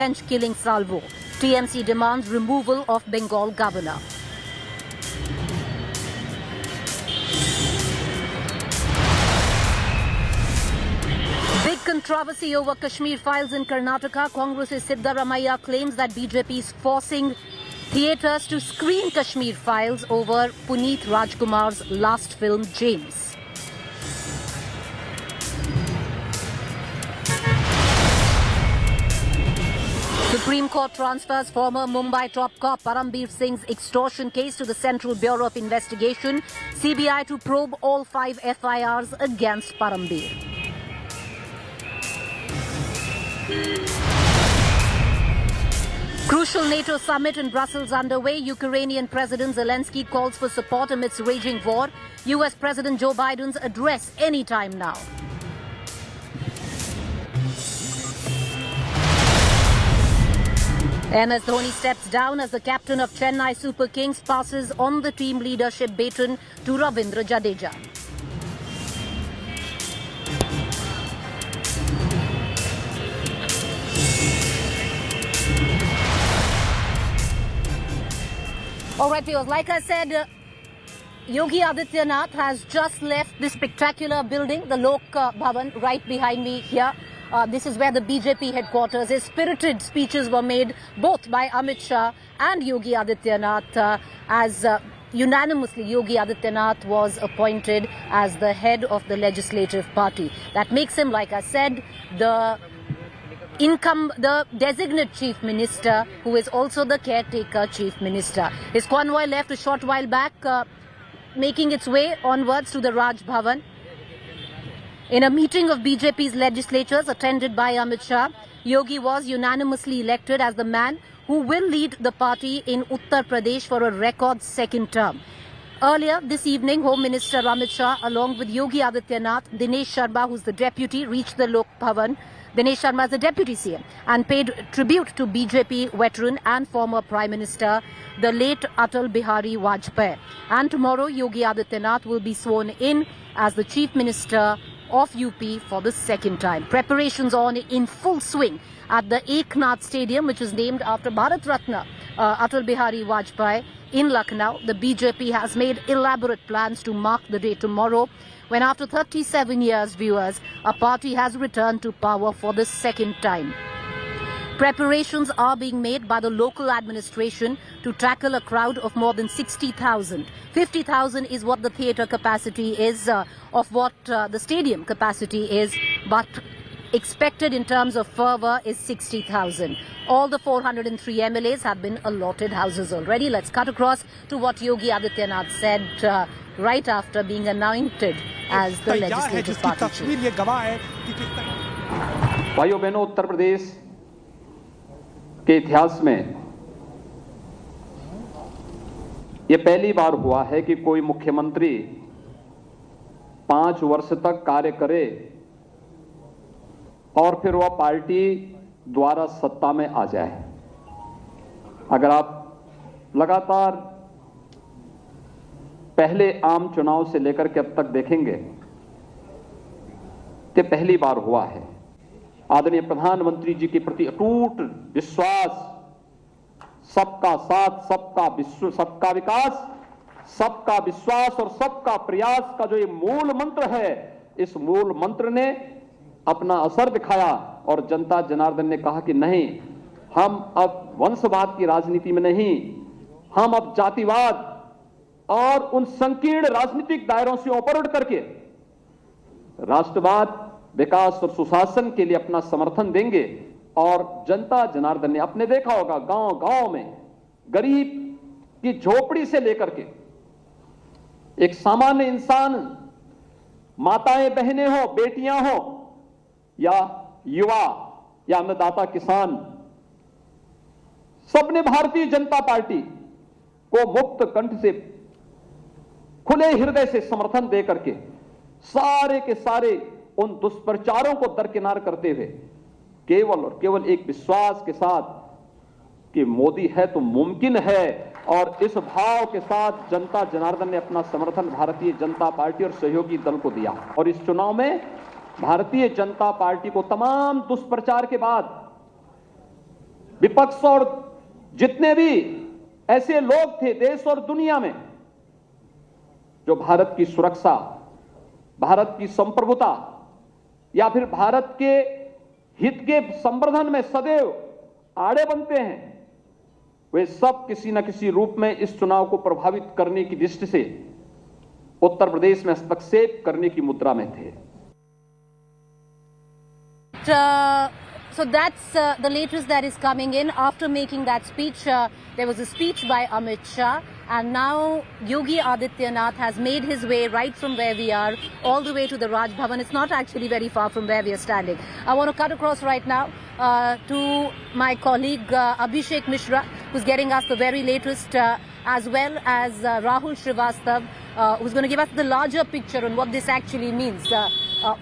revenge killing salvo. TMC demands removal of Bengal governor. Big controversy over Kashmir Files in Karnataka. Congress's Siddaramaiah claims that BJP is forcing theatres to screen Kashmir Files over Puneet Rajkumar's last film, James. Supreme Court transfers former Mumbai top cop Parambir Singh's extortion case to the Central Bureau of Investigation. CBI to probe all 5 FIRs against Parambir. Crucial NATO summit in Brussels underway. Ukrainian President Zelenskyy calls for support amidst raging war. US President Joe Biden's address anytime now. MS Dhoni steps down as the captain of Chennai Super Kings, passes on the team leadership baton to Ravindra Jadeja. All right, viewers, like I said, Yogi Adityanath has just left this spectacular building, the Lok Bhavan, right behind me here. This is where the BJP headquarters is. Spirited speeches were made both by Amit Shah and Yogi Adityanath as unanimously Yogi Adityanath was appointed as the head of the legislative party. That makes him, like I said, the designate chief minister, who is also the caretaker chief minister. His convoy left a short while back, making its way onwards to the Raj Bhavan. In a meeting of BJP's legislatures attended by Amit Shah, Yogi was unanimously elected as the man who will lead the party in Uttar Pradesh for a record second term. Earlier this evening, Home Minister Amit Shah, along with Yogi Adityanath, Dinesh Sharma, who's the deputy, reached the Lok Bhavan. Dinesh Sharma is the deputy CM and paid tribute to BJP veteran and former Prime Minister, the late Atal Bihari Vajpayee. And tomorrow, Yogi Adityanath will be sworn in as the Chief Minister of UP for the second time. Preparations on in full swing at the Eknath Stadium, which is named after Bharat Ratna Atal Bihari Vajpayee in Lucknow. The BJP has made elaborate plans to mark the day tomorrow, when after 37 years, viewers, a party has returned to power for the second time. Preparations are being made by the local administration to tackle a crowd of more than 60,000. 50,000 is what the theatre capacity is, of what the stadium capacity is, but expected in terms of fervor is 60,000. All the 403 MLAs have been allotted houses already. Let's cut across to what Yogi Adityanath said right after being anointed as the legislative party chief. भाइयों बहनों, उत्तर प्रदेश के इतिहास में यह पहली बार हुआ है कि कोई मुख्यमंत्री 5 वर्ष तक कार्य करे और फिर वह पार्टी द्वारा सत्ता में आ जाए। अगर आप लगातार पहले आम चुनाव से लेकर के अब तक देखेंगे तो पहली बार हुआ है। आदरणीय प्रधानमंत्री जी के प्रति अटूट विश्वास, सबका साथ, सबका विकास, सबका विश्वास और सबका प्रयास का जो ये मूल मंत्र है, इस मूल मंत्र ने अपना असर दिखाया और जनता जनार्दन ने कहा कि नहीं, हम अब वंशवाद की राजनीति में नहीं, हम अब जातिवाद और उन संकीर्ण राजनीतिक दायरों से ऊपर उठ करके राष्ट्रवाद, विकास और सुशासन के लिए अपना समर्थन देंगे। और जनता जनार्दन ने आपने देखा होगा, गांव-गांव में गरीब की झोपड़ी से लेकर के एक सामान्य इंसान, माताएं बहनें हो, बेटियां हो या युवा या अन्नदाता किसान, सबने भारतीय जनता पार्टी को मुक्त कंठ से, खुले हृदय से समर्थन दे करके सारे के सारे उन दुष्प्रचारों को दरकिनार करते हुए केवल और केवल एक विश्वास के साथ कि मोदी है तो मुमकिन है, और इस भाव के साथ जनता जनार्दन ने अपना समर्थन भारतीय जनता पार्टी और सहयोगी दल को दिया। और इस चुनाव में भारतीय जनता पार्टी को तमाम दुष्प्रचार के बाद विपक्ष और जितने भी ऐसे लोग थे देश और दुनिया में जो भारत की सुरक्षा, भारत की संप्रभुता या फिर भारत के हित के संवर्धन में सदैव आड़े बनते हैं, वे सब किसी न किसी रूप में इस चुनाव को प्रभावित करने की दृष्टि से उत्तर प्रदेश में हस्तक्षेप करने की मुद्रा में थे। So that's the latest that is coming in. After making that speech, there was a speech by Amit Shah, and now Yogi Adityanath has made his way right from where we are all the way to the Raj Bhavan. It's not actually very far from where we are standing. I want to cut across right now to my colleague Abhishek Mishra, who's getting us the very latest, as well as Rahul Srivastav, who's going to give us the larger picture on what this actually means.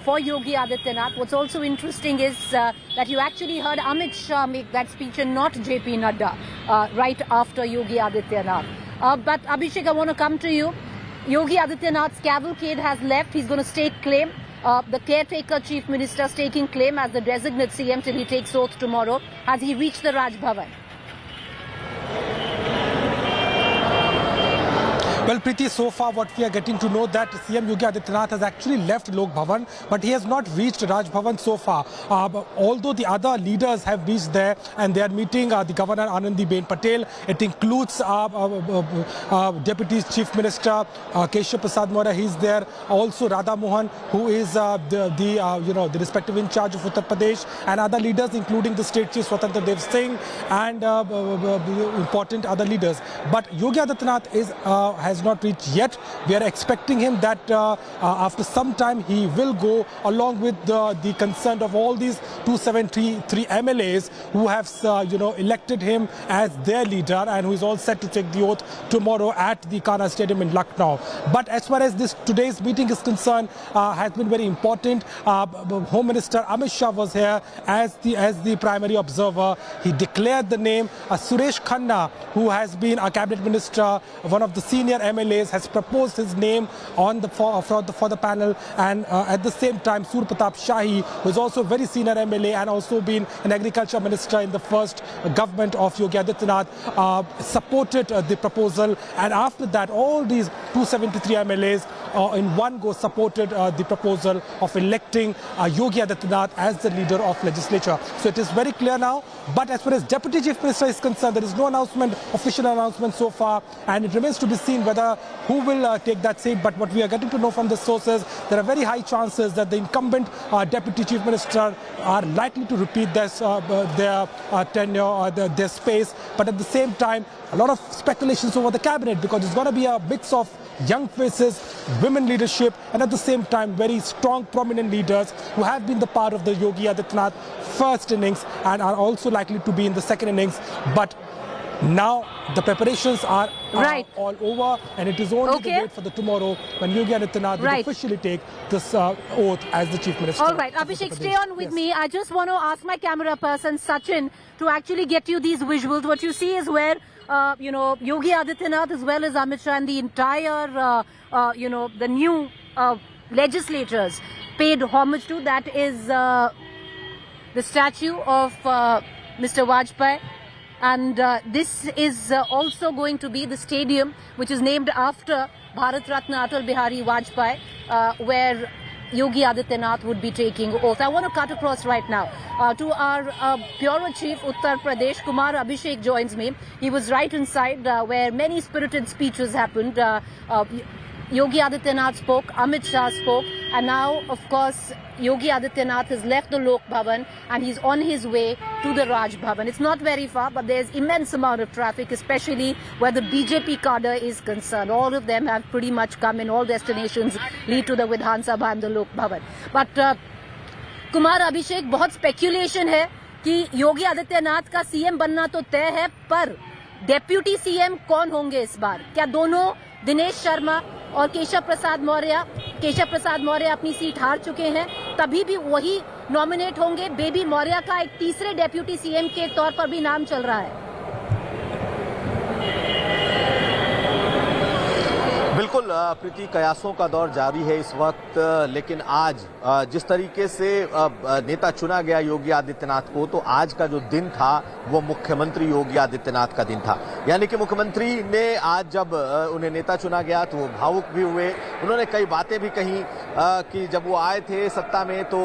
For Yogi Adityanath. What's also interesting is that you actually heard Amit Shah make that speech and not JP Nadda right after Yogi Adityanath. But Abhishek, I want to come to you. Yogi Adityanath's cavalcade has left. He's going to stake claim. The caretaker chief minister staking claim as the designate CM till he takes oath tomorrow. Has he reached the Raj Bhavan? Well, Preeti, so far what we are getting to know that CM Yogi Adityanath has actually left Lok Bhavan, but he has not reached Raj Bhavan so far. Although the other leaders have reached there and they are meeting the Governor Anandiben Patel. It includes Deputy Chief Minister Keshav Prasad Maurya. He's there. Also Radha Mohan, who is the respective in charge of Uttar Pradesh, and other leaders, including the state chief Swatantra Dev Singh and important other leaders. But Yogi Adityanath has not reached yet. We are expecting him that after some time he will go, along with the consent of all these 273 MLAs who have elected him as their leader, and who is all set to take the oath tomorrow at the Kana Stadium in Lucknow. But as far as today's meeting is concerned, has been very important. Home Minister Amit Shah was here as the primary observer. He declared the name. Suresh Khanna, who has been a cabinet minister, one of the senior MLAs, has proposed his name on for the panel, and at the same time Sur Pratap Shahi, who is also a very senior MLA and also been an agriculture minister in the first government of Yogi Adityanath, supported the proposal, and after that all these 273 MLAs in one go supported the proposal of electing Yogi Adityanath as the leader of legislature. So it is very clear now. But as far as Deputy Chief Minister is concerned, there is no official announcement so far, and it remains to be seen who will take that seat. But what we are getting to know from the sources, there are very high chances that the incumbent Deputy Chief Minister are likely to repeat their tenure or their space. But at the same time, a lot of speculations over the cabinet, because it's going to be a mix of young faces, women leadership, and at the same time very strong prominent leaders who have been the part of the Yogi Adityanath first innings and are also likely to be in the second innings. But now the preparations are all over, and it is only the wait for the tomorrow when Yogi Adityanath will officially take this oath as the Chief Minister. All right, Abhishek, stay on with me. I just want to ask my camera person Sachin to actually get you these visuals. What you see is where Yogi Adityanath as well as Amit Shah and the entire the new legislators paid homage to. That is the statue of Mr. Vajpayee. And this is also going to be the stadium which is named after Bharat Ratna Atal Bihari Vajpayee, where Yogi Adityanath would be taking oath. I want to cut across right now to our Bureau Chief Uttar Pradesh. Kumar Abhishek joins me. He was right inside where many spirited speeches happened. Yogi Adityanath spoke, Amit Shah spoke, and now, of course, Yogi Adityanath has left the Lok Bhavan and he's on his way to the Raj Bhavan. It's not very far, but there's immense amount of traffic, especially where the BJP cadre is concerned. All of them have pretty much come in. All destinations lead to the Vidhan Sabha and the Lok Bhavan. But Kumar Abhishek, बहुत speculation है कि योगी आदित्यनाथ का CM बनना तो तय है, पर deputy CM कौन होंगे इस बार? क्या दोनों दिनेश शर्मा और केशव प्रसाद मौर्य अपनी सीट हार चुके हैं, तभी भी वही नॉमिनेट होंगे? बेबी मौर्य का एक तीसरे डेप्यूटी सीएम के तौर पर भी नाम चल रहा है। बिल्कुल प्रीति, कयासों का दौर जारी है इस वक्त, लेकिन आज जिस तरीके से नेता चुना गया योगी आदित्यनाथ को, तो आज का जो दिन था वो मुख्यमंत्री योगी आदित्यनाथ का दिन था। यानी कि मुख्यमंत्री ने आज जब उन्हें नेता चुना गया तो वो भावुक भी हुए। उन्होंने कई बातें भी कही कि जब वो आए थे सत्ता में तो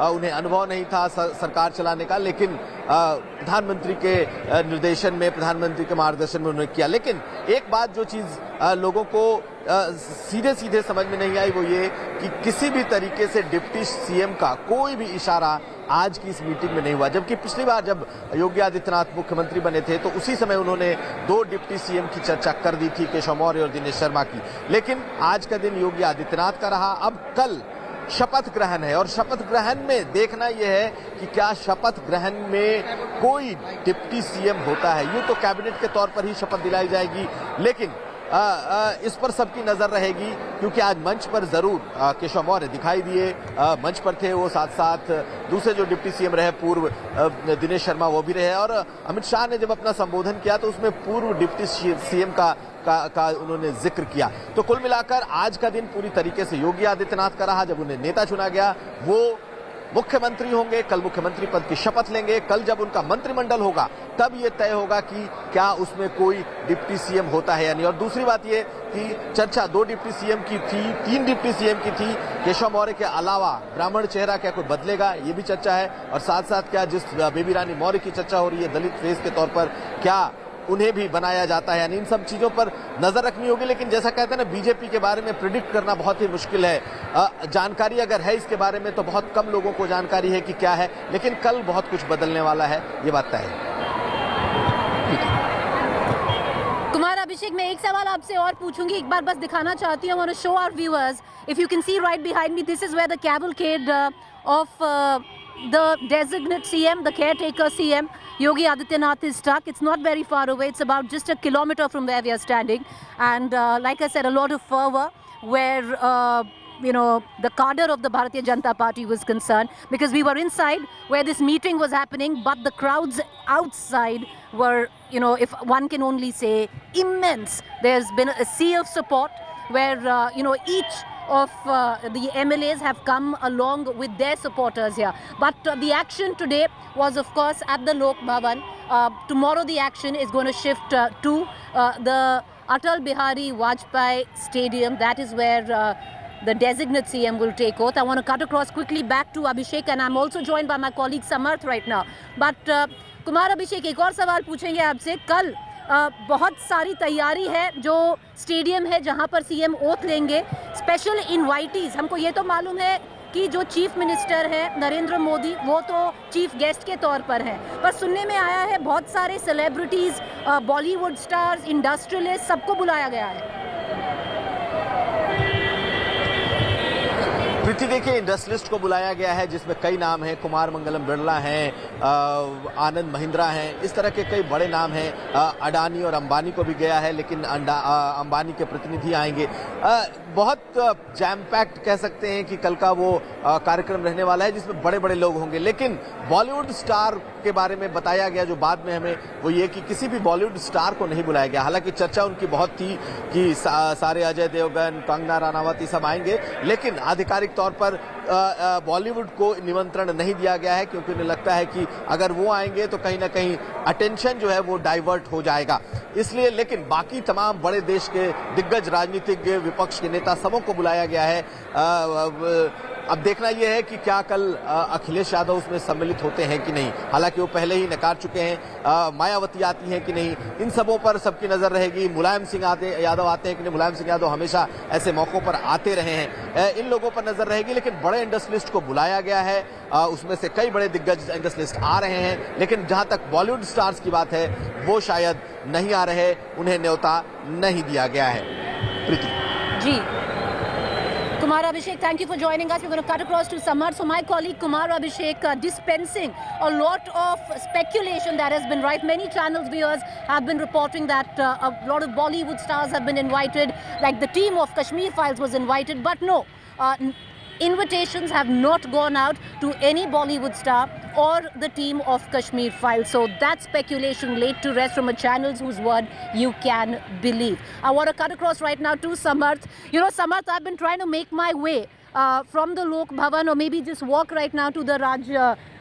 उन्हें अनुभव नहीं था सरकार चलाने का, लेकिन प्रधानमंत्री के निर्देशन में, प्रधानमंत्री के मार्गदर्शन में उन्होंने किया। लेकिन एक बात जो चीज लोगों को सीधे सीधे समझ में नहीं आई वो ये कि किसी भी तरीके से डिप्टी सीएम का कोई भी इशारा आज की इस मीटिंग में नहीं हुआ। जबकि पिछली बार जब योगी आदित्यनाथ मुख्यमंत्री बने थे तो उसी समय उन्होंने 2 डिप्टी सीएम की चर्चा कर दी थी, केशव मौर्य और दिनेश शर्मा की। लेकिन आज का दिन योगी आदित्यनाथ का रहा। अब कल शपथ ग्रहण है और शपथ ग्रहण में देखना यह है कि क्या शपथ ग्रहण में कोई डिप्टी सीएम होता है। यूं तो कैबिनेट के तौर पर ही शपथ दिलाई जाएगी, लेकिन इस पर सबकी नजर रहेगी, क्योंकि आज मंच पर जरूर केशव मौर्य दिखाई दिए, मंच पर थे वो, साथ साथ दूसरे जो डिप्टी सीएम रहे पूर्व दिनेश शर्मा वो भी रहे। और अमित शाह ने जब अपना संबोधन किया तो उसमें पूर्व डिप्टी सीएम का उन्होंने जिक्र किया। तो कुल मिलाकर आज का दिन पूरी तरीके से योगी आदित्यनाथ का रहा। जब उन्हें नेता चुना गया वो मुख्यमंत्री होंगे, कल मुख्यमंत्री पद की शपथ लेंगे। कल जब उनका मंत्रिमंडल होगा तब ये तय होगा कि क्या उसमें कोई डिप्टी सीएम होता है या नहीं। और दूसरी बात ये कि चर्चा 2 डिप्टी सीएम की थी, 3 डिप्टी सीएम की थी, केशव मौर्य के अलावा ब्राह्मण चेहरा क्या कोई बदलेगा, ये भी चर्चा है। और साथ साथ क्या जिस बेबी रानी मौर्य की चर्चा हो रही है दलित फेस के तौर पर, क्या उन्हें भी बनाया जाता है, यानी इन सब चीजों पर नजर रखनी होगी। लेकिन जैसा कहते हैं ना, बीजेपी के बारे में प्रिडिक्ट करना बहुत ही मुश्किल है। जानकारी अगर है इसके बारे में तो बहुत कम लोगों को जानकारी है कि क्या है, लेकिन कल बहुत कुछ बदलने वाला है, ये बात तय है। कुमार अभिषेक, मैं एक सवाल आपसे और पूछूंगी, एक बार बस दिखाना चाहती हूँ, show our viewers, if you can see right behind me, this is where the cavalcade of the designate CM, the caretaker CM, Yogi Adityanath is stuck. It's not very far away. It's about just a kilometer from where we are standing. And like I said, a lot of fervor where, the cadre of the Bharatiya Janata Party was concerned, because we were inside where this meeting was happening, but the crowds outside were, if one can only say, immense. There's been a sea of support where, each of the MLAs have come along with their supporters here. But the action today was, of course, at the Lok Bhavan. Tomorrow the action is going to shift to the Atal Bihari Vajpayee Stadium. That is where the designate CM will take oath. I want to cut across quickly back to Abhishek, and I'm also joined by my colleague Samarth right now. But Kumar Abhishek, एक और सवाल पूछेंगे आपसे। कल बहुत सारी तैयारी है, जो स्टेडियम है जहां पर सीएम ओथ लेंगे, स्पेशल इनवाइटीज, हमको ये तो मालूम है कि जो चीफ मिनिस्टर है नरेंद्र मोदी वो तो चीफ गेस्ट के तौर पर हैं, पर सुनने में आया है बहुत सारे सेलिब्रिटीज, बॉलीवुड स्टार्स, इंडस्ट्रियलिस्ट, सबको बुलाया गया है। प्रीति, देखिए, इंडस्ट्रियलिस्ट को बुलाया गया है जिसमें कई नाम हैं, कुमार मंगलम बिरला हैं, आनंद महिंद्रा हैं, इस तरह के कई बड़े नाम हैं। अडानी और अंबानी को भी गया है, लेकिन अंबानी के प्रतिनिधि आएंगे। बहुत जैम पैक्ड कह सकते हैं कि कल का वो कार्यक्रम रहने वाला है जिसमें बड़े बड़े लोग होंगे। लेकिन बॉलीवुड स्टार के बारे में बताया गया जो बाद में हमें, वो ये कि किसी भी बॉलीवुड स्टार को नहीं बुलाया गया। हालांकि चर्चा उनकी बहुत थी कि सारे अजय देवगन, कंगना रनावत ये सब आएंगे, लेकिन आधिकारिक तौर पर बॉलीवुड को निमंत्रण नहीं दिया गया है, क्योंकि उन्हें लगता है कि अगर वो आएंगे तो कहीं ना कहीं अटेंशन जो है वो डाइवर्ट हो जाएगा, इसलिए। लेकिन बाकी तमाम बड़े देश के दिग्गज राजनीतिज्ञ, विपक्ष के नेता, सबों को बुलाया गया है। अब देखना यह है कि क्या कल अखिलेश यादव उसमें सम्मिलित होते हैं कि नहीं। हालांकि वो पहले ही नकार चुके हैं। मायावती आती हैं कि नहीं, इन सबों पर सबकी नजर रहेगी। मुलायम सिंह यादव आते हैं कि नहीं, मुलायम सिंह यादव हमेशा ऐसे मौकों पर आते रहे हैं, इन लोगों पर नजर रहेगी। लेकिन बड़े इंडस्ट्रियलिस्ट को बुलाया गया है, उसमें से कई बड़े दिग्गज इंडस्ट्रियलिस्ट आ रहे हैं, लेकिन जहां तक बॉलीवुड स्टार्स की बात है वो शायद नहीं आ रहे, उन्हें न्योता नहीं दिया गया है। Preeti ji, Kumar Abhishek, thank you for joining us. We're going to cut across to Samarth. So my colleague Kumar Abhishek dispensing a lot of speculation that has been right. Many channels viewers have been reporting that a lot of Bollywood stars have been invited, like the team of Kashmir Files was invited, but no, invitations have not gone out to any Bollywood star or the team of Kashmir Files. So that speculation laid to rest from a channels whose word you can believe. I want to cut across right now to Samarth. You know, Samarth, I've been trying to make my way from the Lok Bhavan, or maybe just walk right now to the Raj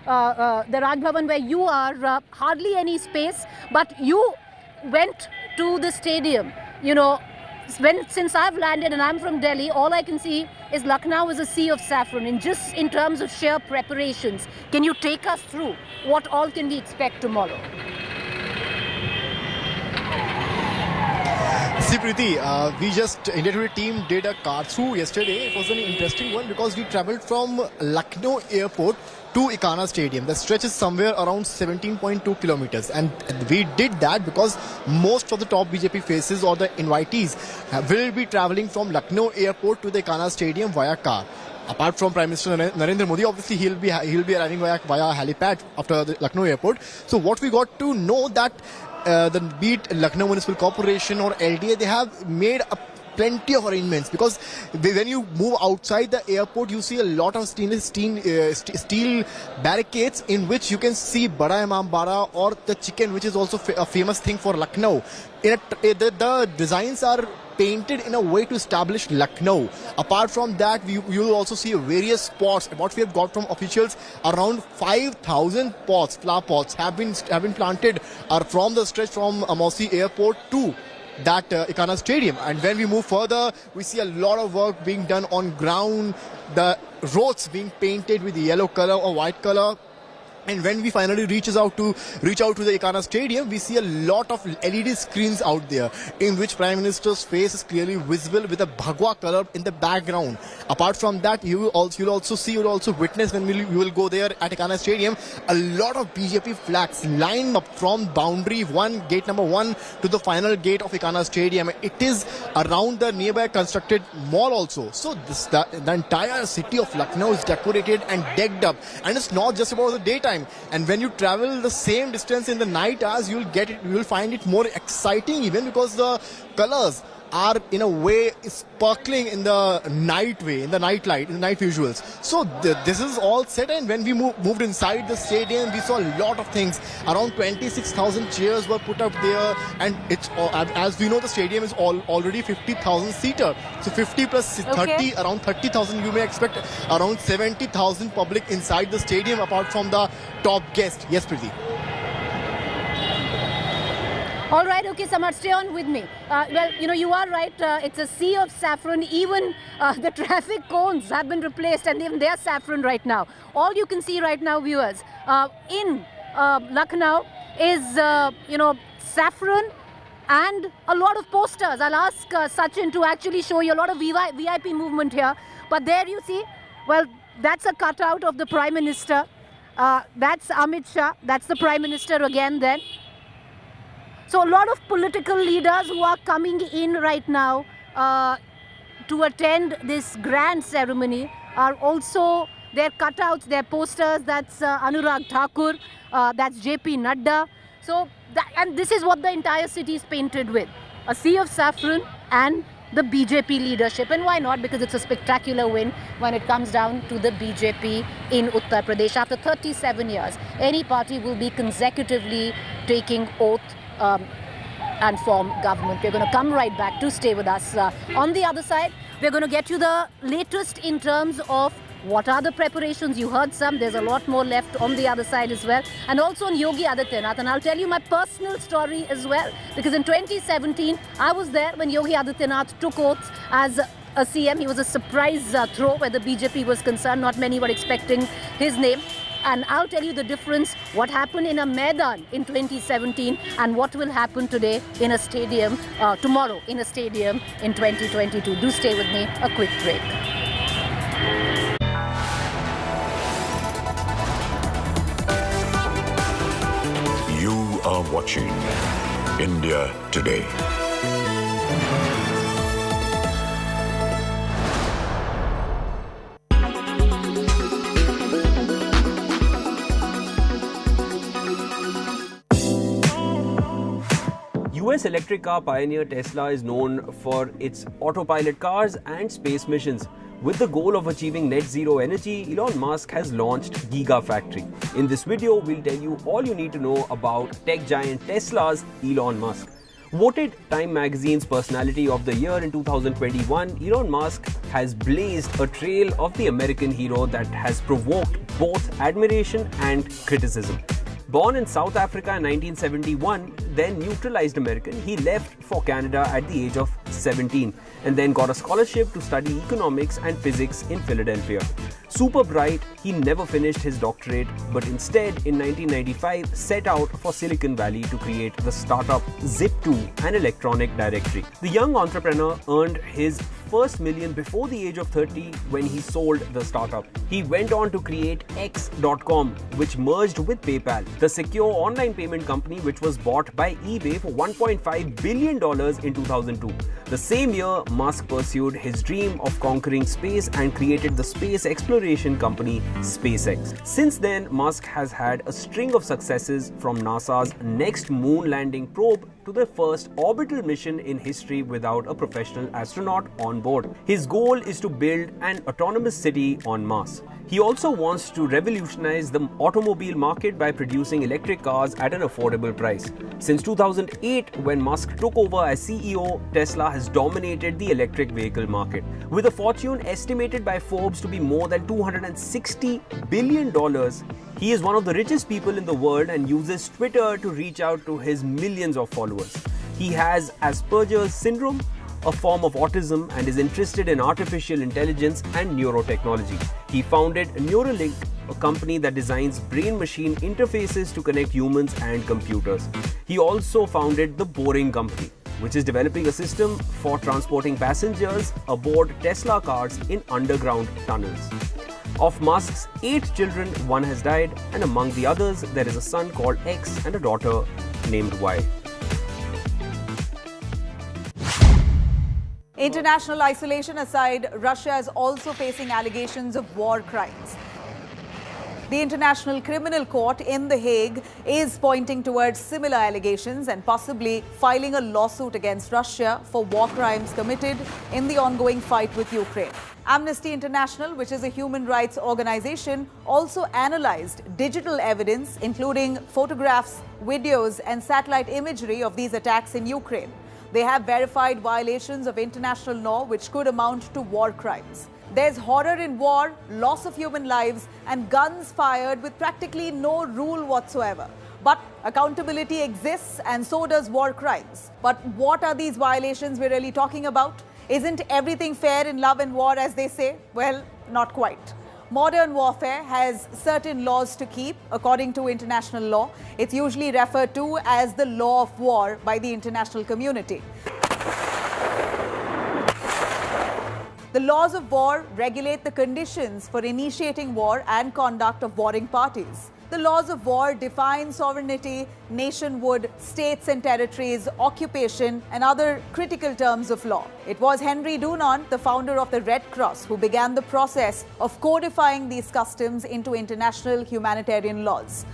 Bhavan where you are. Hardly any space, but you went to the stadium. You know, since I've landed and I'm from Delhi, all I can see is Lucknow is a sea of saffron. And just in terms of sheer preparations, can you take us through what all can we expect tomorrow? See, Preeti, we just, India Today team did a car through yesterday. It was an interesting one because we travelled from Lucknow airport to Ikana Stadium. The stretch is somewhere around 17.2 kilometers, and we did that because most of the top BJP faces or the invitees will be travelling from Lucknow airport to the Ikana Stadium via car. Apart from Prime Minister Narendra Modi, obviously he'll be arriving via helipad after the Lucknow airport. So what we got to know that be it Lucknow Municipal Corporation or LDA, they have made plenty of arrangements, because when you move outside the airport, you see a lot of steel barricades in which you can see Bada Imam Bara or the chicken, which is also a famous thing for Lucknow. The designs are painted in a way to establish Lucknow. Apart from that, you will also see various spots. What we have got from officials, around 5,000 flower pots have been planted from the stretch from Amosi Airport to that Ikana Stadium. And when we move further, we see a lot of work being done on ground, the roads being painted with yellow color or white color. And when we finally reach out to the Ikana Stadium, we see a lot of LED screens out there in which Prime Minister's face is clearly visible with a Bhagwa color in the background. Apart from that, you'll also witness when you will go there at Ikana Stadium, a lot of BJP flags lined up from boundary 1, gate number 1 to the final gate of Ikana Stadium. It is around the nearby constructed mall also. So the entire city of Lucknow is decorated and decked up, and it's not just about the daytime. And when you travel the same distance in the night hours, you will find it more exciting, even because the colors are in a way sparkling in the night way, in the night light, in the night visuals. So this is all set, and when we moved inside the stadium, we saw a lot of things. Around 26,000 chairs were put up there, and it's as we know, the stadium is already 50,000 seater. So 50 plus 30, around 30,000. You may expect around 70,000 public inside the stadium, apart from the top guest. Yes, Preeti. All right, okay, Samar, stay on with me. Well, you know, you are right. It's a sea of saffron. Even the traffic cones have been replaced, and even they're saffron right now. All you can see right now, viewers, in Lucknow is, saffron and a lot of posters. I'll ask Sachin to actually show you a lot of VIP movement here. But there you see, well, that's a cutout of the Prime Minister. That's Amit Shah. That's the Prime Minister again then. So a lot of political leaders who are coming in right now to attend this grand ceremony are also their cutouts, their posters. That's Anurag Thakur, that's JP Nadda. So, and this is what the entire city is painted with. A sea of saffron and the BJP leadership. And why not? Because it's a spectacular win when it comes down to the BJP in Uttar Pradesh. After 37 years, any party will be consecutively taking oath and form government. We're going to come right back to stay with us. On the other side, we're going to get you the latest in terms of what are the preparations. You heard some, there's a lot more left on the other side as well. And also on Yogi Adityanath. And I'll tell you my personal story as well. Because in 2017, I was there when Yogi Adityanath took oath as a CM. He was a surprise throw where the BJP was concerned. Not many were expecting his name. And I'll tell you the difference, what happened in a Maidan in 2017 and what will happen today in a stadium, tomorrow in a stadium in 2022. Do stay with me, a quick break. You are watching India Today. US electric car pioneer Tesla is known for its autopilot cars and space missions. With the goal of achieving net zero energy, Elon Musk has launched Gigafactory. In this video, we'll tell you all you need to know about tech giant Tesla's Elon Musk. Voted Time Magazine's Personality of the Year in 2021, Elon Musk has blazed a trail of the American hero that has provoked both admiration and criticism. Born in South Africa in 1971, then neutralized American, he left for Canada at the age of 17 and then got a scholarship to study economics and physics in Philadelphia. Super bright, he never finished his doctorate, but instead in 1995 set out for Silicon Valley to create the startup Zip2, an electronic directory. The young entrepreneur earned his first million before the age of 30 when he sold the startup. He went on to create X.com, which merged with PayPal, the secure online payment company which was bought by eBay for $1.5 billion in 2002. The same year, Musk pursued his dream of conquering space and created the space exploration company SpaceX. Since then, Musk has had a string of successes, from NASA's next moon landing probe to the first orbital mission in history without a professional astronaut on board. His goal is to build an autonomous city on Mars. He also wants to revolutionize the automobile market by producing electric cars at an affordable price. Since 2008, when Musk took over as CEO, Tesla has dominated the electric vehicle market. With a fortune estimated by Forbes to be more than $260 billion, he is one of the richest people in the world and uses Twitter to reach out to his millions of followers. He has Asperger's syndrome, a form of autism, and is interested in artificial intelligence and neurotechnology. He founded Neuralink, a company that designs brain-machine interfaces to connect humans and computers. He also founded the Boring Company, which is developing a system for transporting passengers aboard Tesla cars in underground tunnels. Of Musk's 8 children, 1 has died, and among the others, there is a son called X and a daughter named Y. International isolation aside, Russia is also facing allegations of war crimes. The International Criminal Court in The Hague is pointing towards similar allegations and possibly filing a lawsuit against Russia for war crimes committed in the ongoing fight with Ukraine. Amnesty International, which is a human rights organization, also analyzed digital evidence, including photographs, videos, and satellite imagery of these attacks in Ukraine. They have verified violations of international law which could amount to war crimes. There's horror in war, loss of human lives, and guns fired with practically no rule whatsoever. But accountability exists, and so does war crimes. But what are these violations we're really talking about? Isn't everything fair in love and war, as they say? Well, not quite. Modern warfare has certain laws to keep according to international law. It's usually referred to as the law of war by the international community. The laws of war regulate the conditions for initiating war and conduct of warring parties. The laws of war define sovereignty, nationhood, states and territories, occupation, and other critical terms of law. It was Henry Dunant, the founder of the Red Cross, who began the process of codifying these customs into international humanitarian laws.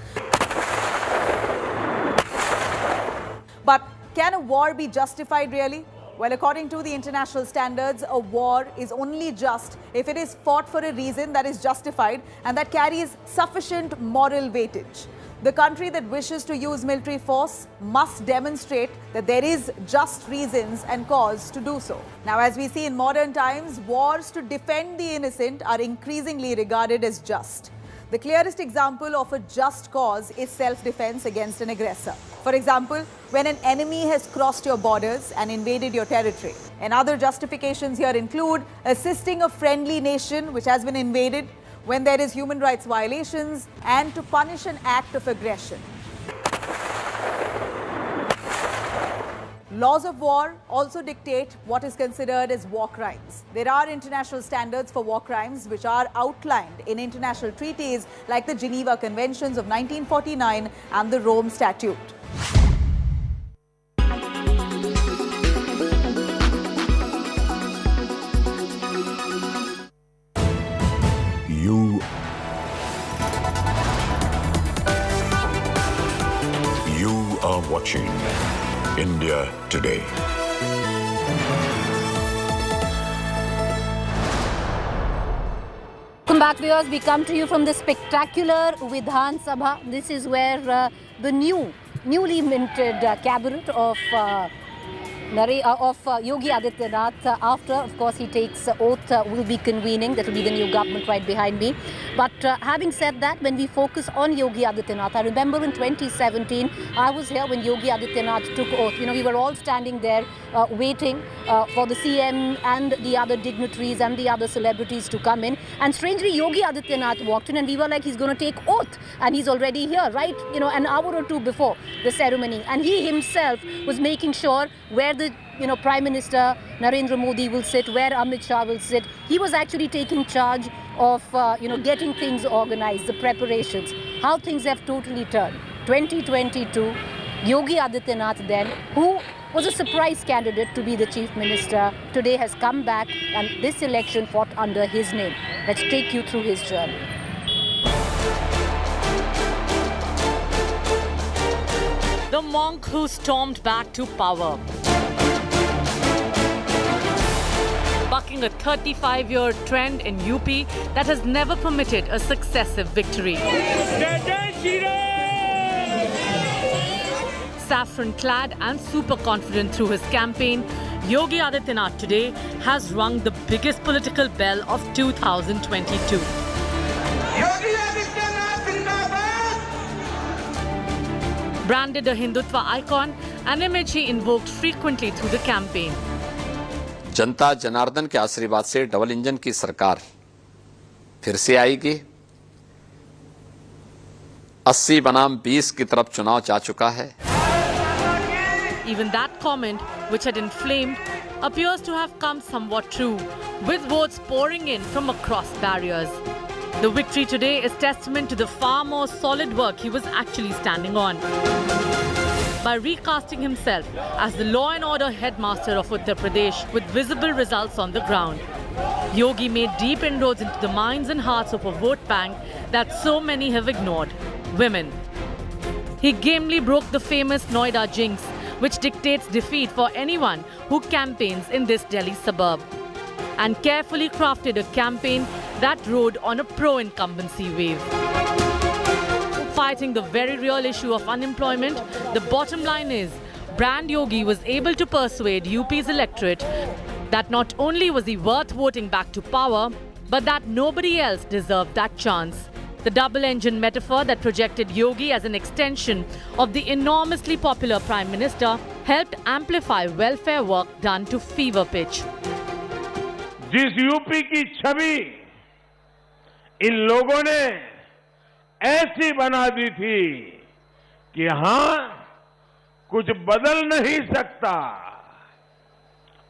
But can a war be justified really? Well, according to the international standards, a war is only just if it is fought for a reason that is justified and that carries sufficient moral weightage. The country that wishes to use military force must demonstrate that there is just reasons and cause to do so. Now, as we see in modern times, wars to defend the innocent are increasingly regarded as just. The clearest example of a just cause is self-defense against an aggressor. For example, when an enemy has crossed your borders and invaded your territory. And other justifications here include assisting a friendly nation which has been invaded, when there is human rights violations, and to punish an act of aggression. Laws of war also dictate what is considered as war crimes. There are international standards for war crimes which are outlined in international treaties like the Geneva Conventions of 1949 and the Rome Statute. You are watching India Today. Welcome back, viewers. We come to you from the spectacular Vidhan Sabha. This is where the newly minted cabinet of Yogi Adityanath, after, of course, he takes oath, will be convening. That will be the new government right behind me. But having said that, when we focus on Yogi Adityanath, I remember in 2017, I was here when Yogi Adityanath took oath. You know, we were all standing there waiting for the CM and the other dignitaries and the other celebrities to come in. And strangely, Yogi Adityanath walked in and we were like, he's going to take oath. And he's already here, right? You know, an hour or two before the ceremony. And he himself was making sure where the Prime Minister Narendra Modi will sit, where Amit Shah will sit. He was actually taking charge of, getting things organized, the preparations, how things have totally turned. 2022, Yogi Adityanath then, who was a surprise candidate to be the Chief Minister, today has come back and this election fought under his name. Let's take you through his journey. The monk who stormed back to power. Bucking a 35-year trend in UP that has never permitted a successive victory. Saffron-clad and super confident through his campaign, Yogi Adityanath today has rung the biggest political bell of 2022. Branded a Hindutva icon, an image he invoked frequently through the campaign. जनता जनार्दन के आशीर्वाद से double engine की सरकार फिर से आएगी। 80 बनाम 20 की तरफ चुनाव जा चुका है। Even that comment, which had inflamed, appears to have come somewhat true, with votes pouring in from across barriers. The victory today is testament to the far more solid work he was actually standing on. By recasting himself as the law and order headmaster of Uttar Pradesh with visible results on the ground, Yogi made deep inroads into the minds and hearts of a vote bank that so many have ignored: women. He gamely broke the famous Noida jinx, which dictates defeat for anyone who campaigns in this Delhi suburb, and carefully crafted a campaign that rode on a pro-incumbency wave. Fighting the very real issue of unemployment, the bottom line is, Brand Yogi was able to persuade UP's electorate that not only was he worth voting back to power, but that nobody else deserved that chance. The double-engine metaphor that projected Yogi as an extension of the enormously popular Prime Minister helped amplify welfare work done to fever pitch. जिस UP की छवि इन लोगों ने ऐसी बना दी थी कि हां कुछ बदल नहीं सकता,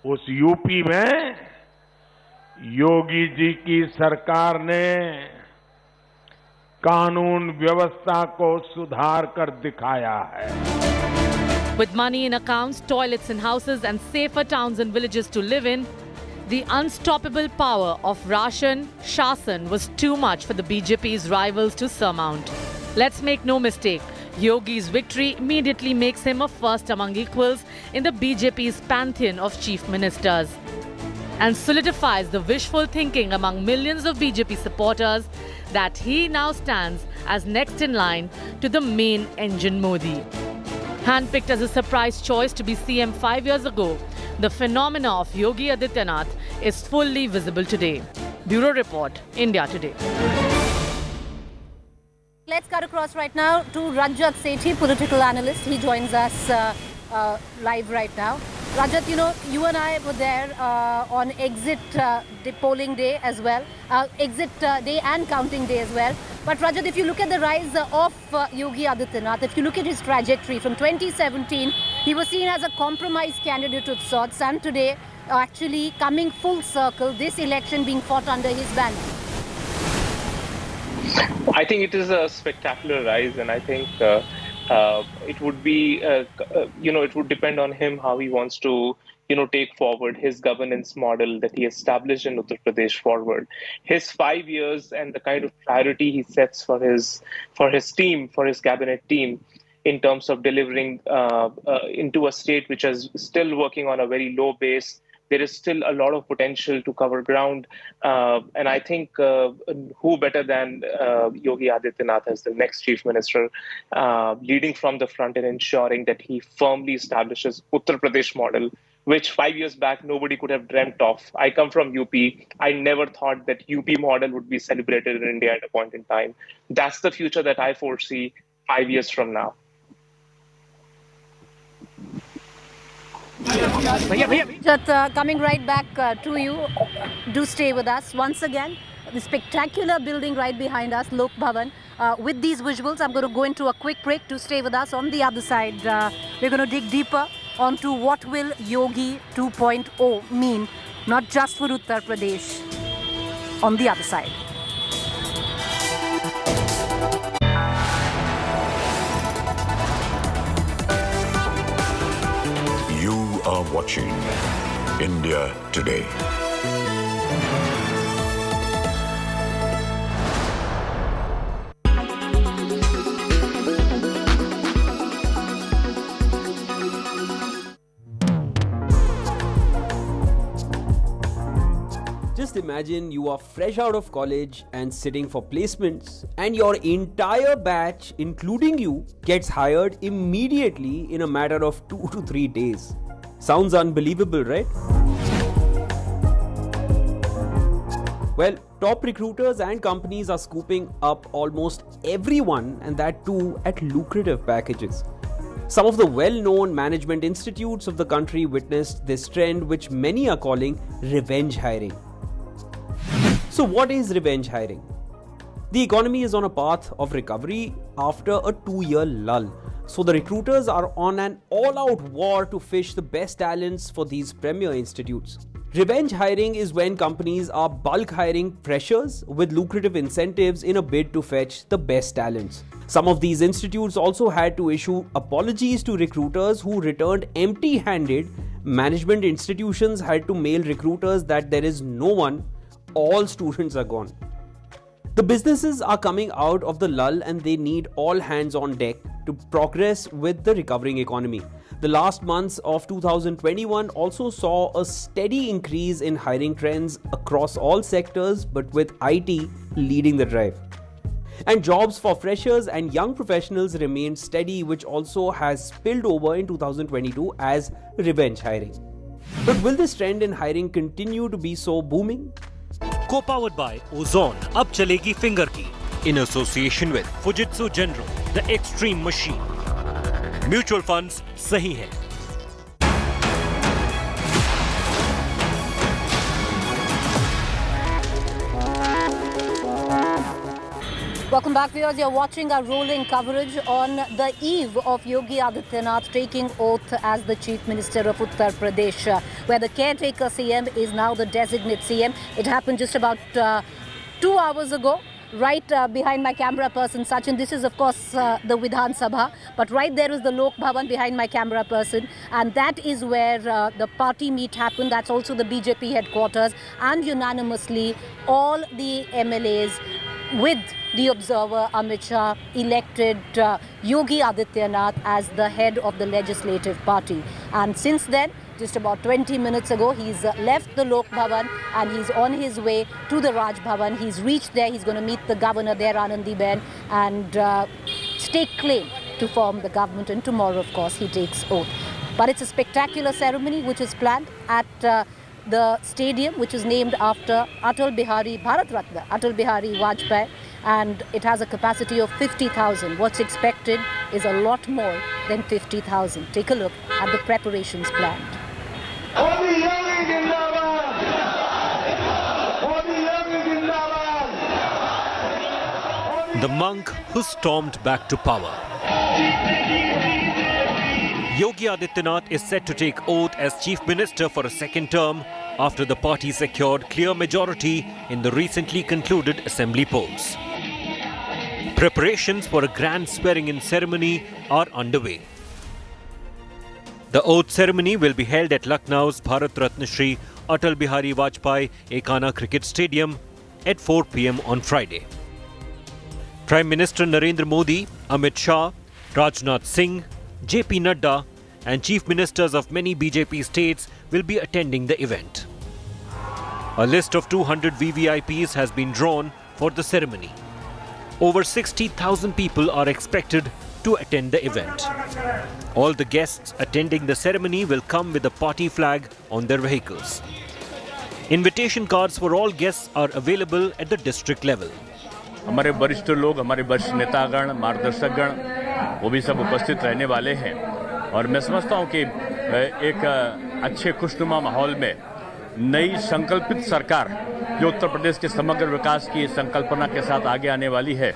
उस यूपी में योगी जी की सरकार ने कानून व्यवस्था को सुधार कर दिखाया है. With money in accounts, toilets in houses and safer towns and villages to live in, the unstoppable power of Roshan Shasan was too much for the BJP's rivals to surmount. Let's make no mistake, Yogi's victory immediately makes him a first among equals in the BJP's pantheon of chief ministers, and solidifies the wishful thinking among millions of BJP supporters that he now stands as next in line to the main engine Modi. Handpicked as a surprise choice to be CM 5 years ago, the phenomena of Yogi Adityanath is fully visible today. Bureau Report, India Today. Let's cut across right now to Rajat Sethi, political analyst. He joins us live right now. Rajat, you know, you and I were there on exit polling day as well, exit day and counting day as well. But Rajat, if you look at the rise of Yogi Adityanath, if you look at his trajectory from 2017, he was seen as a compromise candidate of sorts, and today actually coming full circle, this election being fought under his banner. I think it is a spectacular rise, and I think it would be, it would depend on him how he wants to, take forward his governance model that he established in Uttar Pradesh forward. His 5 years and the kind of priority he sets for his team, for his cabinet team, in terms of delivering into a state which is still working on a very low base. There is still a lot of potential to cover ground. And I think who better than Yogi Adityanath as the next chief minister, leading from the front and ensuring that he firmly establishes Uttar Pradesh model, which 5 years back nobody could have dreamt of. I come from UP. I never thought that UP model would be celebrated in India at a point in time. That's the future that I foresee 5 years from now. Just coming right back to you, do stay with us. Once again, the spectacular building right behind us, Lok Bhavan. With these visuals, I'm going to go into a quick break. To stay with us. On the other side, we're going to dig deeper onto what will Yogi 2.0 mean, not just for Uttar Pradesh. On the other side. You are watching India Today. Just imagine you are fresh out of college and sitting for placements, and your entire batch, including you, gets hired immediately in a matter of 2 to 3 days. Sounds unbelievable, right? Well, top recruiters and companies are scooping up almost everyone, and that too at lucrative packages. Some of the well-known management institutes of the country witnessed this trend, which many are calling revenge hiring. So what is revenge hiring? The economy is on a path of recovery after a 2-year lull. So the recruiters are on an all-out war to fish the best talents for these premier institutes. Revenge hiring is when companies are bulk hiring freshers with lucrative incentives in a bid to fetch the best talents. Some of these institutes also had to issue apologies to recruiters who returned empty-handed. Management institutions had to mail recruiters that there is no one, all students are gone. The businesses are coming out of the lull and they need all hands on deck to progress with the recovering economy. The last months of 2021 also saw a steady increase in hiring trends across all sectors, but with IT leading the drive. And jobs for freshers and young professionals remained steady, which also has spilled over in 2022 as revenge hiring. But will this trend in hiring continue to be so booming? Co-powered by Ozone, अब चलेगी finger की, in association with Fujitsu General, the extreme machine. Mutual funds सही है. Welcome back, viewers. You're watching our rolling coverage on the eve of Yogi Adityanath taking oath as the Chief Minister of Uttar Pradesh, where the caretaker CM is now the designate CM. It happened just about 2 hours ago. Right behind my camera person, Sachin. This is, of course, the Vidhan Sabha. But right there is the Lok Bhavan behind my camera person. And that is where the party meet happened. That's also the BJP headquarters. And unanimously, all the MLAs with the observer Amit Shah elected Yogi Adityanath as the head of the legislative party. And since then, just about 20 minutes ago, he's left the Lok Bhavan and he's on his way to the Raj Bhavan. He's reached there. He's going to meet the governor there, Anandiben, and stake claim to form the government. And tomorrow, of course, he takes oath. But it's a spectacular ceremony which is planned at the stadium, which is named after Atal Bihari, Bharat Ratna, Atal Bihari Vajpayee. And it has a capacity of 50,000. What's expected is a lot more than 50,000. Take a look at the preparations planned. The monk who stormed back to power. Yogi Adityanath is set to take oath as Chief Minister for a second term after the party secured clear majority in the recently concluded assembly polls. Preparations for a grand swearing-in ceremony are underway. The oath ceremony will be held at Lucknow's Bharat Ratna Shri Atal Bihari Vajpayee Ekana Cricket Stadium at 4 p.m. on Friday. Prime Minister Narendra Modi, Amit Shah, Rajnath Singh, JP Nadda and chief ministers of many BJP states will be attending the event. A list of 200 VVIPs has been drawn for the ceremony. Over 60,000 people are expected to attend the event. All the guests attending the ceremony will come with a party flag on their vehicles. Invitation cards for all guests are available at the district level. हमारे वरिष्ठ लोग, हमारे वरिष्ठ नेतागण, मार्गदर्शकगण, वो भी सब उपस्थित रहने वाले हैं और मैं समझता हूं कि एक अच्छे खुशनुमा माहौल में नई संकल्पित सरकार जो उत्तर प्रदेश के समग्र विकास की संकल्पना के साथ आगे आने वाली है.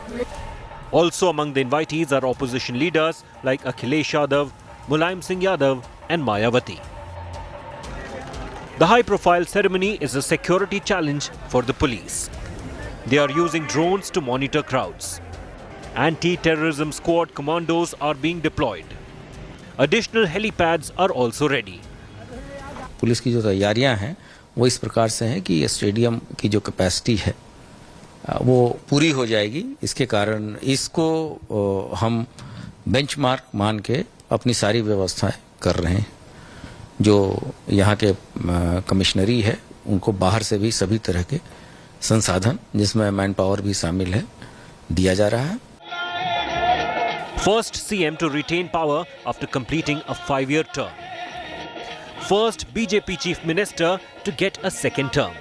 Also among the invitees are opposition leaders like Akhilesh Yadav, Mulayam Singh Yadav and Mayawati. The high-profile ceremony is a security challenge for the police. They are using drones to monitor crowds. Anti-terrorism squad commandos are being deployed. Additional helipads are also ready. Police की जो तैयारियां हैं वो इस प्रकार से हैं कि ये स्टेडियम की जो कैपेसिटी है वो पूरी हो जाएगी. इसके कारण इसको हम बेंचमार्क मान के अपनी सारी व्यवस्थाएं कर रहे हैं. जो यहाँ के कमिश्नरी है उनको बाहर से भी सभी तरह के संसाधन जिसमें मैन पावर भी शामिल है दिया जा रहा है. First CM to retain power after completing a 5-year term. First BJP Chief Minister to get a second term.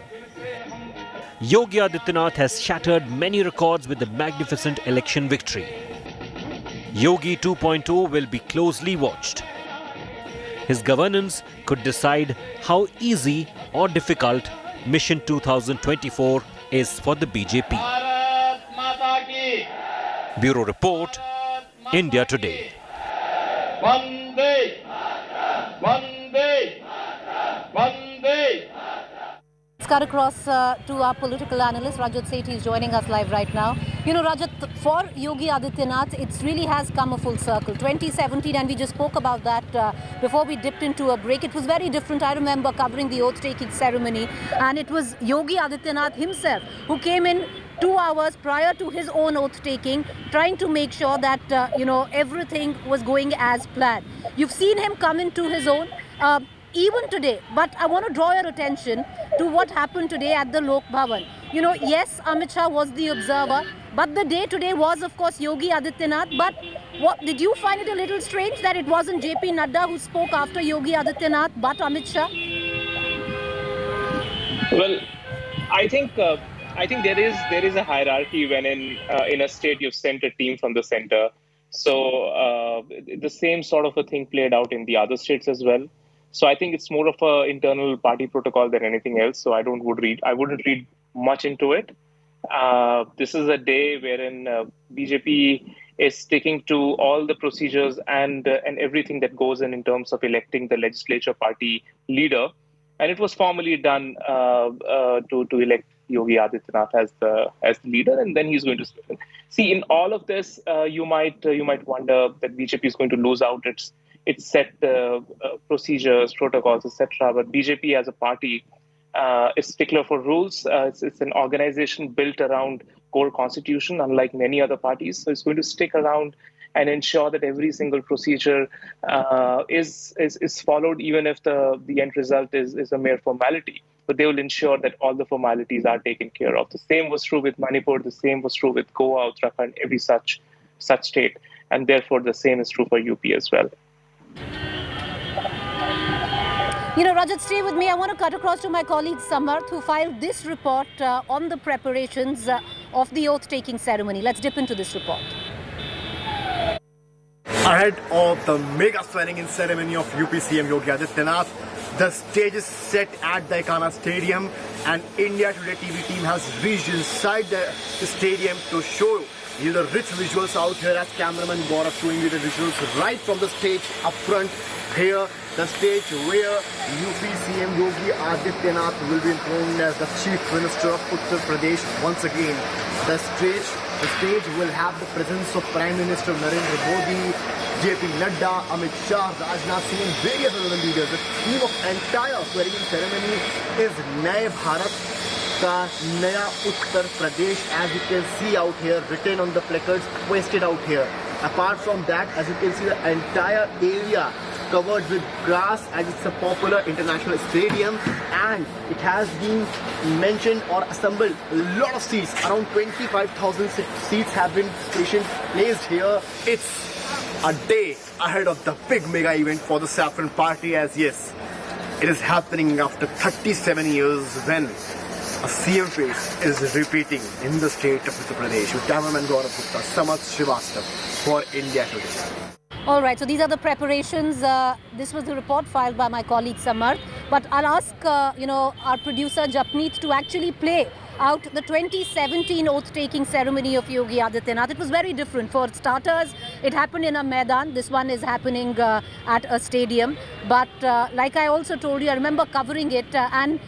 Yogi Adityanath has shattered many records with a magnificent election victory. Yogi 2.0 will be closely watched. His governance could decide how easy or difficult Mission 2024 is for the BJP. Bureau Report, India Today. Let's cut across to our political analyst, Rajat Sethi is joining us live right now. You know, Rajat, for Yogi Adityanath, it really has come a full circle. 2017, and we just spoke about that before we dipped into a break. It was very different. I remember covering the oath-taking ceremony, and it was Yogi Adityanath himself who came in 2 hours prior to his own oath-taking, trying to make sure that, everything was going as planned. You've seen him come into his own. Even today, but I want to draw your attention to what happened today at the Lok Bhavan. You know, yes, Amit Shah was the observer, but the day today was, of course, Yogi Adityanath. But what did you find it a little strange that it wasn't JP Nadda who spoke after Yogi Adityanath, but Amit Shah? Well, I think there is a hierarchy when in a state you've sent a team from the center. So the same sort of a thing played out in the other states as well. So I think it's more of an internal party protocol than anything else. So I wouldn't read much into it. This is a day wherein BJP is sticking to all the procedures and everything that goes in terms of electing the legislature party leader. And it was formally done to elect Yogi Adityanath as the leader, and then he's going to step in. See, in all of this, you might wonder that BJP is going to lose out its set procedures, protocols, etc. But BJP as a party is stickler for rules. It's an organization built around core constitution, unlike many other parties. So it's going to stick around and ensure that every single procedure is followed, even if the end result is a mere formality. But they will ensure that all the formalities are taken care of. The same was true with Manipur. The same was true with Goa, Uttarakhand, every such state. And therefore, the same is true for UP as well. You know, Rajat, stay with me. I want to cut across to my colleague Samarth, who filed this report on the preparations of the oath-taking ceremony. Let's dip into this report. Ahead of the mega swearing-in ceremony of UP CM Yogi Adityanath, the stage is set at the Ekana Stadium, and India Today TV team has reached inside the stadium to show you the rich visuals out here, as cameraman Gaurav showing you the visuals right from the stage up front here. The stage where UP CM Yogi Adityanath will be enthroned as the Chief Minister of Uttar Pradesh once again. The stage will have the presence of Prime Minister Narendra Modi, JP Nadda, Amit Shah, Rajnath Singh and various other leaders. The theme of entire swearing-in ceremony is Naya Bharat ka Naya Uttar Pradesh, as you can see out here, written on the placards pasted out here. Apart from that, as you can see, the entire area covered with grass, as it's a popular international stadium, and it has been mentioned or assembled a lot of seats. Around 25,000 seats have been placed here. It's a day ahead of the big mega event for the Saffron Party, as yes, it is happening after 37 years when a CM face is repeating in the state of Uttar Pradesh. With cameraman Gaurav Gupta, Samarth Srivastav for India Today. All right, so these are the preparations. This was the report filed by my colleague Samarth. But I'll ask, our producer Japneet to actually play out the 2017 oath-taking ceremony of Yogi Adityanath. It was very different. For starters, it happened in a Maidan. This one is happening at a stadium. But like I also told you, I remember covering it and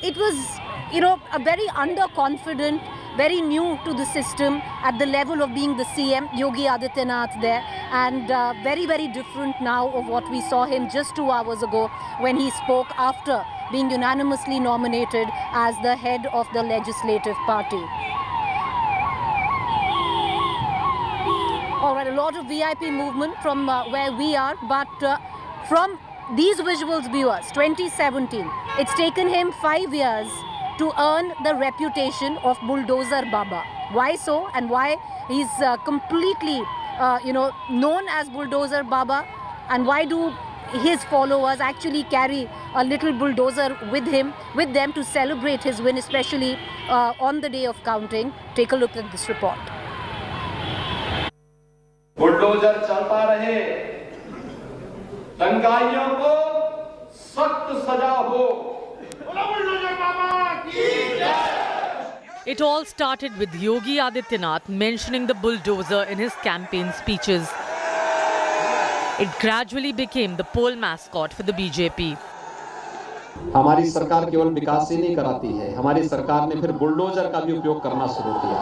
it was, a very underconfident, very new to the system at the level of being the CM, Yogi Adityanath there, and very, very different now of what we saw him just 2 hours ago when he spoke after being unanimously nominated as the head of the legislative party. All right, a lot of VIP movement from where we are, but from these visuals, viewers, 2017, it's taken him 5 years to earn the reputation of Bulldozer Baba. Why so, and why he's completely, known as Bulldozer Baba, and why do his followers actually carry a little bulldozer with them to celebrate his win, especially on the day of counting? Take a look at this report. Bulldozer चलता रहे, दंगाइयों को सख्त सजा हो। It all started with Yogi Adityanath mentioning the bulldozer in his campaign speeches. It gradually became the poll mascot for the BJP. हमारी सरकार केवल विकास ही नहीं कराती है, हमारी सरकार ने फिर बुलडोजर का भी उपयोग करना शुरू किया।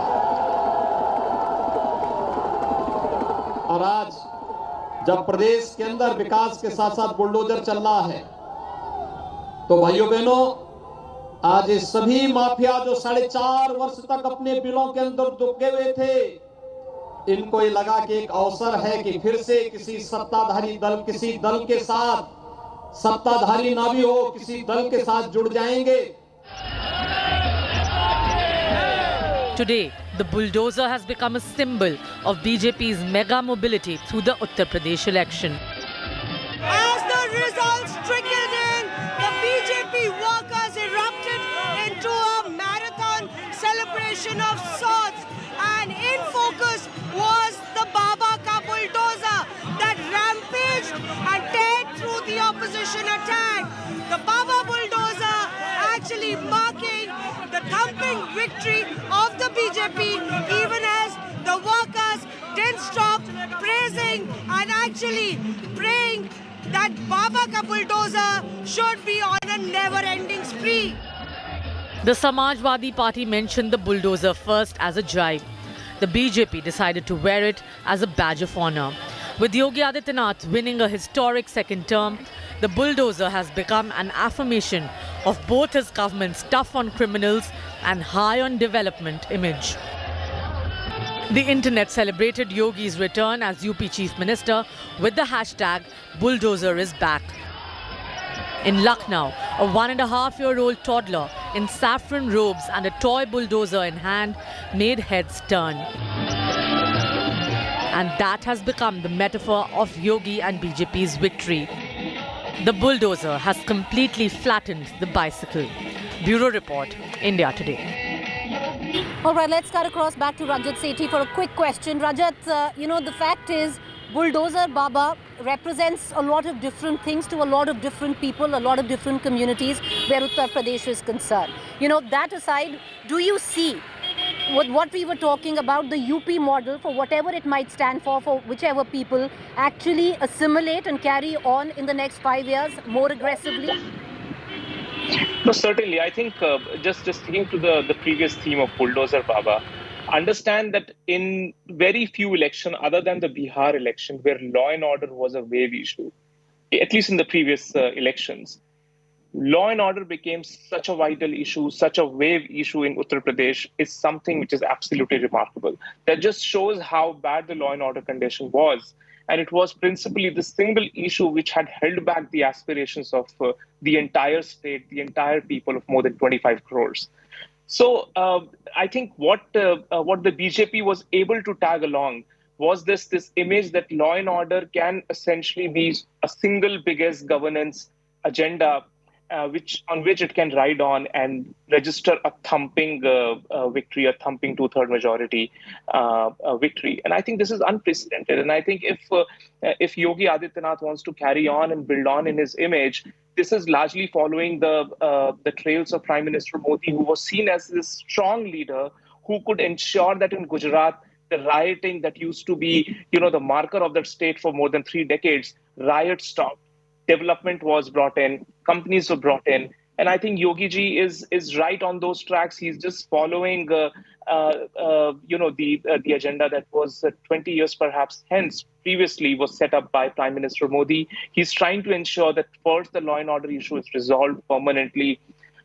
और आज जब प्रदेश के अंदर विकास के साथ साथ बुलडोजर चल रहा है, तो भाइयों बहनों, आज ये सभी माफिया जो 4.5 वर्ष तक अपने बिलों के अंदर दुबके हुए थे, इनको ये लगा कि एक अवसर है कि फिर से किसी सत्ताधारी दल, किसी दल के साथ, सत्ताधारी ना भी हो, किसी दल के साथ जुड़ जाएंगे। Today, the bulldozer has become a symbol of BJP's mega mobility through the Uttar Pradesh election. As the results trickled in, the BJP workers erupted into a marathon celebration of sorts, and in focus was the Baba ka bulldozer that rampaged and teared through the opposition attack. The Baba bulldozer actually marking the thumping victory of the BJP, even as the workers didn't stop praising and actually praying that Baba ka bulldozer should be on a never-ending spree. The Samajwadi Party mentioned the bulldozer first as a jibe. The BJP decided to wear it as a badge of honor. With Yogi Adityanath winning a historic second term, the bulldozer has become an affirmation of both his government's tough on criminals and high on development image. The internet celebrated Yogi's return as UP Chief Minister with the hashtag Bulldozer is back. In Lucknow, a 1.5-year-old toddler in saffron robes and a toy bulldozer in hand made heads turn. And that has become the metaphor of Yogi and BJP's victory. The bulldozer has completely flattened the bicycle. Bureau Report, India Today. All right, let's cut across back to Rajat Sethi for a quick question. Rajat, the fact is, Bulldozer Baba represents a lot of different things to a lot of different people, a lot of different communities where Uttar Pradesh is concerned. That aside, do you see with what we were talking about, the UP model, for whatever it might stand for whichever people, actually assimilate and carry on in the next 5 years more aggressively? No, certainly. I think just sticking to the previous theme of Bulldozer Baba, understand that in very few elections, other than the Bihar election, where law and order was a wave issue, at least in the previous elections, law and order became such a vital issue, such a wave issue in Uttar Pradesh is something which is absolutely remarkable. That just shows how bad the law and order condition was. And it was principally the single issue which had held back the aspirations of the entire state, the entire people of more than 25 crores. So I think what the BJP was able to tag along was this image that law and order can essentially be a single biggest governance agenda on which it can ride on and register a thumping victory, a thumping 2/3 majority victory. And I think this is unprecedented. And I think if Yogi Adityanath wants to carry on and build on in his image, this is largely following the trails of Prime Minister Modi, who was seen as this strong leader who could ensure that in Gujarat, the rioting that used to be, the marker of that state for more than 3 decades, riots stopped. Development was brought in, companies were brought in, and I think Yogi ji is right on those tracks. He's just following, the agenda that was 20 years perhaps hence previously was set up by Prime Minister Modi. He's trying to ensure that first the law and order issue is resolved permanently,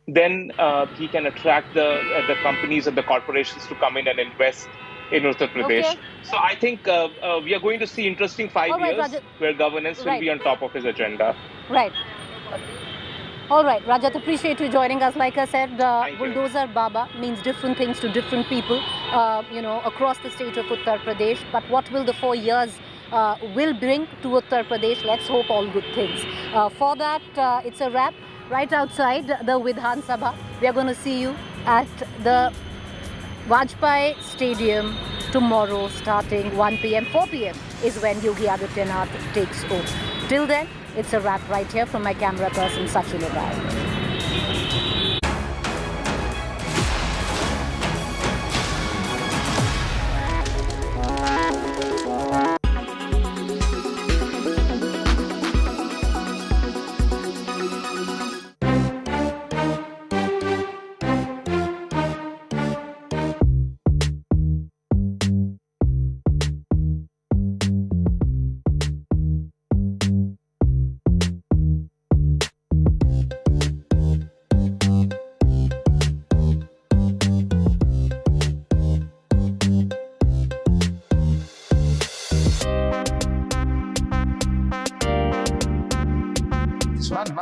then he can attract the companies and the corporations to come in and invest in Uttar Pradesh. Okay. So I think we are going to see interesting 5 years Rajat, where governance will be on top of his agenda. Right. All right, Rajat, appreciate you joining us. Like I said, Bulldozer Baba means different things to different people, across the state of Uttar Pradesh. But what will the 4 years will bring to Uttar Pradesh? Let's hope all good things. For that, it's a wrap. Right outside the Vidhan Sabha, we are going to see you at the Vajpayee Stadium tomorrow starting 1 p.m. 4 p.m. is when Yogi Adityanath takes oath. Till then, it's a wrap right here from my camera person Sachin Ogai.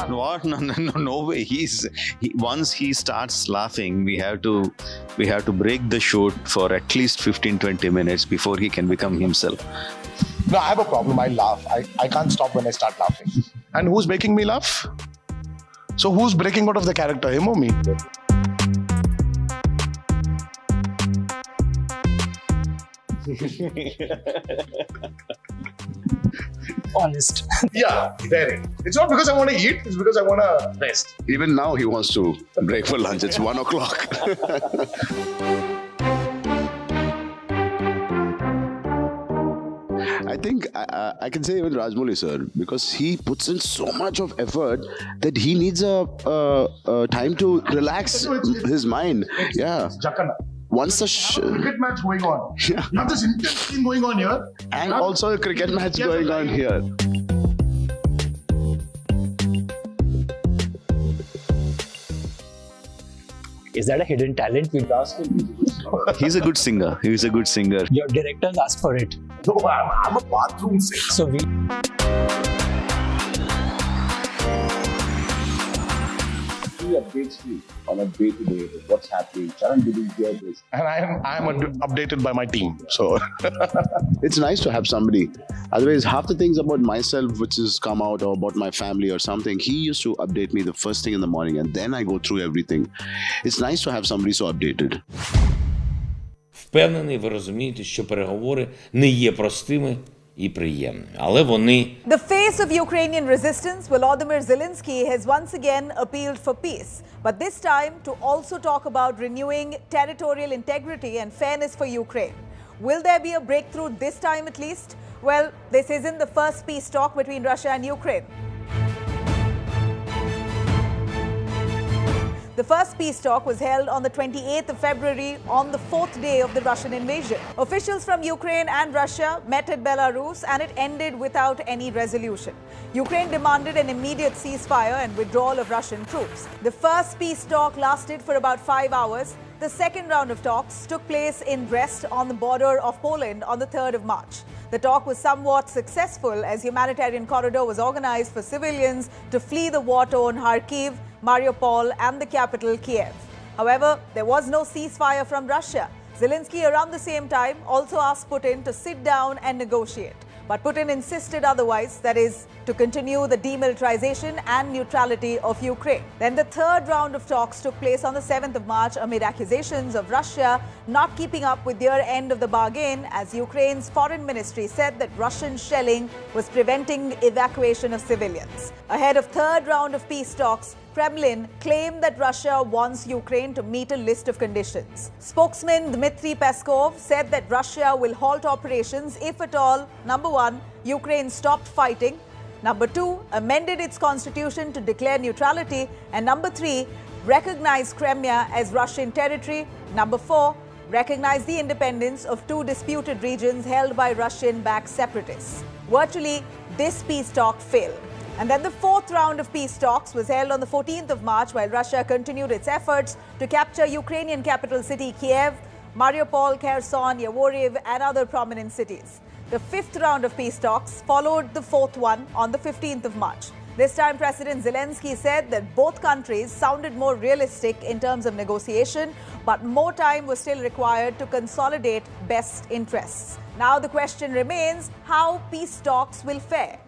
What? No way. Once he starts laughing, we have to break the shoot for at least 15-20 minutes before he can become himself. No, I have a problem. I laugh. I can't stop when I start laughing. And who's making me laugh? So who's breaking out of the character, him or me? Honest. Yeah, very. It's not because I want to eat, it's because I want to rest. Even now he wants to break for lunch. It's 1 o'clock. I think I can say even Rajmouli sir, because he puts in so much of effort that he needs a time to relax his mind. Yeah. Once the cricket match going on. Yeah. You have this intense thing going on here. And also a cricket match going on here. Is that a hidden talent? We'll ask him. He's a good singer. He's a good singer. Your directors asked for it. No, I'm a bathroom singer. So we... He updates you on a day-to-day what's happening. Charan, did you hear this? And I am updated by my team. So it's nice to have somebody. Otherwise, half the things about myself which has come out or about my family or something, he used to update me the first thing in the morning and then I go through everything. It's nice to have somebody so updated. Впевнений, ви розумієте, що переговори не є простими і приємними, але вони... The face of Ukrainian resistance, Volodymyr Zelenskyy has once again appealed for peace, but this time to also talk about renewing territorial integrity and fairness for Ukraine. Will there be a breakthrough this time at least? Well, this isn't the first peace talk between Russia and Ukraine. The first peace talk was held on the 28th of February on the 4th day of the Russian invasion. Officials from Ukraine and Russia met at Belarus and it ended without any resolution. Ukraine demanded an immediate ceasefire and withdrawal of Russian troops. The first peace talk lasted for about 5 hours. The second round of talks took place in Brest on the border of Poland on the 3rd of March. The talk was somewhat successful as humanitarian corridor was organized for civilians to flee the war-torn Kharkiv, Mariupol and the capital Kyiv. However, there was no ceasefire from Russia. Zelenskyy around the same time also asked Putin to sit down and negotiate. But Putin insisted otherwise, that is, to continue the demilitarization and neutrality of Ukraine. Then the third round of talks took place on the 7th of March amid accusations of Russia not keeping up with their end of the bargain, as Ukraine's foreign ministry said that Russian shelling was preventing evacuation of civilians. Ahead of third round of peace talks, Kremlin claimed that Russia wants Ukraine to meet a list of conditions. Spokesman Dmitry Peskov said that Russia will halt operations if at all, number 1, Ukraine stopped fighting, number 2, amended its constitution to declare neutrality, and number 3, recognize Crimea as Russian territory, number 4, recognize the independence of 2 disputed regions held by Russian-backed separatists. Virtually, this peace talk failed. And then the fourth round of peace talks was held on the 14th of March while Russia continued its efforts to capture Ukrainian capital city Kyiv, Mariupol, Kherson, Yavoriv and other prominent cities. The fifth round of peace talks followed the fourth one on the 15th of March. This time, President Zelenskyy said that both countries sounded more realistic in terms of negotiation, but more time was still required to consolidate best interests. Now the question remains how peace talks will fare.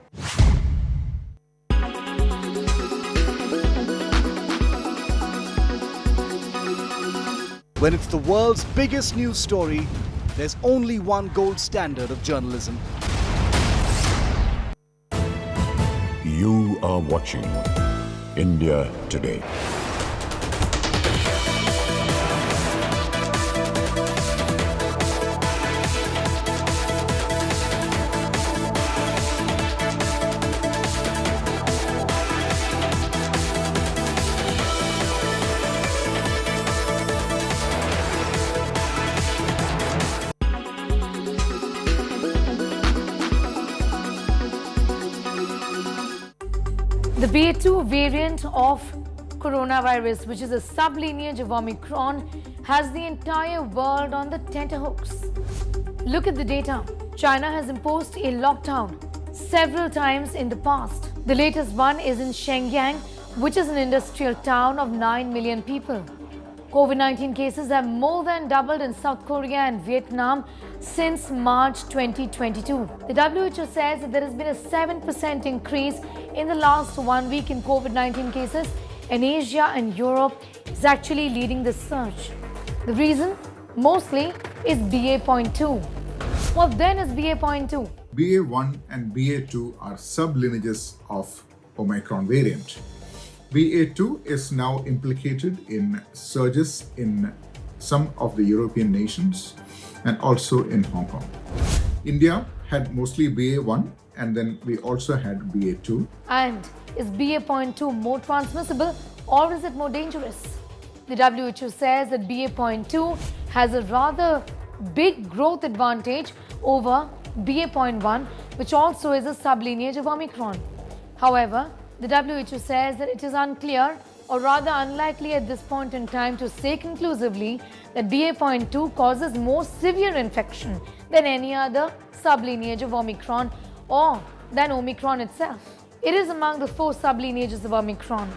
When it's the world's biggest news story, there's only one gold standard of journalism. You are watching India Today. The BA2 variant of coronavirus, which is a sublineage of Omicron, has the entire world on the tenterhooks. Look at the data. China has imposed a lockdown several times in the past. The latest one is in Shenyang, which is an industrial town of 9 million people. COVID-19 cases have more than doubled in South Korea and Vietnam since March 2022. The WHO says that there has been a 7% increase in the last 1 week in COVID-19 cases, and Asia and Europe is actually leading the surge. The reason, mostly, is BA.2. What then is BA.2? BA1 and BA2 are sublineages of Omicron variant. BA2 is now implicated in surges in some of the European nations and also in Hong Kong. India had mostly BA1 and then we also had BA2. And is BA.2 more transmissible or is it more dangerous? The WHO says that BA.2 has a rather big growth advantage over BA.1, which also is a sublineage of Omicron. However, the WHO says that it is unclear or rather unlikely at this point in time to say conclusively that BA.2 causes more severe infection than any other sublineage of Omicron or than Omicron itself. It is among the 4 sublineages of Omicron,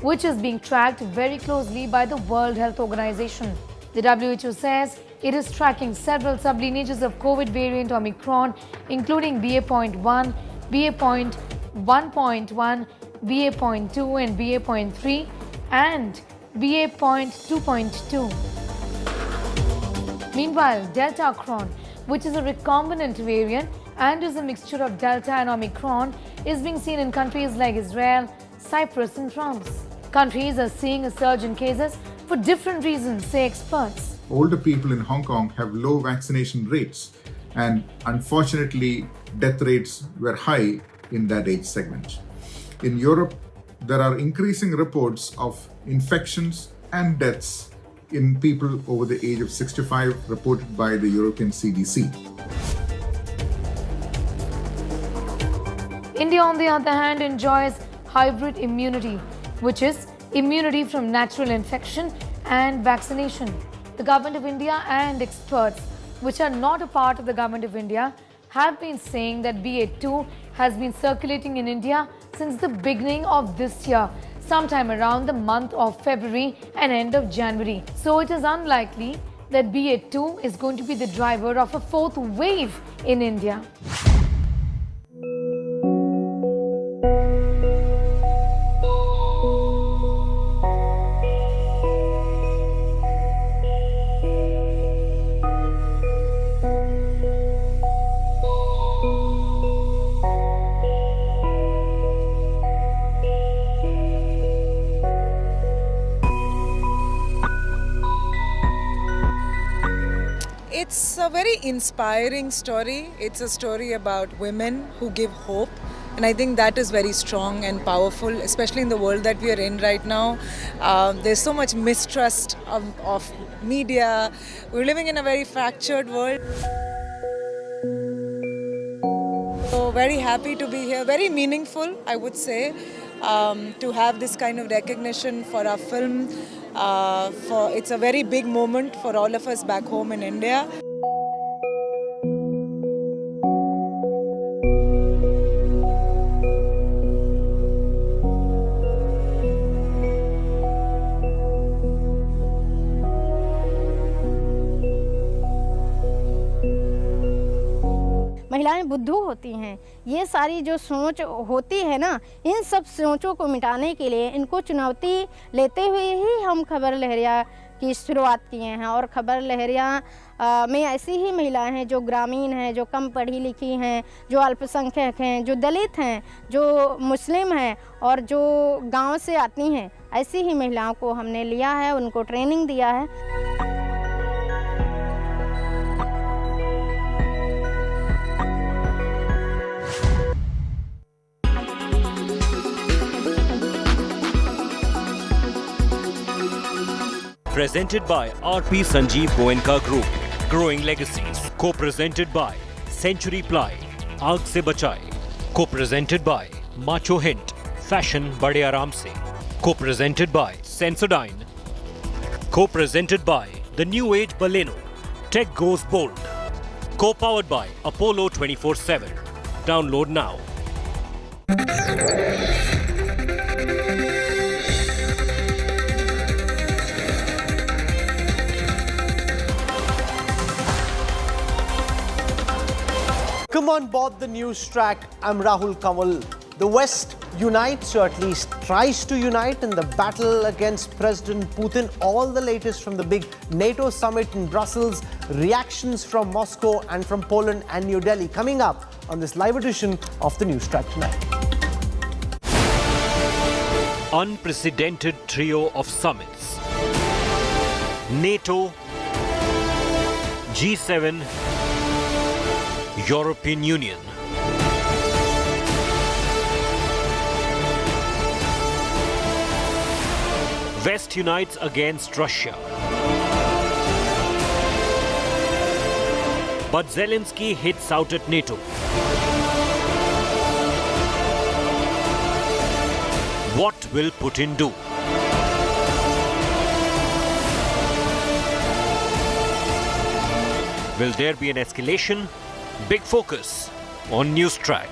which is being tracked very closely by the World Health Organization. The WHO says it is tracking several sublineages of COVID variant Omicron, including BA.1, BA.1.1, BA.2 and BA.3 and BA.2.2. Meanwhile, Delta Cron, which is a recombinant variant and is a mixture of Delta and Omicron, is being seen in countries like Israel, Cyprus and France. Countries are seeing a surge in cases for different reasons, say experts. Older people in Hong Kong have low vaccination rates and unfortunately death rates were high in that age segment. In Europe, there are increasing reports of infections and deaths in people over the age of 65 reported by the European CDC. India, on the other hand, enjoys hybrid immunity, which is immunity from natural infection and vaccination. The Government of India and experts, which are not a part of the Government of India, have been saying that BA2 has been circulating in India since the beginning of this year, sometime around the month of February and end of January. So it is unlikely that BA2 is going to be the driver of a fourth wave in India. It's a very inspiring story. It's a story about women who give hope. And I think that is very strong and powerful, especially in the world that we are in right now. There's so much mistrust of media. We're living in a very fractured world. So very happy to be here. Very meaningful, I would say, to have this kind of recognition for our film. It's a very big moment for all of us back home in India. महिलाएं बुद्धू होती हैं। ये सारी जो सोच होती है ना, इन सब सोचों को मिटाने के लिए इनको चुनौती लेते हुए ही हम खबर लहरिया की शुरुआत किए हैं। और खबर लहरिया में ऐसी ही महिलाएं हैं जो ग्रामीण हैं, जो कम पढ़ी लिखी हैं, जो अल्पसंख्यक हैं, जो दलित हैं, जो मुस्लिम हैं और जो गांव से आती हैं। ऐसी ही महिलाओं को हमने लिया है, उनको ट्रेनिंग दिया है। Presented by RP Sanjeev Goenka Group, Growing Legacies. Co-presented by Century Ply, Aag Se Bachai. Co-presented by Macho Hint, Fashion Bade Aaram Se. Co-presented by Sensodyne. Co-presented by The New Age Baleno, Tech Goes Bold. Co-powered by Apollo 24/7. Download now. Come on board the news track. I'm Rahul Kanwal. The West unites, or at least tries to unite, in the battle against President Putin. All the latest from the big NATO summit in Brussels, reactions from Moscow and from Poland and New Delhi. Coming up on this live edition of the news track tonight. Unprecedented trio of summits. NATO, G7, European Union. West unites against Russia. But Zelenskyy hits out at NATO. What will Putin do? Will there be an escalation? Big focus on News Track.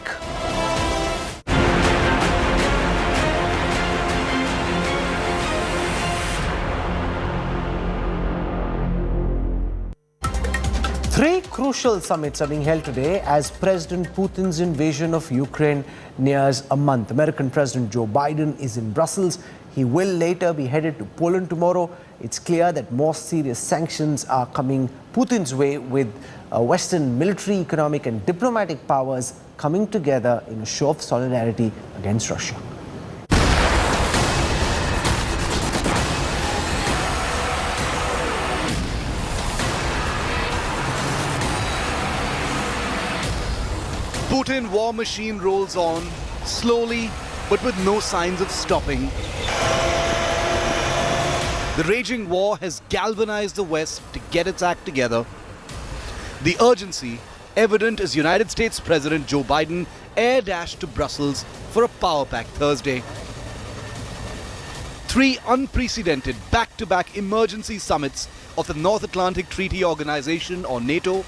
Three crucial summits are being held today as President Putin's invasion of Ukraine nears a month. American President Joe Biden is in Brussels. He will later be headed to Poland tomorrow. It's clear that more serious sanctions are coming Putin's way, with Western military, economic and diplomatic powers coming together in a show of solidarity against Russia. Putin war machine rolls on, slowly but with no signs of stopping. The raging war has galvanized the West to get its act together. The urgency evident as United States President Joe Biden air dashed to Brussels for a power pack Thursday. 3 unprecedented back-to-back emergency summits of the North Atlantic Treaty Organization or NATO,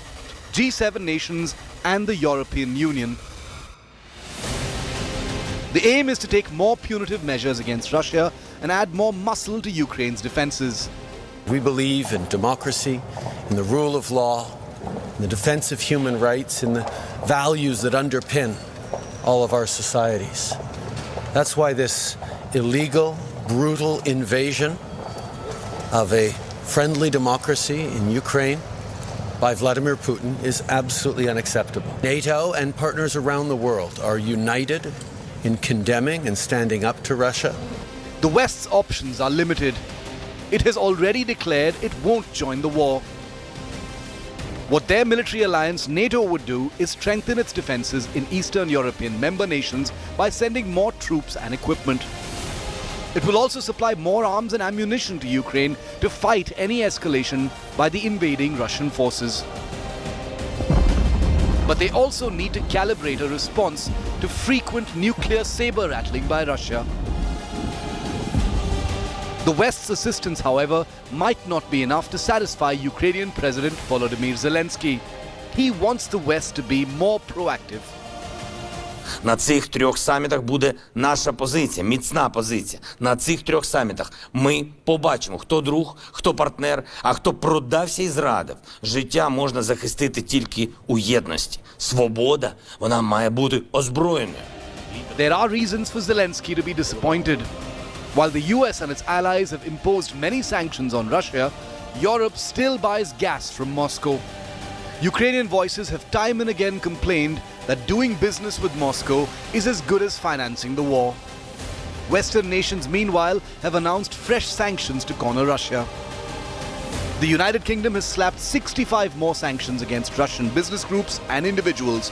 G7 nations and the European Union. The aim is to take more punitive measures against Russia and add more muscle to Ukraine's defenses. We believe in democracy, in the rule of law, in the defense of human rights, in the values that underpin all of our societies. That's why this illegal, brutal invasion of a friendly democracy in Ukraine by Vladimir Putin is absolutely unacceptable. NATO and partners around the world are united in condemning and standing up to Russia. The West's options are limited. It has already declared it won't join the war. What their military alliance NATO would do is strengthen its defenses in Eastern European member nations by sending more troops and equipment. It will also supply more arms and ammunition to Ukraine to fight any escalation by the invading Russian forces. But they also need to calibrate a response to frequent nuclear saber rattling by Russia. The West's assistance, however, might not be enough to satisfy Ukrainian President Volodymyr Zelenskyy. He wants the West to be more proactive. На цих 3 самітах буде наша позиція, міцна позиція. На цих 3 самітах ми побачимо, хто друг, хто партнер, а хто продався і зрадив. Життя можна захистити тільки у єдності. Свобода, вона має бути озброєною. There are reasons for Zelenskyy to be disappointed. While the US and its allies have imposed many sanctions on Russia, Europe still buys gas from Moscow. Ukrainian voices have time and again complained that doing business with Moscow is as good as financing the war. Western nations, meanwhile, have announced fresh sanctions to corner Russia. The United Kingdom has slapped 65 more sanctions against Russian business groups and individuals,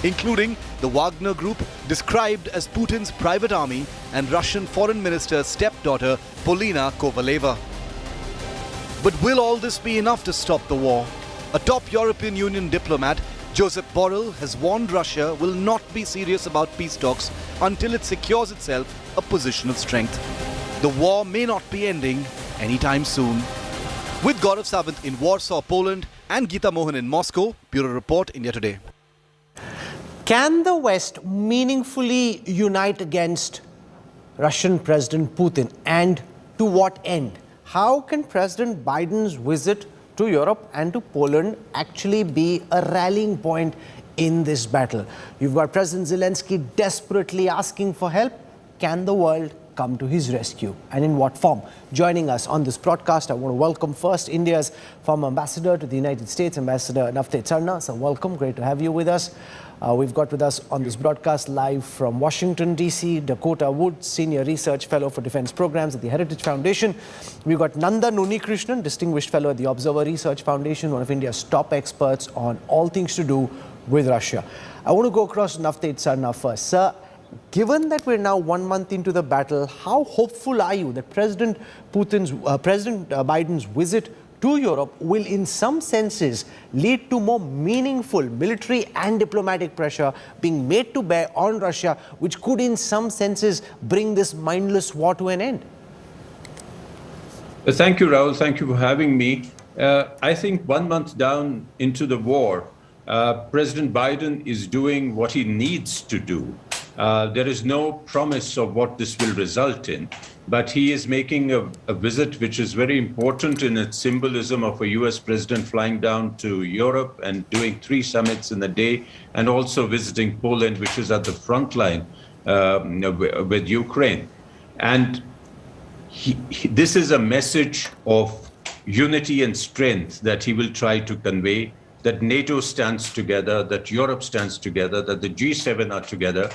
including the Wagner Group, described as Putin's private army, and Russian Foreign Minister's stepdaughter, Polina Kovaleva. But will all this be enough to stop the war? A top European Union diplomat, Josep Borrell, has warned Russia will not be serious about peace talks until it secures itself a position of strength. The war may not be ending anytime soon. With Gaurav Savant in Warsaw, Poland, and Geeta Mohan in Moscow, Bureau Report, India Today. Can the West meaningfully unite against Russian President Putin, and to what end? How can President Biden's visit to Europe and to Poland actually be a rallying point in this battle? You've got President Zelenskyy desperately asking for help. Can the world come to his rescue, and in what form? Joining us on this broadcast, I want to welcome first India's former ambassador to the United States, Ambassador Navteet Sarna. So welcome, great to have you with us. We've got with us on this broadcast live from Washington, D.C., Dakota Wood, Senior Research Fellow for Defense Programs at the Heritage Foundation. We've got Nanda Nunikrishnan, Distinguished Fellow at the Observer Research Foundation, one of India's top experts on all things to do with Russia. I want to go across to Navteet Sarna first. Sir, given that we're now 1 month into the battle, how hopeful are you that President Biden's visit to Europe will in some senses lead to more meaningful military and diplomatic pressure being made to bear on Russia, which could in some senses bring this mindless war to an end? Thank you, Rahul. Thank you for having me. I think 1 month down into the war, President Biden is doing what he needs to do. There is no promise of what this will result in, but he is making a visit which is very important in its symbolism of a US president flying down to Europe and doing 3 summits in a day, and also visiting Poland, which is at the front line with Ukraine. And this is a message of unity and strength that he will try to convey, that NATO stands together, that Europe stands together, that the G7 are together.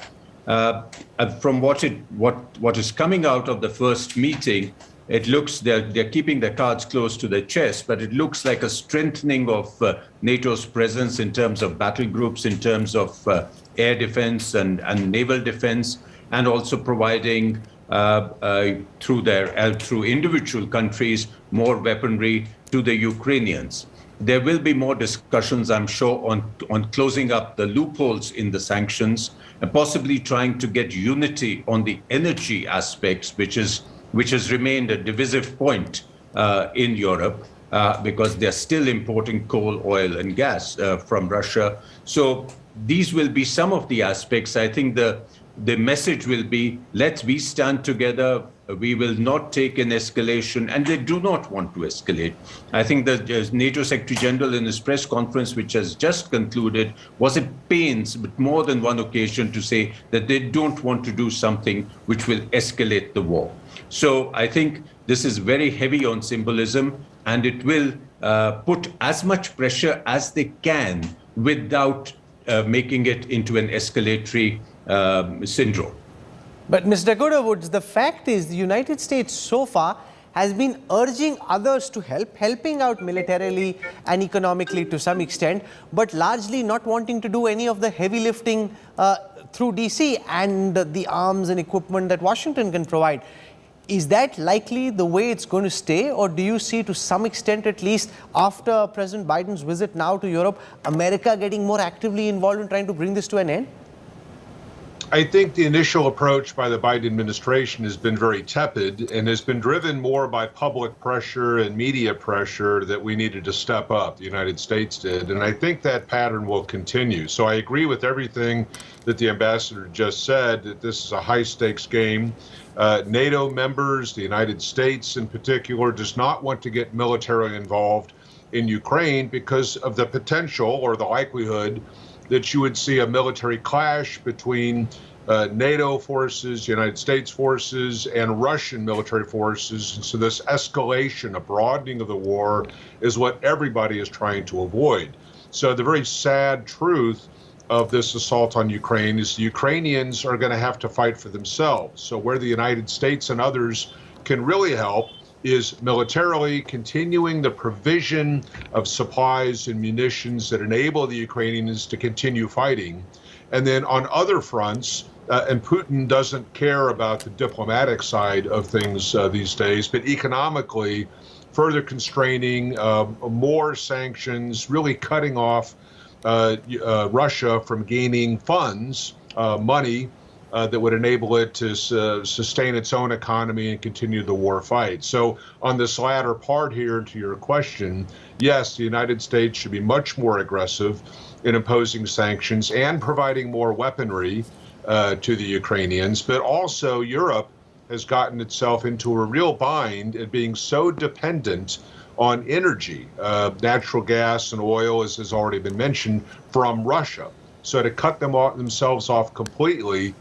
From what is coming out of the first meeting, it looks they're keeping their cards close to their chest, but it looks like a strengthening of NATO's presence in terms of battle groups, in terms of air defense and naval defense, and also providing through individual countries more weaponry to the Ukrainians. There will be more discussions, I'm sure, on closing up the loopholes in the sanctions and possibly trying to get unity on the energy aspects, which has remained a divisive point in Europe because they're still importing coal, oil, and gas from Russia. So these will be some of the aspects. I think the message will be, we stand together. We will not take an escalation, and they do not want to escalate. I think the NATO Secretary General in his press conference, which has just concluded, was at pains, but more than one occasion, to say that they don't want to do something which will escalate the war. So I think this is very heavy on symbolism, and it will put as much pressure as they can without making it into an escalatory syndrome. But Ms. Dakota Woods, the fact is the United States so far has been urging others to helping out militarily and economically to some extent, but largely not wanting to do any of the heavy lifting through DC and the arms and equipment that Washington can provide. Is that likely the way it's going to stay, or do you see, to some extent at least, after President Biden's visit now to Europe, America getting more actively involved in trying to bring this to an end? I think the initial approach by the Biden administration has been very tepid and has been driven more by public pressure and media pressure that we needed to step up. The United States did. And I think that pattern will continue. So I agree with everything that the ambassador just said, that this is a high stakes game. NATO members, the United States in particular, does not want to get militarily involved in Ukraine because of the potential or the likelihood that you would see a military clash between NATO forces, United States forces, and Russian military forces. And so this escalation, a broadening of the war, is what everybody is trying to avoid. So the very sad truth of this assault on Ukraine is the Ukrainians are going to have to fight for themselves. So where the United States and others can really help is militarily continuing the provision of supplies and munitions that enable the Ukrainians to continue fighting. And then on other fronts, and Putin doesn't care about the diplomatic side of things these days, but economically, further constraining, more sanctions, really cutting off Russia from gaining funds, money, that would enable it to sustain its own economy and continue the war fight. So on this latter part here to your question, yes, the United States should be much more aggressive in imposing sanctions and providing more weaponry to the Ukrainians, but also Europe has gotten itself into a real bind at being so dependent on energy, natural gas and oil, as has already been mentioned, from Russia. So to cut themselves off completely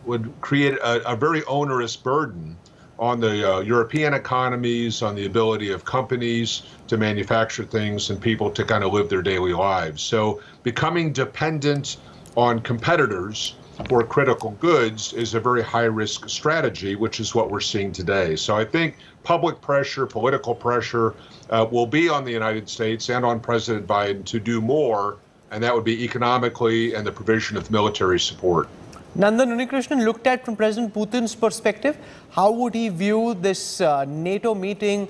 would create a very onerous burden on the European economies, on the ability of companies to manufacture things and people to kind of live their daily lives. So becoming dependent on competitors for critical goods is a very high-risk strategy, which is what we're seeing today. So I think public pressure, political pressure will be on the United States and on President Biden to do more, and that would be economically and the provision of military support. Nandan Unikrishnan, looked at from President Putin's perspective, how would he view this NATO meeting,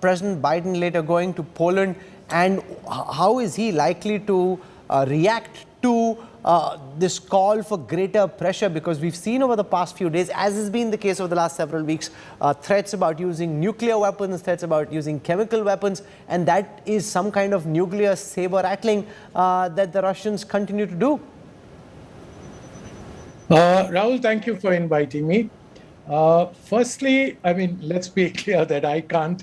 President Biden later going to Poland, and how is he likely to react to this call for greater pressure? Because we've seen over the past few days, as has been the case over the last several weeks, threats about using nuclear weapons, threats about using chemical weapons, and that is some kind of nuclear saber-rattling that the Russians continue to do. Rahul, thank you for inviting me. Firstly, I mean, let's be clear that I can't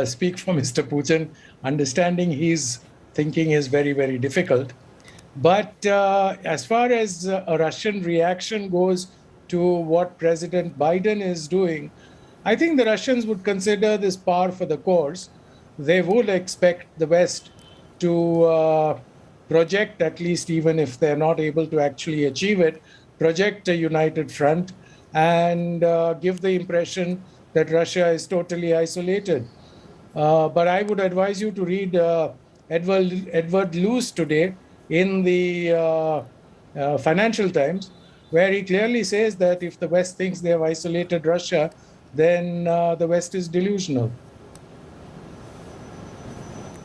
speak for Mr. Putin. Understanding his thinking is very, very difficult. But as far as a Russian reaction goes to what President Biden is doing, I think the Russians would consider this par for the course. They would expect the West to project, at least even if they're not able to actually achieve it, project a united front and give the impression that Russia is totally isolated. But I would advise you to read Edward Luce today in the Financial Times, where he clearly says that if the West thinks they have isolated Russia, then the West is delusional.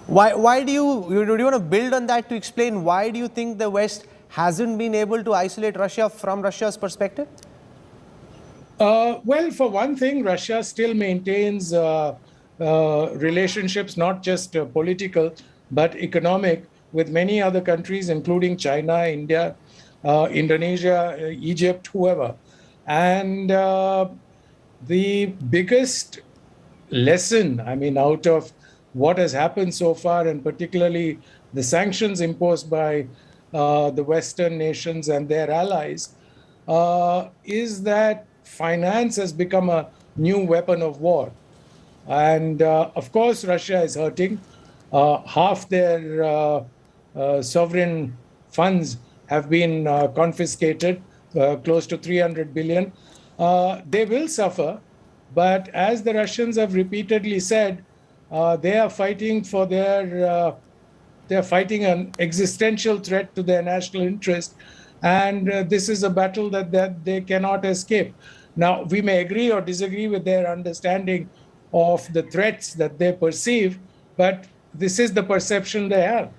Why do you want to build on that to explain why do you think the West hasn't been able to isolate Russia from Russia's perspective? Well, for one thing, Russia still maintains relationships, not just political, but economic, with many other countries, including China, India, Indonesia, Egypt, whoever. And the biggest lesson, I mean, out of what has happened so far, and particularly the sanctions imposed by the Western nations and their allies, is that finance has become a new weapon of war. And of course, Russia is hurting. Half their sovereign funds have been confiscated, close to 300 billion. They will suffer, but as the Russians have repeatedly said, they are fighting for their, they're fighting an existential threat to their national interest. And this is a battle that they cannot escape. Now, we may agree or disagree with their understanding of the threats that they perceive, but this is the perception they have.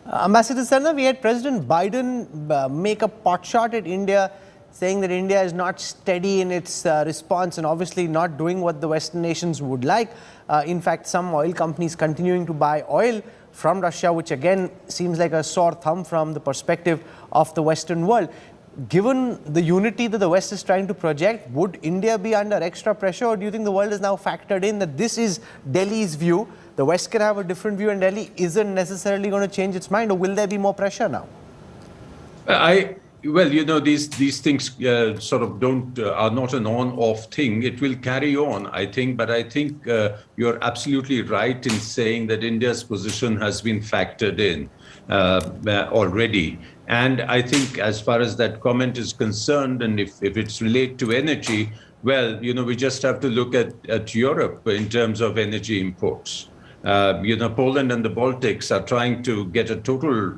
Ambassador Sarna, we had President Biden make a potshot at India, saying that India is not steady in its response and obviously not doing what the Western nations would like. In fact, some oil companies continuing to buy oil from Russia, which again seems like a sore thumb from the perspective of the Western world. Given the unity that the West is trying to project, would India be under extra pressure, or do you think the world has now factored in that this is Delhi's view? The West can have a different view and Delhi isn't necessarily going to change its mind, or will there be more pressure now? Well, you know, these things sort of are not an on-off thing. It will carry on, I think. But I think you're absolutely right in saying that India's position has been factored in already. And I think as far as that comment is concerned, and if it's related to energy, well, you know, we just have to look at Europe in terms of energy imports. You know, Poland and the Baltics are trying to get a total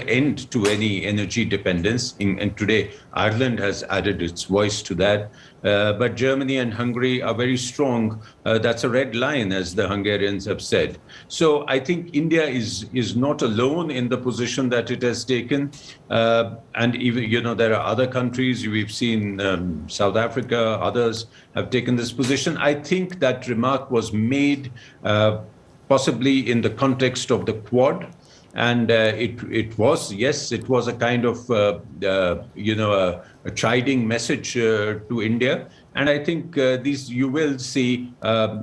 end to any energy dependence. And today, Ireland has added its voice to that. But Germany and Hungary are very strong. That's a red line, as the Hungarians have said. So I think India is not alone in the position that it has taken. And even, you know, there are other countries. We've seen South Africa, others have taken this position. I think that remark was made possibly in the context of the Quad. And it was a kind of, you know, a chiding message to India. And I think you will see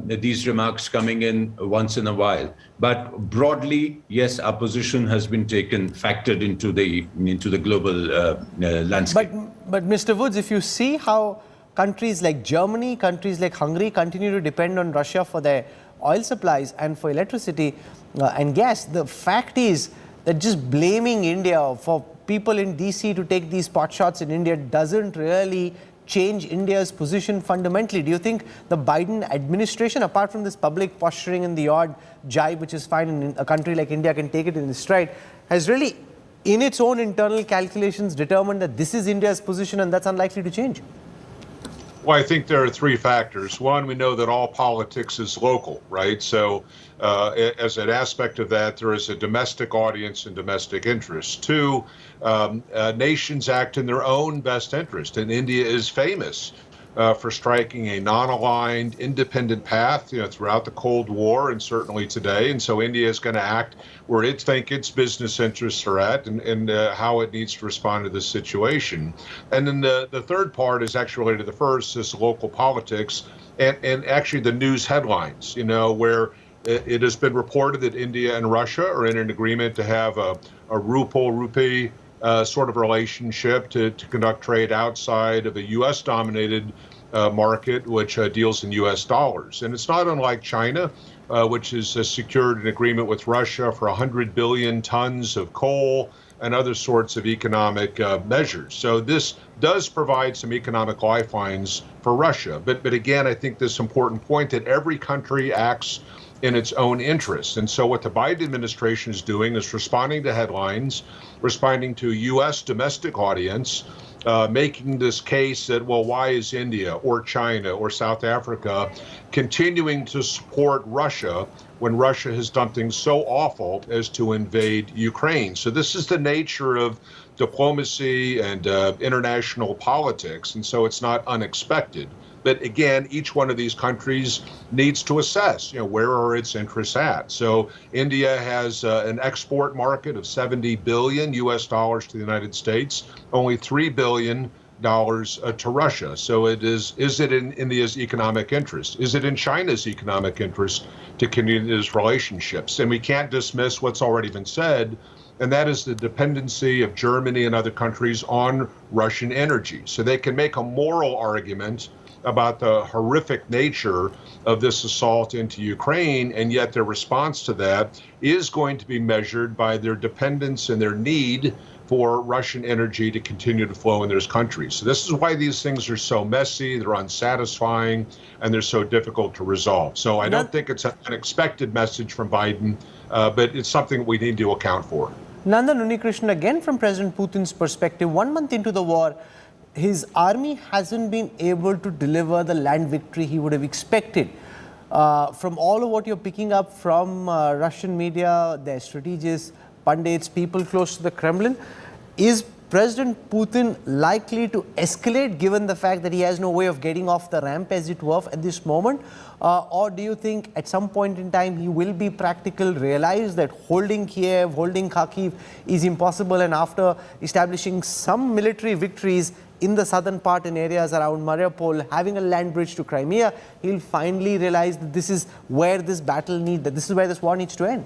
these remarks coming in once in a while. But broadly, yes, our position has been factored into the global landscape. But Mr. Woods, if you see how countries like Germany, countries like Hungary continue to depend on Russia for their oil supplies and for electricity and gas, the fact is that just blaming India for people in DC to take these pot shots in India doesn't really change India's position fundamentally. Do you think the Biden administration, apart from this public posturing and the odd jibe, which is fine in a country like India can take it in its stride, has really in its own internal calculations determined that this is India's position and that's unlikely to change? Well, I think there are three factors. One, we know that all politics is local, right? So as an aspect of that, there is a domestic audience and domestic interest. Two, nations act in their own best interest, and India is famous for striking a non-aligned, independent path, you know, throughout the Cold War and certainly today. And so India is going to act where it thinks its business interests are at and how it needs to respond to this situation. And then the third part is actually related to the first, is local politics and actually the news headlines, you know, where it has been reported that India and Russia are in an agreement to have a rupee sort of relationship to conduct trade outside of a U.S.-dominated market, which deals in U.S. dollars. And it's not unlike China, which has secured an agreement with Russia for 100 billion tons of coal and other sorts of economic measures. So this does provide some economic lifelines for Russia. But again, I think this important point that every country acts in its own interests. And so what the Biden administration is doing is responding to headlines, responding to U.S. domestic audience, making this case that, well, why is India or China or South Africa continuing to support Russia when Russia has done things so awful as to invade Ukraine? So this is the nature of diplomacy and international politics, and so it's not unexpected. But again, each one of these countries needs to assess, where are its interests at? So India has an export market of $70 billion US dollars to the United States, only $3 billion to Russia. So is it in India's economic interest? Is it in China's economic interest to continue these relationships? And we can't dismiss what's already been said, and that is the dependency of Germany and other countries on Russian energy. So they can make a moral argument about the horrific nature of this assault into Ukraine, and yet their response to that is going to be measured by their dependence and their need for Russian energy to continue to flow in those countries. So this is why these things are so messy, they're unsatisfying, and they're so difficult to resolve. So I don't think it's an unexpected message from Biden, but it's something we need to account for. Nandan Unnikrishnan, again from President Putin's perspective, 1 month into the war, his army hasn't been able to deliver the land victory he would have expected. From all of what you're picking up from Russian media, their strategists, pundits, people close to the Kremlin, is President Putin likely to escalate given the fact that he has no way of getting off the ramp, as it were, at this moment? Or do you think at some point in time he will be practical, realize that holding Kiev, holding Kharkiv is impossible, and after establishing some military victories in the southern part in areas around Mariupol, having a land bridge to Crimea, he'll finally realize that this is where this battle needs, that this is where this war needs to end?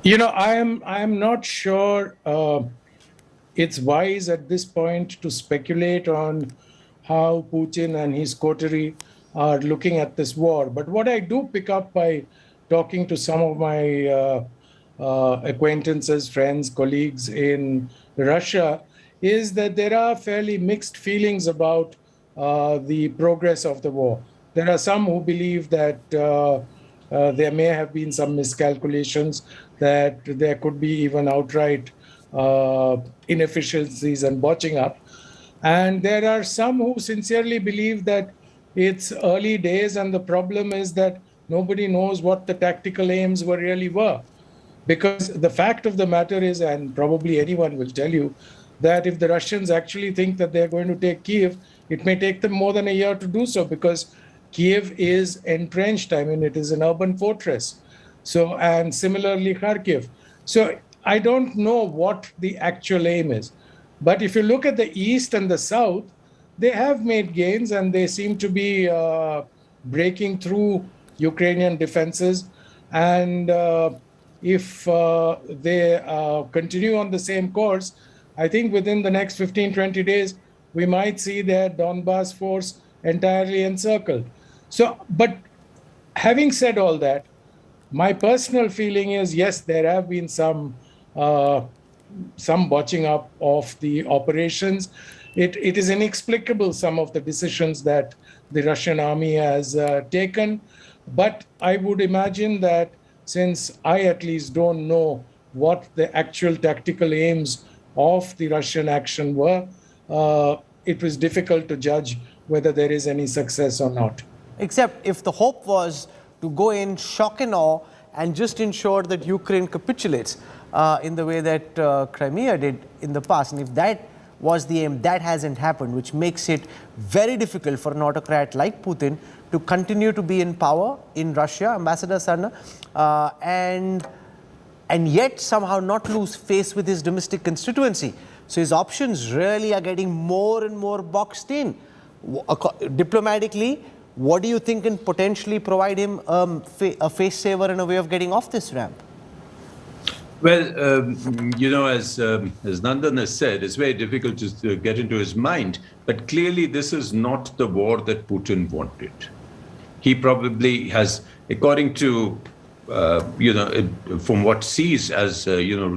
I am not sure it's wise at this point to speculate on how Putin and his coterie are looking at this war. But what I do pick up by talking to some of my acquaintances, friends, colleagues in Russia is that there are fairly mixed feelings about the progress of the war. There are some who believe that there may have been some miscalculations, that there could be even outright inefficiencies and botching up. And there are some who sincerely believe that it's early days and the problem is that nobody knows what the tactical aims really were. Because the fact of the matter is, and probably anyone will tell you, that if the Russians actually think that they're going to take Kyiv, it may take them more than a year to do so, because Kyiv is entrenched. I mean, it is an urban fortress. So, and similarly Kharkiv. So I don't know what the actual aim is. But if you look at the east and the south, they have made gains and they seem to be breaking through Ukrainian defenses. And if they continue on the same course, I think within the next 15-20 days, we might see their Donbas force entirely encircled. So, but having said all that, my personal feeling is, yes, there have been some botching up of the operations. It is inexplicable, some of the decisions that the Russian army has taken. But I would imagine that since I at least don't know what the actual tactical aims of the Russian action were, it was difficult to judge whether there is any success or not. Except if the hope was to go in, shock and awe, and just ensure that Ukraine capitulates in the way that Crimea did in the past. And if that was the aim, that hasn't happened, which makes it very difficult for an autocrat like Putin to continue to be in power in Russia, Ambassador Sarna, and yet somehow not lose face with his domestic constituency. So his options really are getting more and more boxed in. Diplomatically, what do you think can potentially provide him a face saver and a way of getting off this ramp? Well, as Nandan has said, it's very difficult to get into his mind. But clearly, this is not the war that Putin wanted. He probably has, according to, from what sees as,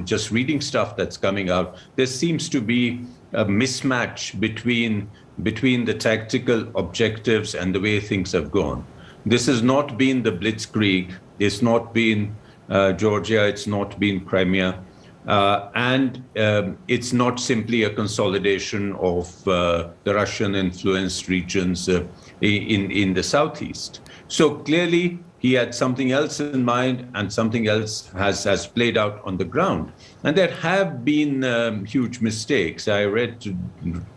just reading stuff that's coming out, there seems to be a mismatch between the tactical objectives and the way things have gone. This has not been the blitzkrieg. It's not been Georgia. It's not been Crimea. And it's not simply a consolidation of the Russian-influenced regions in the southeast. So clearly, he had something else in mind, and something else has played out on the ground. And there have been huge mistakes. I read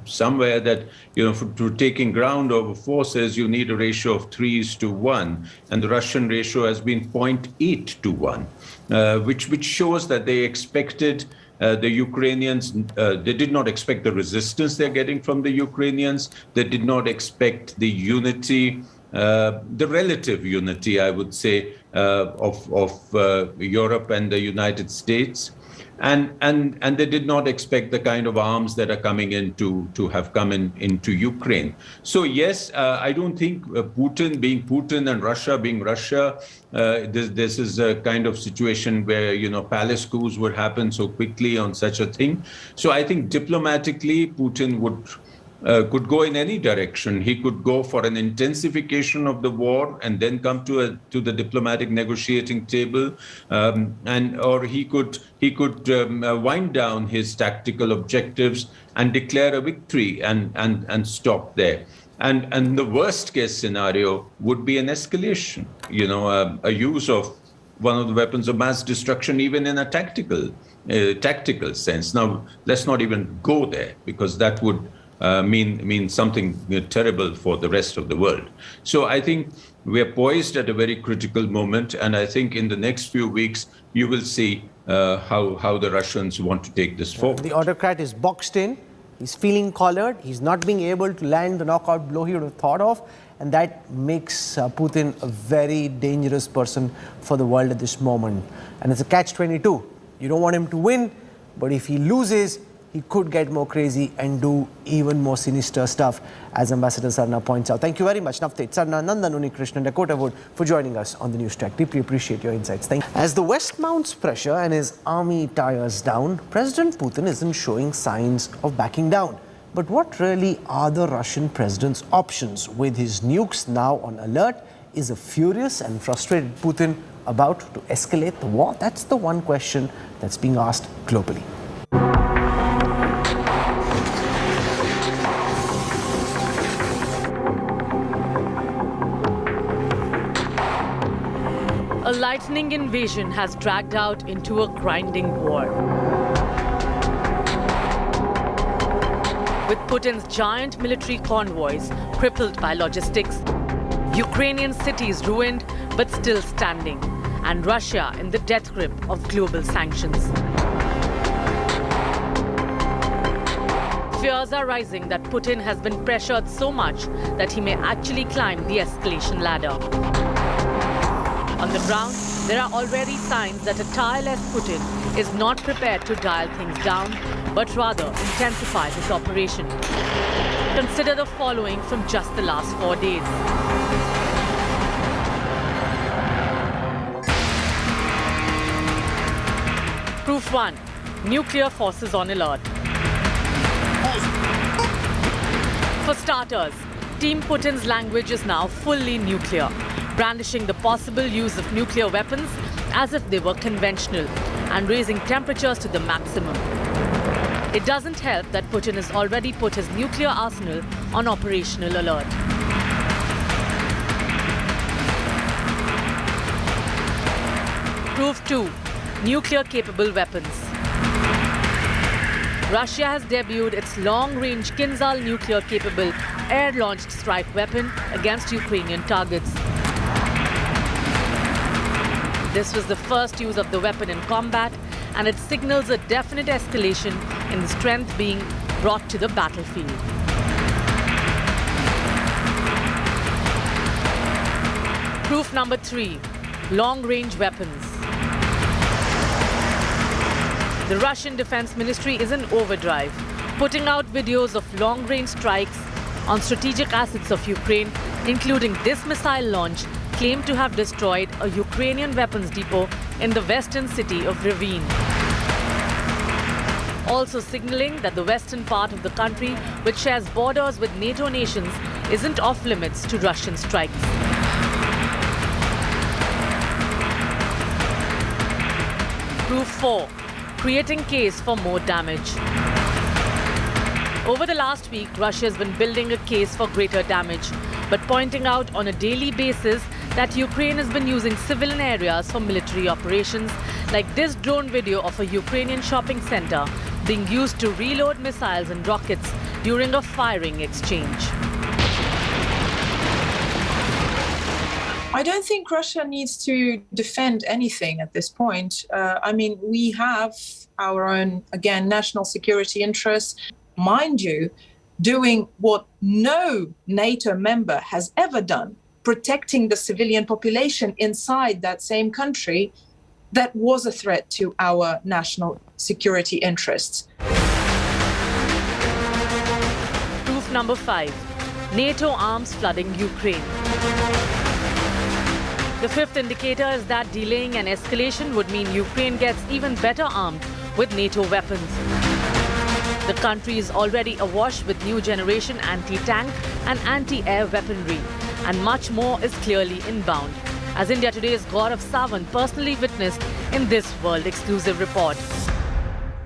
somewhere that, for taking ground over forces, you need a ratio of 3:1, and the Russian ratio has been 0.8 to 1, which shows that they expected the Ukrainians, they did not expect the resistance they're getting from the Ukrainians. They did not expect the unity, the relative unity, I would say, of Europe and the United States. And they did not expect the kind of arms that are coming in to have come into Ukraine. So yes, I don't think Putin being Putin and Russia being Russia, this is a kind of situation where, palace coups would happen so quickly on such a thing. So I think diplomatically, Putin could go in any direction. He could go for an intensification of the war and then come to the diplomatic negotiating table, or he could wind down his tactical objectives and declare a victory and stop there. And the worst case scenario would be an escalation, a use of one of the weapons of mass destruction, even in a tactical sense. Now, let's not even go there, because that would mean something terrible for the rest of the world. So I think we are poised at a very critical moment, and I think in the next few weeks you will see how the Russians want to take this forward. The autocrat is boxed in. He's feeling collared. He's not being able to land the knockout blow he would have thought of, and that makes Putin a very dangerous person for the world at this moment. And it's a catch-22. You don't want him to win, but if he loses, he could get more crazy and do even more sinister stuff, as Ambassador Sarna points out. Thank you very much, Navteet Sarna, Nandan Unikrishnan, Dakota Wood, for joining us on the News Track. Deeply appreciate your insights. Thank you. As the West mounts pressure and his army tires down, President Putin isn't showing signs of backing down. But what really are the Russian president's options? With his nukes now on alert, is a furious and frustrated Putin about to escalate the war? That's the one question that's being asked globally. A lightning invasion has dragged out into a grinding war. With Putin's giant military convoys crippled by logistics, Ukrainian cities ruined but still standing, and Russia in the death grip of global sanctions. Fears are rising that Putin has been pressured so much that he may actually climb the escalation ladder. On the ground, there are already signs that a tireless Putin is not prepared to dial things down, but rather intensify his operation. Consider the following from just the last 4 days. Proof 1. Nuclear forces on alert. For starters, Team Putin's language is now fully nuclear, brandishing the possible use of nuclear weapons as if they were conventional and raising temperatures to the maximum. It doesn't help that Putin has already put his nuclear arsenal on operational alert. Proof 2. Nuclear-capable weapons. Russia has debuted its long-range Kinzhal nuclear-capable air-launched strike weapon against Ukrainian targets. This was the first use of the weapon in combat, and it signals a definite escalation in the strength being brought to the battlefield. Proof number 3. Long-range weapons. The Russian Defense Ministry is in overdrive, putting out videos of long-range strikes on strategic assets of Ukraine, including this missile launch claimed to have destroyed a Ukrainian weapons depot in the western city of Ravine. also signaling that the western part of the country, which shares borders with NATO nations, isn't off limits to Russian strikes. Proof 4. Creating case for more damage. Over the last week, Russia has been building a case for greater damage, but pointing out on a daily basis that Ukraine has been using civilian areas for military operations, like this drone video of a Ukrainian shopping center being used to reload missiles and rockets during a firing exchange. I don't think Russia needs to defend anything at this point. I mean, we have our own, again, national security interests. Mind you, doing what no NATO member has ever done, protecting the civilian population inside that same country, that was a threat to our national security interests. Proof number 5. NATO arms flooding Ukraine. The fifth indicator is that delaying an escalation would mean Ukraine gets even better armed with NATO weapons. The country is already awash with new generation anti-tank and anti-air weaponry, and much more is clearly inbound, as India Today's Gaurav Sawant personally witnessed in this world-exclusive report.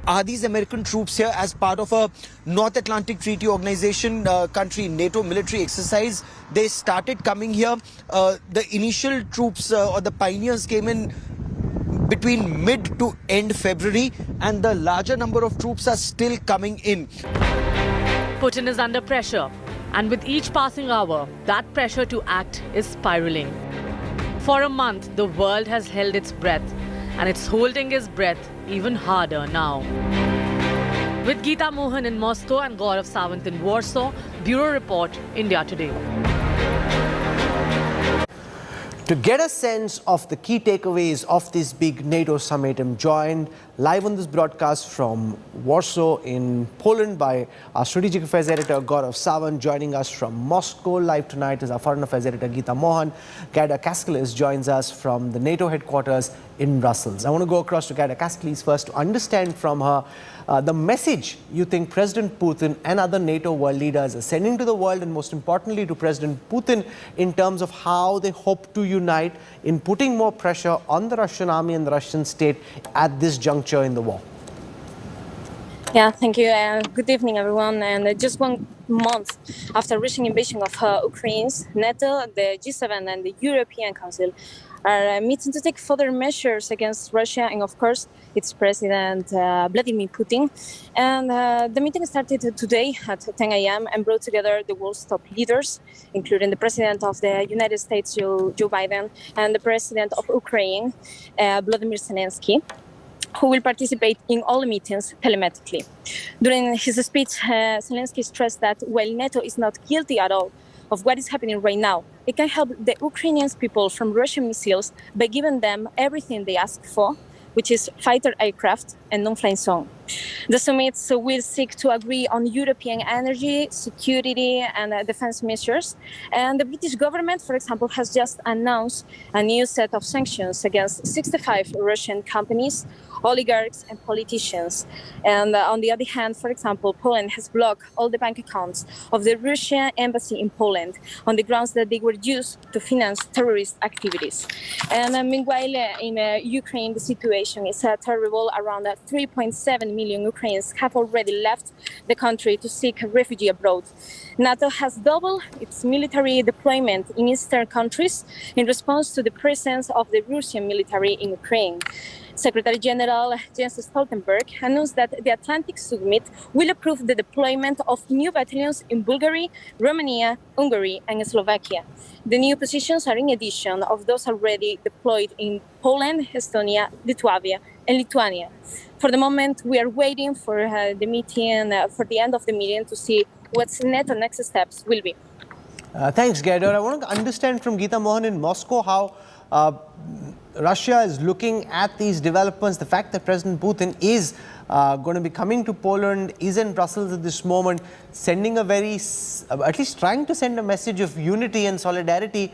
Are these American troops here as part of a North Atlantic Treaty Organization country NATO military exercise? They started coming here. The initial troops or the pioneers came in between mid to end February, and the larger number of troops are still coming in. Putin is under pressure, and with each passing hour, that pressure to act is spiraling. For a month, the world has held its breath, and it's holding its breath even harder now. With Geeta Mohan in Moscow and Gaurav Sawant in Warsaw, Bureau Report, India Today. To get a sense of the key takeaways of this big NATO summit, I'm joined live on this broadcast from Warsaw in Poland by our Strategic Affairs Editor Gaurav Sawant. Joining us from Moscow live tonight is our Foreign Affairs Editor Geeta Mohan. Gerda Kaskelis joins us from the NATO headquarters in Brussels. I want to go across to Gerda Kaskelis first to understand from her the message you think President Putin and other NATO world leaders are sending to the world, and most importantly to President Putin, in terms of how they hope to unite in putting more pressure on the Russian army and the Russian state at this juncture in the war. Yeah, thank you. Good evening, everyone. And just 1 month after Russian invasion of Ukraine, NATO, the G7 and the European Council are meeting to take further measures against Russia and, of course, its president, Vladimir Putin. And the meeting started today at 10 a.m. and brought together the world's top leaders, including the president of the United States, Joe Biden, and the president of Ukraine, Volodymyr Zelenskyy, who will participate in all meetings telematically. During his speech, Zelenskyy stressed that while NATO is not guilty at all of what is happening right now, it can help the Ukrainian people from Russian missiles by giving them everything they ask for, which is fighter aircraft and non-flying zone. The summits will seek to agree on European energy, security and defense measures. And the British government, for example, has just announced a new set of sanctions against 65 Russian companies, oligarchs and politicians. And on the other hand, for example, Poland has blocked all the bank accounts of the Russian embassy in Poland on the grounds that they were used to finance terrorist activities. And meanwhile, in Ukraine, the situation is terrible. Around 3.7 million Ukrainians have already left the country to seek refuge abroad. NATO has doubled its military deployment in eastern countries in response to the presence of the Russian military in Ukraine. Secretary General Jens Stoltenberg announced that the Atlantic Summit will approve the deployment of new battalions in Bulgaria, Romania, Hungary, and Slovakia. The new positions are in addition of those already deployed in Poland, Estonia, Lithuania, and Lithuania. For the moment, we are waiting for the meeting, for the end of the meeting, to see what NATO next steps will be. Thanks, Gerda. I want to understand from Geeta Mohan in Moscow how Russia is looking at these developments. The fact that President Putin is going to be coming to Poland, is in Brussels at this moment, sending a very, at least trying to send a message of unity and solidarity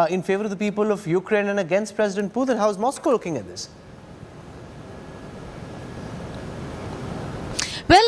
in favor of the people of Ukraine and against President Putin. How is Moscow looking at this?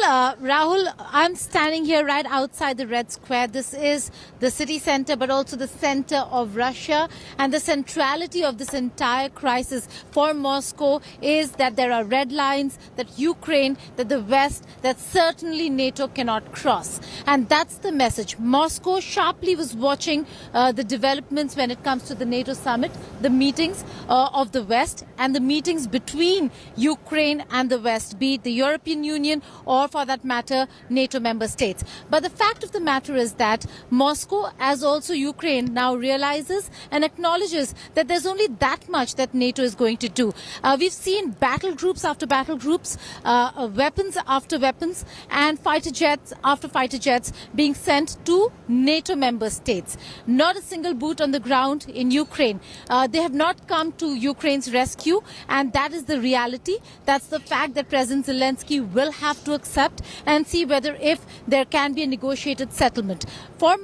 Rahul, I'm standing here right outside the Red Square. This is the city center, but also the center of Russia. And the centrality of this entire crisis for Moscow is that there are red lines, that Ukraine, that the West, that certainly NATO cannot cross. And that's the message. Moscow sharply was watching the developments when it comes to the NATO summit, the meetings of the West and the meetings between Ukraine and the West, be it the European Union or for that matter, NATO member states. But the fact of the matter is that Moscow, as also Ukraine, now realizes and acknowledges that there's only that much that NATO is going to do. We've seen battle groups after battle groups, weapons after weapons, and fighter jets after fighter jets being sent to NATO member states. Not a single boot on the ground in Ukraine. They have not come to Ukraine's rescue, and that is the reality. That's the fact that President Zelenskyy will have to accept and see whether if there can be a negotiated settlement. For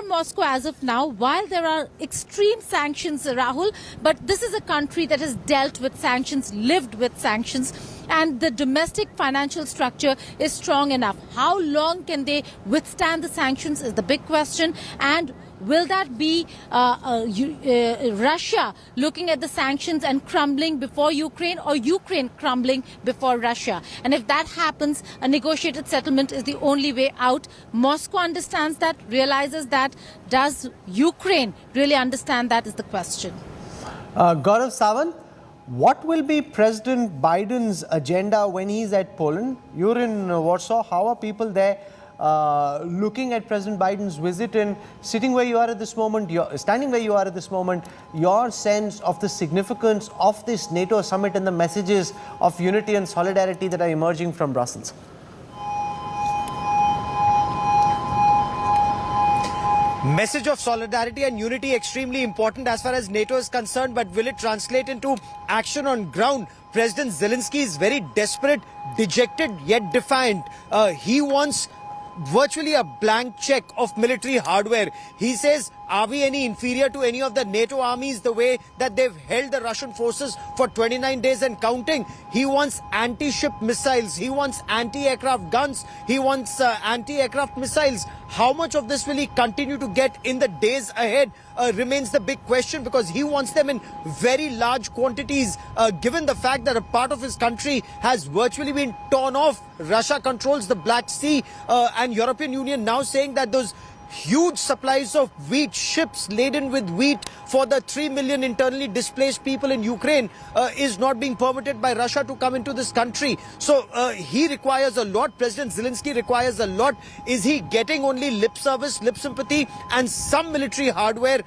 Moscow as of now, while there are extreme sanctions, Rahul, but this is a country that has dealt with sanctions, lived with sanctions, and the domestic financial structure is strong enough. How long can they withstand the sanctions is the big question, and will that be Russia looking at the sanctions and crumbling before Ukraine, or Ukraine crumbling before Russia? And if that happens, a negotiated settlement is the only way out. Moscow understands that, realizes that. Does Ukraine really understand that is the question. Gaurav Sawant, what will be President Biden's agenda when he's at Poland? You're in Warsaw. How are people there looking at President Biden's visit, and sitting where you are at this moment, standing where you are at this moment, your sense of the significance of this NATO summit and the messages of unity and solidarity that are emerging from Brussels? Message of solidarity and unity extremely important as far as NATO is concerned, but will it translate into action on ground? President Zelenskyy is very desperate, dejected yet defiant. He wants virtually a blank check of military hardware. He says, are we any inferior to any of the NATO armies the way that they've held the Russian forces for 29 days and counting? He wants anti-ship missiles. He wants anti-aircraft guns. He wants anti-aircraft missiles. How much of this will he continue to get in the days ahead remains the big question, because he wants them in very large quantities, given the fact that a part of his country has virtually been torn off. Russia controls the Black Sea, and European Union now saying that those huge supplies of wheat, ships laden with wheat for the 3 million internally displaced people in Ukraine is not being permitted by Russia to come into this country. So he requires a lot. President Zelenskyy requires a lot. Is he getting only lip service, lip sympathy and some military hardware,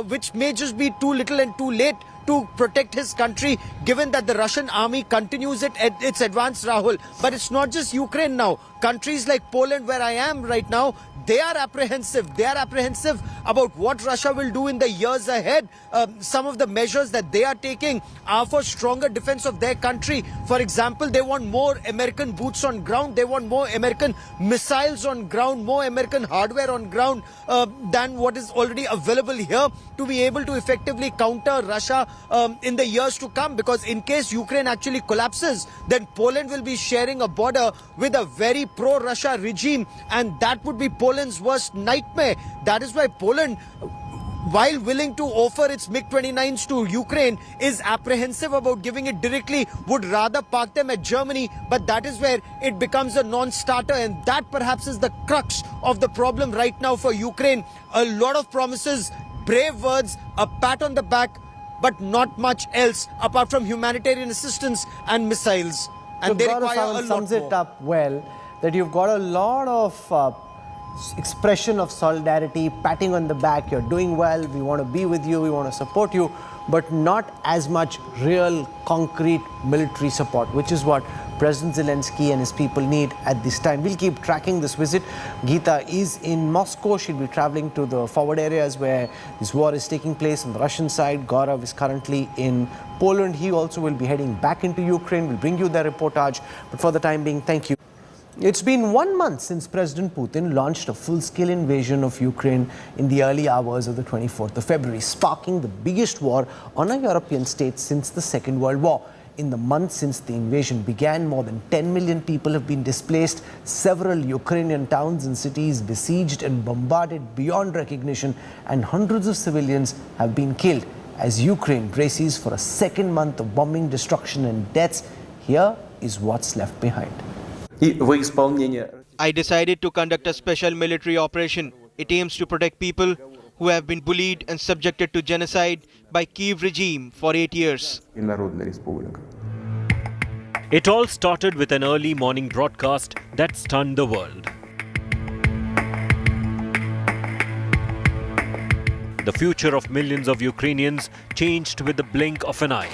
which may just be too little and too late to protect his country, given that the Russian army continues at its advance, Rahul? But it's not just Ukraine now. Countries like Poland, where I am right now, they are apprehensive. They are apprehensive about what Russia will do in the years ahead. Some of the measures that they are taking are for stronger defense of their country. For example, they want more American boots on ground. They want more American missiles on ground, more American hardware on ground than what is already available here to be able to effectively counter Russia in the years to come. Because in case Ukraine actually collapses, then Poland will be sharing a border with a very pro-Russia regime, and that would be Poland's worst nightmare. That is why Poland, while willing to offer its MiG-29s to Ukraine, is apprehensive about giving it directly, would rather park them at Germany. But that is where it becomes a non-starter, and that perhaps is the crux of the problem right now for Ukraine. A lot of promises, brave words, a pat on the back, but not much else apart from humanitarian assistance and missiles. And so they require a lot sums more. it up well, that you've got a lot of expression of solidarity, patting on the back, you're doing well, we want to be with you, we want to support you, but not as much real, concrete military support, which is what President Zelenskyy and his people need at this time. We'll keep tracking this visit. Geeta is in Moscow. She'll be traveling to the forward areas where this war is taking place on the Russian side. Gaurav is currently in Poland. He also will be heading back into Ukraine. We'll bring you the reportage. But for the time being, thank you. It's been 1 month since President Putin launched a full-scale invasion of Ukraine in the early hours of the 24th of February, sparking the biggest war on a European state since the Second World War. In the months since the invasion began, more than 10 million people have been displaced. Several Ukrainian towns and cities besieged and bombarded beyond recognition, and hundreds of civilians have been killed as Ukraine braces for a second month of bombing, destruction and deaths. Here is what's left behind. I decided to conduct a special military operation. It aims to protect people who have been bullied and subjected to genocide by Kyiv regime for 8 years. It all started with an early morning broadcast that stunned the world. The future of millions of Ukrainians changed with the blink of an eye.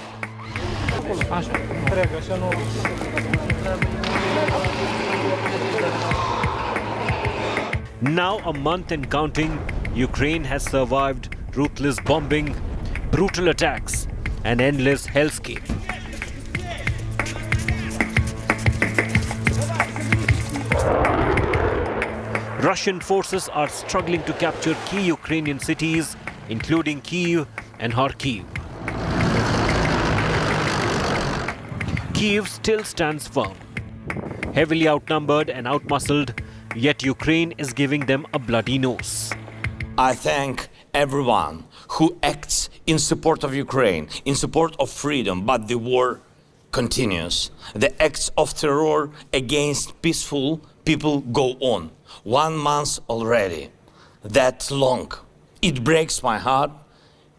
Now, a month and counting, Ukraine has survived ruthless bombing, brutal attacks, and endless hellscape. Russian forces are struggling to capture key Ukrainian cities, including Kyiv and Kharkiv. Kyiv still stands firm. Heavily outnumbered and outmuscled, yet Ukraine is giving them a bloody nose. I thank everyone who acts in support of Ukraine, in support of freedom, but the war continues. The acts of terror against peaceful people go on. 1 month already. That's long. It breaks my heart,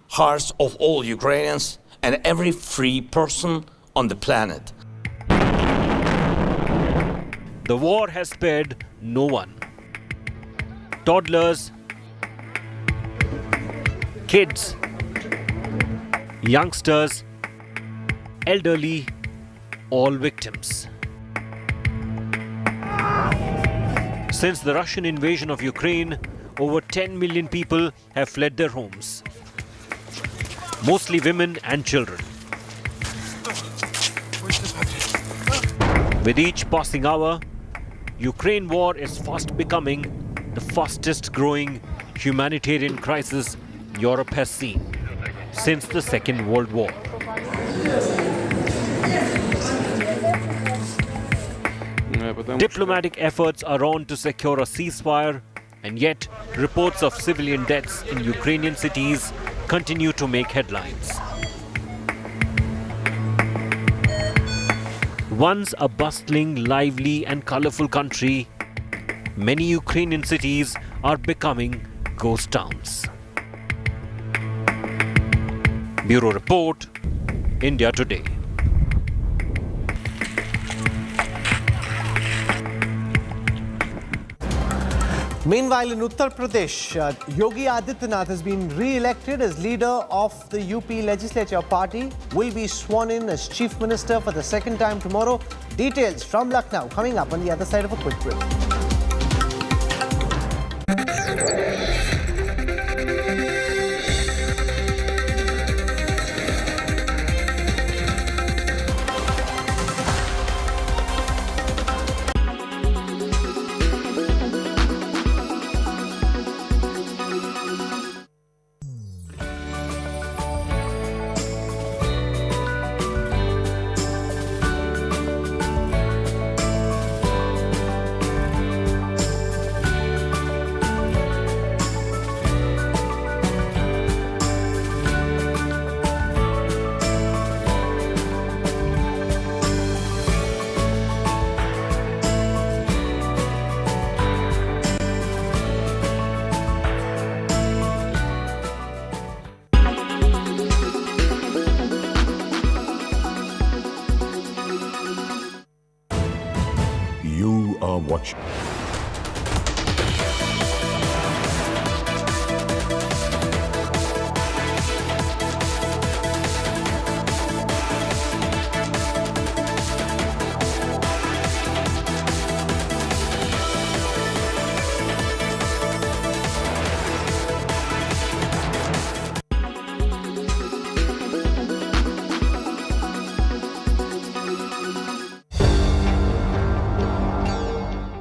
hearts of all Ukrainians and every free person on the planet. The war has spared no one. Toddlers, kids, youngsters, elderly, all victims. Since the Russian invasion of Ukraine, over 10 million people have fled their homes, mostly women and children. With each passing hour, Ukraine war is fast becoming the fastest growing humanitarian crisis Europe has seen since the Second World War. Diplomatic efforts are on to secure a ceasefire, and yet reports of civilian deaths in Ukrainian cities continue to make headlines. Once a bustling, lively and colorful country, many Ukrainian cities are becoming ghost towns. Bureau Report, India Today. Meanwhile, in Uttar Pradesh, Yogi Adityanath has been re-elected as leader of the UP legislature party, will be sworn in as chief minister for the second time tomorrow. Details from Lucknow coming up on the other side of a quick break. You are watching.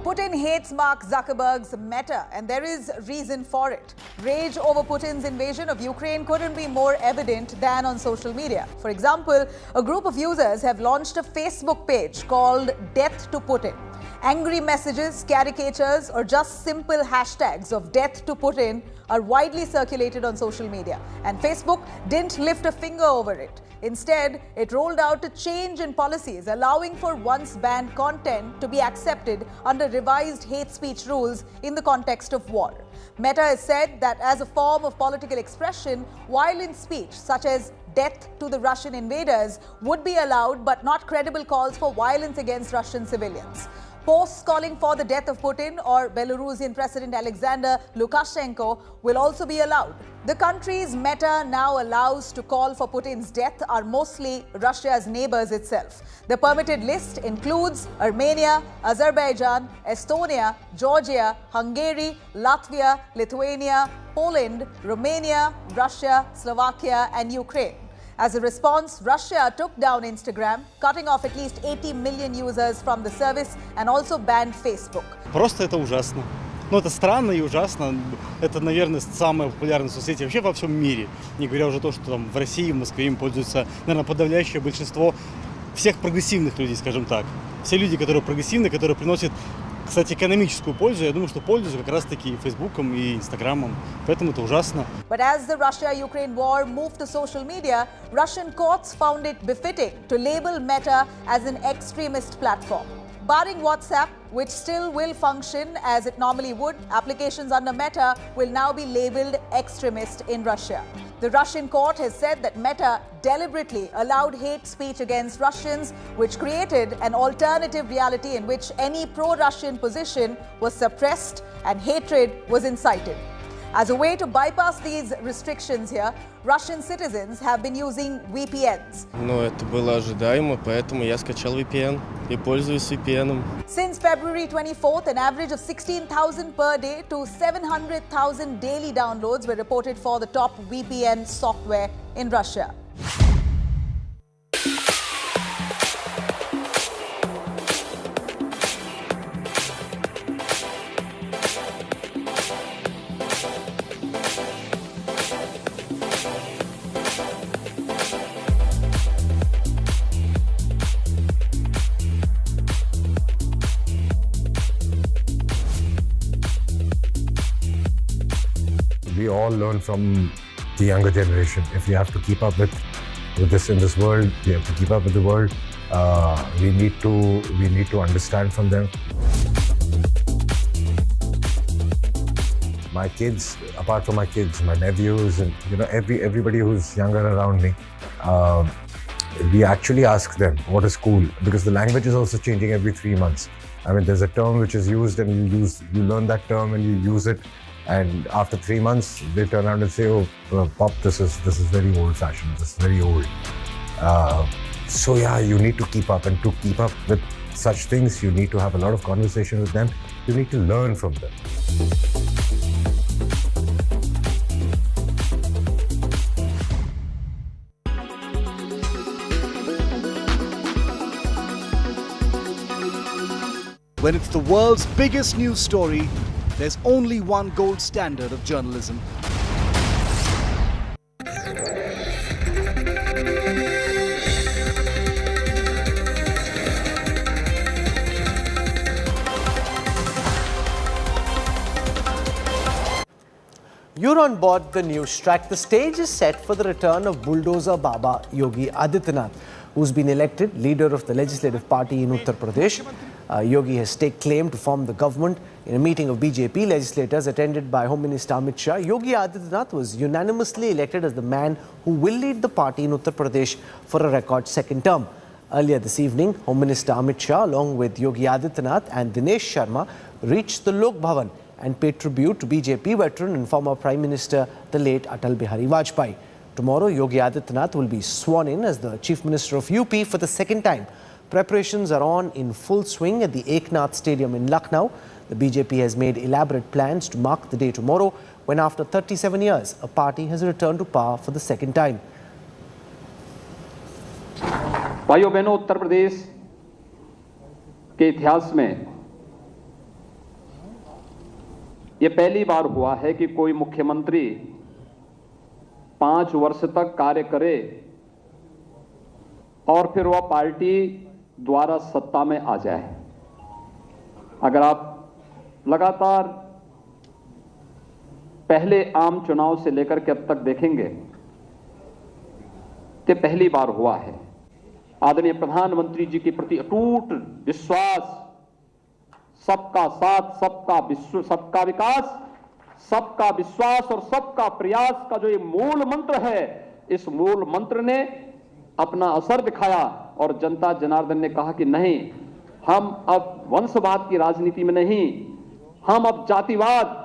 Putin hates Mark Zuckerberg's Meta, and there is reason for it. Rage over Putin's invasion of Ukraine couldn't be more evident than on social media. For example, a group of users have launched a Facebook page called Death to Putin. Angry messages, caricatures, or just simple hashtags of death to Putin are widely circulated on social media. And Facebook didn't lift a finger over it. Instead, it rolled out a change in policies allowing for once banned content to be accepted under revised hate speech rules in the context of war. Meta has said that as a form of political expression, violent speech such as death to the Russian invaders would be allowed, but not credible calls for violence against Russian civilians. Posts calling for the death of Putin or Belarusian President Alexander Lukashenko will also be allowed. The countries Meta now allows to call for Putin's death are mostly Russia's neighbors itself. The permitted list includes Armenia, Azerbaijan, Estonia, Georgia, Hungary, Latvia, Lithuania, Poland, Romania, Russia, Slovakia, and Ukraine. As a response, Russia took down Instagram, cutting off at least 80 million users from the service and also banned Facebook. Просто это ужасно. Ну, это странно и ужасно. Это, наверное, самая популярная соцсеть вообще во всем мире. Не говоря уже то, что там в России, в Москве им пользуются, наверное, подавляющее большинство всех прогрессивных людей, скажем так. Все люди, которые прогрессивны, которые приносят, кстати, экономическую пользу, я думаю, что пользуются как раз-таки Фейсбуком и Инстаграмом. Поэтому это ужасно. But as the Russia-Ukraine war moved to social media, Russian courts found it befitting to label Meta as an extremist platform. Barring WhatsApp, which still will function as it normally would, applications under Meta will now be labeled extremist in Russia. The Russian court has said that Meta deliberately allowed hate speech against Russians, which created an alternative reality in which any pro-Russian position was suppressed and hatred was incited. As a way to bypass these restrictions here, Russian citizens have been using VPNs. Ну, это было ожидаемо, поэтому я скачал VPN и пользуюсь VPN. Since February 24th, an average of 16,000 per day to 700,000 daily downloads were reported for the top VPN software in Russia. We all learn from the younger generation. If we have to keep up with this in this world, we have to keep up with the world. We need to understand from them. My kids, apart from my kids, my nephews, and everybody who's younger around me, we actually ask them what is cool, because the language is also changing every 3 months. I mean, there's a term which is used, and you learn that term and you use it. And after 3 months, they turn around and say, "Oh, Pop, this is very old-fashioned. This is very old." So yeah, you need to keep up, and to keep up with such things, you need to have a lot of conversation with them. You need to learn from them. When it's the world's biggest news story, there's only one gold standard of journalism. You're on board the news track. The stage is set for the return of Bulldozer Baba Yogi Adityanath, who's been elected leader of the legislative party in Uttar Pradesh. Yogi has taken claim to form the government. In a meeting of BJP legislators attended by Home Minister Amit Shah, Yogi Adityanath was unanimously elected as the man who will lead the party in Uttar Pradesh for a record second term. Earlier this evening, Home Minister Amit Shah, along with Yogi Adityanath and Dinesh Sharma, reached the Lok Bhavan and paid tribute to BJP veteran and former Prime Minister, the late Atal Bihari Vajpayee. Tomorrow, Yogi Adityanath will be sworn in as the Chief Minister of UP for the second time. Preparations are on in full swing at the Eknath Stadium in Lucknow. The BJP has made elaborate plans to mark the day tomorrow, when after 37 years, a party has returned to power for the second time. भाइयों बहनों, उत्तर प्रदेश के इतिहास में ये पहली बार हुआ है कि कोई मुख्यमंत्री 5 वर्ष तक कार्य करे और फिर वह पार्टी द्वारा सत्ता में आ जाए। अगर आप लगातार पहले आम चुनाव से लेकर के अब तक देखेंगे तो पहली बार हुआ है। आदरणीय प्रधानमंत्री जी के प्रति अटूट विश्वास, सबका साथ, सबका विकास, सबका विश्वास और सबका प्रयास का जो ये मूल मंत्र है, इस मूल मंत्र ने अपना असर दिखाया और जनता जनार्दन ने कहा कि नहीं, हम अब वंशवाद की राजनीति में नहीं, हम अब जातिवाद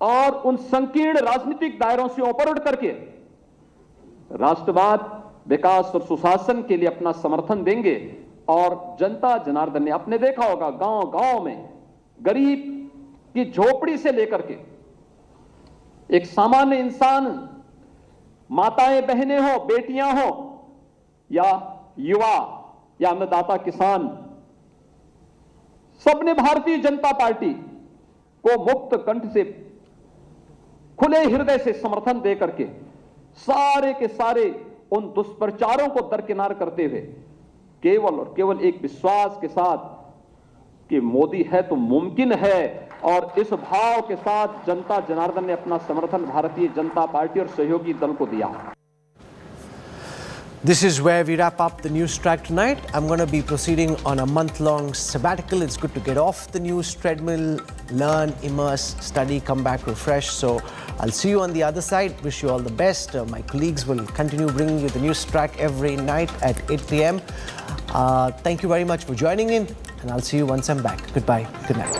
और उन संकीर्ण राजनीतिक दायरों से ऊपर उठ करके राष्ट्रवाद, विकास और सुशासन के लिए अपना समर्थन देंगे। और जनता जनार्दन ने आपने देखा होगा गांव-गांव में गरीब की झोपड़ी से लेकर के एक सामान्य इंसान, माताएं बहनें हो, बेटियां हो या युवा या अन्नदाता किसान, सबने भारतीय जनता पार्टी को मुक्त कंठ से, खुले हृदय से समर्थन दे करके सारे के सारे उन दुष्प्रचारों को दरकिनार करते हुए केवल और केवल एक विश्वास के साथ कि मोदी है तो मुमकिन है, और इस भाव के साथ जनता जनार्दन ने अपना समर्थन भारतीय जनता पार्टी और सहयोगी दल को दिया। This is where we wrap up the news track tonight. I'm going to be proceeding on a month-long sabbatical. It's good to get off the news treadmill, learn, immerse, study, come back refreshed. So I'll see you on the other side. Wish you all the best. My colleagues will continue bringing you the news track every night at 8 p.m. Thank you very much for joining in, and I'll see you once I'm back. Goodbye. Good night.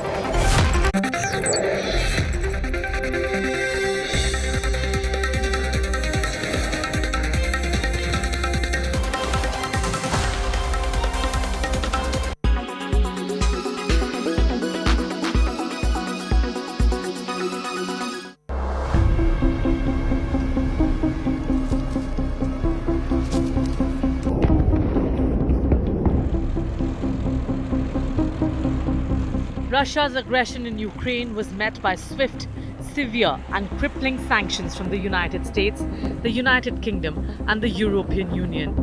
Russia's aggression in Ukraine was met by swift, severe and crippling sanctions from the United States, the United Kingdom and the European Union.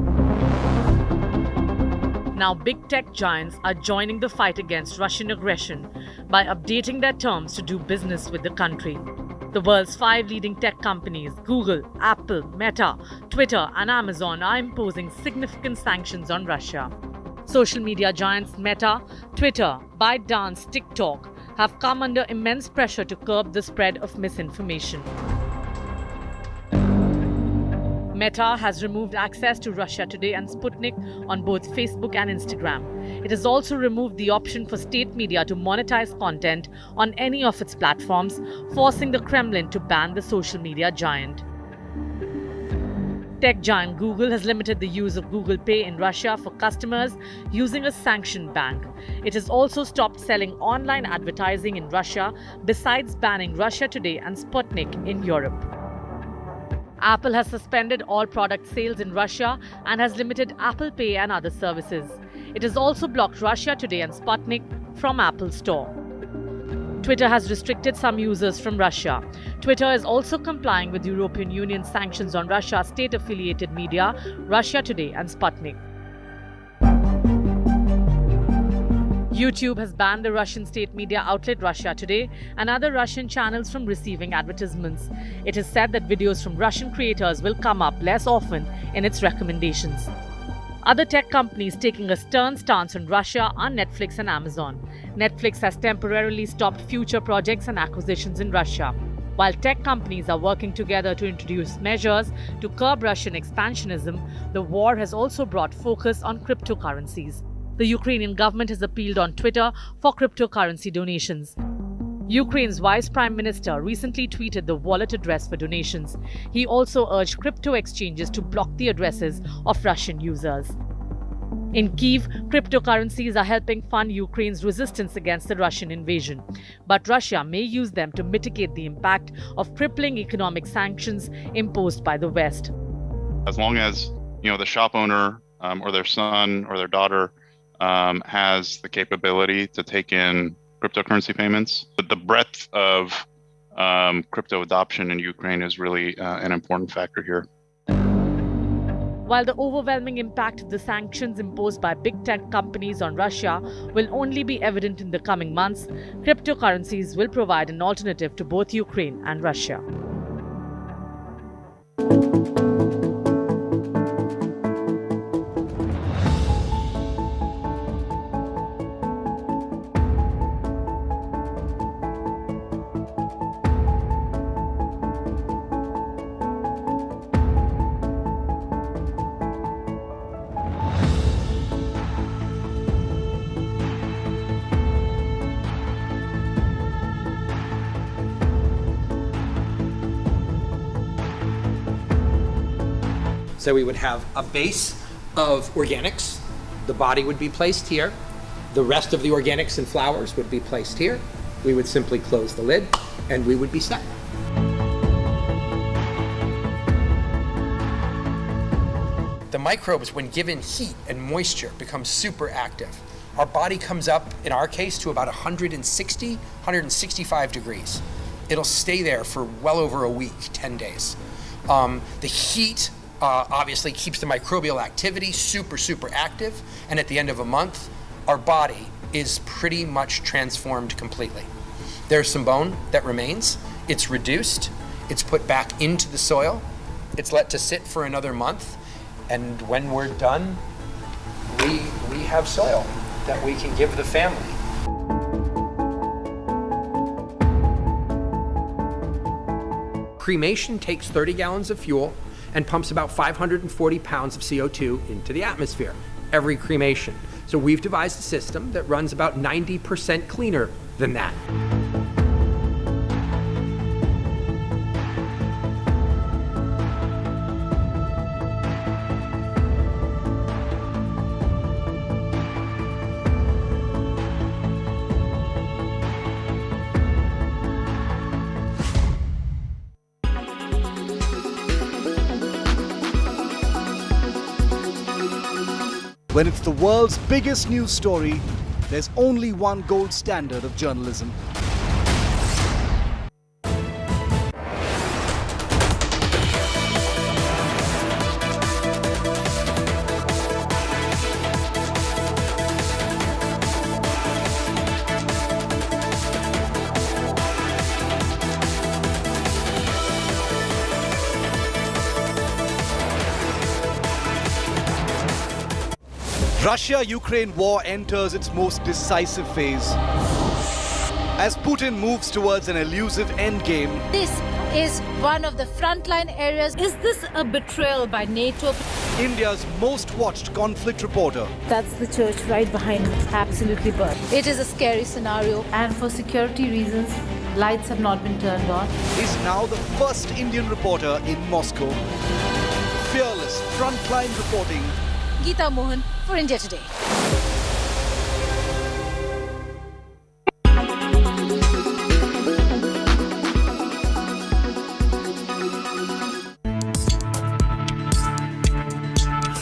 Now big tech giants are joining the fight against Russian aggression by updating their terms to do business with the country. The world's 5 leading tech companies, Google, Apple, Meta, Twitter and Amazon, are imposing significant sanctions on Russia. Social media giants Meta, Twitter, ByteDance, TikTok have come under immense pressure to curb the spread of misinformation. Meta has removed access to Russia Today and Sputnik on both Facebook and Instagram. It has also removed the option for state media to monetize content on any of its platforms, forcing the Kremlin to ban the social media giant. Tech giant Google has limited the use of Google Pay in Russia for customers using a sanctioned bank. It has also stopped selling online advertising in Russia, besides banning Russia Today and Sputnik in Europe. Apple has suspended all product sales in Russia and has limited Apple Pay and other services. It has also blocked Russia Today and Sputnik from Apple Store. Twitter has restricted some users from Russia. Twitter is also complying with European Union sanctions on Russia's state-affiliated media, Russia Today and Sputnik. YouTube has banned the Russian state media outlet Russia Today and other Russian channels from receiving advertisements. It is said that videos from Russian creators will come up less often in its recommendations. Other tech companies taking a stern stance on Russia are Netflix and Amazon. Netflix has temporarily stopped future projects and acquisitions in Russia. While tech companies are working together to introduce measures to curb Russian expansionism, the war has also brought focus on cryptocurrencies. The Ukrainian government has appealed on Twitter for cryptocurrency donations. Ukraine's Vice Prime Minister recently tweeted the wallet address for donations. He also urged crypto exchanges to block the addresses of Russian users. In Kyiv, cryptocurrencies are helping fund Ukraine's resistance against the Russian invasion. But Russia may use them to mitigate the impact of crippling economic sanctions imposed by the West. As long as, the shop owner or their son or their daughter has the capability to take in cryptocurrency payments. But the breadth of crypto adoption in Ukraine is really an important factor here. While the overwhelming impact of the sanctions imposed by big tech companies on Russia will only be evident in the coming months, cryptocurrencies will provide an alternative to both Ukraine and Russia. So we would have a base of organics. The body would be placed here. The rest of the organics and flowers would be placed here. We would simply close the lid and we would be set. The microbes, when given heat and moisture, become super active. Our body comes up, in our case, to about 160, 165 degrees. It'll stay there for well over a week, 10 days. The heat obviously keeps the microbial activity super active, and at the end of a month, our body is pretty much transformed completely. There's some bone that remains, it's reduced, it's put back into the soil, it's let to sit for another month, and when we're done, we have soil that we can give the family. Cremation takes 30 gallons of fuel and pumps about 540 pounds of CO2 into the atmosphere, every cremation. So we've devised a system that runs about 90% cleaner than that. When it's the world's biggest news story, there's only one gold standard of journalism. Russia-Ukraine war enters its most decisive phase. As Putin moves towards an elusive endgame, This is one of the frontline areas. Is this a betrayal by NATO? India's most watched conflict reporter That's the church right behind me. Absolutely burned. It is a scary scenario, and for security reasons, lights have not been turned on. is now the first Indian reporter in Moscow. Fearless frontline reporting. Geeta Mohan for India Today.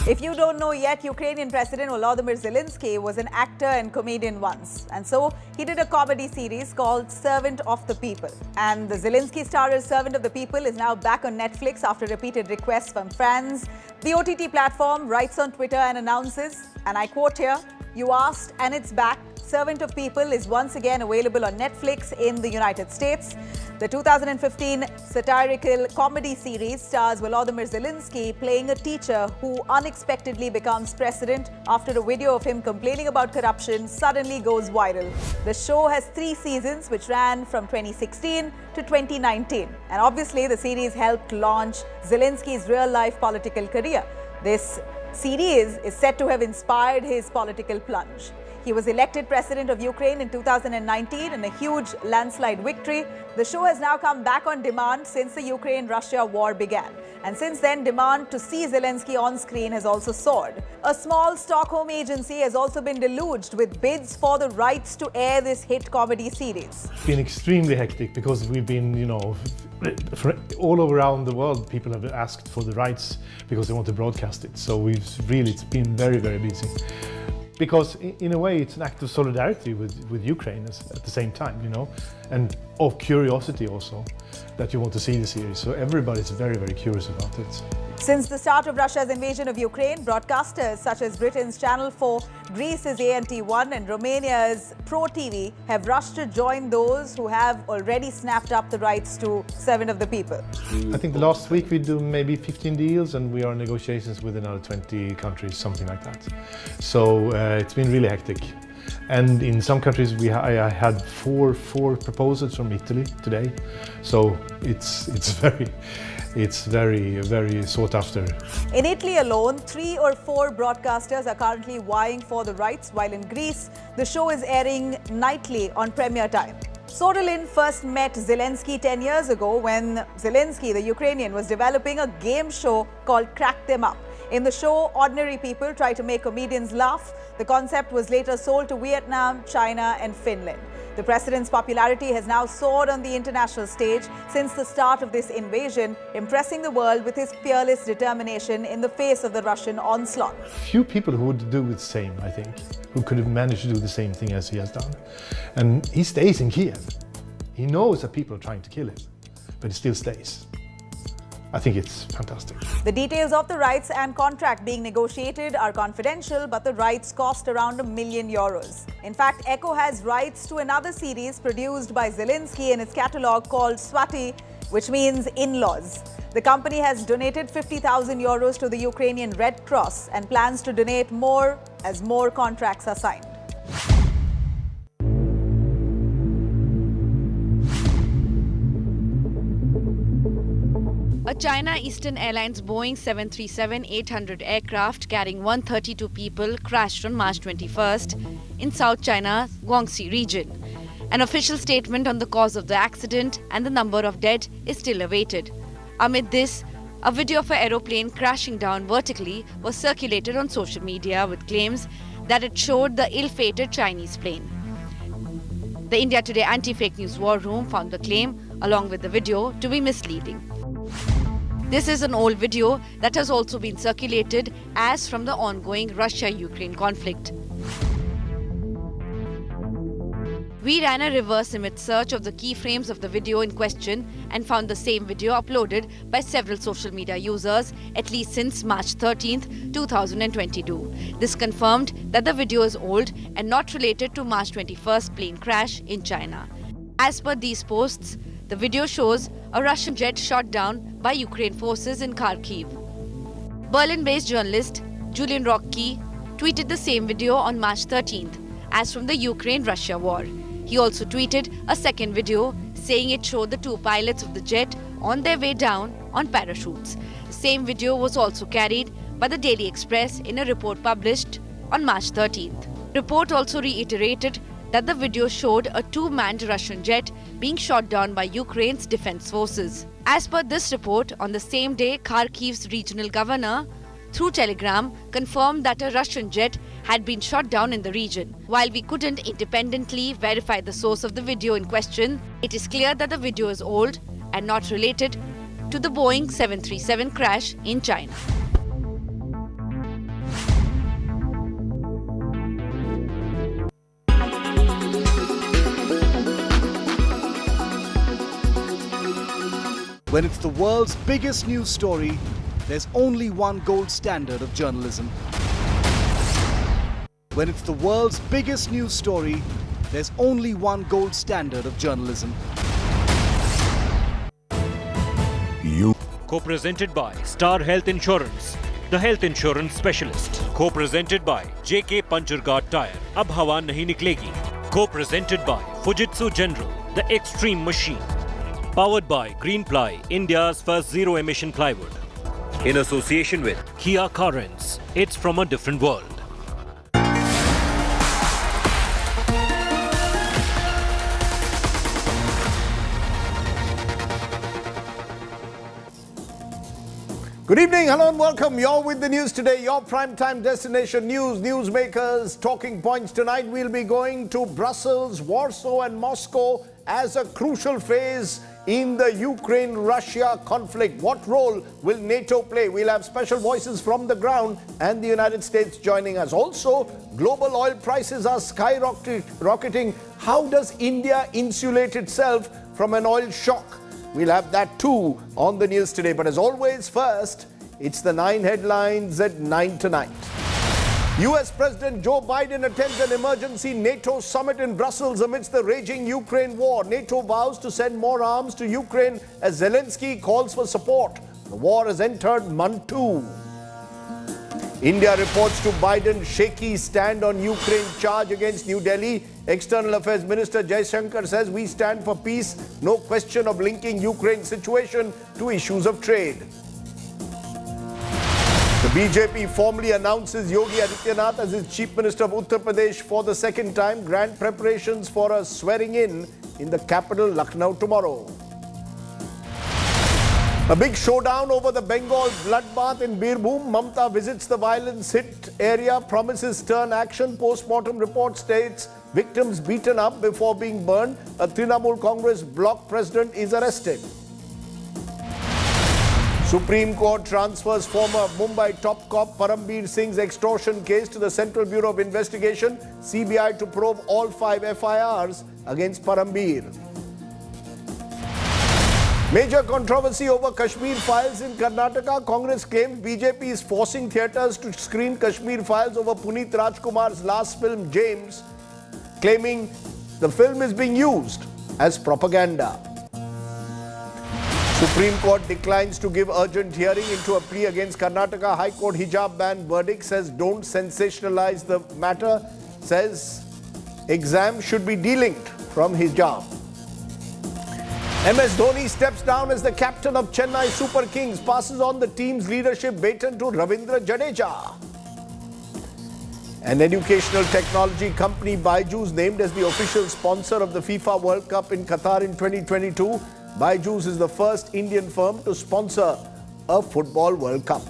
If you don't know yet, Ukrainian President Volodymyr Zelenskyy was an actor and comedian once. And so he did a comedy series called Servant of the People. And the Zelenskyy starrer Servant of the People is now back on Netflix after repeated requests from fans. The OTT platform writes on Twitter and announces, and I quote here, "You asked and it's back. Servant of People is once again available on Netflix in the United States." The 2015 satirical comedy series stars Volodymyr Zelenskyy playing a teacher who unexpectedly becomes president after a video of him complaining about corruption suddenly goes viral. The show has 3 seasons which ran from 2016 to 2019. And obviously the series helped launch Zelenskyy's real-life political career. This series is said to have inspired his political plunge. He was elected president of Ukraine in 2019 in a huge landslide victory. The show has now come back on demand since the Ukraine-Russia war began. And since then, demand to see Zelenskyy on screen has also soared. A small Stockholm agency has also been deluged with bids for the rights to air this hit comedy series. It's been extremely hectic because we've been, all around the world, people have asked for the rights because they want to broadcast it. So it's been very, very busy. because in a way it's an act of solidarity with Ukraine at the same time, you know, and of curiosity also that you want to see the series. So everybody's very, very curious about it. Since the start of Russia's invasion of Ukraine, broadcasters such as Britain's Channel 4, Greece's ANT1 and Romania's Pro TV have rushed to join those who have already snapped up the rights to 7 of the people. I think the last week we do maybe 15 deals and we are in negotiations with another 20 countries, something like that. So it's been really hectic. And in some countries I had four proposals from Italy today. So it's very, very sought after. In Italy alone, 3 or 4 broadcasters are currently vying for the rights, while in Greece, the show is airing nightly on premiere time. Sorolin first met Zelenskyy 10 years ago when Zelenskyy, the Ukrainian, was developing a game show called Crack Them Up. In the show, ordinary people try to make comedians laugh. The concept was later sold to Vietnam, China and Finland. The president's popularity has now soared on the international stage since the start of this invasion, impressing the world with his fearless determination in the face of the Russian onslaught. Few people who would do the same, I think, who could have managed to do the same thing as he has done. And he stays in Kyiv. He knows that people are trying to kill him, but he still stays. I think it's fantastic. The details of the rights and contract being negotiated are confidential, but the rights cost around €1 million. In fact, Echo has rights to another series produced by Zelenskyy in its catalogue called Swati, which means in-laws. The company has donated €50,000 to the Ukrainian Red Cross and plans to donate more as more contracts are signed. A China Eastern Airlines Boeing 737-800 aircraft carrying 132 people crashed on March 21st in South China's Guangxi region. An official statement on the cause of the accident and the number of dead is still awaited. Amid this, a video of an aeroplane crashing down vertically was circulated on social media with claims that it showed the ill-fated Chinese plane. The India Today anti-fake news war room found the claim, along with the video, to be misleading. This is an old video that has also been circulated as from the ongoing Russia-Ukraine conflict. We ran a reverse image search of the keyframes of the video in question and found the same video uploaded by several social media users at least since March 13, 2022. This confirmed that the video is old and not related to March 21st plane crash in China. As per these posts, the video shows a Russian jet shot down by Ukraine forces in Kharkiv. Berlin-based journalist Julian Rocky tweeted the same video on March 13th, as from the Ukraine-Russia war. He also tweeted a second video saying it showed the 2 pilots of the jet on their way down on parachutes. The same video was also carried by the Daily Express in a report published on March 13th. The report also reiterated that the video showed a 2-manned Russian jet being shot down by Ukraine's defense forces. As per this report, on the same day, Kharkiv's regional governor, through telegram, confirmed that a Russian jet had been shot down in the region. While we couldn't independently verify the source of the video in question, it is clear that the video is old and not related to the Boeing 737 crash in China. When it's the world's biggest news story, there's only one gold standard of journalism. When it's the world's biggest news story, there's only one gold standard of journalism. Co-presented by Star Health Insurance, the health insurance specialist. Co-presented by JK Pancharghat Tire, Ab Hawa Nahi Niklegi. Co-presented by Fujitsu General, the extreme machine. Powered by Greenply, India's first zero-emission plywood. In association with Kia Carens, it's from a different world. Good evening, hello and welcome. You're with the news today, your primetime destination news, newsmakers, talking points. Tonight we'll be going to Brussels, Warsaw and Moscow as a crucial phase in the Ukraine-Russia conflict. What role will NATO play? We'll have special voices from the ground and the United States joining us. Also, global oil prices are skyrocketing. How does India insulate itself from an oil shock? We'll have that too on the news today. But as always, first, it's the 9 headlines at 9 tonight. US President Joe Biden attends an emergency NATO summit in Brussels amidst the raging Ukraine war. NATO vows to send more arms to Ukraine as Zelenskyy calls for support. The war has entered month 2. India reports to Biden's shaky stand on Ukraine charge against New Delhi. External Affairs Minister Jaishankar says we stand for peace. No question of linking Ukraine's situation to issues of trade. The BJP formally announces Yogi Adityanath as its Chief Minister of Uttar Pradesh for the second time. Grand preparations for a swearing-in the capital, Lucknow, tomorrow. A big showdown over the Bengal bloodbath in Birbhum. Mamta visits the violence-hit area, promises stern action. Post-mortem report states victims beaten up before being burned. A Trinamool Congress bloc president is arrested. Supreme Court transfers former Mumbai top cop Parambir Singh's extortion case to the Central Bureau of Investigation. CBI to probe all 5 FIRs against Parambir. Major controversy over Kashmir Files in Karnataka. Congress claims BJP is forcing theatres to screen Kashmir Files over Puneet Rajkumar's last film, James, claiming the film is being used as propaganda. Supreme Court declines to give urgent hearing into a plea against Karnataka High Court hijab ban verdict. Says don't sensationalize the matter. Says exam should be delinked from hijab. MS Dhoni steps down as the captain of Chennai Super Kings. Passes on the team's leadership baton to Ravindra Jadeja. An educational technology company, Byju, is named as the official sponsor of the FIFA World Cup in Qatar in 2022. Byju is the first Indian firm to sponsor a football World Cup.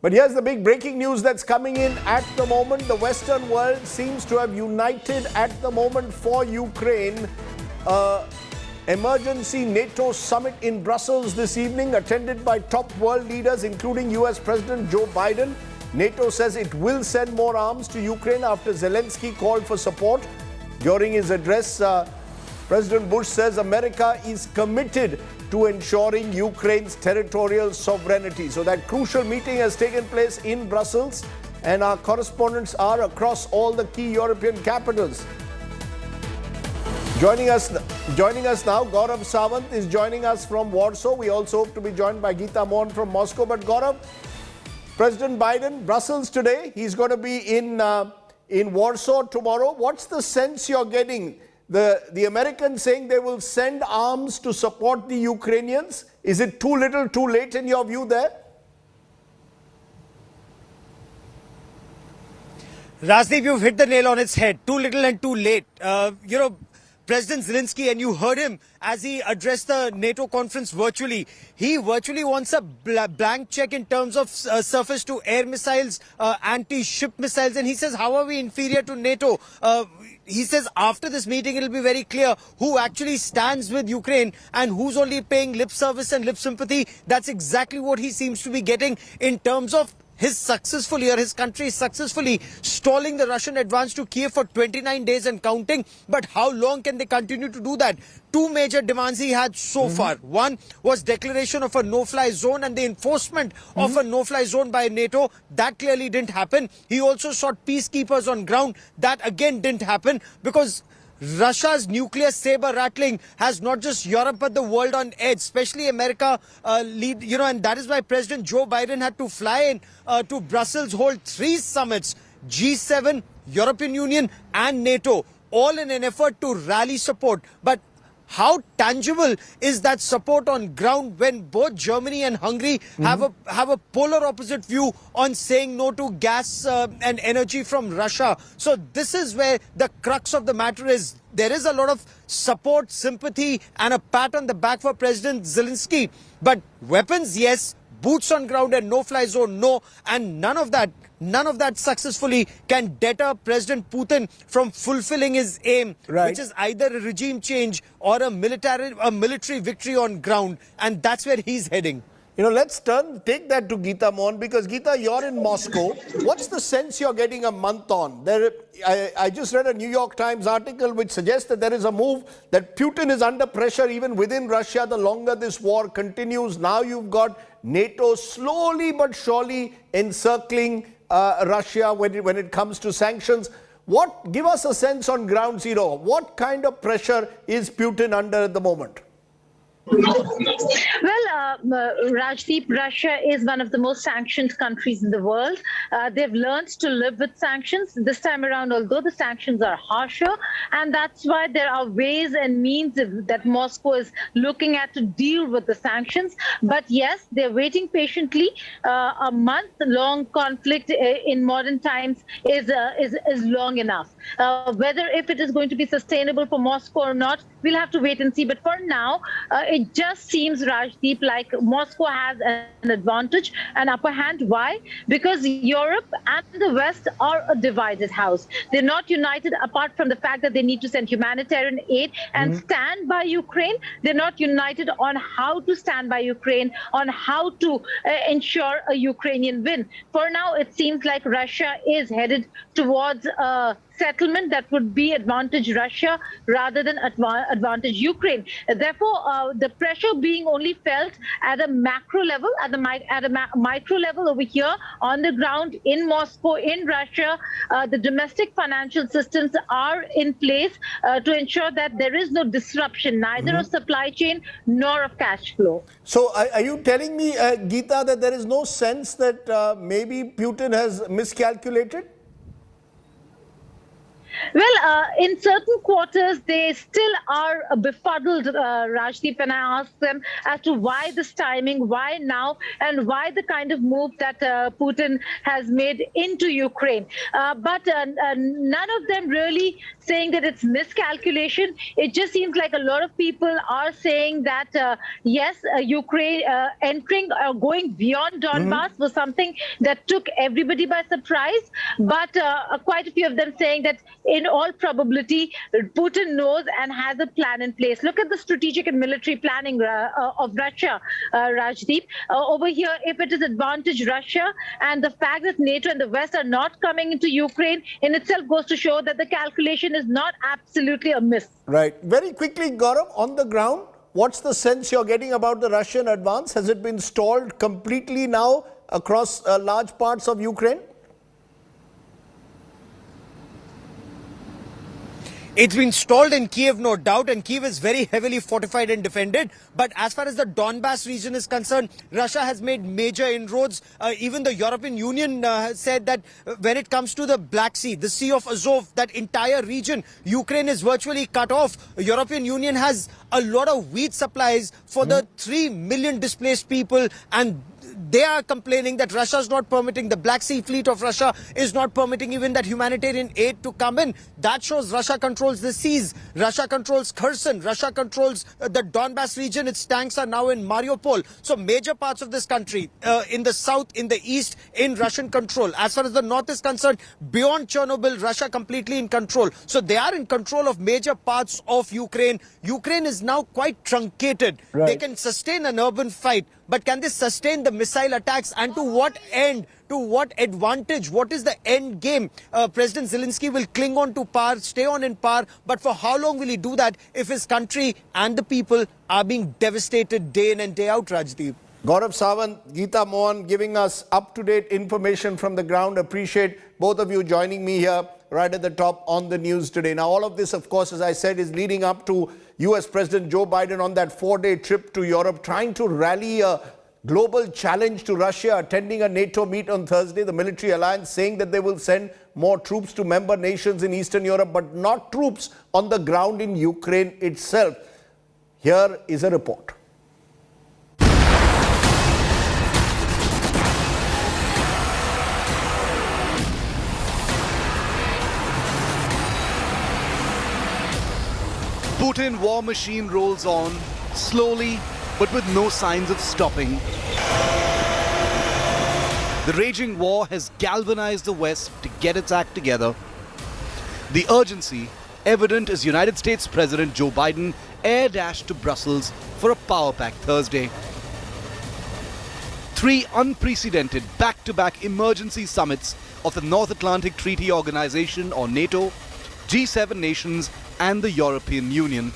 But here's the big breaking news that's coming in at the moment. The Western world seems to have united at the moment for Ukraine. Emergency NATO summit in Brussels this evening, attended by top world leaders, including US President Joe Biden. NATO says it will send more arms to Ukraine after Zelenskyy called for support. During his address, President Bush says America is committed to ensuring Ukraine's territorial sovereignty. So that crucial meeting has taken place in Brussels, and our correspondents are across all the key European capitals. Joining us now, Gaurav Sawant is joining us from Warsaw. We also hope to be joined by Geeta Mohan from Moscow. But Gaurav, President Biden, Brussels today. He's going to be in Warsaw tomorrow. What's the sense you're getting? The Americans saying they will send arms to support the Ukrainians. Is it too little, too late in your view there? Rajdeep, you've hit the nail on its head. Too little and too late. President Zelenskyy, and you heard him as he addressed the NATO conference virtually. He virtually wants a blank check in terms of surface-to-air missiles, anti-ship missiles. And he says, how are we inferior to NATO? He says after this meeting, it'll be very clear who actually stands with Ukraine and who's only paying lip service and lip sympathy. That's exactly what he seems to be getting in terms of his country successfully stalling the Russian advance to Kyiv for 29 days and counting. But how long can they continue to do that? Two major demands he had so far. One was declaration of a no-fly zone and the enforcement of a no-fly zone by NATO. That clearly didn't happen. He also sought peacekeepers on ground. That again didn't happen because Russia's nuclear saber rattling has not just Europe but the world on edge, especially America and that is why President Joe Biden had to fly in to Brussels, hold 3 summits, G7, European Union and NATO, all in an effort to rally support. But how tangible is that support on ground when both Germany and Hungary have a polar opposite view on saying no to gas and energy from Russia? So this is where the crux of the matter is. There is a lot of support, sympathy and a pat on the back for President Zelenskyy. But weapons, yes. boots on ground and no-fly zone, no. And none of that successfully can deter President Putin from fulfilling his aim, which is either a regime change or a military victory on ground. And that's where he's heading. You know, let's take that to Geeta Mohan, because Geeta, you're in Moscow. What's the sense you're getting a month on? I just read a New York Times article which suggests that there is a move that Putin is under pressure even within Russia the longer this war continues. Now you've got NATO slowly but surely encircling Russia when it comes to sanctions. Give us a sense on ground zero. What kind of pressure is Putin under at the moment? Well, Rajdeep, Russia is one of the most sanctioned countries in the world. They've learned to live with sanctions this time around, although the sanctions are harsher. And that's why there are ways and means that Moscow is looking at to deal with the sanctions. But yes, they're waiting patiently. A month-long conflict in modern times is long enough. Whether if it is going to be sustainable for Moscow or not, we'll have to wait and see. But for now, it just seems, Rajdeep, like Moscow has an advantage, an upper hand. Why? Because Europe and the West are a divided house. They're not united, apart from the fact that they need to send humanitarian aid and stand by Ukraine. They're not united on how to stand by Ukraine, on how to ensure a Ukrainian win. For now, it seems like Russia is headed towards a settlement that would be advantage Russia rather than advantage Ukraine. Therefore, the pressure being only felt at a macro level, at a micro level over here on the ground in Moscow, in Russia. The domestic financial systems are in place to ensure that there is no disruption, neither of supply chain nor of cash flow. So are you telling me, Geeta, that there is no sense that maybe Putin has miscalculated? Well, in certain quarters, they still are befuddled, Rajdeep, and I ask them as to why this timing, why now, and why the kind of move that Putin has made into Ukraine. But none of them really saying that it's miscalculation. It just seems like a lot of people are saying that, yes, Ukraine entering or going beyond Donbass was something that took everybody by surprise. But quite a few of them saying that in all probability, Putin knows and has a plan in place. Look at the strategic and military planning of Russia, Rajdeep. Over here, if it is advantage Russia, and the fact that NATO and the West are not coming into Ukraine in itself goes to show that the calculation is not absolutely a miss. Right. Very quickly, Gaurav, on the ground, what's the sense you're getting about the Russian advance? Has it been stalled completely now across large parts of Ukraine? It's been stalled in Kyiv, no doubt, and Kyiv is very heavily fortified and defended. But as far as the Donbass region is concerned, Russia has made major inroads. Even the European Union has said that when it comes to the Black Sea, the Sea of Azov, that entire region, Ukraine is virtually cut off. The European Union has a lot of wheat supplies for the 3 million displaced people, and they are complaining that Russia is not permitting, the Black Sea Fleet of Russia is not permitting even that humanitarian aid to come in. That shows Russia controls the seas, Russia controls Kherson, Russia controls the Donbass region. Its tanks are now in Mariupol. So major parts of this country, in the south, in the east, in Russian control. As far as the north is concerned, beyond Chernobyl, Russia completely in control. So they are in control of major parts of Ukraine. Ukraine is now quite truncated. Right. They can sustain an urban fight, but can they sustain the missile attacks, and to what end, to what advantage, what is the end game? President Zelenskyy will cling on to power, stay on in power, but for how long will he do that if his country and the people are being devastated day in and day out, Rajdeep? Gaurav Sawant, Geeta Mohan giving us up-to-date information from the ground. Appreciate both of you joining me here right at the top on the news today. Now, all of this, of course, as I said, is leading up to US President Joe Biden on that 4-day trip to Europe, trying to rally a global challenge to Russia, attending a NATO meet on Thursday. The military alliance saying that they will send more troops to member nations in Eastern Europe, but not troops on the ground in Ukraine itself. Here is a report. Putin war machine rolls on, slowly, but with no signs of stopping. The raging war has galvanized the West to get its act together. The urgency evident as United States President Joe Biden air dashed to Brussels for a power-packed Thursday. 3 unprecedented back-to-back emergency summits of the North Atlantic Treaty Organization or NATO, G7 nations and the European Union.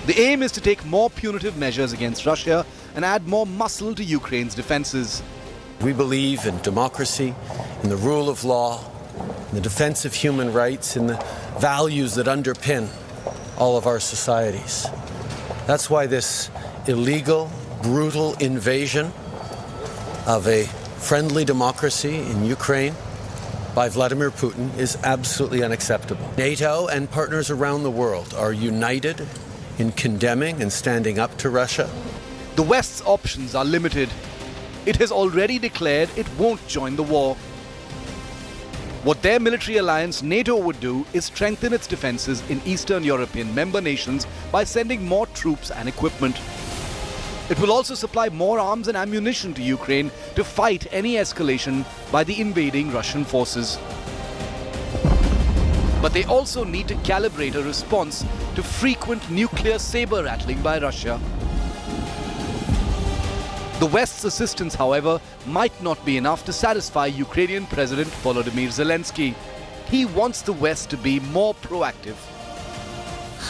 The aim is to take more punitive measures against Russia and add more muscle to Ukraine's defenses. We believe in democracy, in the rule of law, in the defense of human rights, in the values that underpin all of our societies. That's why this illegal, brutal invasion of a friendly democracy in Ukraine by Vladimir Putin is absolutely unacceptable. NATO and partners around the world are united in condemning and standing up to Russia. The West's options are limited. It has already declared it won't join the war. What their military alliance NATO would do is strengthen its defenses in Eastern European member nations by sending more troops and equipment. It will also supply more arms and ammunition to Ukraine to fight any escalation by the invading Russian forces. But they also need to calibrate a response to frequent nuclear saber-rattling by Russia. The West's assistance, however, might not be enough to satisfy Ukrainian President Volodymyr Zelenskyy. He wants the West to be more proactive.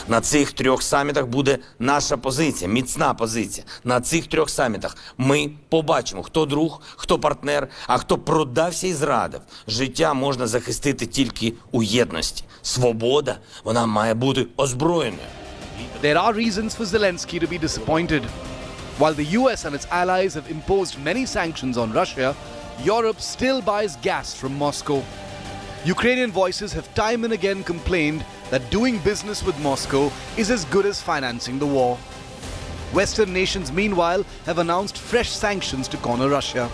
На цих 3 самітах буде наша позиція, міцна позиція. На цих 3 самітах ми побачимо, хто друг, хто партнер, а хто продався і зрадив. Життя можна захистити тільки у єдності. Свобода, вона має бути озброєною. There are reasons for Zelenskyy to be disappointed. While the US and its allies have imposed many sanctions on Russia, Europe still buys gas from Moscow. Ukrainian voices have time and again complained that doing business with Moscow is as good as financing the war. Western nations, meanwhile, have announced fresh sanctions to corner Russia.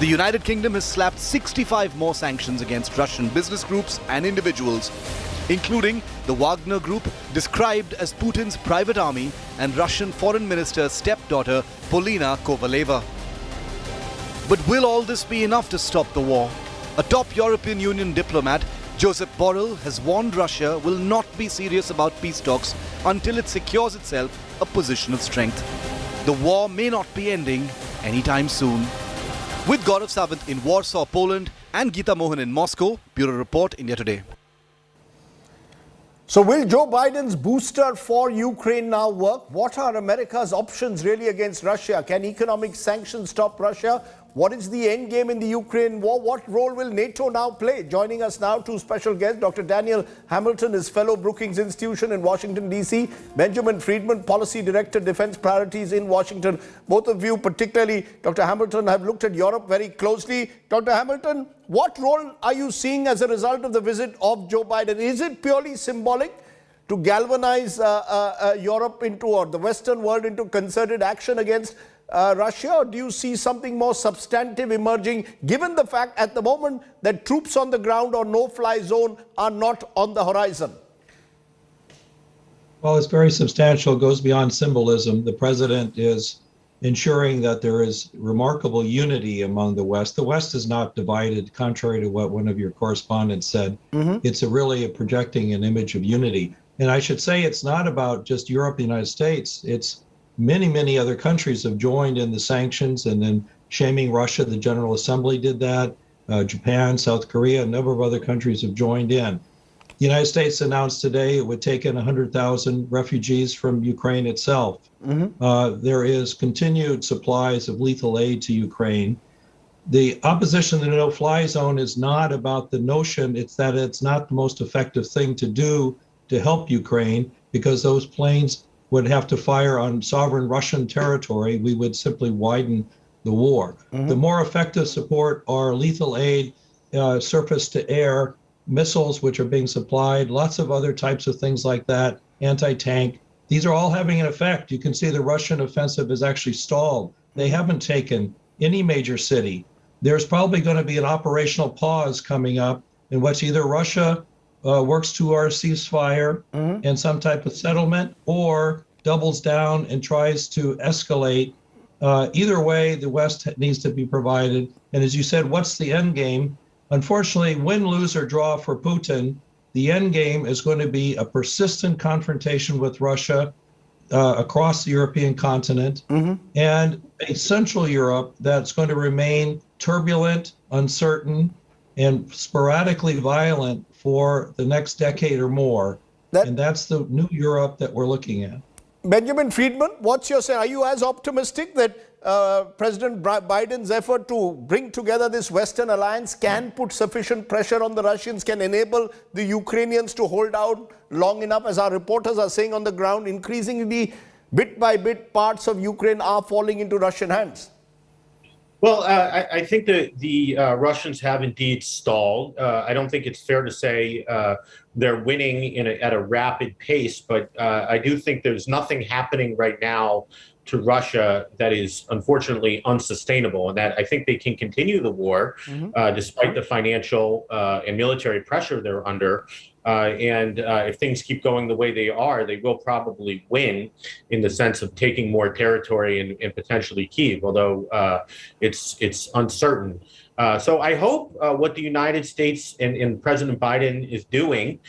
The United Kingdom has slapped 65 more sanctions against Russian business groups and individuals, including the Wagner Group, described as Putin's private army, and Russian Foreign Minister's stepdaughter, Polina Kovaleva. But will all this be enough to stop the war? A top European Union diplomat, Josep Borrell, has warned Russia will not be serious about peace talks until it secures itself a position of strength. The war may not be ending anytime soon. With Gaurav Sawant in Warsaw, Poland, and Geeta Mohan in Moscow, Bureau Report, India Today. So will Joe Biden's booster for Ukraine now work? What are America's options really against Russia? Can economic sanctions stop Russia? What is the end game in the Ukraine war? What role will NATO now play? Joining us now, 2 special guests. Dr. Daniel Hamilton is fellow Brookings Institution in Washington, D.C. Benjamin Friedman, Policy Director, Defense Priorities in Washington. Both of you, particularly Dr. Hamilton, have looked at Europe very closely. Dr. Hamilton, what role are you seeing as a result of the visit of Joe Biden? Is it purely symbolic to galvanize Europe into, or the Western world into concerted action against Russia, or do you see something more substantive emerging, given the fact at the moment that troops on the ground or no-fly zone are not on the horizon? Well, it's very substantial. It goes beyond symbolism. The president is ensuring that there is remarkable unity among the West. The West is not divided, contrary to what one of your correspondents said. It's really projecting an image of unity. And I should say it's not about just Europe, the United States. It's many, many other countries have joined in the sanctions and then shaming Russia. The General Assembly did that. Japan, South Korea, a number of other countries have joined in. The United States announced today it would take in 100,000 refugees from Ukraine itself. There is continued supplies of lethal aid to Ukraine. The opposition to the no-fly zone is not about the notion, it's that it's not the most effective thing to do to help Ukraine, because those planes would have to fire on sovereign Russian territory. We would simply widen the war. The more effective support are lethal aid, surface to air, missiles which are being supplied, lots of other types of things like that, anti-tank. These are all having an effect. You can see the Russian offensive is actually stalled. They haven't taken any major city. There's probably going to be an operational pause coming up in which either Russia works to our ceasefire and some type of settlement, or doubles down and tries to escalate Either way, the West needs to be provided. And as you said, what's the end game? Unfortunately, win, lose, or draw for Putin, the end game is going to be a persistent confrontation with Russia across the European continent, and a Central Europe that's going to remain turbulent, uncertain, and sporadically violent for the next decade or more. And that's the new Europe that we're looking at. Benjamin Friedman, what's your say? Are you as optimistic that President Biden's effort to bring together this Western alliance can put sufficient pressure on the Russians, can enable the Ukrainians to hold out long enough? As our reporters are saying on the ground, increasingly, bit by bit, parts of Ukraine are falling into Russian hands. Well, I think that the Russians have indeed stalled. I don't think it's fair to say they're winning at a rapid pace, but I do think there's nothing happening right now to Russia that is unfortunately unsustainable, and that I think they can continue the war despite the financial and military pressure they're under. And if things keep going the way they are, they will probably win in the sense of taking more territory and potentially Kyiv, although it's uncertain. So I hope what the United States and President Biden is doing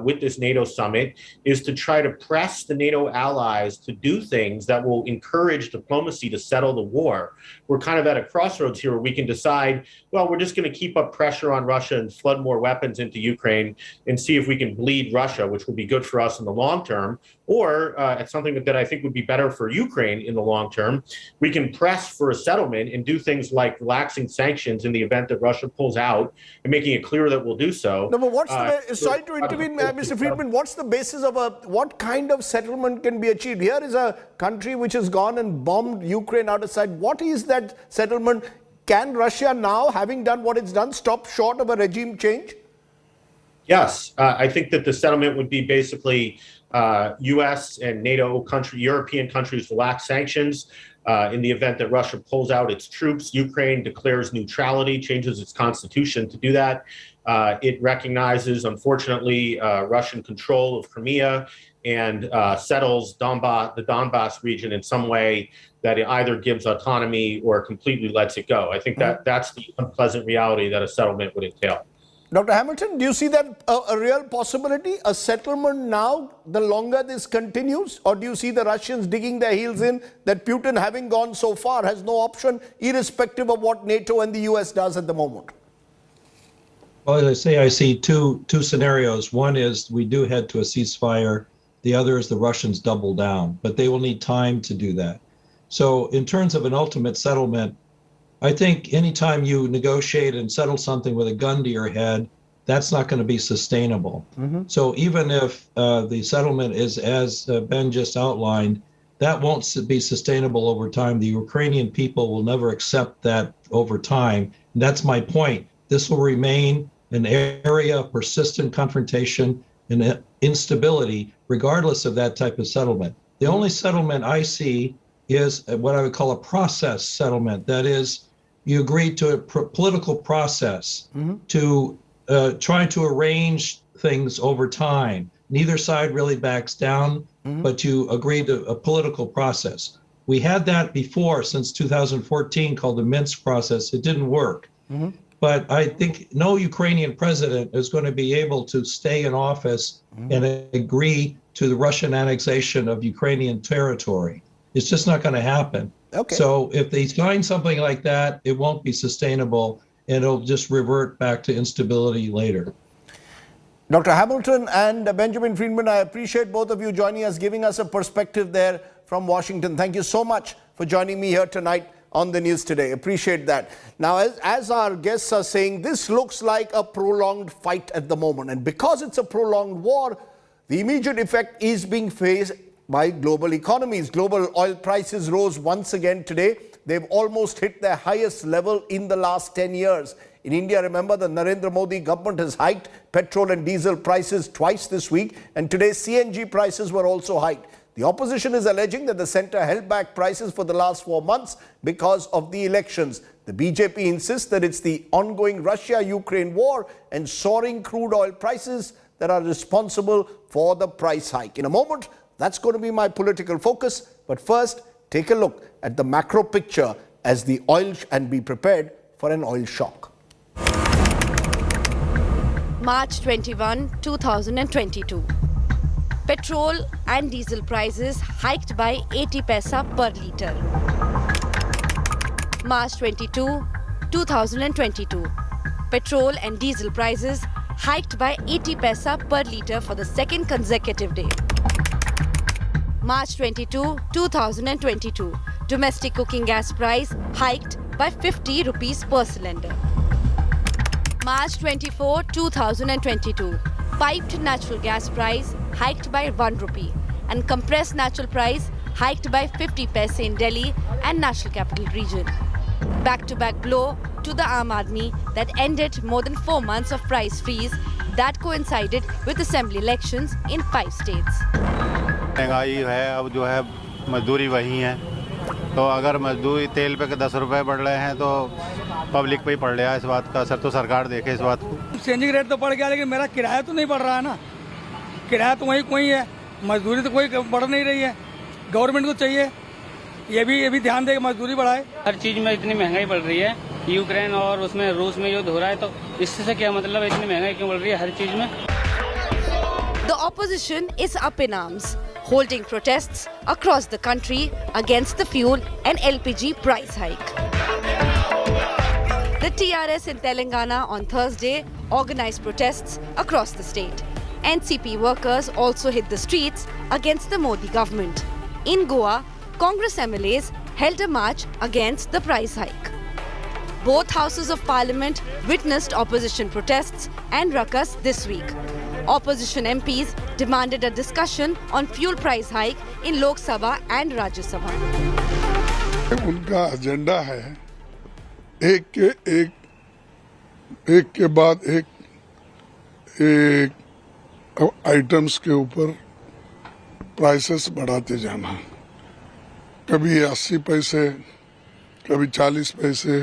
with this NATO summit is to try to press the NATO allies to do things that will encourage diplomacy to settle the war. We're kind of at a crossroads here where we can decide, well, we're just going to keep up pressure on Russia and flood more weapons into Ukraine and see if we can bleed Russia, which will be good for us in the long term. Or it's something that I think would be better for Ukraine in the long term. We can press for a settlement and do things like relaxing sanctions in the event that Russia pulls out and making it clear that we'll do so. No, but what's sorry to intervene, Mr. Friedman, what's the basis of what kind of settlement can be achieved? Here is a country which has gone and bombed Ukraine out of sight. What is that settlement? Can Russia now, having done what it's done, stop short of a regime change? Yes, I think that the settlement would be basically U.S. and NATO European countries relax sanctions. In the event that Russia pulls out its troops, Ukraine declares neutrality, changes its constitution to do that. It recognizes, unfortunately, Russian control of Crimea and settles the Donbass region in some way that it either gives autonomy or completely lets it go. I think that's the unpleasant reality that a settlement would entail. Dr. Hamilton, do you see that a real possibility, a settlement now, the longer this continues? Or do you see the Russians digging their heels in, that Putin, having gone so far, has no option, irrespective of what NATO and the US does at the moment? Well, as I say, I see two scenarios. One is we do head to a ceasefire. The other is the Russians double down, but they will need time to do that. So in terms of an ultimate settlement, I think anytime you negotiate and settle something with a gun to your head, that's not going to be sustainable. So even if the settlement is as Ben just outlined, that won't be sustainable over time. The Ukrainian people will never accept that over time. And that's my point. This will remain an area of persistent confrontation and instability, regardless of that type of settlement. The only settlement I see is what I would call a process settlement. That is, you agree to a political process to try to arrange things over time. Neither side really backs down, but you agree to a political process. We had that before since 2014 called the Minsk process. It didn't work. But I think no Ukrainian president is going to be able to stay in office and agree to the Russian annexation of Ukrainian territory. It's just not going to happen. Okay. So if they sign something like that, it won't be sustainable and it'll just revert back to instability later. Dr. Hamilton and Benjamin Friedman, I appreciate both of you joining us, giving us a perspective there from Washington. Thank you so much for joining me here tonight on the news today. Appreciate that. Now, as our guests are saying, this looks like a prolonged fight at the moment. And because it's a prolonged war, the immediate effect is being faced by global economies. Global oil prices rose once again today. They've almost hit their highest level in the last 10 years. In India, remember, the Narendra Modi government has hiked petrol and diesel prices twice this week, and today CNG prices were also hiked. The opposition is alleging that the centre held back prices for the last 4 months because of the elections. The BJP insists that it's the ongoing Russia-Ukraine war and soaring crude oil prices that are responsible for the price hike. In a moment, that's going to be my political focus. But first, take a look at the macro picture as the oil and be prepared for an oil shock. March 21, 2022. Petrol and diesel prices hiked by 80 paisa per litre. March 22, 2022. Petrol and diesel prices hiked by 80 paisa per litre for the second consecutive day. March 22, 2022. Domestic cooking gas price hiked by 50 rupees per cylinder. March 24, 2022. Piped natural gas price hiked by 1 rupee and compressed natural price hiked by 50 paise in Delhi and National Capital Region. Back-to-back blow to the Aam Aadmi that ended more than 4 months of price freeze that coincided with assembly elections in 5 states. महंगाई है, अब जो है मजदूरी वही है, तो अगर मजदूरी तेल पे 10 रुपए बढ़ रहे हैं तो पब्लिक पे ही पड़ रहा है। इस बात का असर तो सरकार देखे इस बात को। चेंजिंग रेट तो बढ़ गया, लेकिन मेरा किराया तो नहीं बढ़ रहा है ना। किराया तो वही है, मजदूरी तो कोई बढ़ नहीं रही है। गवर्नमेंट को चाहिए ये भी ध्यान दे, मजदूरी बढ़ाए। हर चीज में इतनी महंगाई बढ़ रही है, यूक्रेन और उसमें रूस में युद्ध हो रहा है, तो इससे क्या मतलब इतनी महंगाई क्यों बढ़ रही है हर चीज में? The opposition is up in arms, holding protests across the country against the fuel and LPG price hike. The TRS in Telangana on Thursday organized protests across the state. NCP workers also hit the streets against the Modi government. In Goa, Congress MLAs held a march against the price hike. Both houses of parliament witnessed opposition protests and ruckus this week. Opposition MPs demanded a discussion on fuel price hike in Lok Sabha and Rajya Sabha. उनका agenda है एक के बाद एक items के ऊपर prices बढ़ाते जाना, कभी 80 पैसे, कभी 40 पैसे,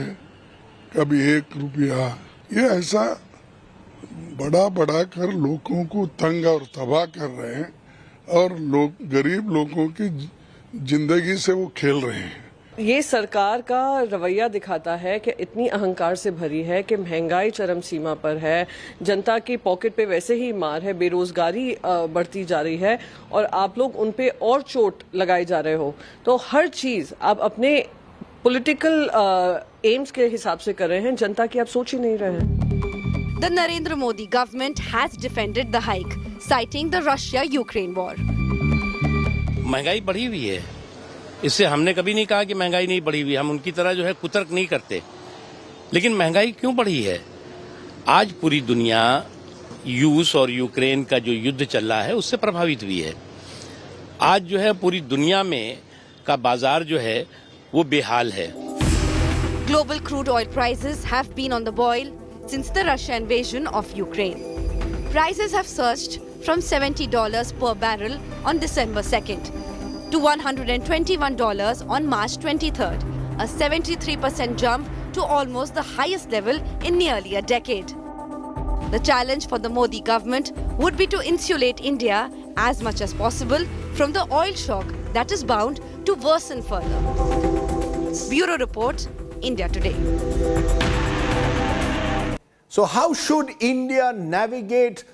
कभी 1 रुपया। ये ऐसा बढ़ा कर लोगों को तंग और तबाह कर रहे हैं और गरीब लोगों की जिंदगी से वो खेल रहे हैं। ये सरकार का रवैया दिखाता है कि इतनी अहंकार से भरी है कि महंगाई चरम सीमा पर है, जनता की पॉकेट पे वैसे ही मार है, बेरोजगारी बढ़ती जा रही है और आप लोग उन पे और चोट लगाए जा रहे हो। तो हर चीज आप अपने पॉलिटिकल एम्स के हिसाब से कर रहे हैं, जनता की आप सोच ही नहीं रहे हैं। The Narendra Modi government has defended the hike, citing the Russia-Ukraine war. महंगाई बढ़ी हुई है, इससे हमने कभी नहीं कहा कि महंगाई नहीं बढ़ी हुई। हम उनकी तरह जो है कुतर्क नहीं करते, लेकिन महंगाई क्यों बढ़ी है? आज पूरी दुनिया रूस और यूक्रेन का जो युद्ध चल रहा है उससे प्रभावित हुई है। आज जो है पूरी दुनिया में का बाजार जो है वो बेहाल है। Global crude oil prices have been on the boil since the Russia invasion of Ukraine. Prices have surged from $70 per barrel on December 2nd to $121 on March 23rd, a 73% jump to almost the highest level in nearly a decade. The challenge for the Modi government would be to insulate India as much as possible from the oil shock that is bound to worsen further. Bureau Report, India Today. So how should India navigate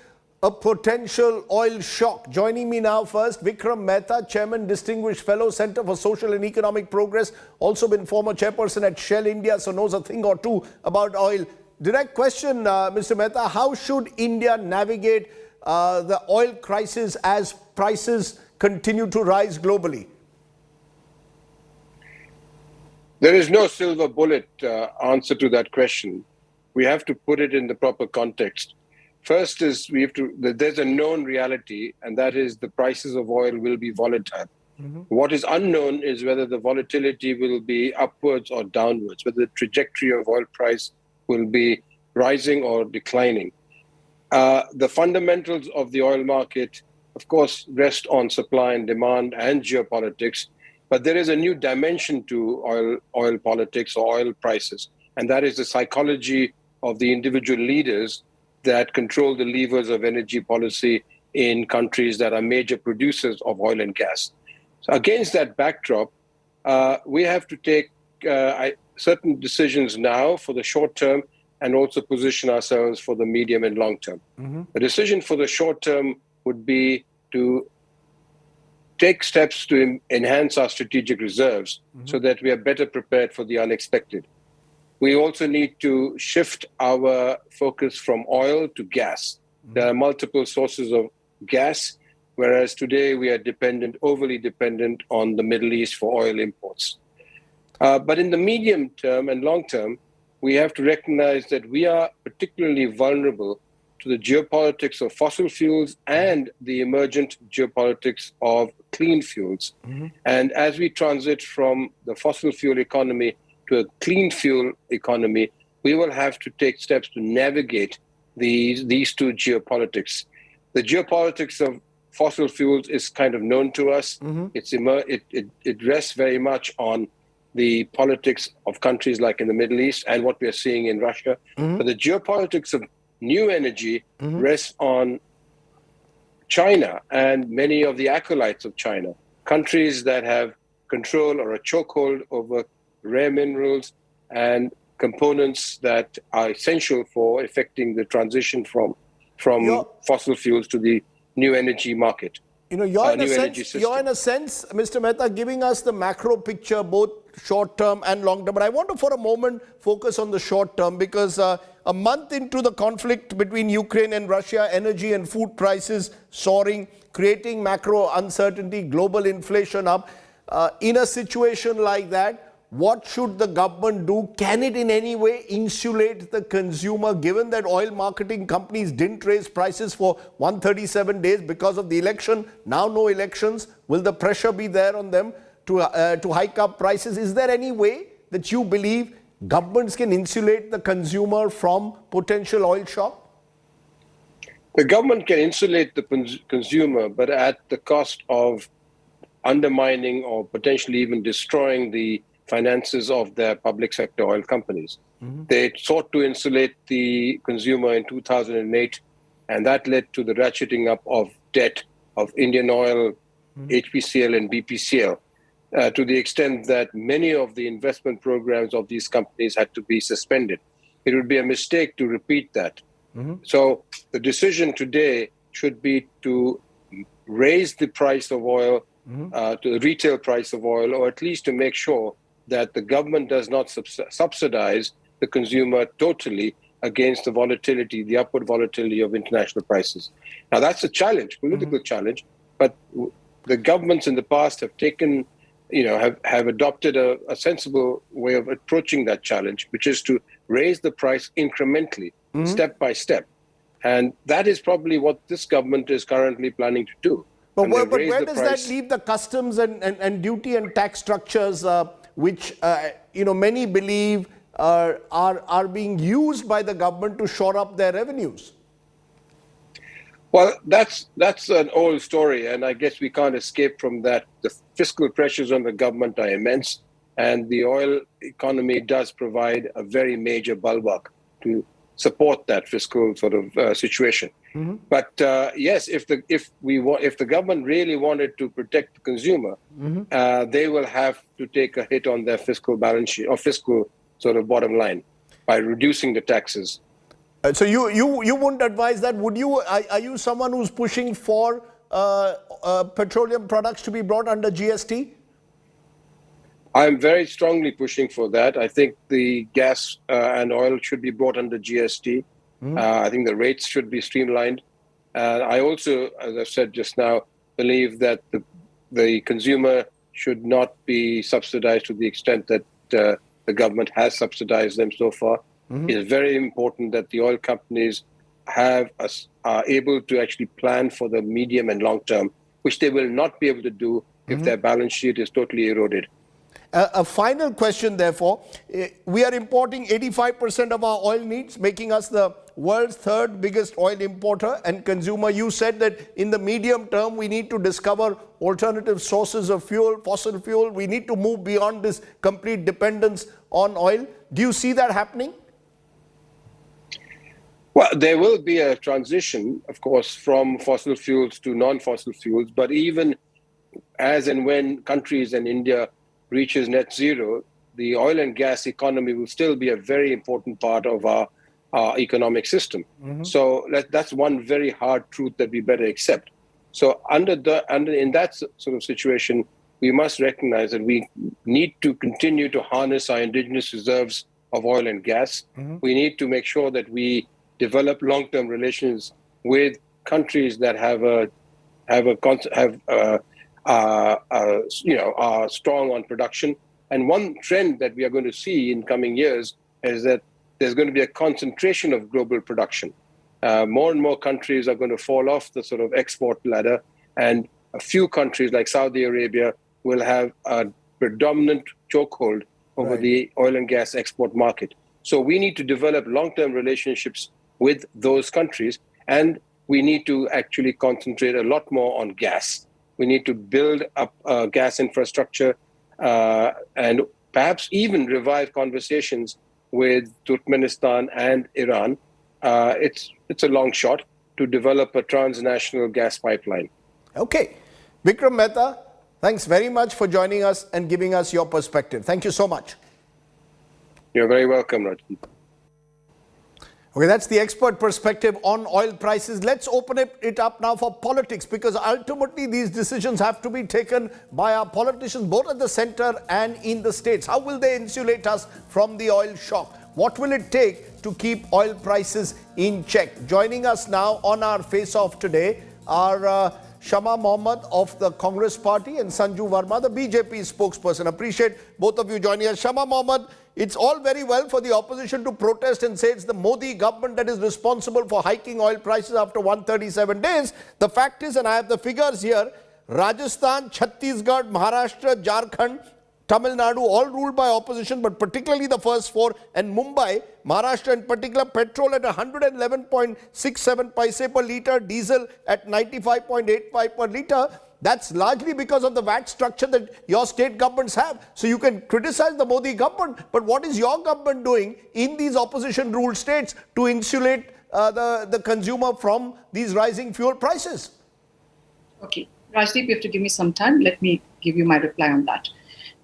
a potential oil shock? Joining me now first, Vikram Mehta, Chairman, Distinguished Fellow, Center for Social and Economic Progress, also been former chairperson at Shell India, so knows a thing or two about oil. Direct question, Mr. Mehta, how should India navigate the oil crisis as prices continue to rise globally? There is no silver bullet answer to that question. We have to put it in the proper context. First is there's a known reality, and that is the prices of oil will be volatile. What is unknown is whether the volatility will be upwards or downwards, whether the trajectory of oil price will be rising or declining. The fundamentals of the oil market, of course, rest on supply and demand and geopolitics, but there is a new dimension to oil politics or oil prices, and that is the psychology of the individual leaders that control the levers of energy policy in countries that are major producers of oil and gas. So against that backdrop, we have to take certain decisions now for the short term and also position ourselves for the medium and long term. The decision for the short term would be to take steps to enhance our strategic reserves so that we are better prepared for the unexpected. We also need to shift our focus from oil to gas. There are multiple sources of gas, whereas today we are overly dependent on the Middle East for oil imports. But in the medium term and long term, we have to recognize that we are particularly vulnerable to the geopolitics of fossil fuels and the emergent geopolitics of clean fuels. And as we transit from the fossil fuel economy to a clean fuel economy, we will have to take steps to navigate these two geopolitics. The geopolitics of fossil fuels is kind of known to us. It rests very much on the politics of countries like in the Middle East and what we are seeing in Russia. But the geopolitics of new energy rests on China and many of the acolytes of China, countries that have control or a chokehold over rare minerals and components that are essential for effecting the transition from fossil fuels to the new energy market. You're in a sense, Mr. Mehta, giving us the macro picture, both short term and long term. But I want to, for a moment, focus on the short term because a month into the conflict between Ukraine and Russia, energy and food prices soaring, creating macro uncertainty, global inflation up. In a situation like that, what should the government do? Can it in any way insulate the consumer, given that oil marketing companies didn't raise prices for 137 days because of the election? Now no elections. Will the pressure be there on them to hike up prices? Is there any way that you believe governments can insulate the consumer from potential oil shock? The government can insulate the consumer, but at the cost of undermining or potentially even destroying the finances of their public sector oil companies. They sought to insulate the consumer in 2008, and that led to the ratcheting up of debt of Indian Oil, HPCL and BPCL, to the extent that many of the investment programs of these companies had to be suspended. It would be a mistake to repeat that. So the decision today should be to raise the price of oil, to the retail price of oil, or at least to make sure that the government does not subsidize the consumer totally against the volatility, the upward volatility of international prices. Now that's a challenge, political challenge, but the governments in the past have taken, have adopted a sensible way of approaching that challenge, which is to raise the price incrementally, step by step. And that is probably what this government is currently planning to do. But where does that leave the customs and duty and tax structures which many believe are being used by the government to shore up their revenues? Well, that's an old story, and I guess we can't escape from that. The fiscal pressures on the government are immense, and the oil economy does provide a very major bulwark to support that fiscal sort of situation. But yes, if the government really wanted to protect the consumer, they will have to take a hit on their fiscal balance sheet or fiscal sort of bottom line by reducing the taxes. So you wouldn't advise that, would you? Are you someone who's pushing for petroleum products to be brought under GST? I'm very strongly pushing for that. I think the gas and oil should be brought under GST. I think the rates should be streamlined. I also, as I said just now, believe that the consumer should not be subsidized to the extent that the government has subsidized them so far. It is very important that the oil companies are able to actually plan for the medium and long term, which they will not be able to do if their balance sheet is totally eroded. A final question, therefore. We are importing 85% of our oil needs, making us the world's third biggest oil importer and consumer. You said that in the medium term, we need to discover alternative sources of fuel, fossil fuel. We need to move beyond this complete dependence on oil. Do you see that happening? Well, there will be a transition, of course, from fossil fuels to non-fossil fuels. But even as and when countries and India reaches net zero, the oil and gas economy will still be a very important part of our economic system. So that's one very hard truth that we better accept. So in that sort of situation, we must recognize that we need to continue to harness our indigenous reserves of oil and gas. We need to make sure that we develop long-term relations with countries that are strong on production. And one trend that we are going to see in coming years is that there's going to be a concentration of global production. More and more countries are going to fall off the sort of export ladder, and a few countries like Saudi Arabia will have a predominant chokehold over the oil and gas export market. So we need to develop long-term relationships with those countries, and we need to actually concentrate a lot more on gas. We need to build up gas infrastructure and perhaps even revive conversations with Turkmenistan and Iran. It's a long shot to develop a transnational gas pipeline. Okay. Vikram Mehta, thanks very much for joining us and giving us your perspective. Thank you so much. You're very welcome, Rajdeep. Okay, that's the expert perspective on oil prices. Let's open it up now for politics, because ultimately these decisions have to be taken by our politicians, both at the center and in the states. How will they insulate us from the oil shock? What will it take to keep oil prices in check? Joining us now on our face-off today are Shama Mohammed of the Congress Party and Sanju Verma, the BJP spokesperson. Appreciate both of you joining us. Shama Mohammed, it's all very well for the opposition to protest and say it's the Modi government that is responsible for hiking oil prices after 137 days. The fact is, and I have the figures here, Rajasthan, Chhattisgarh, Maharashtra, Jharkhand, Tamil Nadu, all ruled by opposition, but particularly the first four, and Mumbai, Maharashtra in particular, petrol at 111.67 paise per litre, diesel at 95.85 per litre. That's largely because of the VAT structure that your state governments have. So you can criticize the Modi government, but what is your government doing in these opposition-ruled states to insulate the consumer from these rising fuel prices? Okay, Rajdeep, you have to give me some time. Let me give you my reply on that.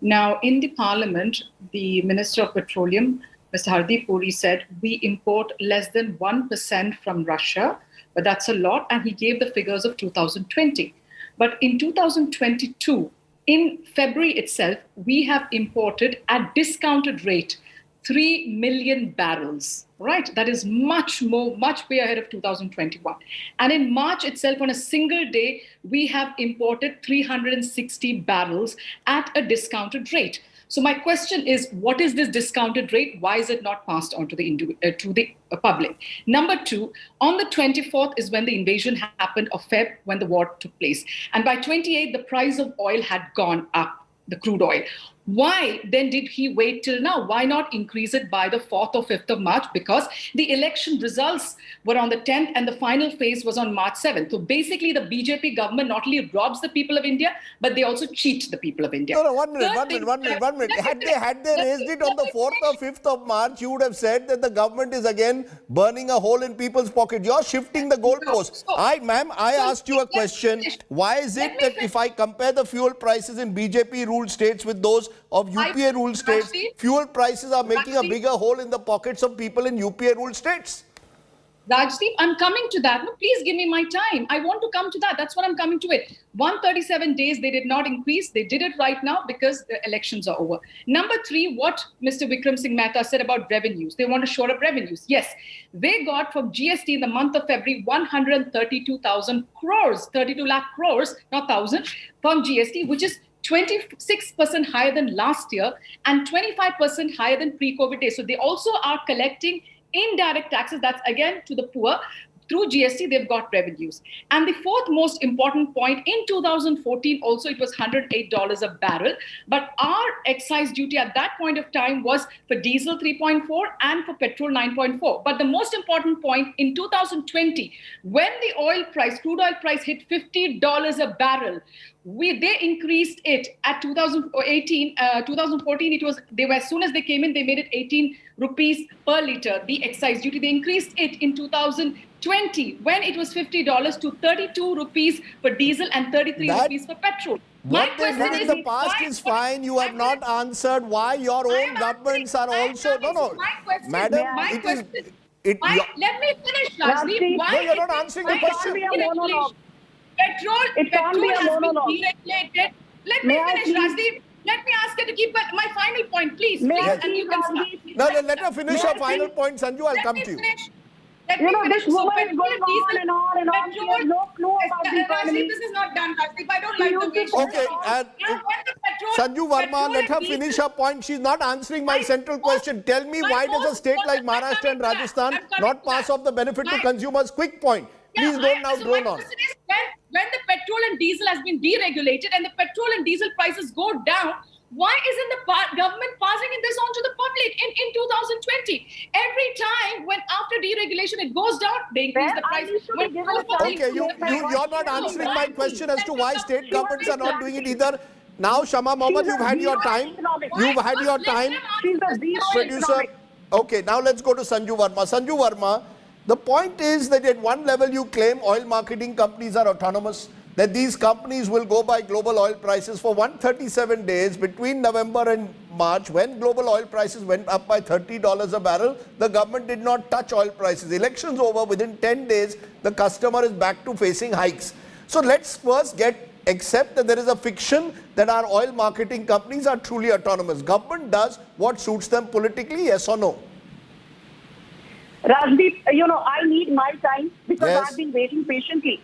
Now, in the parliament, the Minister of Petroleum, Mr. Hardeep Puri, said we import less than 1% from Russia, but that's a lot, and he gave the figures of 2020. But in 2022, in February itself, we have imported at discounted rate 3 million barrels, right? That is much way ahead of 2021. And in March itself, on a single day, we have imported 360 barrels at a discounted rate. So my question is, what is this discounted rate? Why is it not passed on to the public? Number two, on the 24th is when the invasion happened of Feb, when the war took place. And by 28th, the price of oil had gone up, the crude oil. Why then did he wait till now? Why not increase it by the 4th or 5th of March? Because the election results were on the 10th and the final phase was on March 7th. So basically the BJP government not only robs the people of India, but they also cheat the people of India. No, one minute. Had they raised it on the 4th or 5th of March, you would have said that the government is again burning a hole in people's pocket. You're shifting the goalposts. I asked you a question. Why is it that if I compare the fuel prices in BJP-ruled states with those of UPA-ruled states, fuel prices are making a bigger hole in the pockets of people in UPA-ruled states? Rajdeep, I'm coming to that. No, please give me my time. I want to come to that. That's what I'm coming to it. 137 days, they did not increase. They did it right now because the elections are over. Number three, what Mr. Vikram Singh Mehta said about revenues. They want to shore up revenues. Yes, they got from GST in the month of February 132,000 crores, 32 lakh crores, not thousand, from GST, which is 26% higher than last year and 25% higher than pre-COVID days. So they also are collecting indirect taxes, that's again to the poor. Through GST, they've got revenues. And the fourth most important point, in 2014, also it was $108 a barrel. But our excise duty at that point of time was for diesel 3.4 and for petrol 9.4. But the most important point, in 2020, when the oil price, crude oil price hit $50 a barrel, they increased it at 2014. It was as soon as they came in, they made it 18 rupees per litre, the excise duty. They increased it in 2020 when it was $50 to 32 rupees for diesel and 33 rupees for petrol. What they did in the past is fine. You have not answered why your own governments are also... No, madam, it is... Let me finish, Rajdeep. No, you're not answering the question. Petrol has been deregulated. Let me finish, Rajdeep. Let me ask you to keep my final point, please. And you can start. No, let her finish her final point, Sanju. I'll come to you. Let me finish. This woman is going on and on. She has no clue about the economy. This is not done, Rajdeep. I don't like the way she Okay, Sanju Verma, let her finish her point. She's not answering my central question. Tell me, why does a state like Maharashtra and Rajasthan not pass off the benefit to consumers? Quick point. Please don't now drone on. When the petrol and diesel has been deregulated and the petrol and diesel prices go down, why isn't the government passing this on to the public in 2020? Every time when after deregulation it goes down, they increase the price. Okay, you're not answering my question as to why state governments are not doing it either. Now, Shama Mohammed, you've had your time. You've had your time. Producer. Okay, now let's go to Sanju Verma. Sanju Verma, the point is that at one level you claim oil marketing companies are autonomous, that these companies will go by global oil prices for 137 days between November and March. When global oil prices went up by $30 a barrel, the government did not touch oil prices. Elections over, within 10 days, the customer is back to facing hikes. So let's first accept that there is a fiction that our oil marketing companies are truly autonomous. Government does what suits them politically, yes or no? Rajdeep, I need my time because I've been waiting patiently.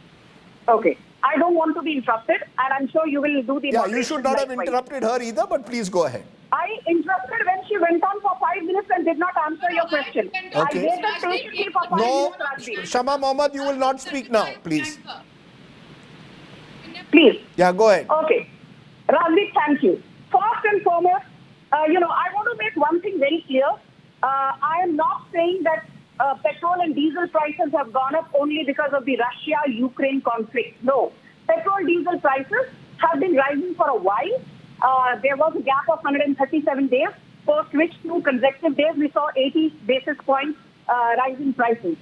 Okay. I don't want to be interrupted, and I'm sure you will do the... Yeah, you should not have interrupted her either, but please go ahead. I interrupted when she went on for 5 minutes and did not answer your question. Okay. I waited patiently for 5 minutes, Rajdeep. Shama Mohammed, you will not speak now, please. Please. Yeah, go ahead. Okay. Rajdeep, thank you. First and foremost, I want to make one thing very clear. I am not saying that petrol and diesel prices have gone up only because of the Russia-Ukraine conflict. No. Petrol, diesel prices have been rising for a while. There was a gap of 137 days, post which 2 consecutive days we saw 80 basis points rise in prices.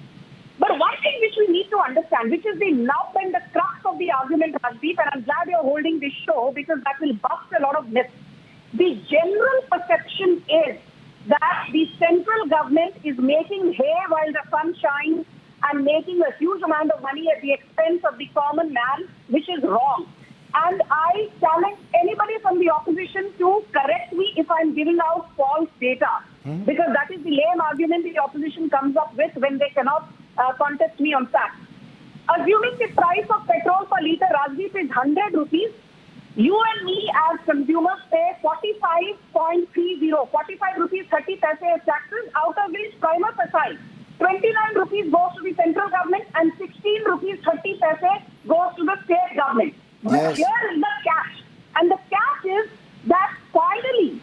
But one thing which we need to understand, which is the nub and the crux of the argument, Rajdeep, and I'm glad you're holding this show because that will bust a lot of myths. The general perception is that the central government is making hay while the sun shines and making a huge amount of money at the expense of the common man, which is wrong. And I challenge anybody from the opposition to correct me if I'm giving out false data, because that is the lame argument the opposition comes up with when they cannot contest me on facts. Assuming the price of petrol per litre, Rajdeep, is 100 rupees, you and me as consumers pay 45.30, 45 rupees 30 paise as taxes, out of which prima facie 29 rupees goes to the central government and 16 rupees 30 paise goes to the state government. But here is the catch. And the catch is that finally,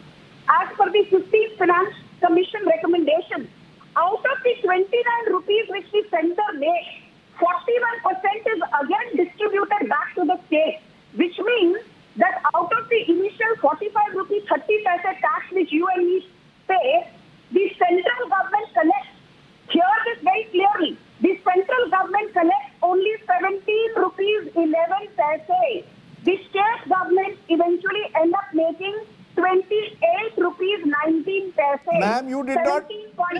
as per the 15th Finance Commission recommendation, out of the 29 rupees which the center makes, 41% is again distributed back to the state, which means that out of the initial 45 rupees 30 paise tax which you and me pay, the central government collects, hear this very clearly, the central government collects only 17 rupees 11 paise. The state government eventually end up making 28 rupees 19 paise. Ma'am, you did not,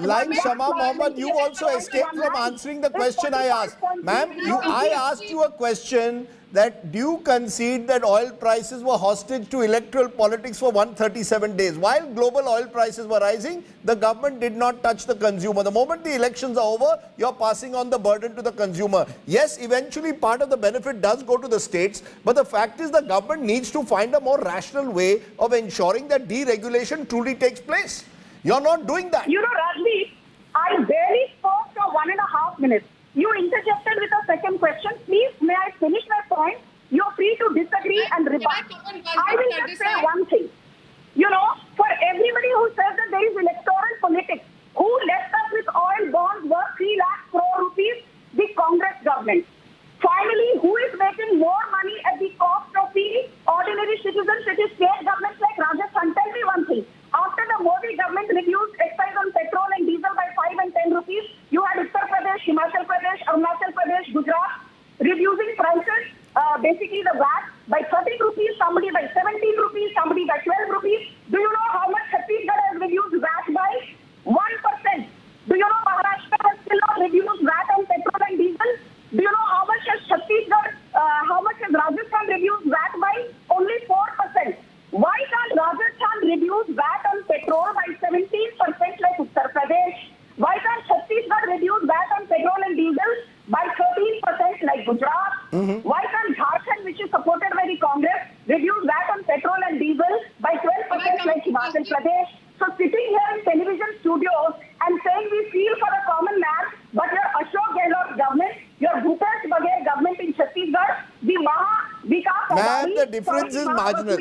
like Shama Mohammed, you also escaped from answering the question I asked. Ma'am, I asked you a question that do you concede that oil prices were hostage to electoral politics for 137 days? While global oil prices were rising, the government did not touch the consumer. The moment the elections are over, you're passing on the burden to the consumer. Yes, eventually part of the benefit does go to the states, but the fact is the government needs to find a more rational way of ensuring that deregulation truly takes place. You're not doing that. Rajdeep, I barely spoke for 1.5 minutes. You interjected with a second question. Please, may I finish my point? You're free to disagree and rebut. I will just say one thing. For everybody who says that there is electoral politics, who left us with oil bonds worth 3 lakh crore rupees? The Congress government. Finally, who is making more money at the cost of the ordinary citizens? It is state governments like Rajasthan. Tell me one thing. After the Modi government reduced excise on petrol and diesel by 5 and 10 rupees, you had Uttar Pradesh, Himachal Pradesh, Arunachal Pradesh, Gujarat reducing prices, basically the VAT, by 30 rupees rupees, somebody by 17 rupees, somebody by 12 rupees. Do you know how much Chhattisgarh has reduced VAT by? 1%. Do you know Maharashtra has still not reduced VAT on petrol and diesel? Do you know how much has Chhattisgarh, how much has Rajasthan reduced VAT by? Only 4%. Why can't Rajasthan reduce VAT on petrol by 17% like Uttar Pradesh? Why can't Chhattisgarh reduce VAT on petrol and diesel by 13% like Gujarat? Why can't Jharkhand, which is supported by the Congress, reduce VAT on petrol and diesel by 12% like Himachal Pradesh? So sitting here in television studios and saying we feel for a common man, but your Ashok Gehlot government, your Bhupesh Baghel government in Chhattisgarh, the Vikas Ma'am, Adani, the difference is marginal.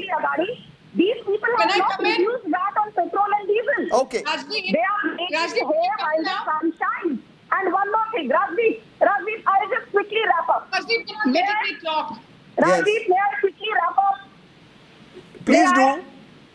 These people have not reduced VAT on petrol and diesel. Okay. They are making hay while the sun shines. And one more thing, Rajdeep, I'll just quickly wrap up. Rajdeep, may I quickly wrap up? Please do.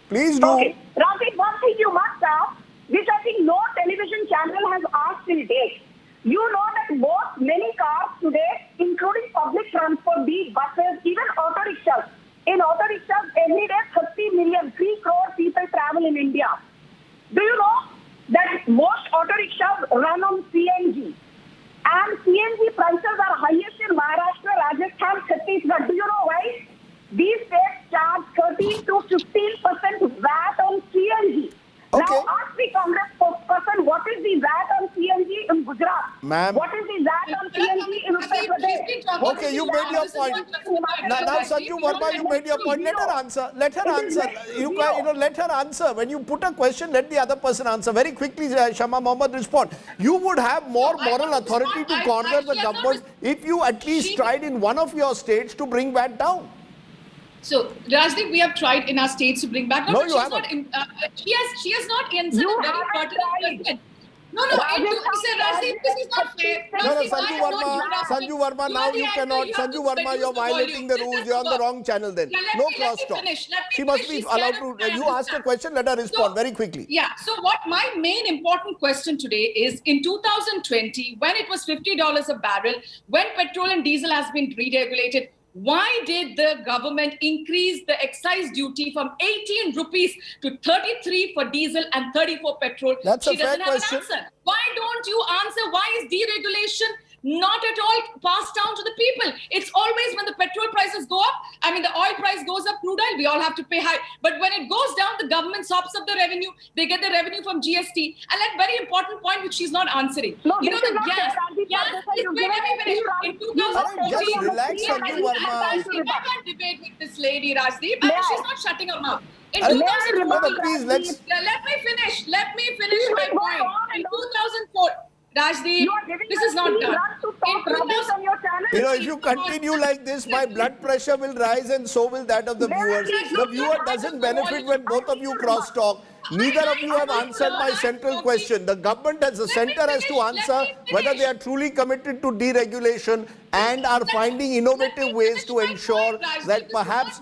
Please do. Okay. Rajdeep, one thing you must ask, which I think no television channel has asked till date. You know that many cars today, including public transport, be it buses, even auto rickshaws. In auto rickshaws, every day 30 million, 3 crore people travel in India. Do you know that most auto rickshaws run on CNG? And CNG prices are highest in Maharashtra, Rajasthan, Chhattisgarh. Do you know why? These states charge 13 to 15% VAT on CNG. Now ask the Congress spokesperson, what is the VAT on CNG in Gujarat? Ma'am. What is the VAT on CNG in Uttar Pradesh? Okay, you made your point. Now, Sanju Verma, you made your point. Let her answer. Let her answer. Let her answer. When you put a question, let the other person answer. Very quickly, Shama Mohammed, respond. You would have more moral authority to corner the government if you at least tried in one of your states to bring VAT down. So, Rajdeep, we have tried in our states to bring back. No, you haven't. She has not answered a very pertinent question. No, Rajdeep, this is not fair. No, Sanju Verma, now you cannot. Sanju Verma, you're violating the rules. You're on the wrong channel then. No cross talk. She must be allowed to. You asked a question, let her respond very quickly. Yeah, so what my main important question today is, in 2020, when it was $50 a barrel, when petrol and diesel has been deregulated, why did the government increase the excise duty from 18 rupees to 33 for diesel and 30 for petrol? That's she a fair doesn't have question. an answer. Why don't you answer? Why is deregulation not at all passed down to the people? It's always when the petrol prices go up, I mean, the oil price goes up, crude oil, we all have to pay high. But when it goes down, the government sops up the revenue. They get the revenue from GST. And that very important point, which she's not answering. No, you know, this the is not gas. fair, Wait, let me finish. In 2014, just relax, Sanju Verma. I can't debate with this lady, Rajdeep. I mean, she's not shutting her mouth. In Let 2014, me finish let me finish my point. In 2004, Rajdeep, this is not done. If you continue like this, my blood pressure will rise and so will that of the viewers. The viewer doesn't benefit when both of you cross talk. Neither of you have answered my central question. The government as a center has to answer whether they are truly committed to deregulation and are finding innovative ways to ensure that perhaps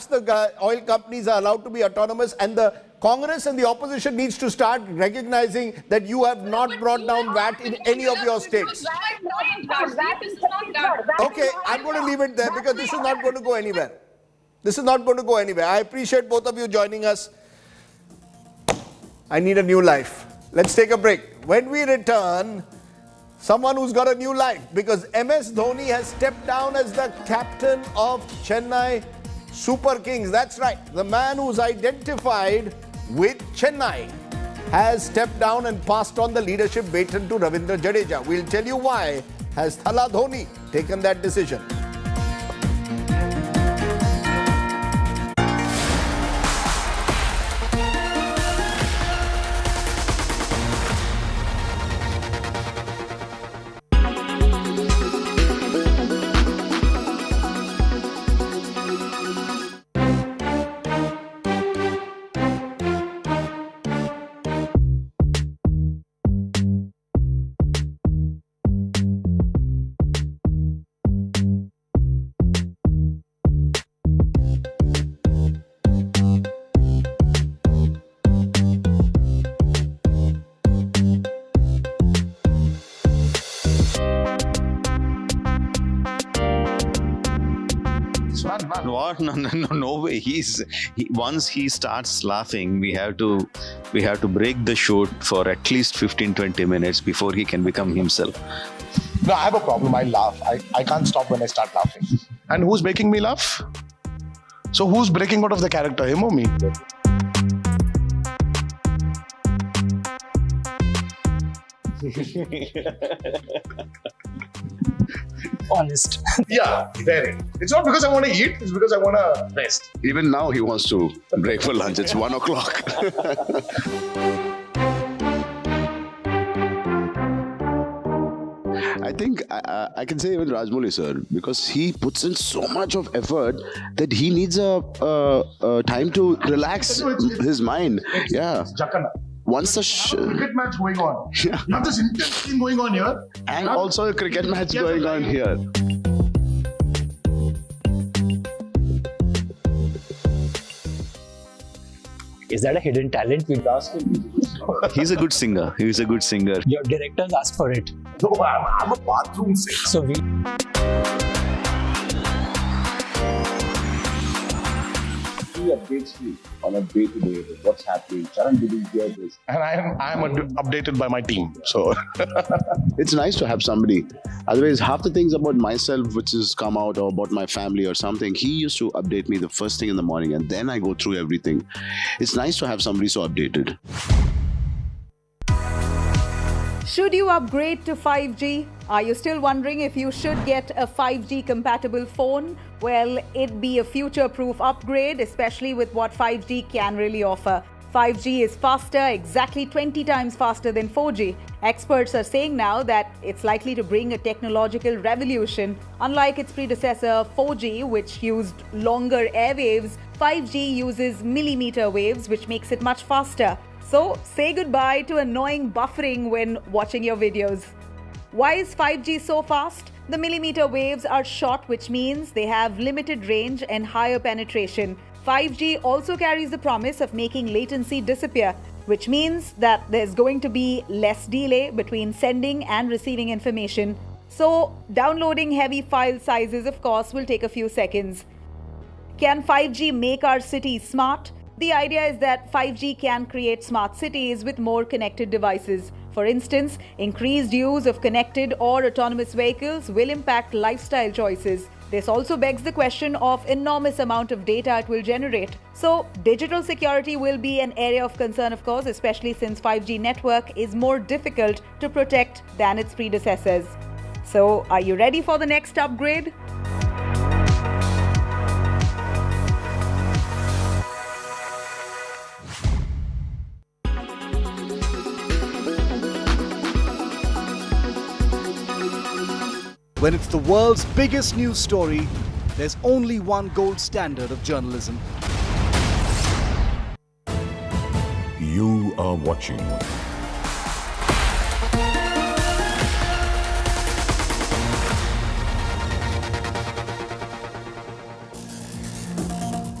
the oil companies are allowed to be autonomous, and the Congress and the opposition needs to start recognizing that you have not brought down VAT in any of your states. Okay, I'm going to leave it there because this is not going to go anywhere. This is not going to go anywhere. I appreciate both of you joining us. I need a new life. Let's take a break. When we return, someone who's got a new life, because MS Dhoni has stepped down as the captain of Chennai Super Kings. That's right. The man who's identified with Chennai has stepped down and passed on the leadership baton to Ravindra Jadeja. We'll tell you why has Thala Dhoni taken that decision. What? No way. Once he starts laughing, we have to break the shoot for at least 15-20 minutes before he can become himself. No, I have a problem. I laugh. I can't stop when I start laughing. And who's making me laugh? So who's breaking out of the character, him or me? Honest. Yeah, very. It's not because I want to eat, it's because I want to rest. Even now he wants to break for lunch. It's 1 o'clock. I think I can say even Rajmouli sir, because he puts in so much of effort that he needs a time to relax his mind. Yeah. Once the cricket match going on. Yeah. You have this intense thing going on here. And also a cricket match going on here. Is that a hidden talent? We'll ask him. He's a good singer. He's a good singer. Your directors asked for it. No, I'm a bathroom singer. So we... He updates me on a day-to-day basis. What's happening? Charan, did you hear this? And I am updated by my team. So it's nice to have somebody. Otherwise, half the things about myself which has come out or about my family or something, he used to update me the first thing in the morning and then I go through everything. It's nice to have somebody so updated. Should you upgrade to 5G? Are you still wondering if you should get a 5G compatible phone? Well, it'd be a future-proof upgrade, especially with what 5G can really offer. 5G is faster, exactly 20 times faster than 4G. Experts are saying now that it's likely to bring a technological revolution. Unlike its predecessor 4G, which used longer airwaves, 5G uses millimeter waves, which makes it much faster. So, say goodbye to annoying buffering when watching your videos. Why is 5G so fast? The millimeter waves are short, which means they have limited range and higher penetration. 5G also carries the promise of making latency disappear, which means that there's going to be less delay between sending and receiving information. So, downloading heavy file sizes, of course, will take a few seconds. Can 5G make our cities smart? The idea is that 5G can create smart cities with more connected devices. For instance, increased use of connected or autonomous vehicles will impact lifestyle choices. This also begs the question of enormous amount of data it will generate. So, digital security will be an area of concern, of course, especially since 5G network is more difficult to protect than its predecessors. So, are you ready for the next upgrade? When it's the world's biggest news story, there's only one gold standard of journalism. You are watching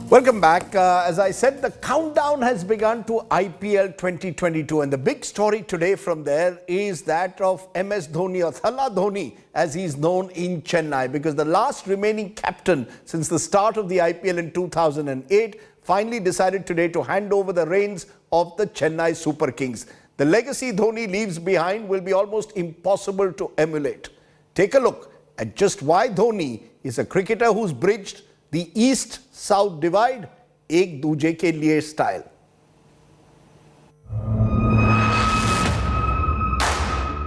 Welcome back. As I said, the countdown has begun to IPL 2022 and the big story today from there is that of MS Dhoni, or Thala Dhoni as he's known in Chennai, because the last remaining captain since the start of the IPL in 2008 finally decided today to hand over the reins of the Chennai Super Kings. The legacy Dhoni leaves behind will be almost impossible to emulate. Take a look at just why Dhoni is a cricketer who's bridged the East-South divide, ek duje ke liye style.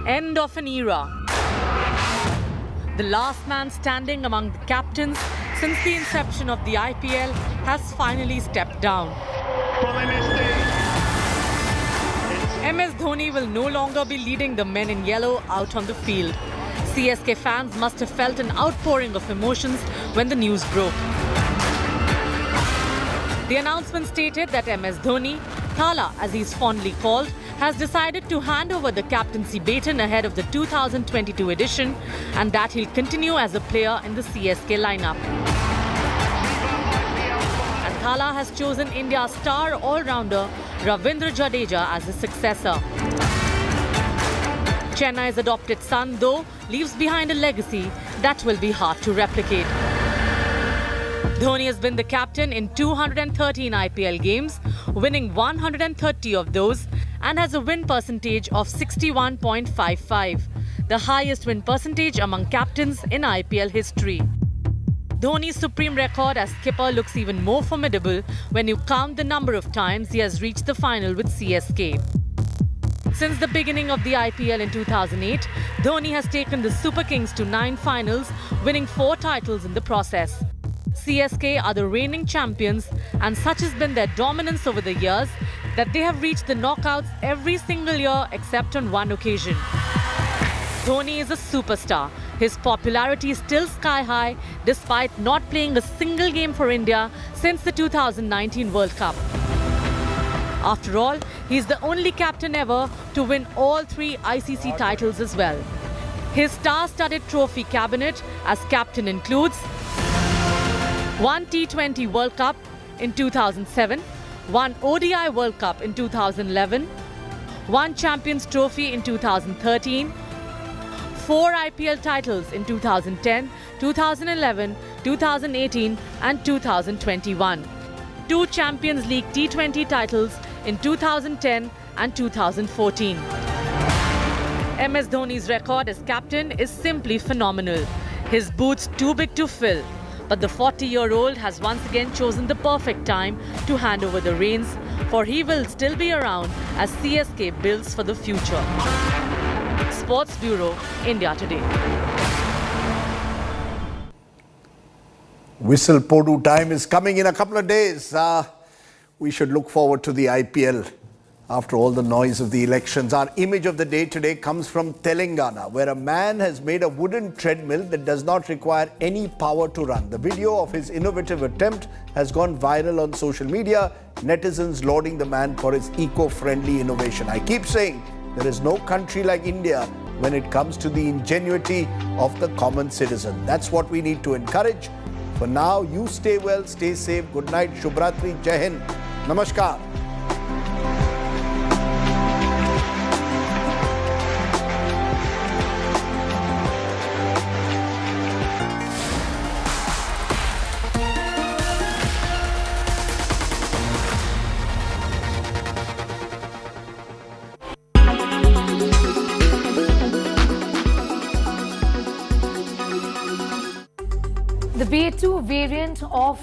End of an era. The last man standing among the captains since the inception of the IPL has finally stepped down. MS Dhoni will no longer be leading the men in yellow out on the field. CSK fans must have felt an outpouring of emotions when the news broke. The announcement stated that MS Dhoni, Thala as he's fondly called, has decided to hand over the captaincy baton ahead of the 2022 edition and that he'll continue as a player in the CSK lineup. And Thala has chosen India's star all-rounder Ravindra Jadeja as his successor. Chennai's adopted son, though, leaves behind a legacy that will be hard to replicate. Dhoni has been the captain in 213 IPL games, winning 130 of those, and has a win percentage of 61.55, the highest win percentage among captains in IPL history. Dhoni's supreme record as skipper looks even more formidable when you count the number of times he has reached the final with CSK. Since the beginning of the IPL in 2008, Dhoni has taken the Super Kings to 9 finals, winning 4 titles in the process. CSK are the reigning champions, and such has been their dominance over the years that they have reached the knockouts every single year except on one occasion. Dhoni is a superstar. His popularity is still sky high despite not playing a single game for India since the 2019 World Cup. After all, he is the only captain ever to win all 3 ICC titles as well. His star-studded trophy cabinet as captain includes 1 T20 World Cup in 2007, 1 ODI World Cup in 2011, 1 Champions Trophy in 2013, 4 IPL titles in 2010, 2011, 2018 and 2021, 2 Champions League T20 titles in 2010 and 2014. MS Dhoni's record as captain is simply phenomenal. His boots too big to fill. But the 40-year-old has once again chosen the perfect time to hand over the reins, for he will still be around as CSK builds for the future. Sports Bureau, India Today. Whistle Podu time is coming in a couple of days. We should look forward to the IPL. After all the noise of the elections, our image of the day today comes from Telangana, where a man has made a wooden treadmill that does not require any power to run. The video of his innovative attempt has gone viral on social media, netizens lauding the man for his eco-friendly innovation. I keep saying there is no country like India when it comes to the ingenuity of the common citizen. That's what we need to encourage. For now, you stay well, stay safe. Good night, Shubhratri, Jai Hind, Namaskar. The BA2 variant of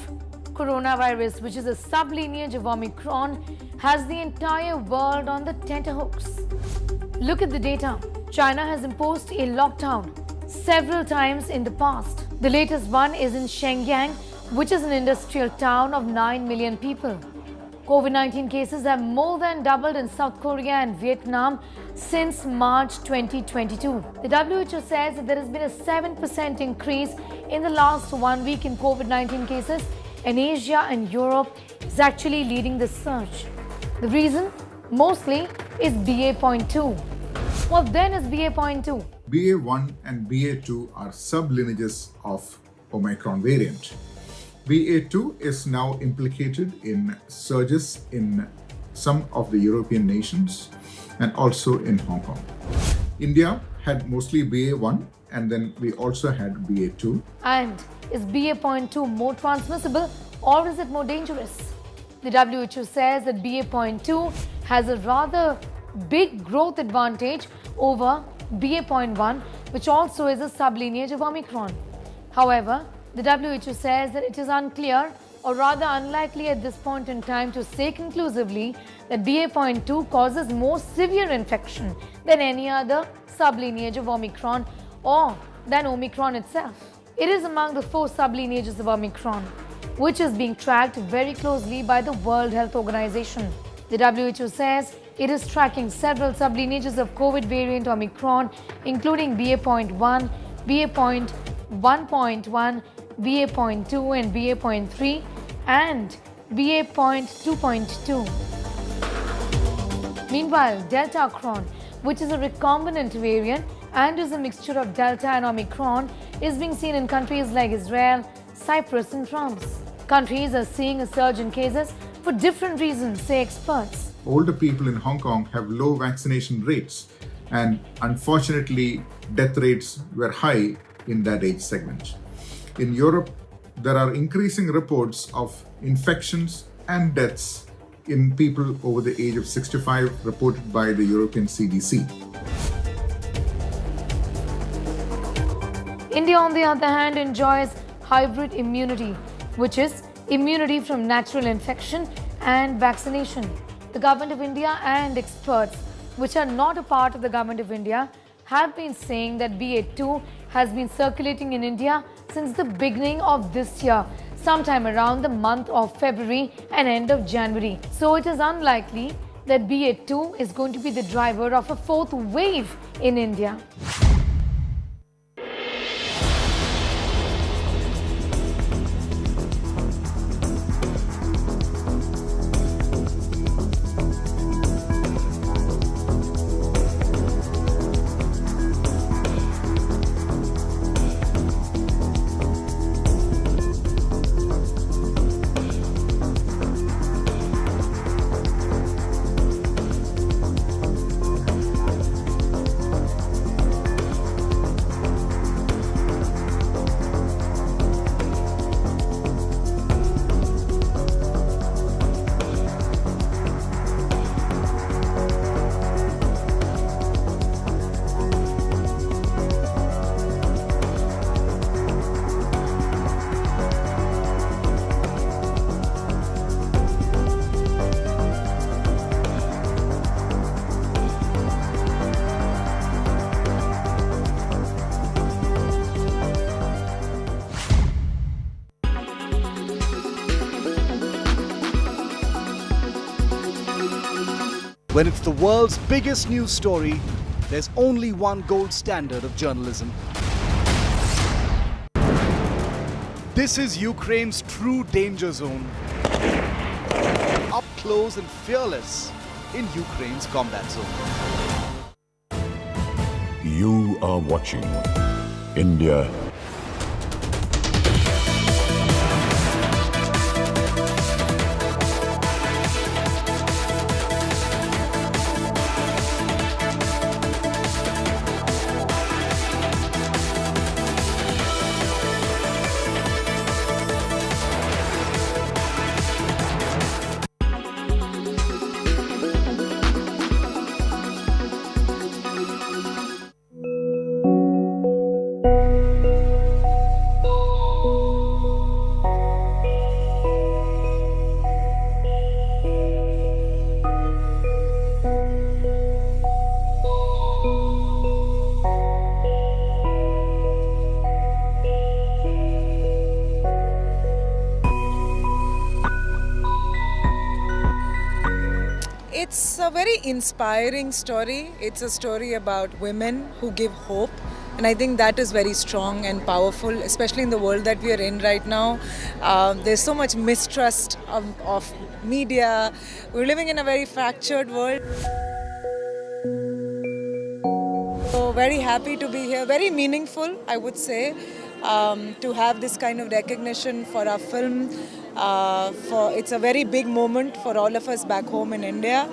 coronavirus, which is a sublineage of Omicron, has the entire world on the tenterhooks. Look at the data. China has imposed a lockdown several times in the past. The latest one is in Shenyang, which is an industrial town of 9 million people. COVID-19 cases have more than doubled in South Korea and Vietnam since March 2022. The WHO says that there has been a 7% increase in the last 1 week in COVID-19 cases, and Asia and Europe is actually leading the surge. The reason mostly is BA.2. What then is BA.2? BA1 and BA2 are sublineages of Omicron variant. BA2 is now implicated in surges in some of the European nations and also in Hong Kong. India had mostly BA1 and then we also had BA2. And is BA.2 more transmissible or is it more dangerous? The WHO says that BA.2 has a rather big growth advantage over BA.1, which also is a sublineage of Omicron. However, the WHO says that it is unclear or rather unlikely at this point in time to say conclusively that BA.2 causes more severe infection than any other sublineage of Omicron or than Omicron itself. It is among the 4 sublineages of Omicron, which is being tracked very closely by the World Health Organization. The WHO says it is tracking several sublineages of COVID variant Omicron, including BA.1, BA.1.1, BA.2 and BA.3 and BA.2.2. Meanwhile, Delta Cron, which is a recombinant variant and is a mixture of Delta and Omicron, is being seen in countries like Israel, Cyprus and France. Countries are seeing a surge in cases for different reasons, say experts. Older people in Hong Kong have low vaccination rates and unfortunately death rates were high in that age segment. In Europe, there are increasing reports of infections and deaths in people over the age of 65 reported by the European CDC. India, on the other hand, enjoys hybrid immunity, which is immunity from natural infection and vaccination. The Government of India and experts, which are not a part of the Government of India, have been saying that BA2 has been circulating in India since the beginning of this year, sometime around the month of February and end of January. So it is unlikely that BA2 is going to be the driver of a fourth wave in India. When it's the world's biggest news story, there's only one gold standard of journalism. This is Ukraine's true danger zone. Up close and fearless in Ukraine's combat zone. You are watching India. It's a very inspiring story. It's a story about women who give hope. And I think that is very strong and powerful, especially in the world that we are in right now. There's so much mistrust of media. We're living in a very fractured world. So very happy to be here. Very meaningful, I would say, to have this kind of recognition for our film. It's a very big moment for all of us back home in India.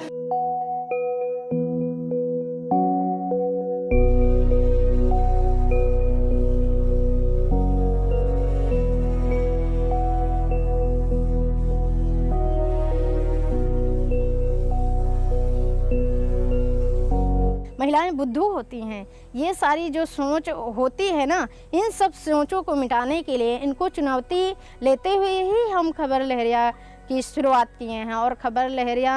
महिलाएं बुद्धू होती हैं। ये सारी जो सोच होती है ना, इन सब सोचों को मिटाने के लिए इनको चुनौती लेते हुए ही हम खबर लहरिया की शुरुआत किए हैं। और खबर लहरिया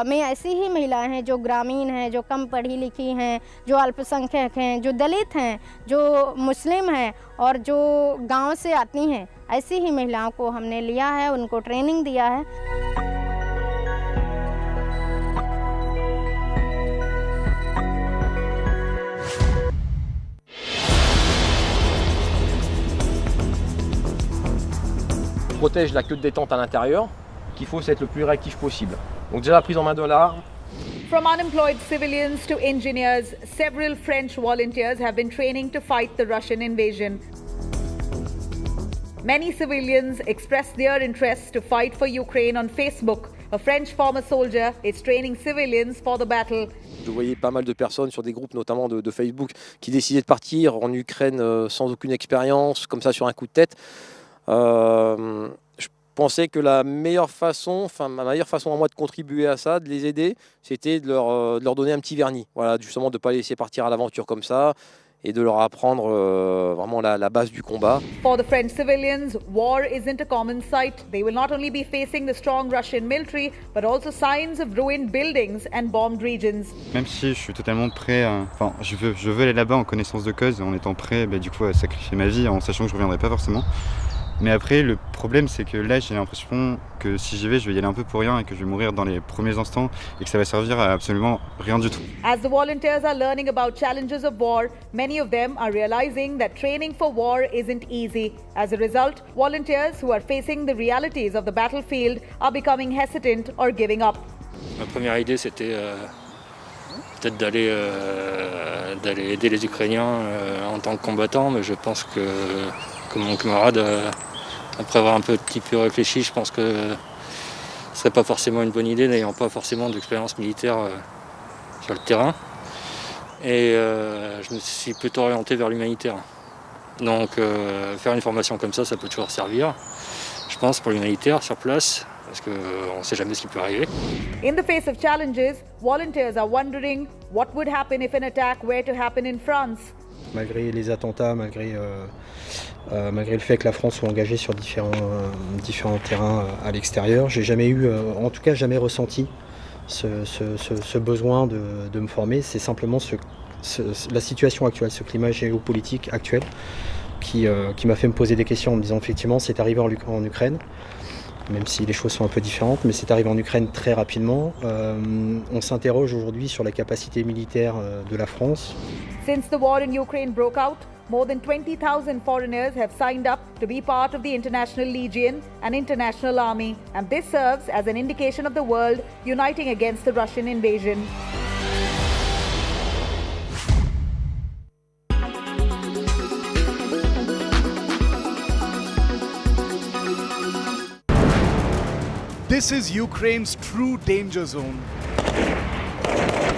में ऐसी ही महिलाएं हैं जो ग्रामीण हैं, जो कम पढ़ी लिखी हैं, जो अल्पसंख्यक हैं, जो दलित हैं, जो मुस्लिम हैं और जो गांव से आती हैं। ऐसी ही महिलाओं को हमने लिया है, उनको ट्रेनिंग दिया है। Protège la queue de détente à l'intérieur, qu'il faut être le plus réactif possible. Donc déjà la prise en main de l'arme. From unemployed civilians to engineers, several French volunteers have been training to fight the Russian invasion. Many civilians expressed their interest to fight for Ukraine on Facebook. A French former soldier is training civilians for the battle. Je voyais pas mal de personnes sur des groupes, notamment de Facebook, qui décidaient de partir en Ukraine sans aucune expérience, comme ça sur un coup de tête. Je pensais que ma meilleure façon à moi de contribuer à ça, de les aider, c'était de leur donner un petit vernis. Voilà, justement de ne pas les laisser partir à l'aventure comme ça et de leur apprendre vraiment la base du combat. For the French civilians, war isn't a common sight. They will not only be facing the strong Russian military, but also signs of ruined buildings and bombed regions. Même si je suis totalement prêt, je veux aller là-bas en connaissance de cause, en étant prêt du coup à sacrifier ma vie, en sachant que je ne reviendrai pas forcément. Mais après, le problème, c'est que là, j'ai l'impression que si j'y vais, je vais y aller un peu pour rien et que je vais mourir dans les premiers instants et que ça va servir à absolument rien du tout. As the volunteers are learning about challenges of war, many of them are realizing that training for war isn't easy. As a result, volunteers who are facing the realities of the battlefield are becoming hesitant or giving up. Ma première idée, c'était peut-être d'aller aider les Ukrainiens en tant que combattant, mais je pense que mon camarade, après avoir un petit peu réfléchi, je pense que ce serait pas forcément une bonne idée, n'ayant pas forcément d'expérience militaire sur le terrain. Et je me suis plutôt orienté vers l'humanitaire. Donc faire une formation comme ça peut toujours servir, je pense, pour l'humanitaire sur place, parce qu'on ne sait jamais ce qui peut arriver. In the face of challenges, volunteers are wondering what would happen if an attack were to happen in France. Malgré les attentats, malgré le fait que la France soit engagée sur différents terrains à l'extérieur, j'ai jamais eu, en tout cas jamais ressenti ce besoin de me former. C'est simplement la situation actuelle, ce climat géopolitique actuel qui m'a fait me poser des questions en me disant effectivement c'est arrivé en Ukraine, même si les choses sont un peu différentes, mais c'est arrivé en Ukraine très rapidement. On s'interroge aujourd'hui sur la capacité militaire de la France. Since the war in Ukraine broke out, more than 20,000 foreigners have signed up to be part of the International Legion and International Army, and this serves as an indication of the world uniting against the Russian invasion. This is Ukraine's true danger zone.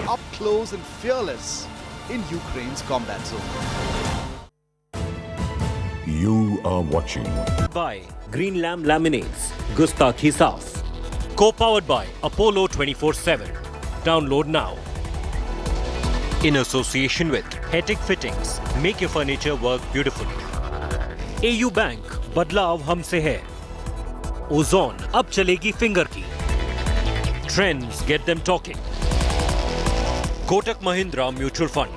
Up close and fearless in Ukraine's combat zone. You are watching. By Green Lamb Laminates, Gustakhi Saaf. Co-powered by Apollo 24/7. Download now. In association with Hetic Fittings, make your furniture work beautifully. AU Bank, बदलाव हमसे है. Ozone, अब चलेगी finger की. Trends, get them talking. Kotak Mahindra Mutual Fund.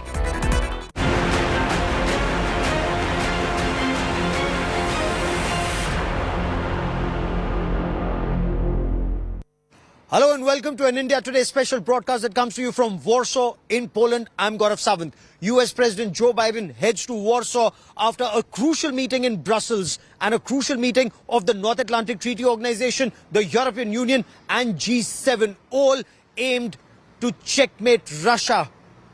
Hello and welcome to an India Today special broadcast that comes to you from Warsaw in Poland. I'm Gaurav Sawant. US President Joe Biden heads to Warsaw after a crucial meeting in Brussels and a crucial meeting of the North Atlantic Treaty Organization, the European Union and G7, all aimed to checkmate Russia.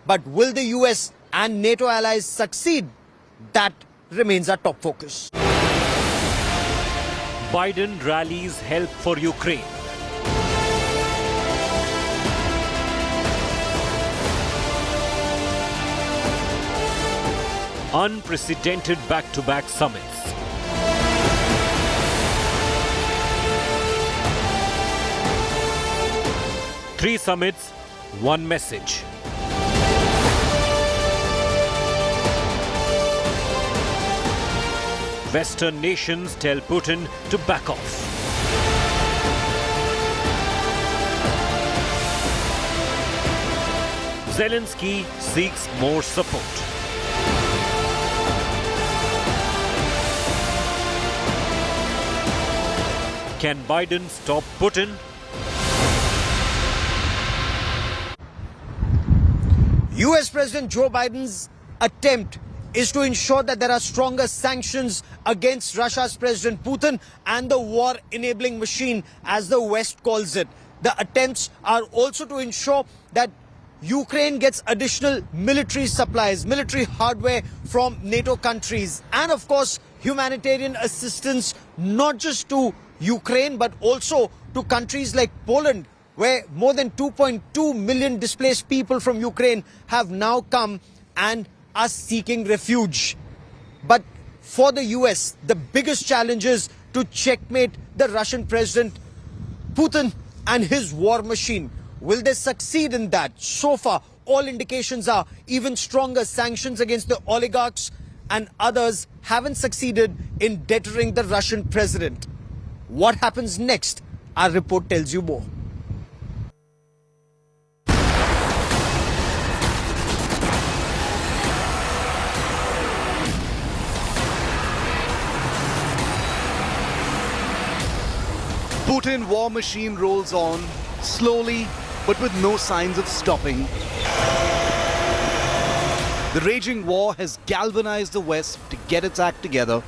But will the US and NATO allies succeed? That remains our top focus. Biden rallies help for Ukraine. Unprecedented back-to-back summits. Three summits, one message. Western nations tell Putin to back off. Zelenskyy seeks more support. Can Biden stop Putin? US President Joe Biden's attempt is to ensure that there are stronger sanctions against Russia's President Putin and the war-enabling machine, as the West calls it. The attempts are also to ensure that Ukraine gets additional military supplies, military hardware from NATO countries, and of course humanitarian assistance, not just to Ukraine but also to countries like Poland, where more than 2.2 million displaced people from Ukraine have now come and are seeking refuge. But for the US, the biggest challenge is to checkmate the Russian President Putin and his war machine. Will they succeed in that? So far, all indications are even stronger sanctions against the oligarchs and others haven't succeeded in deterring the Russian president. What happens next? Our report tells you more. Putin war machine rolls on, slowly but with no signs of stopping. The raging war has galvanized the West to get its act together.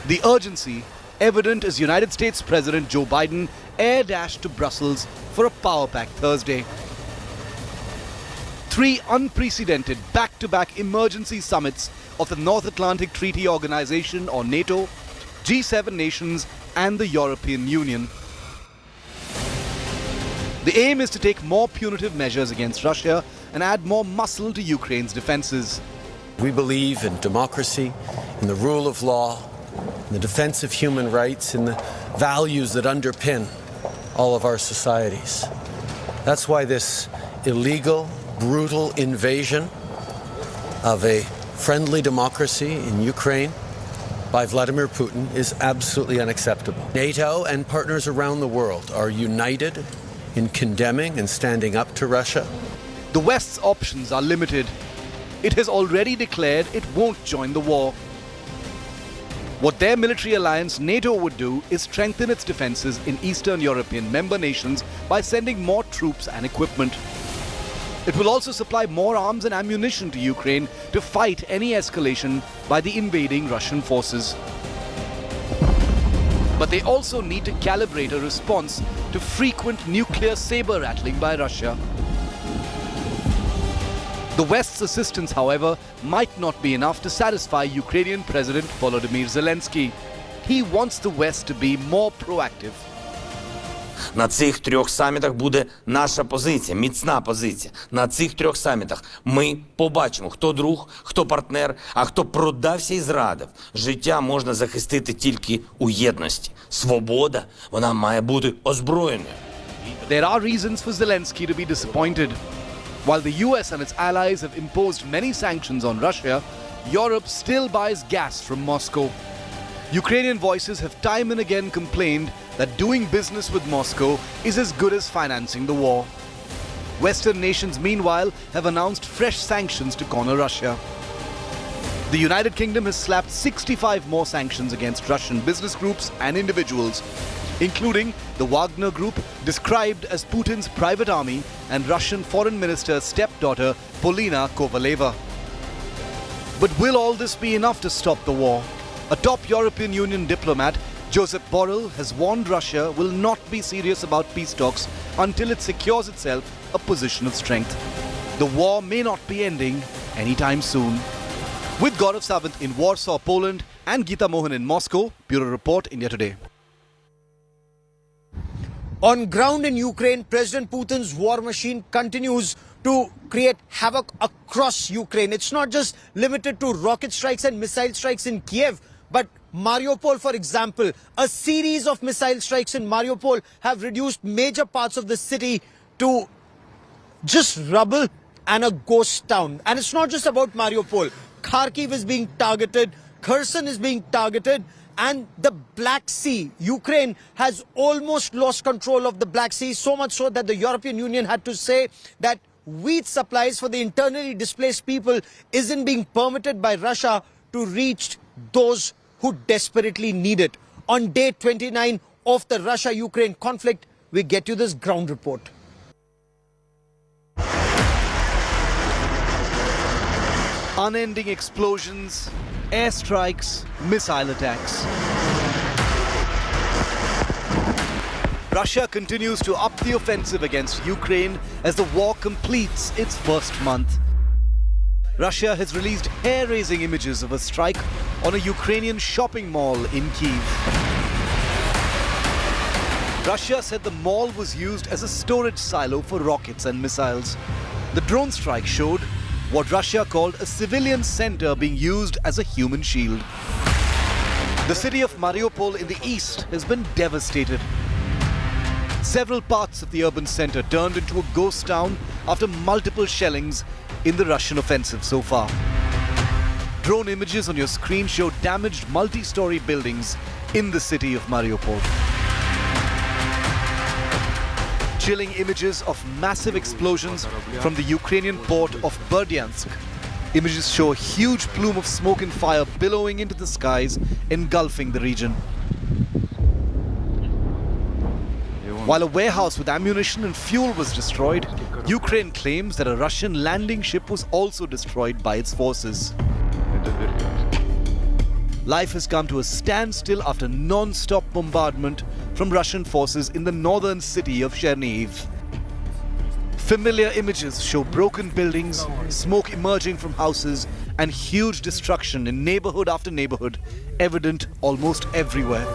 The urgency evident as United States President Joe Biden air dashed to Brussels for a power-packed Thursday. 3 unprecedented back-to-back emergency summits of the North Atlantic Treaty Organization or NATO, G7 nations and the European Union. The aim is to take more punitive measures against Russia and add more muscle to Ukraine's defenses. We believe in democracy, in the rule of law, in the defense of human rights, in the values that underpin all of our societies. That's why this illegal, brutal invasion of a friendly democracy in Ukraine by Vladimir Putin is absolutely unacceptable. NATO and partners around the world are united in condemning and standing up to Russia. The West's options are limited. It has already declared it won't join the war. What their military alliance NATO would do is strengthen its defenses in Eastern European member nations by sending more troops and equipment. It will also supply more arms and ammunition to Ukraine to fight any escalation by the invading Russian forces. But they also need to calibrate a response to frequent nuclear saber-rattling by Russia. The West's assistance, however, might not be enough to satisfy Ukrainian President Volodymyr Zelenskyy. He wants the West to be more proactive. На цих 3 самітах буде наша позиція, міцна позиція. На цих 3 самітах ми побачимо, хто друг, хто партнер, а хто продався і зрадив. Життя можна захистити тільки у єдності. Свобода, вона має бути озброєною. There are reasons for Zelenskyy to be disappointed. While the US and its allies have imposed many sanctions on Russia, Europe still buys gas from Moscow. Ukrainian voices have time and again complained that doing business with Moscow is as good as financing the war. Western nations, meanwhile, have announced fresh sanctions to corner Russia. The United Kingdom has slapped 65 more sanctions against Russian business groups and individuals, including the Wagner Group, described as Putin's private army, and Russian Foreign Minister's stepdaughter, Polina Kovaleva. But will all this be enough to stop the war? A top European Union diplomat, Josep Borrell, has warned Russia will not be serious about peace talks until it secures itself a position of strength. The war may not be ending anytime soon. With Gaurav Sawant in Warsaw, Poland, and Geeta Mohan in Moscow, Bureau Report, India Today. On ground in Ukraine, President Putin's war machine continues to create havoc across Ukraine. It's not just limited to rocket strikes and missile strikes in Kyiv, but Mariupol, for example, a series of missile strikes in Mariupol have reduced major parts of the city to just rubble and a ghost town. And it's not just about Mariupol. Kharkiv is being targeted, Kherson is being targeted, and the Black Sea. Ukraine has almost lost control of the Black Sea, so much so that the European Union had to say that wheat supplies for the internally displaced people isn't being permitted by Russia to reach those who desperately need it. On day 29 of the Russia-Ukraine conflict, we get you this ground report. Unending explosions, airstrikes, missile attacks. Russia continues to up the offensive against Ukraine as the war completes its first month. Russia has released hair-raising images of a strike on a Ukrainian shopping mall in Kyiv. Russia said the mall was used as a storage silo for rockets and missiles. The drone strike showed what Russia called a civilian center being used as a human shield. The city of Mariupol in the east has been devastated. Several parts of the urban center turned into a ghost town after multiple shellings in the Russian offensive so far. Drone images on your screen show damaged multi-story buildings in the city of Mariupol. Chilling images of massive explosions from the Ukrainian port of Berdyansk. Images show a huge plume of smoke and fire billowing into the skies, engulfing the region. While a warehouse with ammunition and fuel was destroyed, Ukraine claims that a Russian landing ship was also destroyed by its forces. Life has come to a standstill after non-stop bombardment from Russian forces in the northern city of Chernihiv. Familiar images show broken buildings, smoke emerging from houses, and huge destruction in neighborhood after neighborhood, evident almost everywhere.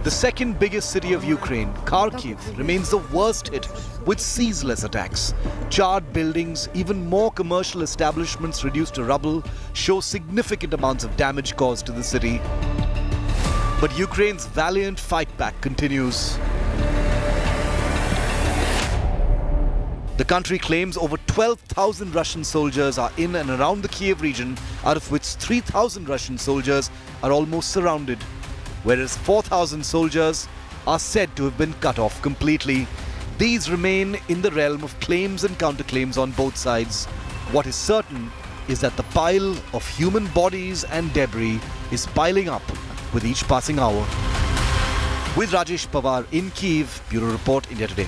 The second biggest city of Ukraine, Kharkiv, remains the worst hit with ceaseless attacks. Charred buildings, even more commercial establishments reduced to rubble, show significant amounts of damage caused to the city. But Ukraine's valiant fight back continues. The country claims over 12,000 Russian soldiers are in and around the Kyiv region, out of which 3,000 Russian soldiers are almost surrounded, whereas 4,000 soldiers are said to have been cut off completely. These remain in the realm of claims and counterclaims on both sides. What is certain is that the pile of human bodies and debris is piling up with each passing hour. With Rajesh Pawar in Kyiv, Bureau Report, India Today.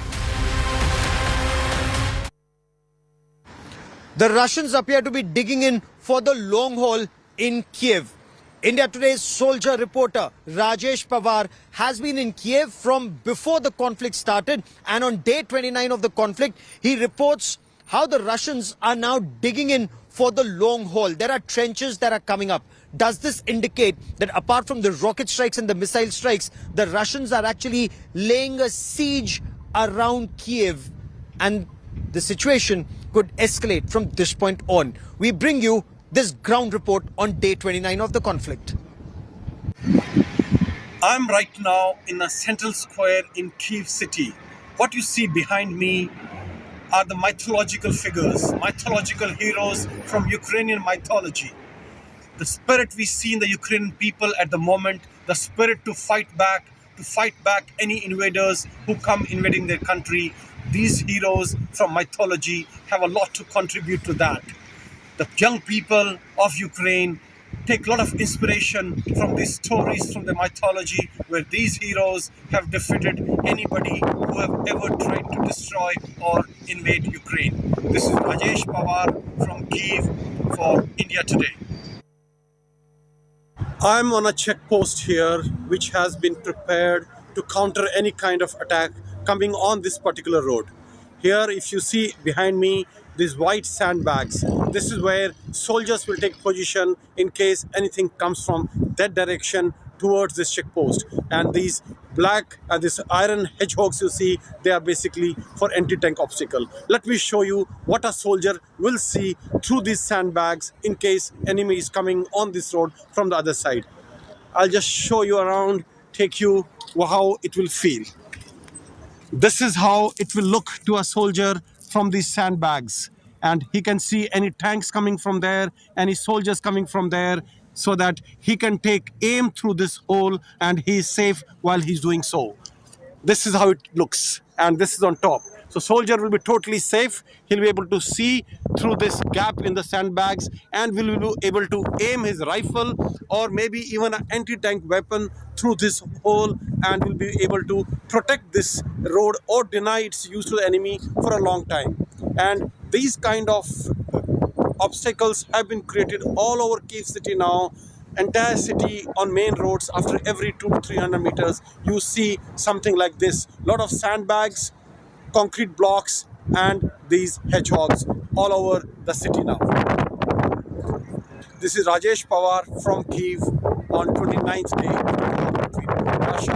The Russians appear to be digging in for the long haul in Kyiv. India Today's soldier reporter Rajesh Pawar has been in Kyiv from before the conflict started, and on day 29 of the conflict, he reports how the Russians are now digging in for the long haul. There are trenches that are coming up. Does this indicate that apart from the rocket strikes and the missile strikes, the Russians are actually laying a siege around Kyiv, and the situation could escalate from this point on? We bring you this ground report on day 29 of the conflict. I'm right now in a central square in Kyiv city. What you see behind me are the mythological figures, mytholocal heroes from Ukrainian mythology. The spirit we see in the Ukrainian people at the moment, the spirit to fight back any invaders who come invading their country. These heroes from mythology have a lot to contribute to that. The young people of Ukraine take a lot of inspiration from these stories from the mythology, where these heroes have defeated anybody who have ever tried to destroy or invade Ukraine. This is Rajesh Pawar from Kyiv for India Today. I'm on a checkpost here which has been prepared to counter any kind of attack coming on this particular road. Here, if you see behind me, these white sandbags, this is where soldiers will take position in case anything comes from that direction towards this checkpost. And these black and these iron hedgehogs you see, they are basically for anti-tank obstacle. Let me show you what a soldier will see through these sandbags in case enemy is coming on this road from the other side. I'll just show you around, take you how it will feel. This is how it will look to a soldier from these sandbags, and he can see any tanks coming from there, any soldiers coming from there, so that he can take aim through this hole and he is safe while he's doing so. This is how it looks, and this is on top. So soldier will be totally safe. He'll be able to see through this gap in the sandbags and will be able to aim his rifle or maybe even an anti-tank weapon through this hole, and will be able to protect this road or deny its use to the enemy for a long time. And these kind of obstacles have been created all over Kyiv city now. Entire city on main roads, after every 200 to 300 meters, you see something like this. Lot of sandbags, concrete blocks, and these hedgehogs all over the city now. This is Rajesh Pawar from Kyiv on 29th day between Russia.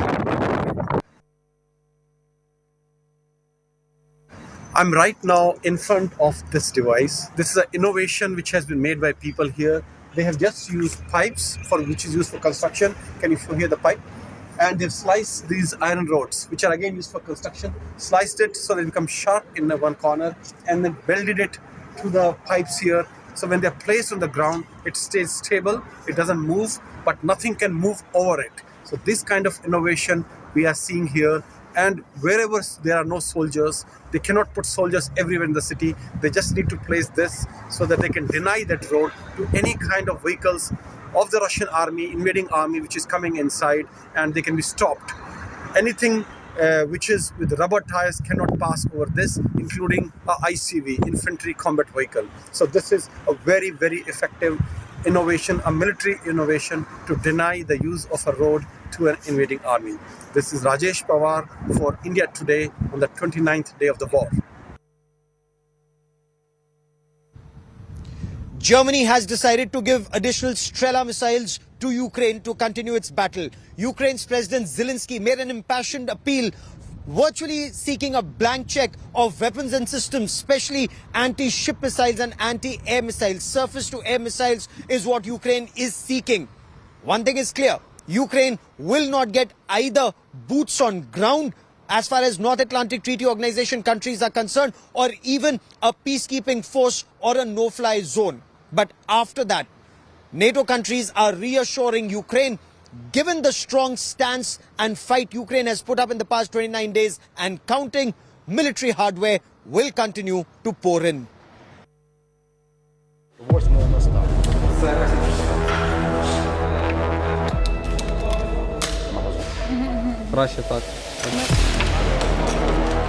I'm right now in front of this device. This is an innovation which has been made by people here. They have just used pipes which is used for construction. Can you hear the pipe? And they've sliced these iron rods, which are again used for construction, sliced it so they become sharp in the one corner, and then welded it to the pipes here. So when they're placed on the ground, it stays stable, it doesn't move, but nothing can move over it. So this kind of innovation we are seeing here. And wherever there are no soldiers, they cannot put soldiers everywhere in the city. They just need to place this so that they can deny that road to any kind of vehicles of the Russian army, invading army, which is coming inside, and they can be stopped. Anything which is with rubber tires cannot pass over this, including a ICV, infantry combat vehicle. So this is a very, very effective innovation, a military innovation to deny the use of a road to an invading army. This is Rajesh Pawar for India Today on the 29th day of the war. Germany has decided to give additional Strela missiles to Ukraine to continue its battle. Ukraine's President Zelenskyy made an impassioned appeal, virtually seeking a blank check of weapons and systems, especially anti-ship missiles and anti-air missiles. Surface-to-air missiles is what Ukraine is seeking. One thing is clear, Ukraine will not get either boots on ground as far as North Atlantic Treaty Organization countries are concerned, or even a peacekeeping force or a no-fly zone. But after that, NATO countries are reassuring Ukraine, given the strong stance and fight Ukraine has put up in the past 29 days and counting, military hardware will continue to pour in.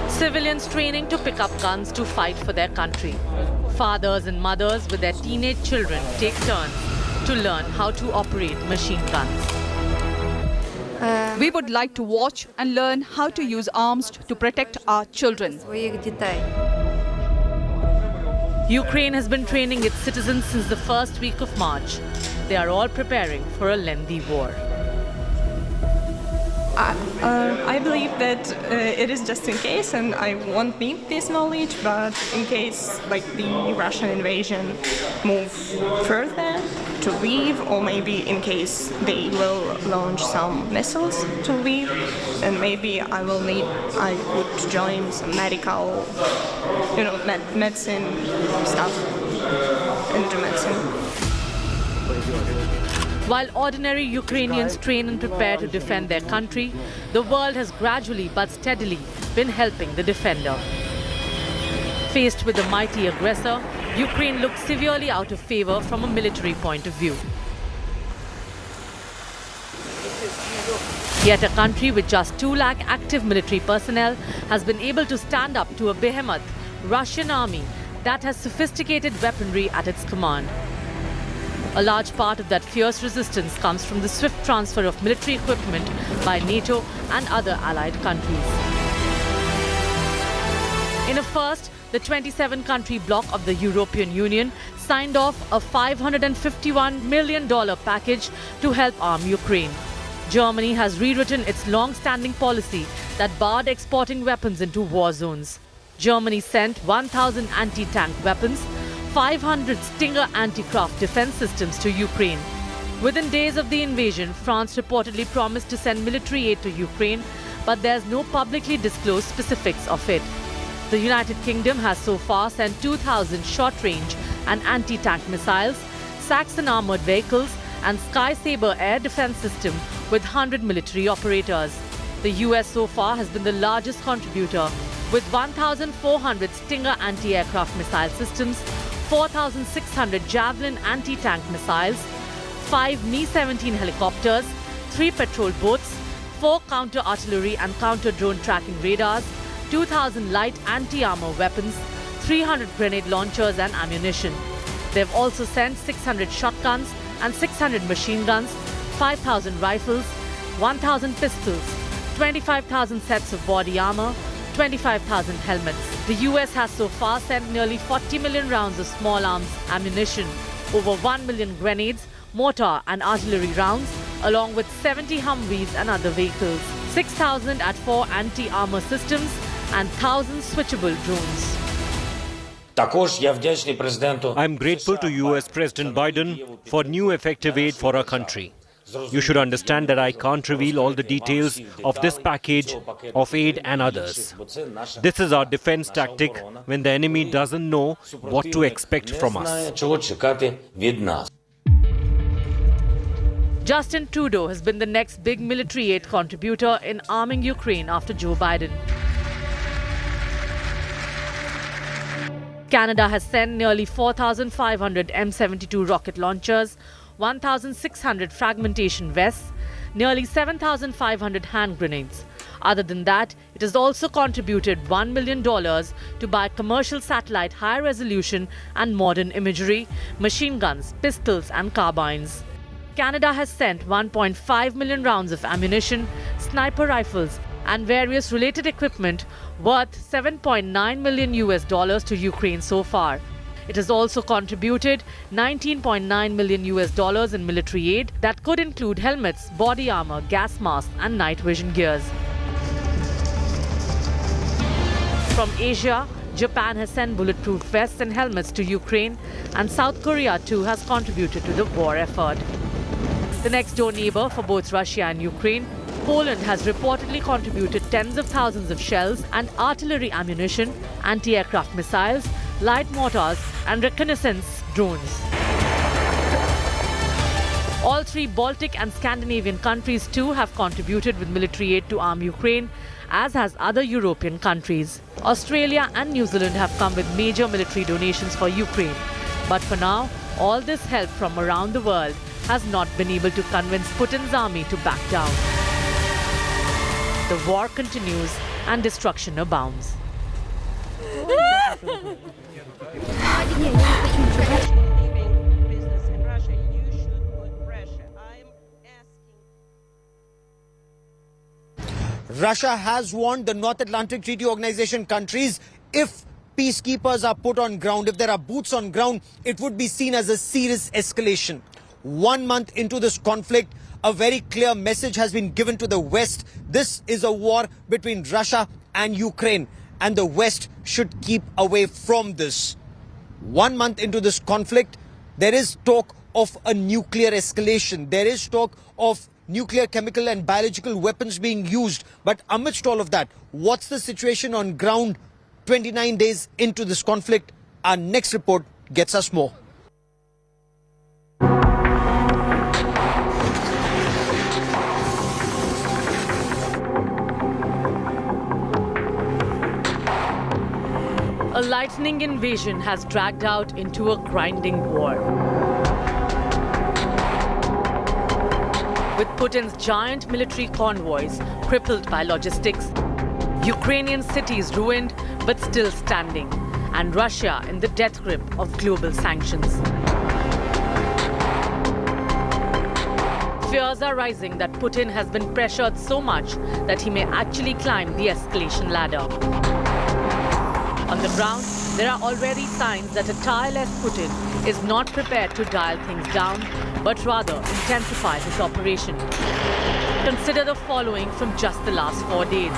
Civilians training to pick up guns to fight for their country. Fathers and mothers with their teenage children take turns to learn how to operate machine guns. We would like to watch and learn how to use arms to protect our children. Ukraine has been training its citizens since the first week of March. They are all preparing for a lengthy war. I believe that it is just in case, and I won't need this knowledge, but in case like the Russian invasion move further to Lviv, or maybe in case they will launch some missiles to Lviv, and maybe I would join some medical, medicine stuff, and do medicine. While ordinary Ukrainians train and prepare to defend their country, the world has gradually but steadily been helping the defender. Faced with the mighty aggressor, Ukraine looks severely out of favor from a military point of view. Yet a country with just 2 lakh active military personnel has been able to stand up to a behemoth Russian army that has sophisticated weaponry at its command. A large part of that fierce resistance comes from the swift transfer of military equipment by NATO and other allied countries. In a first, the 27-country bloc of the European Union signed off a $551 million package to help arm Ukraine. Germany has rewritten its long-standing policy that barred exporting weapons into war zones. Germany sent 1,000 anti-tank weapons, 500 Stinger anti-craft defense systems to Ukraine. Within days of the invasion, France reportedly promised to send military aid to Ukraine, but there's no publicly disclosed specifics of it. The United Kingdom has so far sent 2,000 short-range and anti-tank missiles, Saxon armored vehicles, and Sky Sabre air defense system with 100 military operators. The US so far has been the largest contributor, with 1,400 Stinger anti-aircraft missile systems, 4,600 Javelin anti-tank missiles, 5 Mi-17 helicopters, 3 patrol boats, 4 counter-artillery and counter-drone tracking radars, 2,000 light anti-armor weapons, 300 grenade launchers and ammunition. They've also sent 600 shotguns and 600 machine guns, 5,000 rifles, 1,000 pistols, 25,000 sets of body armor, 25,000 helmets. The US has so far sent nearly 40 million rounds of small arms ammunition, over 1 million grenades, mortar and artillery rounds, along with 70 Humvees and other vehicles, 6,000 at 4 anti-armor systems, and 1,000 switchable drones. I'm grateful to US President Biden for new effective aid for our country. You should understand that I can't reveal all the details of this package of aid and others. This is our defense tactic when the enemy doesn't know what to expect from us. Justin Trudeau has been the next big military aid contributor in arming Ukraine after Joe Biden. Canada has sent nearly 4,500 M72 rocket launchers, 1,600 fragmentation vests, nearly 7,500 hand grenades. Other than that, it has also contributed $1 million to buy commercial satellite high-resolution and modern imagery, machine guns, pistols and carbines. Canada has sent 1.5 million rounds of ammunition, sniper rifles and various related equipment worth $7.9 million to Ukraine so far. It has also contributed $19.9 million in military aid that could include helmets, body armor, gas masks and night vision gears. From Asia, Japan has sent bulletproof vests and helmets to Ukraine, and South Korea too has contributed to the war effort. The next door neighbor for both Russia and Ukraine, Poland has reportedly contributed tens of thousands of shells and artillery ammunition, anti-aircraft missiles, light mortars and reconnaissance drones. All three Baltic and Scandinavian countries too have contributed with military aid to arm Ukraine, as has other European countries. Australia and New Zealand have come with major military donations for Ukraine. But for now, all this help from around the world has not been able to convince Putin's army to back down. The war continues and destruction abounds. Russia has warned the North Atlantic Treaty Organization countries, if peacekeepers are put on ground, if there are boots on ground, it would be seen as a serious escalation. 1 month into this conflict, a very clear message has been given to the West. This is a war between Russia and Ukraine, and the West should keep away from this. 1 month into this conflict, there is talk of a nuclear escalation. There is talk of nuclear, chemical and biological weapons being used. But amidst all of that, what's the situation on ground 29 days into this conflict? Our next report gets us more. A lightning invasion has dragged out into a grinding war. With Putin's giant military convoys crippled by logistics, Ukrainian cities ruined but still standing, and Russia in the death grip of global sanctions. Fears are rising that Putin has been pressured so much that he may actually climb the escalation ladder. On the ground, there are already signs that a tireless Putin is not prepared to dial things down, but rather intensify his operation. Consider the following from just the last 4 days.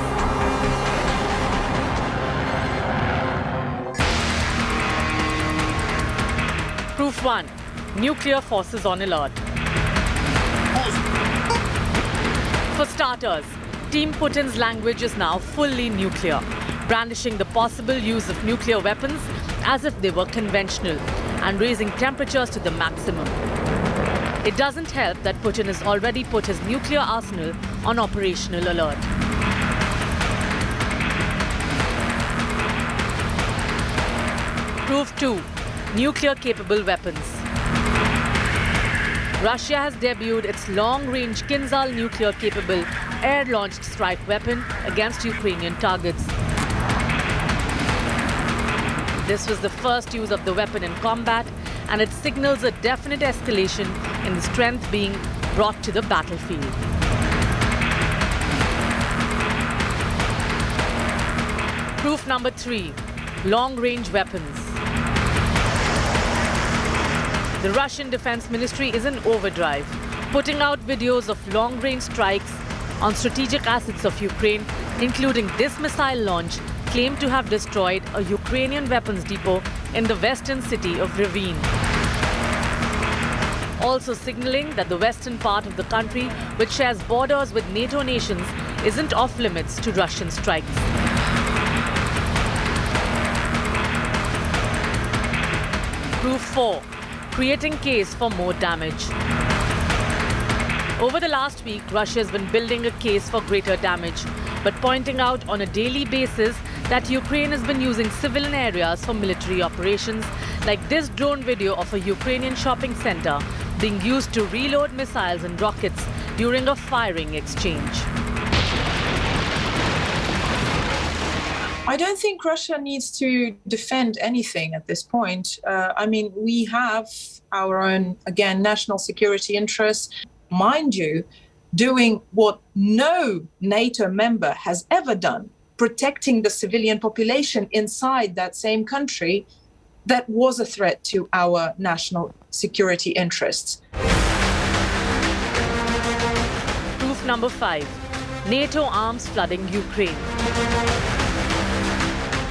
Proof 1. Nuclear forces on alert. For starters, Team Putin's language is now fully nuclear, brandishing the possible use of nuclear weapons as if they were conventional and raising temperatures to the maximum. It doesn't help that Putin has already put his nuclear arsenal on operational alert. Proof 2. Nuclear-capable weapons. Russia has debuted its long-range Kinzhal nuclear-capable air-launched strike weapon against Ukrainian targets. This was the first use of the weapon in combat, and it signals a definite escalation in the strength being brought to the battlefield. Proof number 3. Long-range weapons. The Russian Defense Ministry is in overdrive, putting out videos of long-range strikes on strategic assets of Ukraine, including this missile launch claimed to have destroyed a Ukrainian weapons depot in the western city of Rivne, also signaling that the western part of the country, which shares borders with NATO nations, isn't off limits to Russian strikes. Proof 4. Creating case for more damage. Over the last week, Russia has been building a case for greater damage, but pointing out on a daily basis that Ukraine has been using civilian areas for military operations, like this drone video of a Ukrainian shopping center being used to reload missiles and rockets during a firing exchange. I don't think Russia needs to defend anything at this point. I mean, we have our own, again, national security interests. Mind you, doing what no NATO member has ever done, protecting the civilian population inside that same country, that was a threat to our national security interests. Proof number 5. NATO arms flooding Ukraine.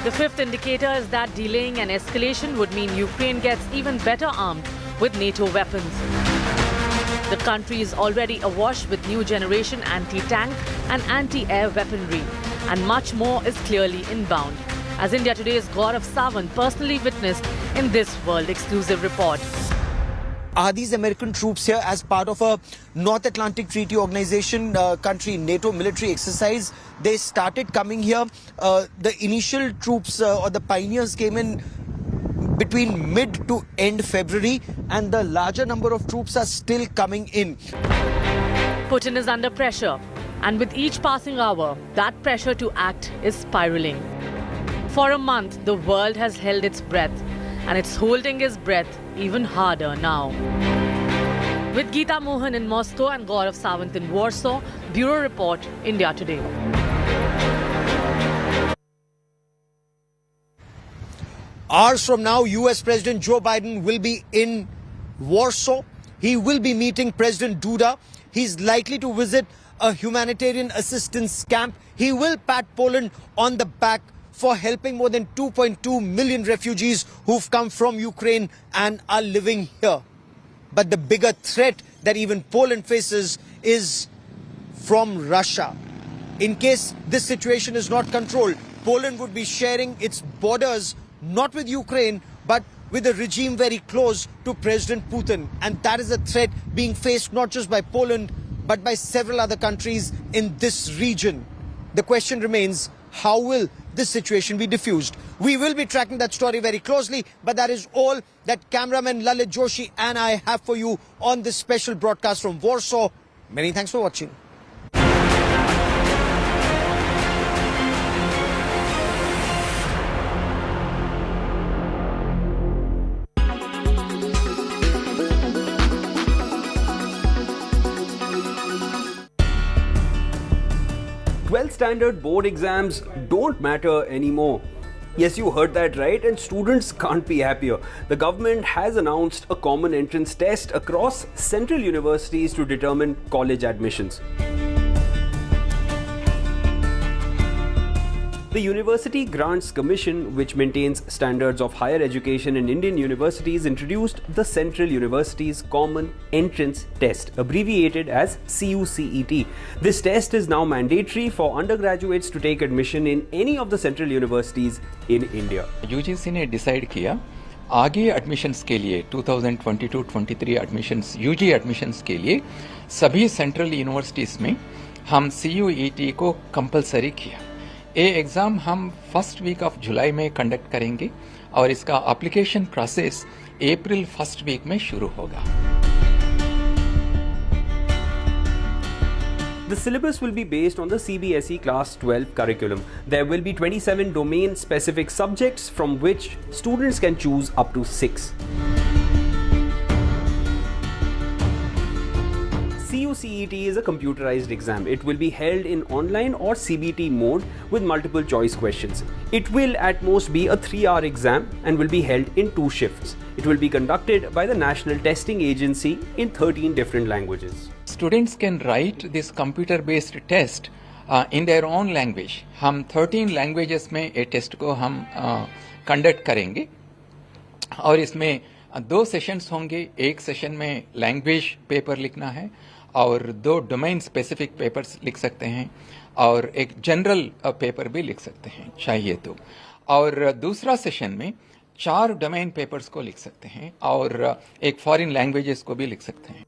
The fifth indicator is that delaying an escalation would mean Ukraine gets even better armed with NATO weapons. The country is already awash with new generation anti-tank and anti-air weaponry, and much more is clearly inbound, as India Today's Gaurav Sawant personally witnessed in this world-exclusive report. Are these American troops here as part of a North Atlantic Treaty Organization country NATO military exercise? They started coming here. The initial troops or the pioneers came in between mid to end February, and the larger number of troops are still coming in. Putin is under pressure, and with each passing hour, that pressure to act is spiraling. For a month, the world has held its breath, and it's holding its breath even harder now. With Geeta Mohan in Moscow and Gaurav Sawant in Warsaw, Bureau Report, India Today. Hours from now, US President Joe Biden will be in Warsaw. He will be meeting President Duda. He's likely to visit a humanitarian assistance camp. He will pat Poland on the back for helping more than 2.2 million refugees who've come from Ukraine and are living here. But the bigger threat that even Poland faces is from Russia. In case this situation is not controlled, Poland would be sharing its borders not with Ukraine, but with a regime very close to President Putin. And that is a threat being faced not just by Poland, but by several other countries in this region. The question remains, how will this situation be diffused? We will be tracking that story very closely, but that is all that cameraman Lalit Joshi and I have for you on this special broadcast from Warsaw. Many thanks for watching. Standard board exams don't matter anymore. Yes, you heard that right, and students can't be happier. The government has announced a common entrance test across central universities to determine college admissions. The University Grants Commission, which maintains standards of higher education in Indian universities, introduced the Central Universities Common Entrance Test, abbreviated as CUET. This test is now mandatory for undergraduates to take admission in any of the central universities in India. UGC ने decide किया आगे admissions के लिए 2022-23 admissions UG admissions के लिए सभी central universities में हम CUET को कंपलसरी किया. ये एग्ज़ाम हम फर्स्ट वीक ऑफ जुलाई में कंडक्ट करेंगे और इसका application process April first week में शुरू होगा. The syllabus will be based on the CBSE Class 12 curriculum. There will be 27 domain-specific subjects from which students can choose up to 6. CUET is a computerized exam. It will be held in online or CBT mode with multiple choice questions. It will at most be a 3-hour exam and will be held in 2 shifts. It will be conducted by the National Testing Agency in 13 different languages. Students can write this computer-based test in their own language. हम 13 languages में ये test को हम conduct करेंगे और इसमें 2 sessions होंगे. एक सेशन में लैंग्वेज पेपर लिखना है और 2 डोमेन स्पेसिफिक पेपर्स लिख सकते हैं और एक जनरल पेपर भी लिख सकते हैं चाहिए तो. और दूसरा सेशन में 4 डोमेन पेपर्स को लिख सकते हैं और एक फॉरेन लैंग्वेजेस को भी लिख सकते हैं.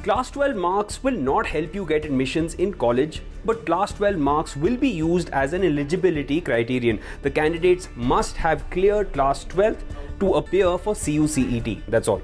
Class 12 marks will not help you get admissions in college, but Class 12 marks will be used as an eligibility criterion. The candidates must have cleared Class 12 to appear for CUET. That's all.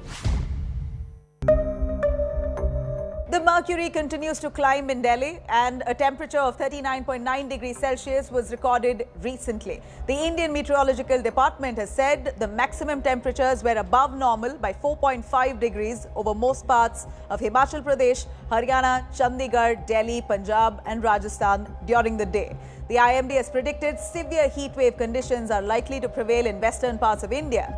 The mercury continues to climb in Delhi, and a temperature of 39.9 degrees Celsius was recorded recently. The Indian Meteorological Department has said the maximum temperatures were above normal by 4.5 degrees over most parts of Himachal Pradesh, Haryana, Chandigarh, Delhi, Punjab and Rajasthan during the day. The IMD has predicted severe heat wave conditions are likely to prevail in western parts of India.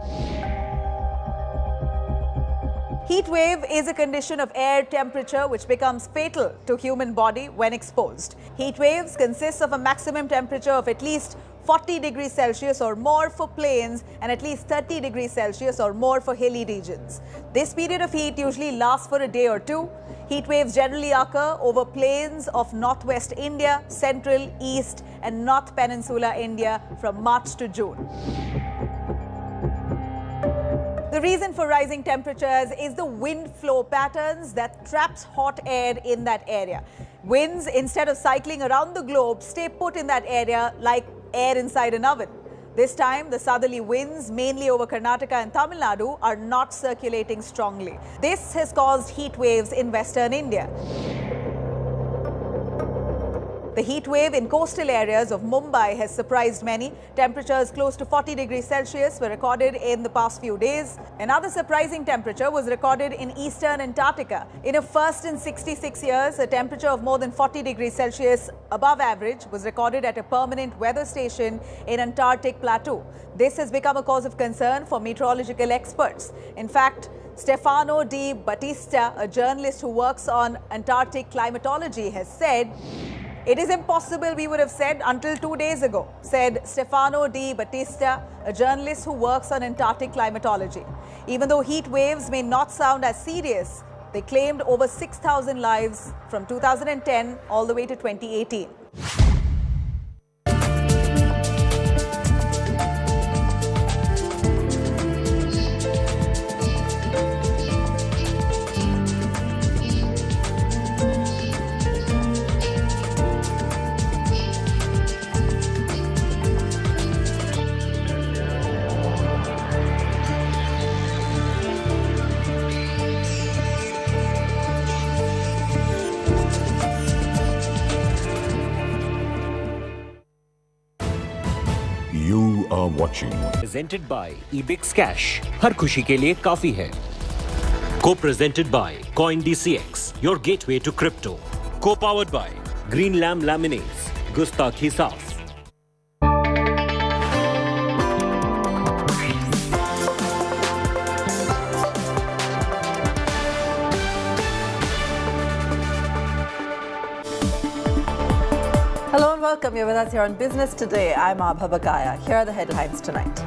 Heat wave is a condition of air temperature which becomes fatal to human body when exposed. Heat waves consist of a maximum temperature of at least 40 degrees Celsius or more for plains and at least 30 degrees Celsius or more for hilly regions. This period of heat usually lasts for a day or two. Heat waves generally occur over plains of northwest India, central, east and north peninsula India from March to June. The reason for rising temperatures is the wind flow patterns that traps hot air in that area. Winds, instead of cycling around the globe, stay put in that area like air inside an oven. This time, the southerly winds, mainly over Karnataka and Tamil Nadu, are not circulating strongly. This has caused heat waves in western India. The heat wave in coastal areas of Mumbai has surprised many. Temperatures close to 40 degrees Celsius were recorded in the past few days. Another surprising temperature was recorded in eastern Antarctica. In a first in 66 years, a temperature of more than 40 degrees Celsius above average was recorded at a permanent weather station in Antarctic Plateau. This has become a cause of concern for meteorological experts. In fact, Stefano Di Battista, a journalist who works on Antarctic climatology, has said, "It is impossible, we would have said until 2 days ago," said Stefano Di Battista, a journalist who works on Antarctic climatology. Even though heat waves may not sound as serious, they claimed over 6,000 lives from 2010 all the way to 2018. You are watching. Presented by eBix Cash. हर खुशी के लिए काफी है. Co-presented by CoinDCX, your gateway to crypto. Co-powered by Green Lamb Laminates, Gustakhi Saaf. Hello and welcome. You're with us here on Business Today. I'm Abha Bagaya. Here are the headlines tonight.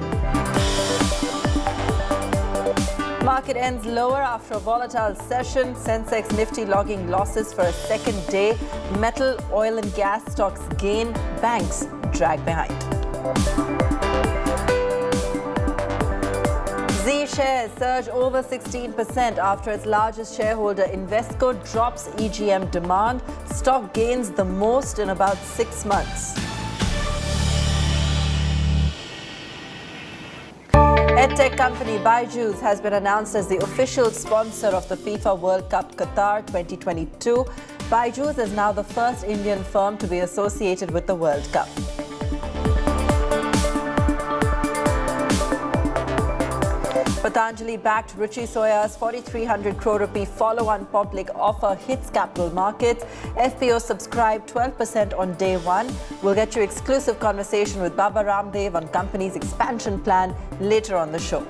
Market ends lower after a volatile session. Sensex Nifty logging losses for a second day. Metal, oil and gas stocks gain. Banks drag behind. Z shares surge over 16% after its largest shareholder Invesco drops EGM demand. Stock gains the most in about 6 months. EdTech company Byju has been announced as the official sponsor of the FIFA World Cup Qatar 2022. Byju is now the first Indian firm to be associated with the World Cup. Patanjali-backed Ruchi Soya's 4,300 crore rupee follow-on public offer hits capital markets. FPO subscribed 12% on day one. We'll get you exclusive conversation with Baba Ramdev on company's expansion plan later on the show.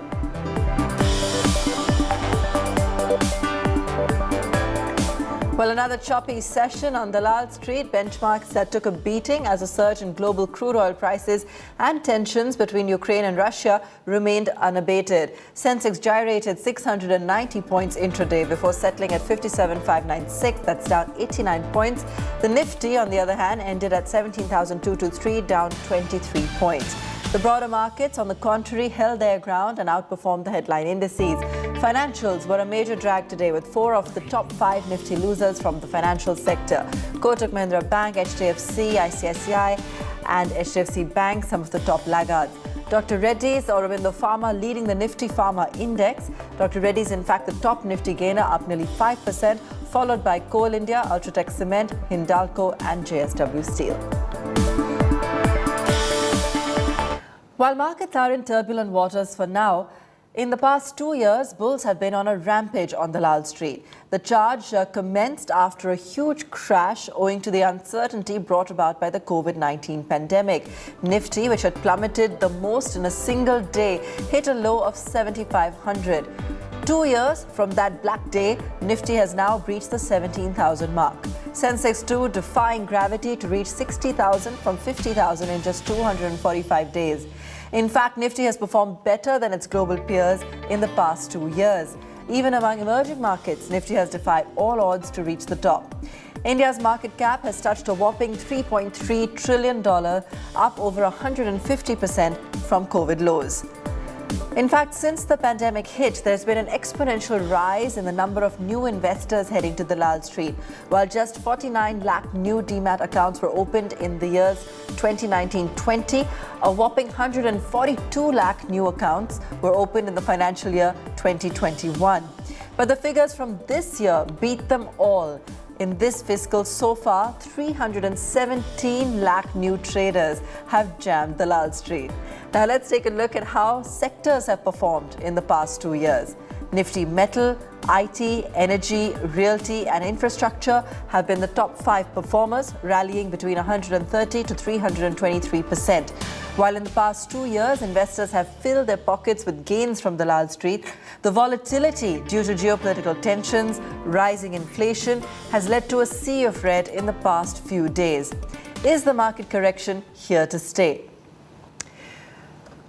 Well, another choppy session on Dalal Street. Benchmarks that took a beating as a surge in global crude oil prices and tensions between Ukraine and Russia remained unabated. Sensex gyrated 690 points intraday before settling at 57,596. That's down 89 points. The Nifty, on the other hand, ended at 17,223, down 23 points. The broader markets, on the contrary, held their ground and outperformed the headline indices. Financials were a major drag today, with 4 of the top 5 Nifty losers from the financial sector. Kotak Mahindra Bank, HDFC, ICICI and HDFC Bank, some of the top laggards. Dr. Reddy's, Aurobindo Pharma leading the Nifty Pharma Index. Dr. Reddy's, in fact, the top Nifty gainer, up nearly 5%, followed by Coal India, Ultratech Cement, Hindalco and JSW Steel. While markets are in turbulent waters for now, in the past 2 years, bulls have been on a rampage on Dalal Street. The charge commenced after a huge crash owing to the uncertainty brought about by the COVID-19 pandemic. Nifty, which had plummeted the most in a single day, hit a low of 7,500. 2 years from that black day, Nifty has now breached the 17,000 mark. Sensex 2 defying gravity to reach 60,000 from 50,000 in just 245 days. In fact, Nifty has performed better than its global peers in the past 2 years. Even among emerging markets, Nifty has defied all odds to reach the top. India's market cap has touched a whopping $3.3 trillion, up over 150% from COVID lows. In fact, since the pandemic hit, there's been an exponential rise in the number of new investors heading to Dalal Street. While just 49 lakh new demat accounts were opened in the years 2019-20, a whopping 142 lakh new accounts were opened in the financial year 2021. But the figures from this year beat them all. In this fiscal so far, 317 lakh new traders have jammed Dalal Street. Now let's take a look at how sectors have performed in the past 2 years. Nifty Metal, IT, Energy, Realty and Infrastructure have been the top 5 performers, rallying between 130 to 323%. While in the past 2 years, investors have filled their pockets with gains from Dalal Street, the volatility due to geopolitical tensions, rising inflation has led to a sea of red in the past few days. Is the market correction here to stay?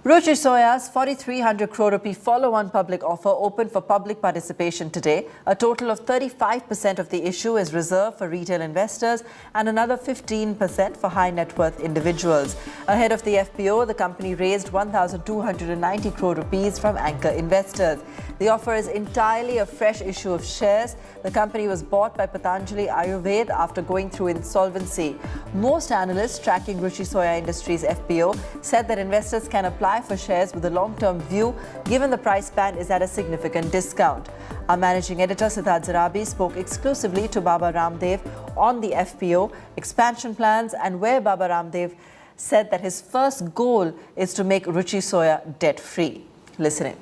Ruchi Soya's 4,300 crore rupee follow-on public offer opened for public participation today. A total of 35% of the issue is reserved for retail investors and another 15% for high net worth individuals. Ahead of the FPO, the company raised 1,290 crore rupees from anchor investors. The offer is entirely a fresh issue of shares. The company was bought by Patanjali Ayurved after going through insolvency. Most analysts tracking Ruchi Soya Industries FPO said that investors can apply for shares with a long-term view, given the price band is at a significant discount. Our managing editor Siddharth Zarabi spoke exclusively to Baba Ramdev on the FPO, expansion plans, and where Baba Ramdev said that his first goal is to make Ruchi Soya debt-free. Listen in.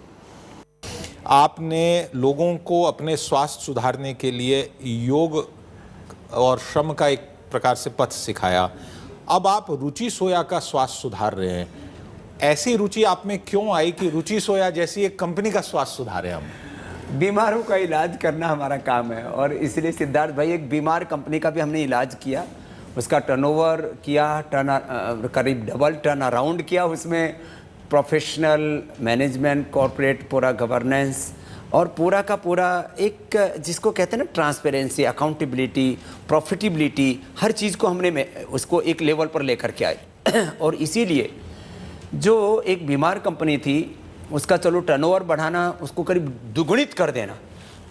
आपने लोगों को अपने स्वास्थ्य सुधारने के लिए योग और श्रम का एक प्रकार से पथ सिखाया। अब आप रुचि सोया का स्वास्थ्य सुधार रहे हैं। ऐसी रुचि आप में क्यों आई कि रुचि सोया जैसी एक कंपनी का स्वास्थ्य सुधारे हम? बीमारों का इलाज करना हमारा काम है और इसलिए सिद्धार्थ भाई एक बीमार कंपनी का भी हमने इलाज किया, उसका टर्नओवर किया, करीब डबल टर्न अराउंड किया, उसमें प्रोफेशनल मैनेजमेंट, कॉर्पोरेट पूरा गवर्नेंस और पूरा का पूरा एक जिसको कहते हैं ना ट्रांसपेरेंसी, अकाउंटेबिलिटी, प्रॉफिटेबिलिटी, हर चीज़ को हमने उसको एक लेवल पर लेकर के आए। और इसीलिए जो एक बीमार कंपनी थी उसका चलो टर्नओवर बढ़ाना, उसको करीब दुगुणित कर देना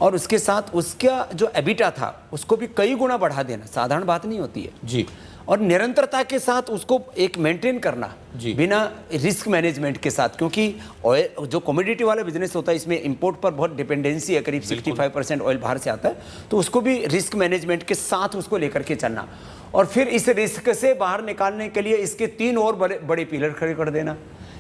और उसके साथ उसका जो एबिटा था उसको भी कई गुना बढ़ा देना साधारण बात नहीं होती है जी। और निरंतरता के साथ उसको एक मेंटेन करना बिना रिस्क मैनेजमेंट के साथ, क्योंकि ऑयल जो कमोडिटी वाला बिजनेस होता है इसमें इंपोर्ट पर बहुत डिपेंडेंसी है, करीब 65% ऑयल बाहर से आता है, तो उसको भी रिस्क मैनेजमेंट के साथ उसको लेकर के चलना और फिर इस रिस्क से बाहर निकालने के लिए इसके 3 और बड़े पिलर खड़े कर देना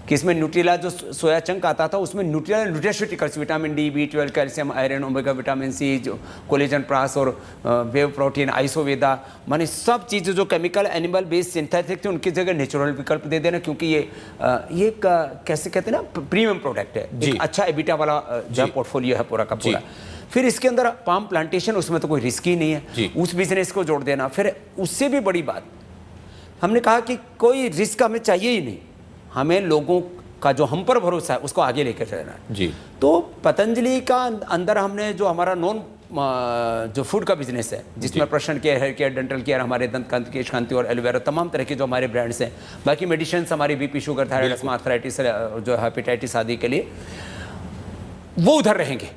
कि इसमें न्यूट्रिला जो सोया चंक आता था उसमें Nutrela nutraceuticals, vitamin D, B12, calcium, iron, omega, vitamin C, जो कोलेजन प्रास और वेव प्रोटीन, आइसोवेदा, माने सब चीज़ें जो केमिकल एनिमल बेस्ड सिंथेटिक थे उनकी जगह नेचुरल विकल्प दे देना, क्योंकि ये कैसे कहते हैं ना प्रीमियम प्रोडक्ट है, एक अच्छा एबिटा वाला जो पोर्टफोलियो है पूरा का पूरा। फिर इसके अंदर पाम प्लांटेशन, उसमें तो कोई रिस्क ही नहीं है, उस बिजनेस को जोड़ देना। फिर उससे भी बड़ी बात, हमने कहा कि कोई रिस्क हमें चाहिए ही नहीं, हमें लोगों का जो हम पर भरोसा है उसको आगे लेकर चलना है। जी। तो पतंजलि का अंदर हमने जो हमारा नॉन जो फूड का बिजनेस है, जिसमें personal care, hair care, dental care, हमारे दंत कांति, केश कांति और एलोवेरा, तमाम तरह के जो हमारे ब्रांड्स हैं, बाकी मेडिसिन हमारी BP, sugar, thyroid, asthma, arthritis, जो हेपेटाइटिस आदि के लिए, वो उधर रहेंगे।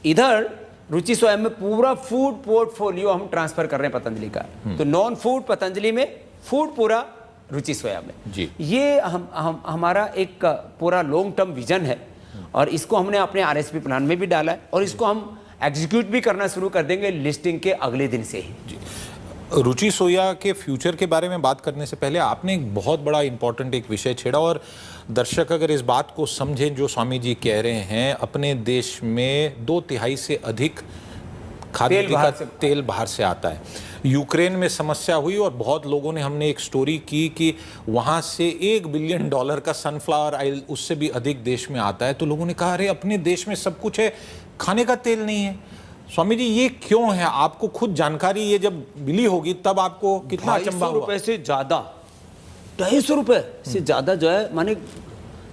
इधर रुचि सोया में पूरा फूड पोर्टफोलियो हम ट्रांसफर कर रहे हैं पतंजलि का। तो नॉन फूड पतंजलि में, फूड पूरा रुचि सोया में। जी। ये हमारा एक पूरा लॉन्ग टर्म विजन है और इसको हमने अपने आरएसपी प्लान में भी डाला है और इसको हम एग्जीक्यूट भी करना शुरू कर देंगे लिस्टिंग के अगले दिन से ही। जी। रुचि सोया के फ्यूचर के बारे में बात करने से पहले आपने एक बहुत बड़ा इंपॉर्टेंट एक विषय छेड़ा, और दर्शक अगर इस बात को समझें जो स्वामी जी कह रहे हैं, अपने देश में 2/3 से अधिक खाद्य तेल बाहर से आता है। यूक्रेन में समस्या हुई और बहुत लोगों ने, हमने एक स्टोरी की कि वहाँ से $1 बिलियन का सनफ्लावर ऑयल उससे भी अधिक देश में आता है। तो लोगों ने कहा अरे अपने देश में सब कुछ है, खाने का तेल नहीं है। स्वामी जी ये क्यों है? आपको खुद जानकारी ये जब मिली होगी तब आपको कितना अचंभा हुआ? ₹250 से ज़्यादा, ₹250 से ज़्यादा जो है, माने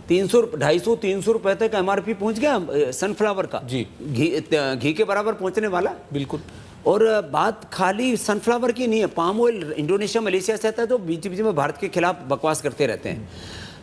250-300 रुपए तक MRP पहुंच गया सनफ्लावर का। जी। घी के बराबर पहुंचने वाला। बिल्कुल। और बात खाली सनफ्लावर की नहीं है, पाम ऑयल इंडोनेशिया, मलेशिया से आता है, तो बीच बीच में भारत के खिलाफ बकवास करते रहते हैं।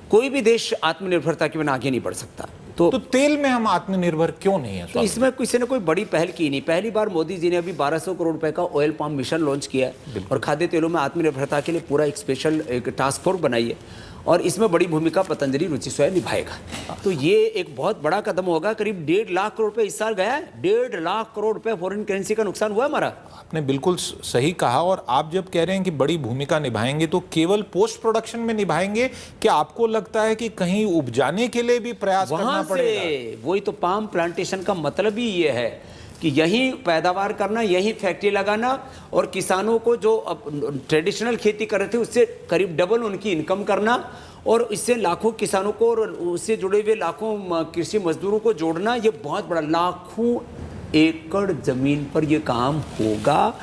कोई भी देश आत्मनिर्भरता के बिना आगे नहीं बढ़ सकता। तो तेल में हम आत्मनिर्भर क्यों नहीं है? तो इसमें किसी ने कोई बड़ी पहल की नहीं। पहली बार मोदी जी ने अभी 1200 करोड़ रुपए का ऑयल पाम मिशन लॉन्च किया है और खाद्य तेलों में आत्मनिर्भरता के लिए पूरा एक स्पेशल एक टास्क फोर्स बनाई है और इसमें बड़ी भूमिका पतंजलि रुचि सोया निभाएगा। तो ये एक बहुत बड़ा कदम होगा। करीब 1.5 लाख करोड़ रुपए इस साल गया है, 1.5 लाख करोड़ रुपए फॉरेन करेंसी का नुकसान हुआ हमारा। आपने बिल्कुल सही कहा। और आप जब कह रहे हैं कि बड़ी भूमिका निभाएंगे तो केवल पोस्ट प्रोडक्शन में निभाएंगे, क्या आपको लगता है कि कहीं उपजाने के लिए भी प्रयास करना पड़ेगा? वही तो पाम प्लांटेशन का मतलब ही ये है कि यहीं पैदावार करना, यहीं फैक्ट्री लगाना और किसानों को जो ट्रेडिशनल खेती कर रहे थे उससे करीब डबल उनकी इनकम करना और इससे लाखों किसानों को और उससे जुड़े हुए लाखों कृषि मजदूरों को जोड़ना। ये बहुत बड़ा, लाखों एकड़ जमीन पर ये काम होगा।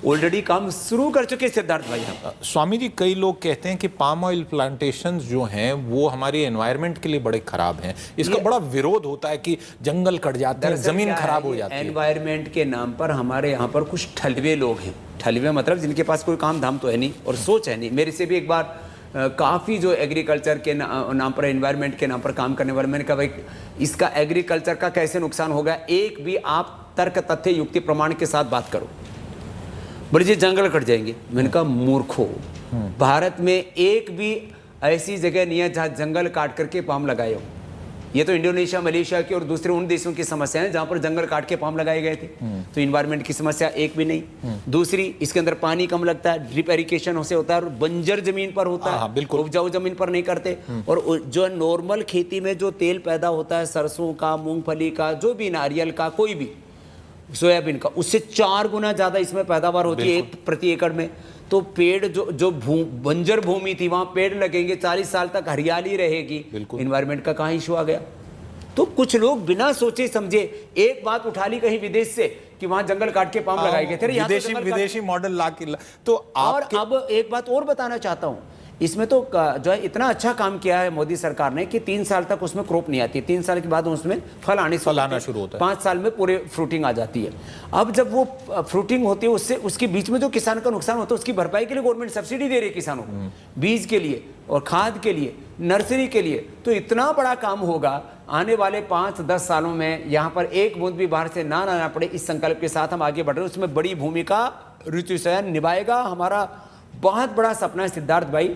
ऑलरेडी काम शुरू कर चुके सिद्धार्थ भाई। स्वामी जी, कई लोग कहते हैं कि पाम ऑयल प्लांटेशंस जो हैं वो हमारे एनवायरनमेंट के लिए बड़े खराब हैं। इसका बड़ा विरोध होता है कि जंगल कट जाते हैं, जमीन खराब हो जाती है। एनवायरनमेंट के नाम पर हमारे यहाँ पर कुछ ठलवे लोग हैं। ठलवे मतलब जिनके पास कोई काम धाम तो है नहीं और सोच है नहीं। मेरे से भी एक बार काफ़ी जो एग्रीकल्चर के नाम पर, एनवायरनमेंट के नाम पर काम करने वाले, मैंने कहा भाई इसका एग्रीकल्चर का कैसे नुकसान होगा, एक भी आप तर्क तथ्य युक्ति प्रमाण के साथ बात करो। बड़े जी जंगल कट जाएंगे। मैंने कहा मूर्खो, भारत में एक भी ऐसी जगह नहीं है जहाँ जंगल काट करके पाम लगाए हो। ये तो इंडोनेशिया, मलेशिया की और दूसरे उन देशों की समस्या है जहाँ पर जंगल काट के पाम लगाए गए थे। तो इन्वायरमेंट की समस्या एक भी नहीं। दूसरी, इसके अंदर पानी कम लगता है, ड्रिप इरिगेशन से होता है और बंजर जमीन पर होता है, बिल्कुल उपजाऊ जमीन पर नहीं करते। और जो नॉर्मल खेती में जो तेल पैदा होता है सरसों का, मूंगफली का, जो भी नारियल का, कोई भी सोयाबीन का, उससे 4 गुना ज्यादा इसमें पैदावार होती है प्रति एकड़ में। तो पेड़ जो बंजर भूमि थी वहां पेड़ लगेंगे, 40 साल तक हरियाली रहेगी। इन्वायरमेंट का कहाँ इशू आ गया? तो कुछ लोग बिना सोचे समझे एक बात उठा ली कहीं विदेश से कि वहां जंगल काट के पाम लगाए गए थे, विदेशी मॉडल ला के। तो और अब एक बात और बताना चाहता हूं, इसमें तो जो है इतना अच्छा काम किया है मोदी सरकार ने कि 3 साल तक उसमें क्रॉप नहीं आती, 3 साल के बाद उसमें फल आना शुरू होता है, 5 साल में पूरे फ्रूटिंग आ जाती है। अब जब वो फ्रूटिंग होती है उससे उसके बीच में जो किसान का नुकसान होता है उसकी भरपाई के लिए गवर्नमेंट सब्सिडी दे रही है किसानों को, बीज के लिए और खाद के लिए, नर्सरी के लिए। तो इतना बड़ा काम होगा आने वाले 5-10 सालों में, यहाँ पर एक बूंद भी बाहर से ना लाना पड़े, इस संकल्प के साथ हम आगे बढ़ रहे हैं। उसमें बड़ी भूमिका रुचि सोया निभाएगा। हमारा बहुत बड़ा सपना है सिद्धार्थ भाई।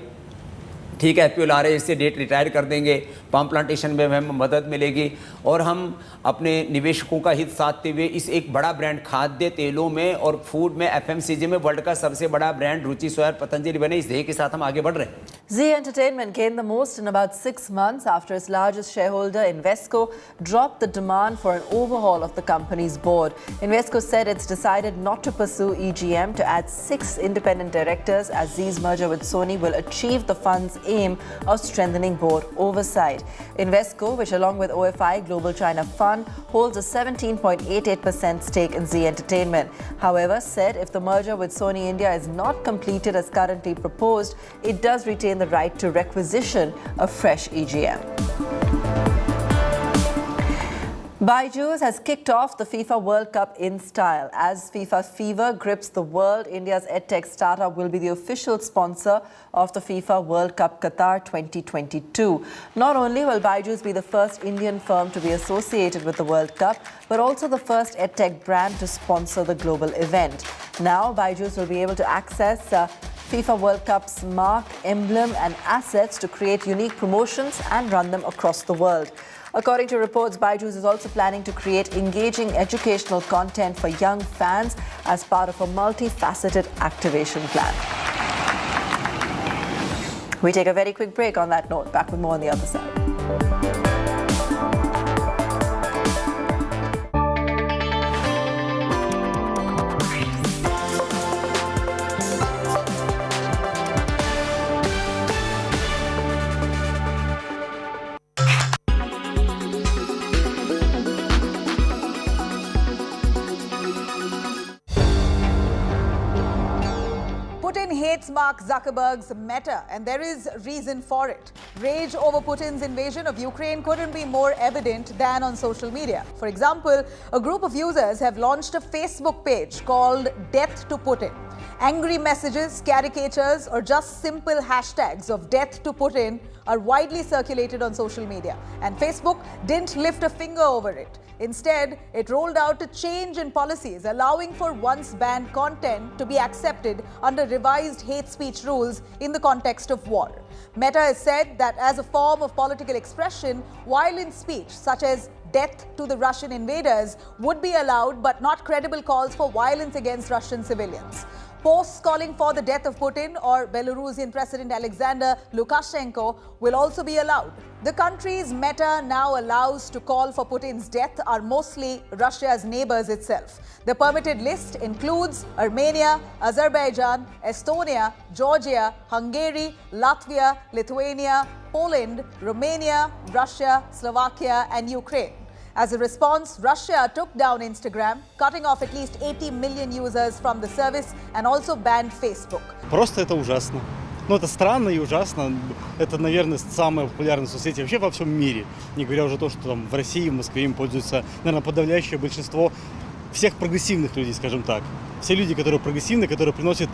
ठीक है, FPO ला रहे हैं, इससे डेट रिटायर कर देंगे, पाम प्लांटेशन में हमें मदद मिलेगी और हम अपने निवेशकों का हित साधते हुए इस एक बड़ा ब्रांड खाद्य तेलों में और फूड में, FMCG में वर्ल्ड का सबसे बड़ा ब्रांड रुचि सोया पतंजलि बने, इस ध्येय के साथ हम आगे बढ़ रहे हैं। Zee Entertainment gained the most in about 6 months after its largest shareholder, Invesco, dropped the demand for an overhaul of the company's board. Invesco said it's decided not to pursue EGM to add 6 independent directors as Zee's merger with Sony will achieve the fund's aim of strengthening board oversight. Invesco, which along with OFI Global China Fund, holds a 17.88% stake in Zee Entertainment. However, said if the merger with Sony India is not completed as currently proposed, it does retain the right to requisition a fresh EGM. Byju has kicked off the FIFA World Cup in style. As FIFA fever grips the world, India's EdTech startup will be the official sponsor of the FIFA World Cup Qatar 2022. Not only will Byju's be the first Indian firm to be associated with the World Cup, but also the first EdTech brand to sponsor the global event. Now, Byju's will be able to access FIFA World Cup's mark, emblem and assets to create unique promotions and run them across the world. According to reports, Byju's is also planning to create engaging educational content for young fans as part of a multifaceted activation plan. We take a very quick break on that note. Back with more on the other side. Hates Mark Zuckerberg's Meta, and there is reason for it. Rage over Putin's invasion of Ukraine couldn't be more evident than on social media. For example, a group of users have launched a Facebook page called Death to Putin. Angry messages, caricatures, or just simple hashtags of Death to Putin are widely circulated on social media, and Facebook didn't lift a finger over it. Instead, it rolled out a change in policies allowing for once banned content to be accepted under revised hate speech rules in the context of war. Meta has said that as a form of political expression, violent speech such as death to the Russian invaders would be allowed, but not credible calls for violence against Russian civilians. Posts calling for the death of Putin or Belarusian President Alexander Lukashenko will also be allowed. The countries Meta now allows to call for Putin's death are mostly Russia's neighbors itself. The permitted list includes Armenia, Azerbaijan, Estonia, Georgia, Hungary, Latvia, Lithuania, Poland, Romania, Russia, Slovakia, and Ukraine. As a response, Russia took down Instagram, cutting off at least 80 million users from the service and also banned Facebook. Просто это ужасно. Ну, это странно и ужасно. Это, наверное, самая популярная соцсеть вообще во всем мире. Не говоря уже то, что там в России, в Москве им пользуется, наверное, подавляющее большинство всех прогрессивных людей, скажем так. Все люди, которые прогрессивны, которые приносят,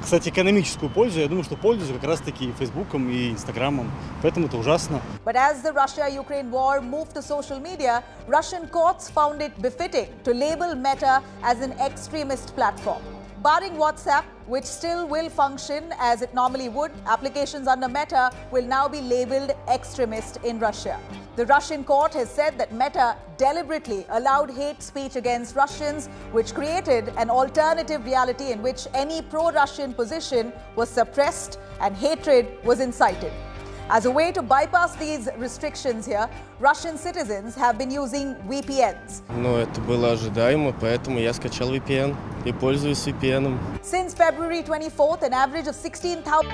кстати, экономическую пользу, я думаю, что пользуются как раз-таки Фейсбуком и Инстаграмом. Поэтому это ужасно. But as the Russia-Ukraine war moved to social media, Russian courts found it befitting to label Meta as an extremist platform. Barring WhatsApp, which still will function as it normally would, applications under Meta will now be labeled extremist in Russia. The Russian court has said that Meta deliberately allowed hate speech against Russians, which created an alternative reality in which any pro-Russian position was suppressed and hatred was incited. As a way to bypass these restrictions here, Russian citizens have been using VPNs. Но это было ожидаемо, поэтому я скачал VPN и пользуюсь VPN. Since February 24th, an average of 16,000...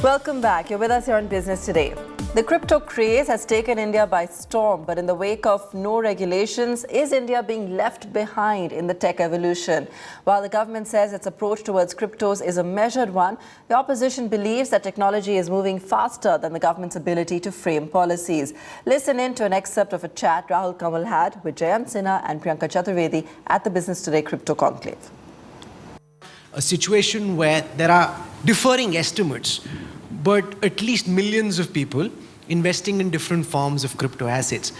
Welcome back. You're with us here on Business Today. The crypto craze has taken India by storm, but in the wake of no regulations, is India being left behind in the tech evolution? While the government says its approach towards cryptos is a measured one, the opposition believes that technology is moving faster than the government's ability to frame policies. Listen in to an excerpt of a chat Rahul Kamal had with Jayant Sinha and Priyanka Chaturvedi at the Business Today Crypto Conclave. A situation where there are differing estimates, but at least millions of people investing in different forms of crypto assets.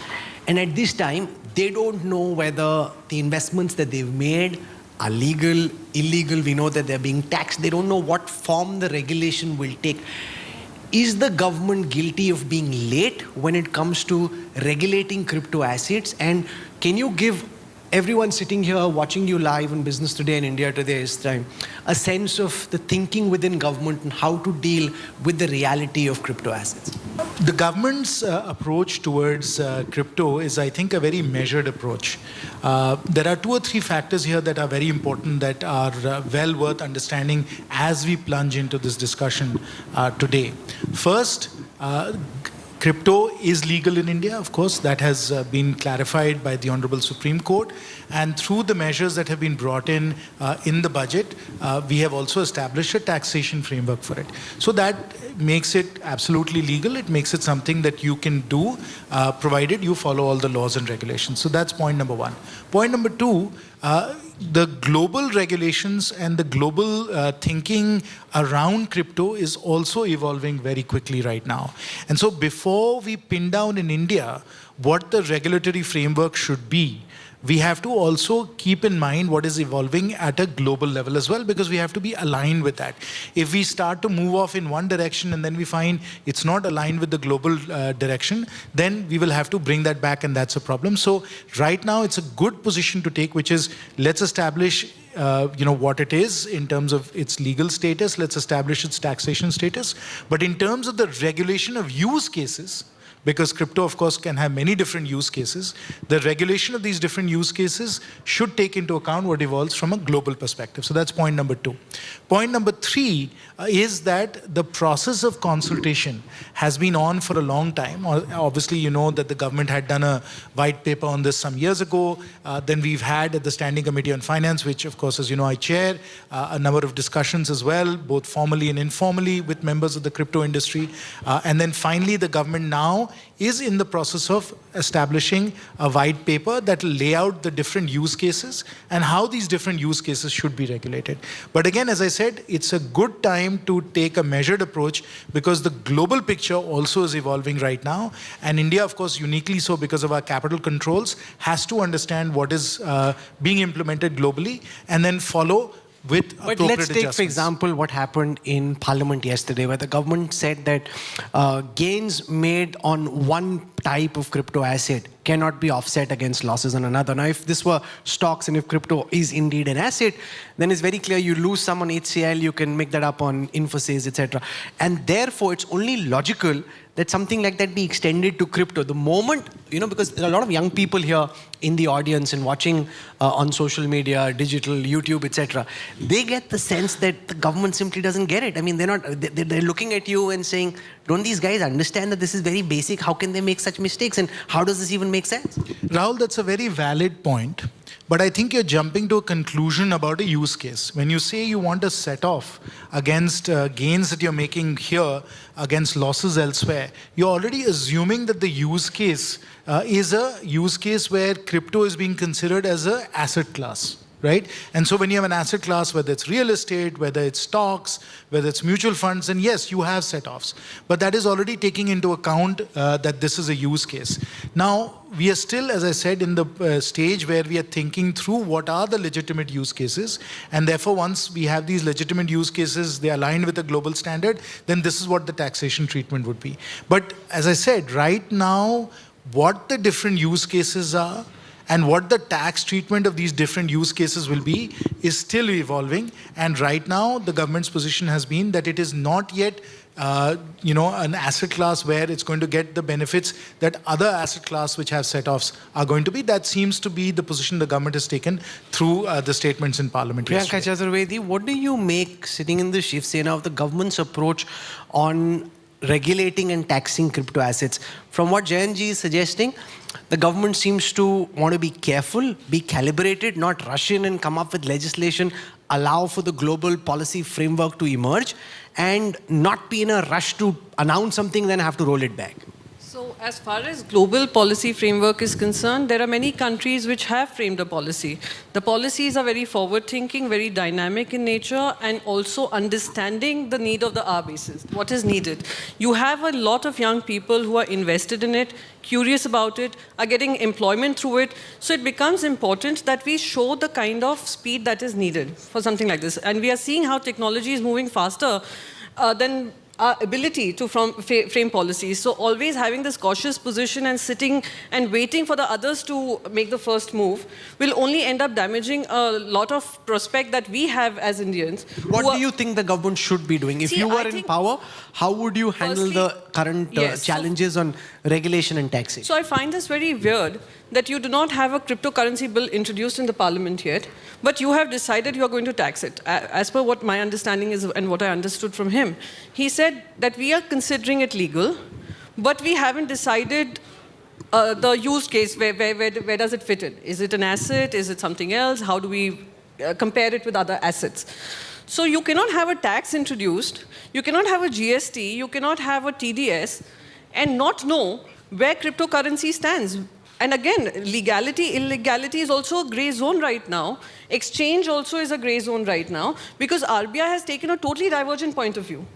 And at this time, they don't know whether the investments that they've made are legal, illegal. We know that they're being taxed. They don't know what form the regulation will take. Is the government guilty of being late when it comes to regulating crypto assets? And can you give everyone sitting here watching you live on Business Today and India Today this time a sense of the thinking within government and how to deal with the reality of crypto assets? The government's approach towards crypto is, I think, a very measured approach. There are 2 or 3 factors here that are very important that are well worth understanding as we plunge into this discussion today. First, crypto is legal in India, of course. That has been clarified by the Honorable Supreme Court. And through the measures that have been brought in the budget, we have also established a taxation framework for it. So that makes it absolutely legal. It makes it something that you can do, provided you follow all the laws and regulations. So that's point number 1. Point number 2, the global regulations and the global thinking around crypto is also evolving very quickly right now. And so before we pin down in India what the regulatory framework should be, we have to also keep in mind what is evolving at a global level as well, because we have to be aligned with that. If we start to move off in one direction and then we find it's not aligned with the global direction, then we will have to bring that back, and that's a problem. So right now it's a good position to take, which is let's establish what it is in terms of its legal status, let's establish its taxation status. But in terms of the regulation of use cases, because crypto, of course, can have many different use cases, the regulation of these different use cases should take into account what evolves from a global perspective. So that's point number 2. Point number 3 is that the process of consultation has been on for a long time. Obviously, you know that the government had done a white paper on this some years ago. Then we've had at the Standing Committee on Finance, which, of course, as you know, I chair, a number of discussions as well, both formally and informally with members of the crypto industry. And then finally, the government now is in the process of establishing a white paper that will lay out the different use cases and how these different use cases should be regulated. But again, as I said, it's a good time to take a measured approach because the global picture also is evolving right now. And India, of course, uniquely so because of our capital controls, has to understand what is being implemented globally and then follow with but let's take, for example, what happened in Parliament yesterday, where the government said that gains made on one type of crypto asset cannot be offset against losses on another. Now, if this were stocks and if crypto is indeed an asset, then it's very clear you lose some on HCL, you can make that up on Infosys, etc. And therefore, it's only logical that something like that be extended to crypto. The moment, because there are a lot of young people here in the audience and watching on social media, digital, YouTube, etc. They get the sense that the government simply doesn't get it. I mean, they're looking at you and saying, don't these guys understand that this is very basic? How can they make such mistakes? And how does this even make sense? Rahul, that's a very valid point. But I think you're jumping to a conclusion about a use case. When you say you want a set-off against gains that you're making here against losses elsewhere, you're already assuming that the use case is a use case where crypto is being considered as an asset class. Right? And so when you have an asset class, whether it's real estate, whether it's stocks, whether it's mutual funds, and yes, you have set-offs. But that is already taking into account that this is a use case. Now, we are still, as I said, in the stage where we are thinking through what are the legitimate use cases. And therefore, once we have these legitimate use cases, they align with the global standard, then this is what the taxation treatment would be. But as I said, right now, what the different use cases are, and what the tax treatment of these different use cases will be is still evolving. And right now, the government's position has been that it is not yet, an asset class where it's going to get the benefits that other asset class which have set-offs are going to be. That seems to be the position the government has taken through the statements in Parliament yesterday. Priyanka Chaturvedi, what do you make, sitting in the Shiv Sena, of the government's approach on regulating and taxing crypto assets? From what Jayanji is suggesting, the government seems to want to be careful, be calibrated, not rush in and come up with legislation, allow for the global policy framework to emerge, and not be in a rush to announce something, then have to roll it back. So as far as global policy framework is concerned, there are many countries which have framed a policy. The policies are very forward-thinking, very dynamic in nature, and also understanding the need of the hour basis, what is needed. You have a lot of young people who are invested in it, curious about it, are getting employment through it. So it becomes important that we show the kind of speed that is needed for something like this. And we are seeing how technology is moving faster than our ability to frame policies. So always having this cautious position and sitting and waiting for the others to make the first move will only end up damaging a lot of prospect that we have as Indians. What do you think the government should be doing? If you were in power, how would you handle the current challenges on regulation and taxation? So I find this very weird that you do not have a cryptocurrency bill introduced in the parliament yet, but you have decided you are going to tax it. As per what my understanding is and what I understood from him, he said that we are considering it legal, but we haven't decided the use case, where does it fit in? Is it an asset? Is it something else? How do we compare it with other assets? So you cannot have a tax introduced, you cannot have a GST, you cannot have a TDS, and not know where cryptocurrency stands. And again, legality, illegality is also a grey zone right now. Exchange also is a grey zone right now because RBI has taken a totally divergent point of view.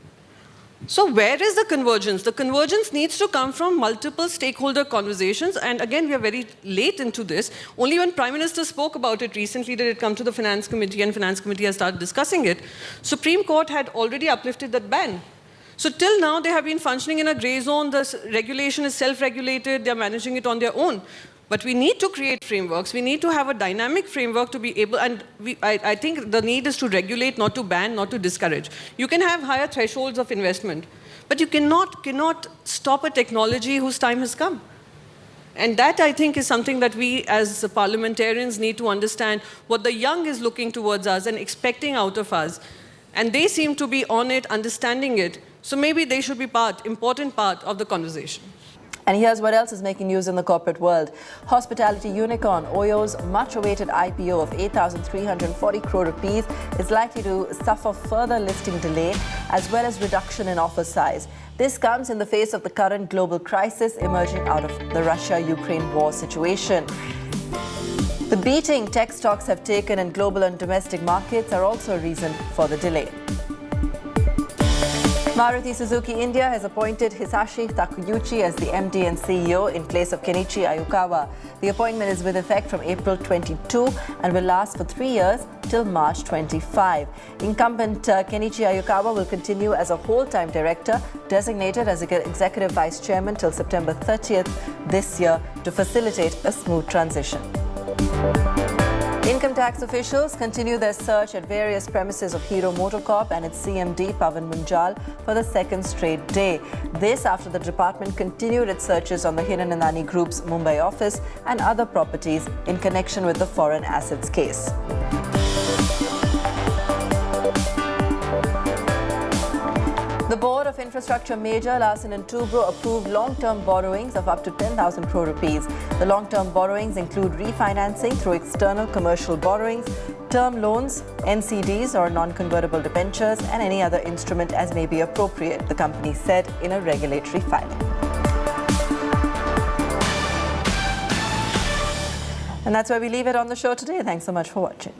So where is the convergence? The convergence needs to come from multiple stakeholder conversations. And again, we are very late into this. Only when Prime Minister spoke about it recently did it come to the Finance Committee, and Finance Committee has started discussing it. Supreme Court had already uplifted that ban. So till now, they have been functioning in a grey zone. The regulation is self-regulated. They're managing it on their own. But we need to create frameworks. We need to have a dynamic framework to be able, and I think the need is to regulate, not to ban, not to discourage. You can have higher thresholds of investment, but you cannot stop a technology whose time has come. And that, I think, is something that we as parliamentarians need to understand, what the young is looking towards us and expecting out of us. And they seem to be on it, understanding it. So maybe they should be important part of the conversation. And here's what else is making news in the corporate world. Hospitality unicorn Oyo's much-awaited IPO of 8,340 crore rupees is likely to suffer further listing delay as well as reduction in offer size. This comes in the face of the current global crisis emerging out of the Russia-Ukraine war situation. The beating tech stocks have taken in global and domestic markets are also a reason for the delay. Maruti Suzuki India has appointed Hisashi Takeuchi as the MD and CEO in place of Kenichi Ayukawa. The appointment is with effect from April 22 and will last for 3 years till March 25. Incumbent Kenichi Ayukawa will continue as a whole-time director, designated as executive vice chairman till September 30th this year to facilitate a smooth transition. Income tax officials continue their search at various premises of Hero MotoCorp and its CMD Pavan Munjal for the second straight day. This after the department continued its searches on the Hiranandani Group's Mumbai office and other properties in connection with the foreign assets case. The Board of Infrastructure Major Larsen & Toubro approved long-term borrowings of up to 10,000 crore rupees. The long-term borrowings include refinancing through external commercial borrowings, term loans, NCDs or non-convertible debentures, and any other instrument as may be appropriate, the company said in a regulatory filing. And that's where we leave it on the show today. Thanks so much for watching.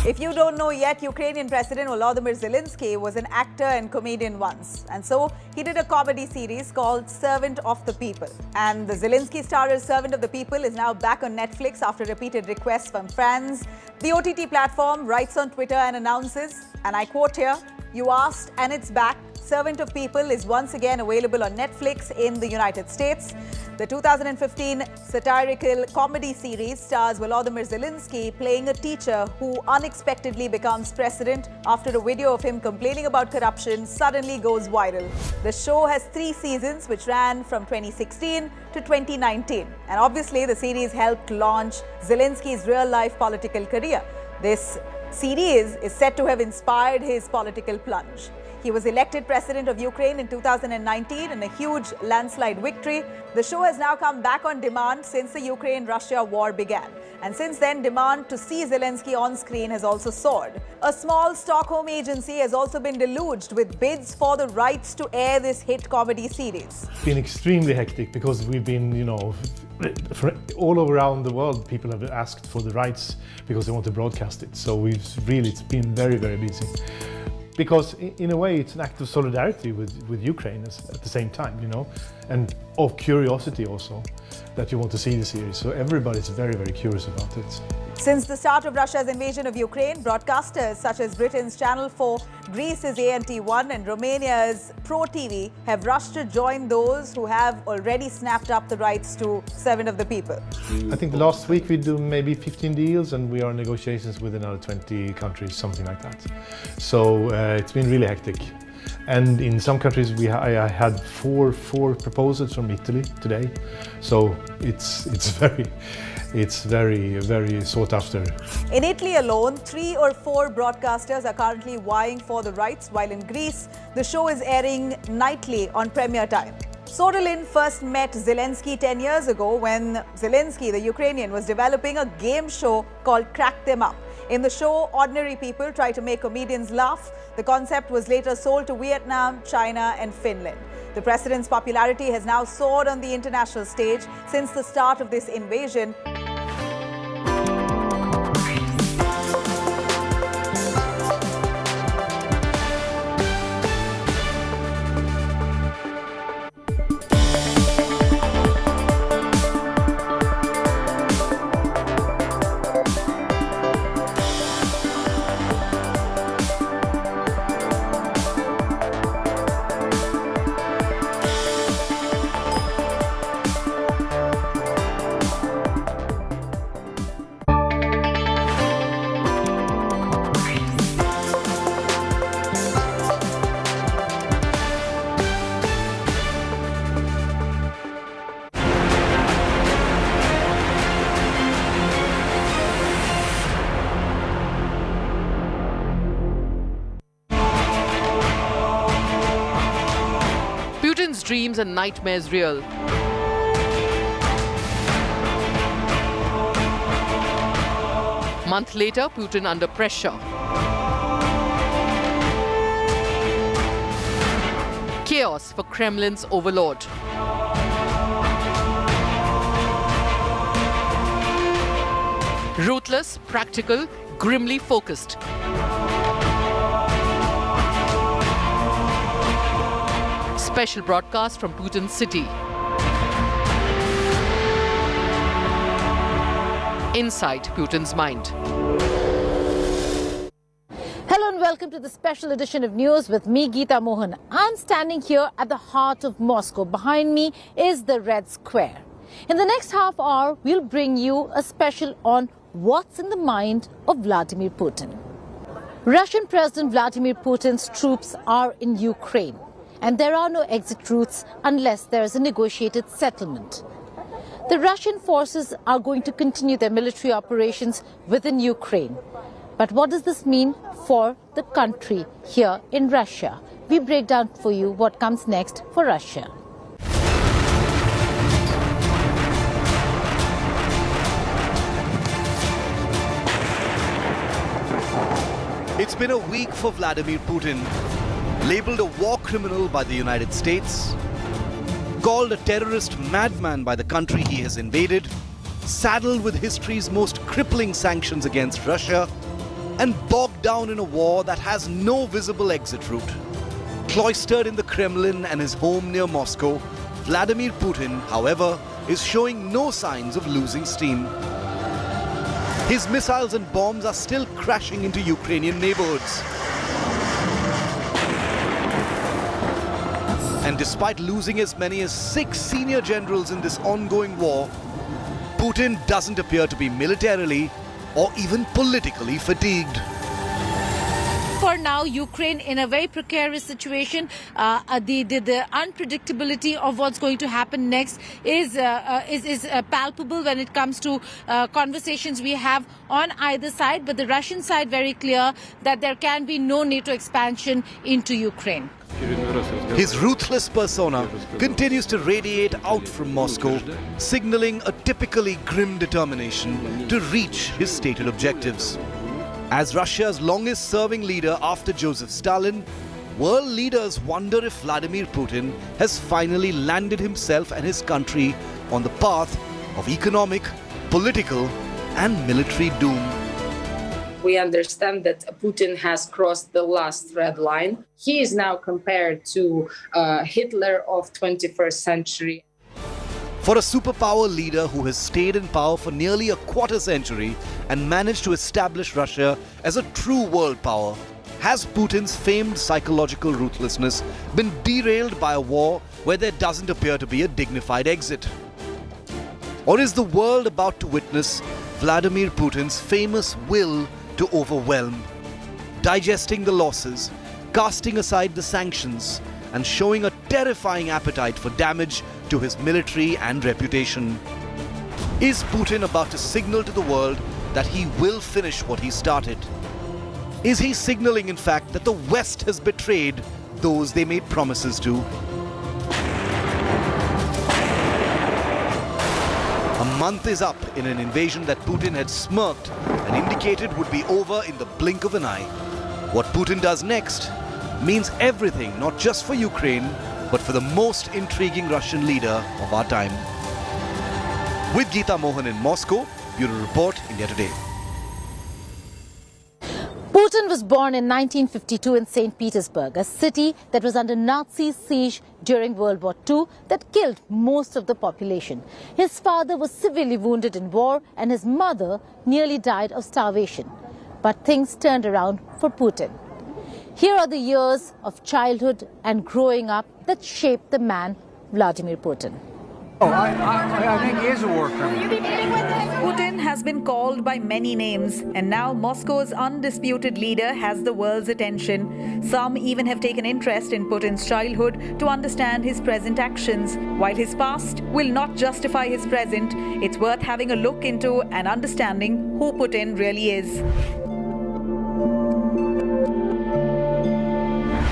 If you don't know yet, Ukrainian President Volodymyr Zelenskyy was an actor and comedian once. And so he did a comedy series called Servant of the People. And the Zelenskyy starrer Servant of the People is now back on Netflix after repeated requests from fans. The OTT platform writes on Twitter and announces, and I quote here, "You asked and it's back. Servant of People is once again available on Netflix in the United States." The 2015 satirical comedy series stars Volodymyr Zelenskyy playing a teacher who unexpectedly becomes president after a video of him complaining about corruption suddenly goes viral. The show has 3 seasons which ran from 2016 to 2019. And obviously the series helped launch Zelenskyy's real-life political career. This series is said to have inspired his political plunge. He was elected president of Ukraine in 2019 in a huge landslide victory. The show has now come back on demand since the Ukraine-Russia war began. And since then, demand to see Zelenskyy on screen has also soared. A small Stockholm agency has also been deluged with bids for the rights to air this hit comedy series. It's been extremely hectic because we've been, all around the world, people have asked for the rights because they want to broadcast it. So it's been very, very busy. Because in a way, it's an act of solidarity with Ukraine at the same time, and of curiosity also that you want to see the series. So everybody's very, very curious about it. Since the start of Russia's invasion of Ukraine, broadcasters such as Britain's Channel 4, Greece's ANT1 and Romania's Pro TV have rushed to join those who have already snapped up the rights to 7 of the people. I think last week we do maybe 15 deals and we are in negotiations with another 20 countries, something like that. So it's been really hectic. And in some countries, I had four proposals from Italy today. So it's very, very sought after. In Italy alone, 3 or 4 broadcasters are currently vying for the rights, while in Greece, the show is airing nightly on premiere time. Sorelin first met Zelenskyy 10 years ago when Zelenskyy, the Ukrainian, was developing a game show called Crack Them Up. In the show, ordinary people try to make comedians laugh. The concept was later sold to Vietnam, China and Finland. The president's popularity has now soared on the international stage since the start of this invasion. Putin's dreams and nightmares real. Month later, Putin under pressure. Chaos for Kremlin's overlord. Ruthless, practical, grimly focused. Special broadcast from Putin's city. Inside Putin's mind. Hello and welcome to the special edition of News with me, Geeta Mohan. I'm standing here at the heart of Moscow. Behind me is the Red Square. In the next half hour, we'll bring you a special on what's in the mind of Vladimir Putin. Russian President Vladimir Putin's troops are in Ukraine. And there are no exit routes unless there is a negotiated settlement. The Russian forces are going to continue their military operations within Ukraine. But what does this mean for the country here in Russia? We break down for you what comes next for Russia. It's been a week for Vladimir Putin. Labeled a war criminal by the United States, called a terrorist madman by the country he has invaded, saddled with history's most crippling sanctions against Russia, and bogged down in a war that has no visible exit route. Cloistered in the Kremlin and his home near Moscow, Vladimir Putin, however, is showing no signs of losing steam. His missiles and bombs are still crashing into Ukrainian neighborhoods. And despite losing as many as 6 senior generals in this ongoing war, Putin doesn't appear to be militarily or even politically fatigued. for now, Ukraine in a very precarious situation. The unpredictability of what's going to happen next is palpable when it comes to conversations we have on either side. But the Russian side very clear that there can be no NATO expansion into Ukraine. His ruthless persona continues to radiate out from Moscow, signaling a typically grim determination to reach his stated objectives. As Russia's longest-serving leader after Joseph Stalin, world leaders wonder if Vladimir Putin has finally landed himself and his country on the path of economic, political, and military doom. We understand that Putin has crossed the last red line. He is now compared to Hitler of 21st century. For a superpower leader who has stayed in power for nearly a quarter century and managed to establish Russia as a true world power, has Putin's famed psychological ruthlessness been derailed by a war where there doesn't appear to be a dignified exit? Or is the world about to witness Vladimir Putin's famous will to overwhelm, digesting the losses, casting aside the sanctions, and showing a terrifying appetite for damage to his military and reputation? Is Putin about to signal to the world that he will finish what he started? Is he signaling, in fact, that the West has betrayed those they made promises to? A month is up in an invasion that Putin had smirked and indicated would be over in the blink of an eye. What Putin does next means everything, not just for Ukraine, but for the most intriguing Russian leader of our time. With Geeta Mohan in Moscow, Bureau Report, India Today. Putin was born in 1952 in St. Petersburg, a city that was under Nazi siege during World War II that killed most of the population. His father was severely wounded in war and his mother nearly died of starvation. But things turned around for Putin. Here are the years of childhood and growing up that shaped the man Vladimir Putin. I think he is a war criminal. Putin has been called by many names, and now Moscow's undisputed leader has the world's attention. Some even have taken interest in Putin's childhood to understand his present actions. While his past will not justify his present, it's worth having a look into and understanding who Putin really is.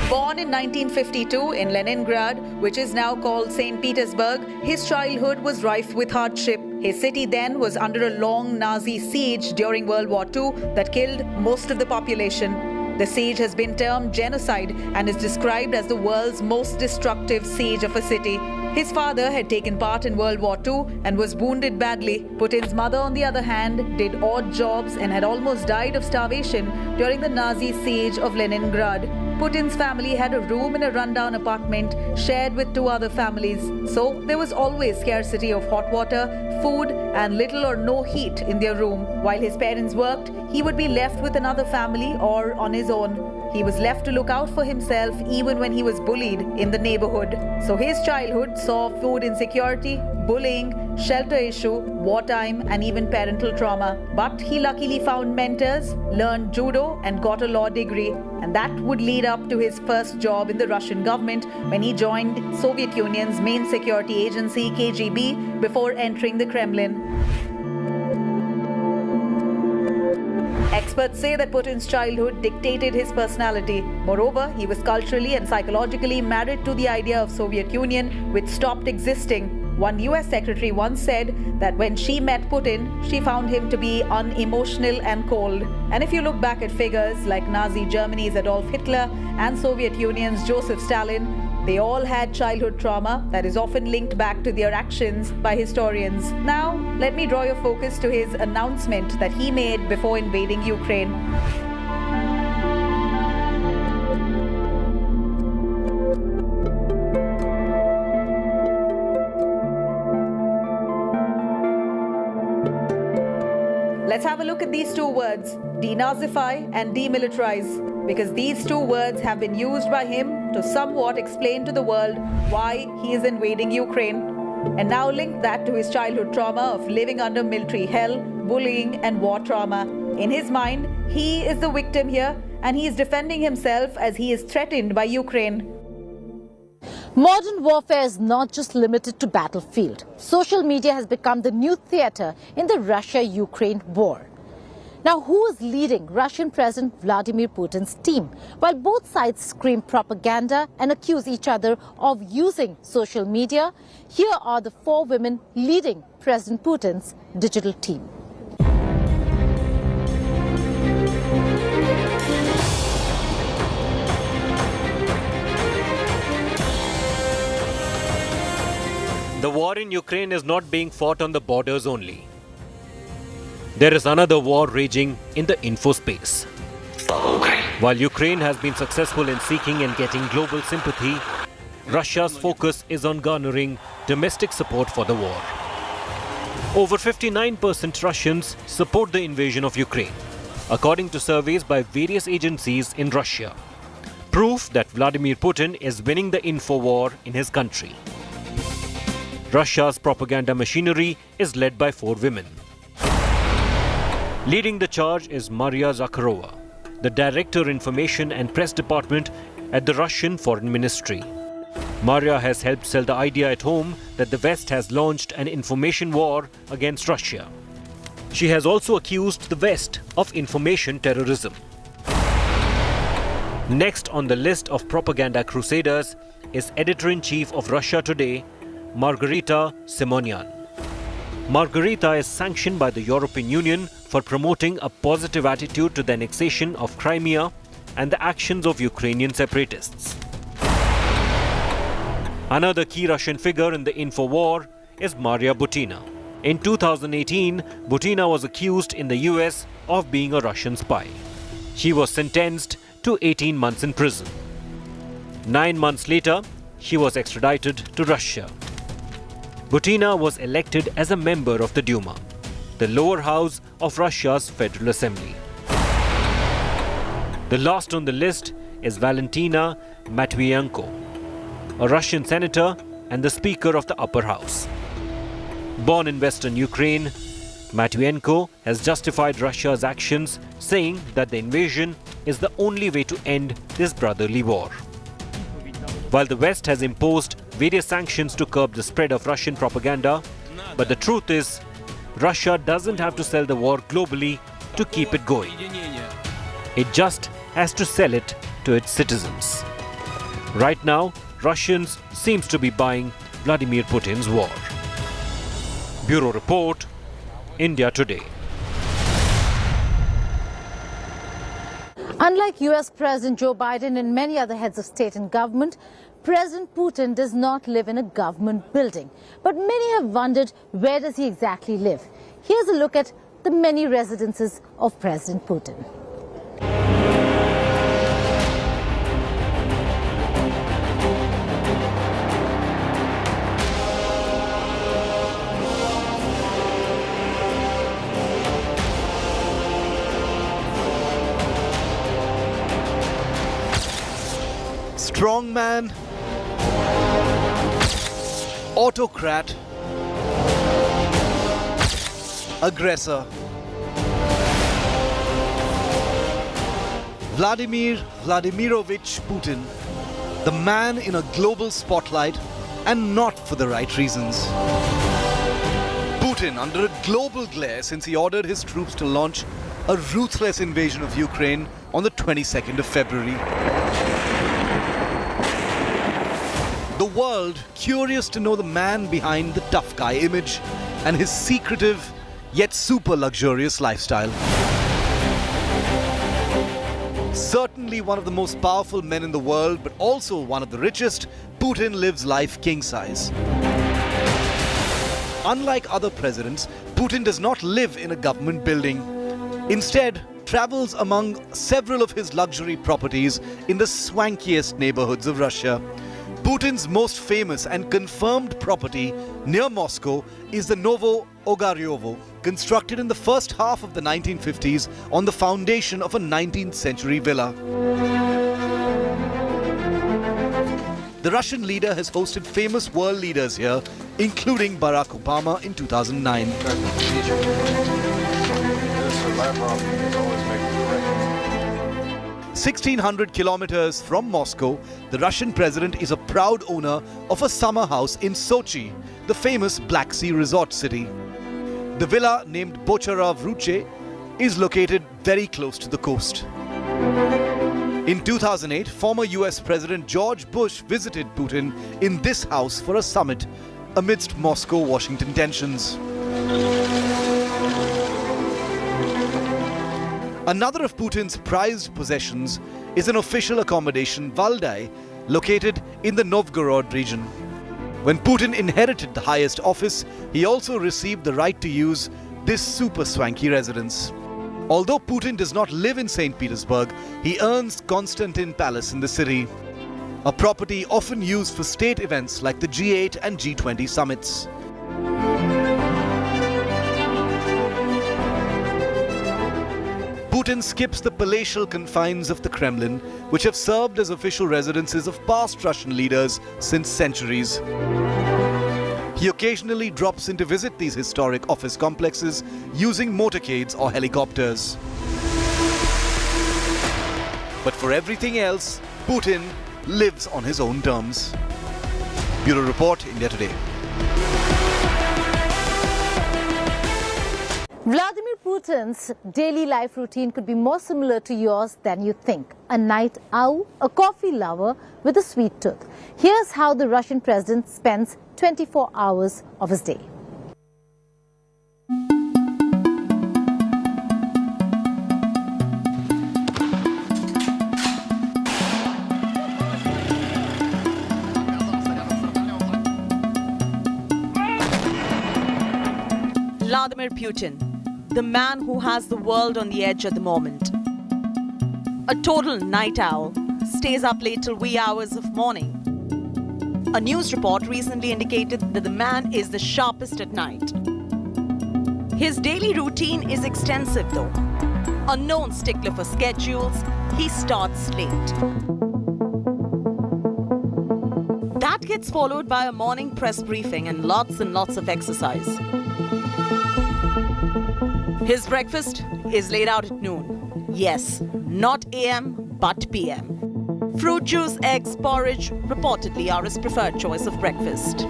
Born in 1952 in Leningrad, which is now called St. Petersburg, his childhood was rife with hardship. His city then was under a long Nazi siege during World War II that killed most of the population. The siege has been termed genocide and is described as the world's most destructive siege of a city. His father had taken part in World War II and was wounded badly. Putin's mother, on the other hand, did odd jobs and had almost died of starvation during the Nazi siege of Leningrad. Putin's family had a room in a rundown apartment shared with two other families. So there was always scarcity of hot water, food, and little or no heat in their room. While his parents worked, he would be left with another family or on his own. He was left to look out for himself even when he was bullied in the neighborhood. So his childhood saw food insecurity, bullying, shelter issue, wartime, and even parental trauma. But he luckily found mentors, learned judo, and got a law degree. And that would lead up to his first job in the Russian government when he joined Soviet Union's main security agency, KGB, before entering the Kremlin. Experts say that Putin's childhood dictated his personality. Moreover, he was culturally and psychologically married to the idea of Soviet Union, which stopped existing. One US secretary once said that when she met Putin, she found him to be unemotional and cold. And if you look back at figures like Nazi Germany's Adolf Hitler and Soviet Union's Joseph Stalin, they all had childhood trauma that is often linked back to their actions by historians. Now, let me draw your focus to his announcement that he made before invading Ukraine. Let's have a look at these two words, denazify and demilitarize, because these two words have been used by him to somewhat explain to the world why he is invading Ukraine. And now link that to his childhood trauma of living under military hell, bullying, and war trauma. In his mind, he is the victim here, and he is defending himself as he is threatened by Ukraine. Modern warfare is not just limited to battlefield. Social media has become the new theater in the Russia-Ukraine war. Now, who is leading Russian President Vladimir Putin's team? While both sides scream propaganda and accuse each other of using social media, here are the 4 women leading President Putin's digital team. The war in Ukraine is not being fought on the borders only. There is another war raging in the info space. While Ukraine has been successful in seeking and getting global sympathy, Russia's focus is on garnering domestic support for the war. Over 59% Russians support the invasion of Ukraine, according to surveys by various agencies in Russia. Proof that Vladimir Putin is winning the info war in his country. Russia's propaganda machinery is led by 4 women. Leading the charge is Maria Zakharova, the Director Information and Press Department at the Russian Foreign Ministry. Maria has helped sell the idea at home that the West has launched an information war against Russia. She has also accused the West of information terrorism. Next on the list of propaganda crusaders is Editor-in-Chief of Russia Today, Margarita Simonyan. Margarita is sanctioned by the European Union for promoting a positive attitude to the annexation of Crimea and the actions of Ukrainian separatists. Another key Russian figure in the info war is Maria Butina. In 2018, Butina was accused in the US of being a Russian spy. She was sentenced to 18 months in prison. 9 months later, she was extradited to Russia. Butina was elected as a member of the Duma, the lower house of Russia's Federal Assembly. The last on the list is Valentina Matvienko, a Russian senator and the Speaker of the Upper House. Born in western Ukraine, Matvienko has justified Russia's actions, saying that the invasion is the only way to end this brotherly war. While the West has imposed various sanctions to curb the spread of Russian propaganda, but the truth is, Russia doesn't have to sell the war globally to keep it going. It just has to sell it to its citizens. Right now, Russians seems to be buying Vladimir Putin's war. Bureau Report, India Today. Unlike US President Joe Biden and many other heads of state and government, President Putin does not live in a government building. But many have wondered, where does he exactly live? Here's a look at the many residences of President Putin. Strongman, autocrat, aggressor. Vladimir Vladimirovich Putin, the man in a global spotlight, and not for the right reasons. Putin under a global glare since he ordered his troops to launch a ruthless invasion of Ukraine on the 22nd of February. The world curious to know the man behind the tough guy image and his secretive yet super luxurious lifestyle. Certainly one of the most powerful men in the world, but also one of the richest, Putin lives life king size. Unlike other presidents, Putin does not live in a government building. Instead, travels among several of his luxury properties in the swankiest neighborhoods of Russia. Putin's most famous and confirmed property near Moscow is the Novo Ogaryovo, constructed in the first half of the 1950s on the foundation of a 19th century villa. The Russian leader has hosted famous world leaders here, including Barack Obama in 2009. 1,600 kilometers from Moscow, the Russian president is a proud owner of a summer house in Sochi, the famous Black Sea resort city. The villa, named Bocharov Ruche, is located very close to the coast. In 2008, former US President George Bush visited Putin in this house for a summit amidst Moscow-Washington tensions. Another of Putin's prized possessions is an official accommodation, Valdai, located in the Novgorod region. When Putin inherited the highest office, he also received the right to use this super swanky residence. Although Putin does not live in St. Petersburg, he earns Konstantin Palace in the city, a property often used for state events like the G8 and G20 summits. Putin skips the palatial confines of the Kremlin, which have served as official residences of past Russian leaders since centuries. He occasionally drops in to visit these historic office complexes using motorcades or helicopters. But for everything else, Putin lives on his own terms. Bureau Report, India Today. Vladimir Putin's daily life routine could be more similar to yours than you think. A night owl, a coffee lover with a sweet tooth. Here's how the Russian president spends 24 hours of his day. Vladimir Putin, the man who has the world on the edge at the moment. A total night owl, stays up late till wee hours of morning. A news report recently indicated that the man is the sharpest at night. His daily routine is extensive though. A known stickler for schedules, he starts late. That gets followed by a morning press briefing and lots of exercise. His breakfast is laid out at noon. Yes, not AM, but PM. Fruit juice, eggs, porridge reportedly are his preferred choice of breakfast.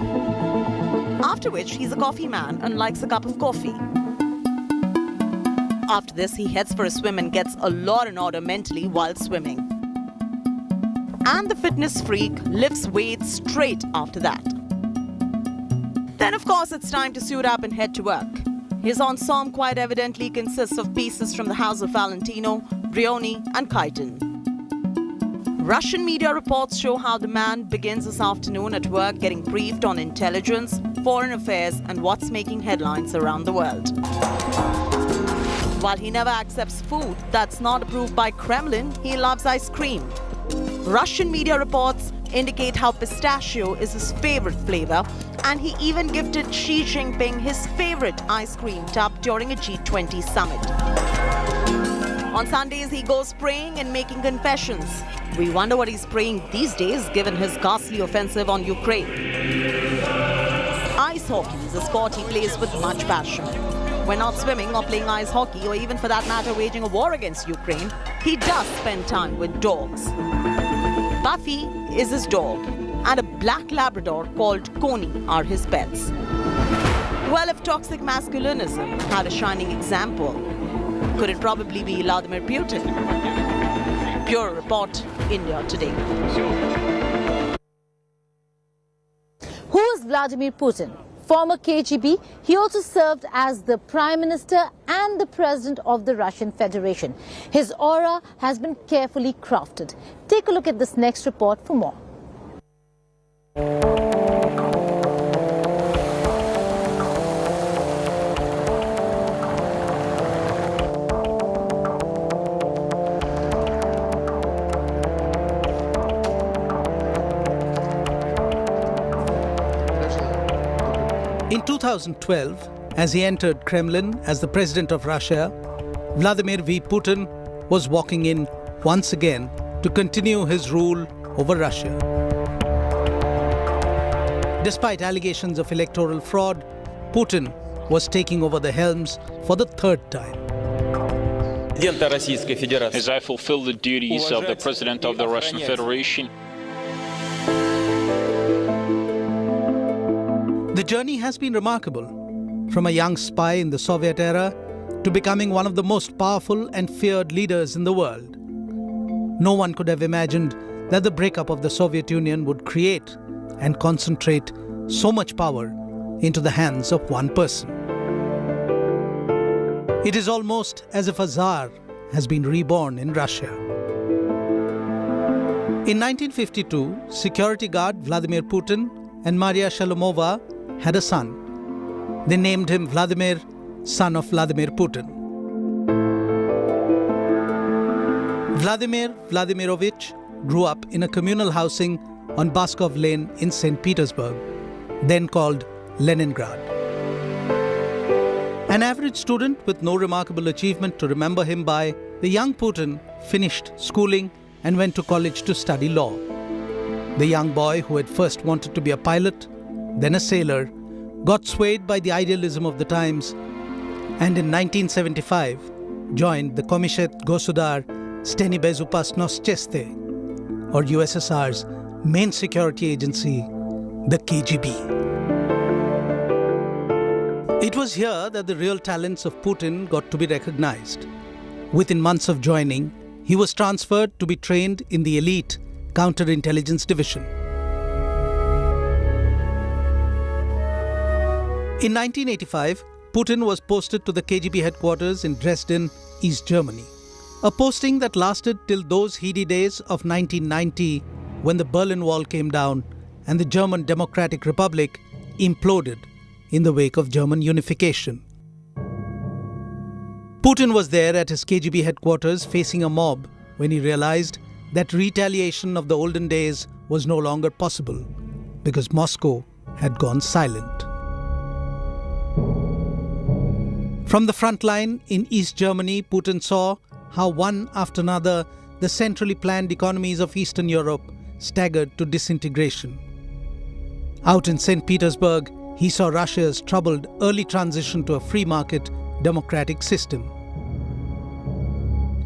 After which, he's a coffee man and likes a cup of coffee. After this, he heads for a swim and gets a lot in order mentally while swimming. And the fitness freak lifts weights straight after that. Then, of course, it's time to suit up and head to work. His ensemble quite evidently consists of pieces from the house of Valentino, Brioni, and Kyiv. Russian media reports show how the man begins his afternoon at work getting briefed on intelligence, foreign affairs, and what's making headlines around the world. While he never accepts food that's not approved by Kremlin, he loves ice cream. Russian media reports indicate how pistachio is his favorite flavor, and he even gifted Xi Jinping his favorite ice cream tub during a G20 summit. On Sundays, he goes praying and making confessions. We wonder what he's praying these days, given his ghastly offensive on Ukraine. Ice hockey is a sport he plays with much passion. When not swimming or playing ice hockey, or even for that matter waging a war against Ukraine, he does spend time with dogs. Buffy is his dog, and a black Labrador called Coney are his pets. Well, if toxic masculinism had a shining example, could it probably be Vladimir Putin? Bureau Report, India Today. Who is Vladimir Putin? Former KGB, he also served as the Prime Minister and the President of the Russian Federation. His aura has been carefully crafted. Take a look at this next report for more. In 2012, as he entered Kremlin as the President of Russia, Vladimir V. Putin was walking in once again to continue his rule over Russia. Despite allegations of electoral fraud, Putin was taking over the helms for the third time. As I fulfill the duties of the President of the Russian Federation. The journey has been remarkable. From a young spy in the Soviet era to becoming one of the most powerful and feared leaders in the world. No one could have imagined that the breakup of the Soviet Union would create and concentrate so much power into the hands of one person. It is almost as if a Tsar has been reborn in Russia. In 1952, security guard Vladimir Putin and Maria Shalomova had a son. They named him Vladimir, son of Vladimir Putin. Vladimir Vladimirovich grew up in a communal housing on Baskov Lane in St. Petersburg, then called Leningrad. An average student with no remarkable achievement to remember him by, the young Putin finished schooling and went to college to study law. The young boy who had first wanted to be a pilot, then a sailor, got swayed by the idealism of the times and in 1975 joined the Komishet Gosudar Steni Bezopasnosti, or USSR's main security agency, the KGB. It was here that the real talents of Putin got to be recognized. Within months of joining, he was transferred to be trained in the elite counterintelligence division. In 1985, Putin was posted to the KGB headquarters in Dresden, East Germany. A posting that lasted till those heady days of 1990 when the Berlin Wall came down and the German Democratic Republic imploded in the wake of German unification. Putin was there at his KGB headquarters facing a mob when he realized that retaliation of the olden days was no longer possible because Moscow had gone silent. From the front line in East Germany, Putin saw how one after another the centrally planned economies of Eastern Europe staggered to disintegration. Out in St. Petersburg, he saw Russia's troubled early transition to a free market democratic system.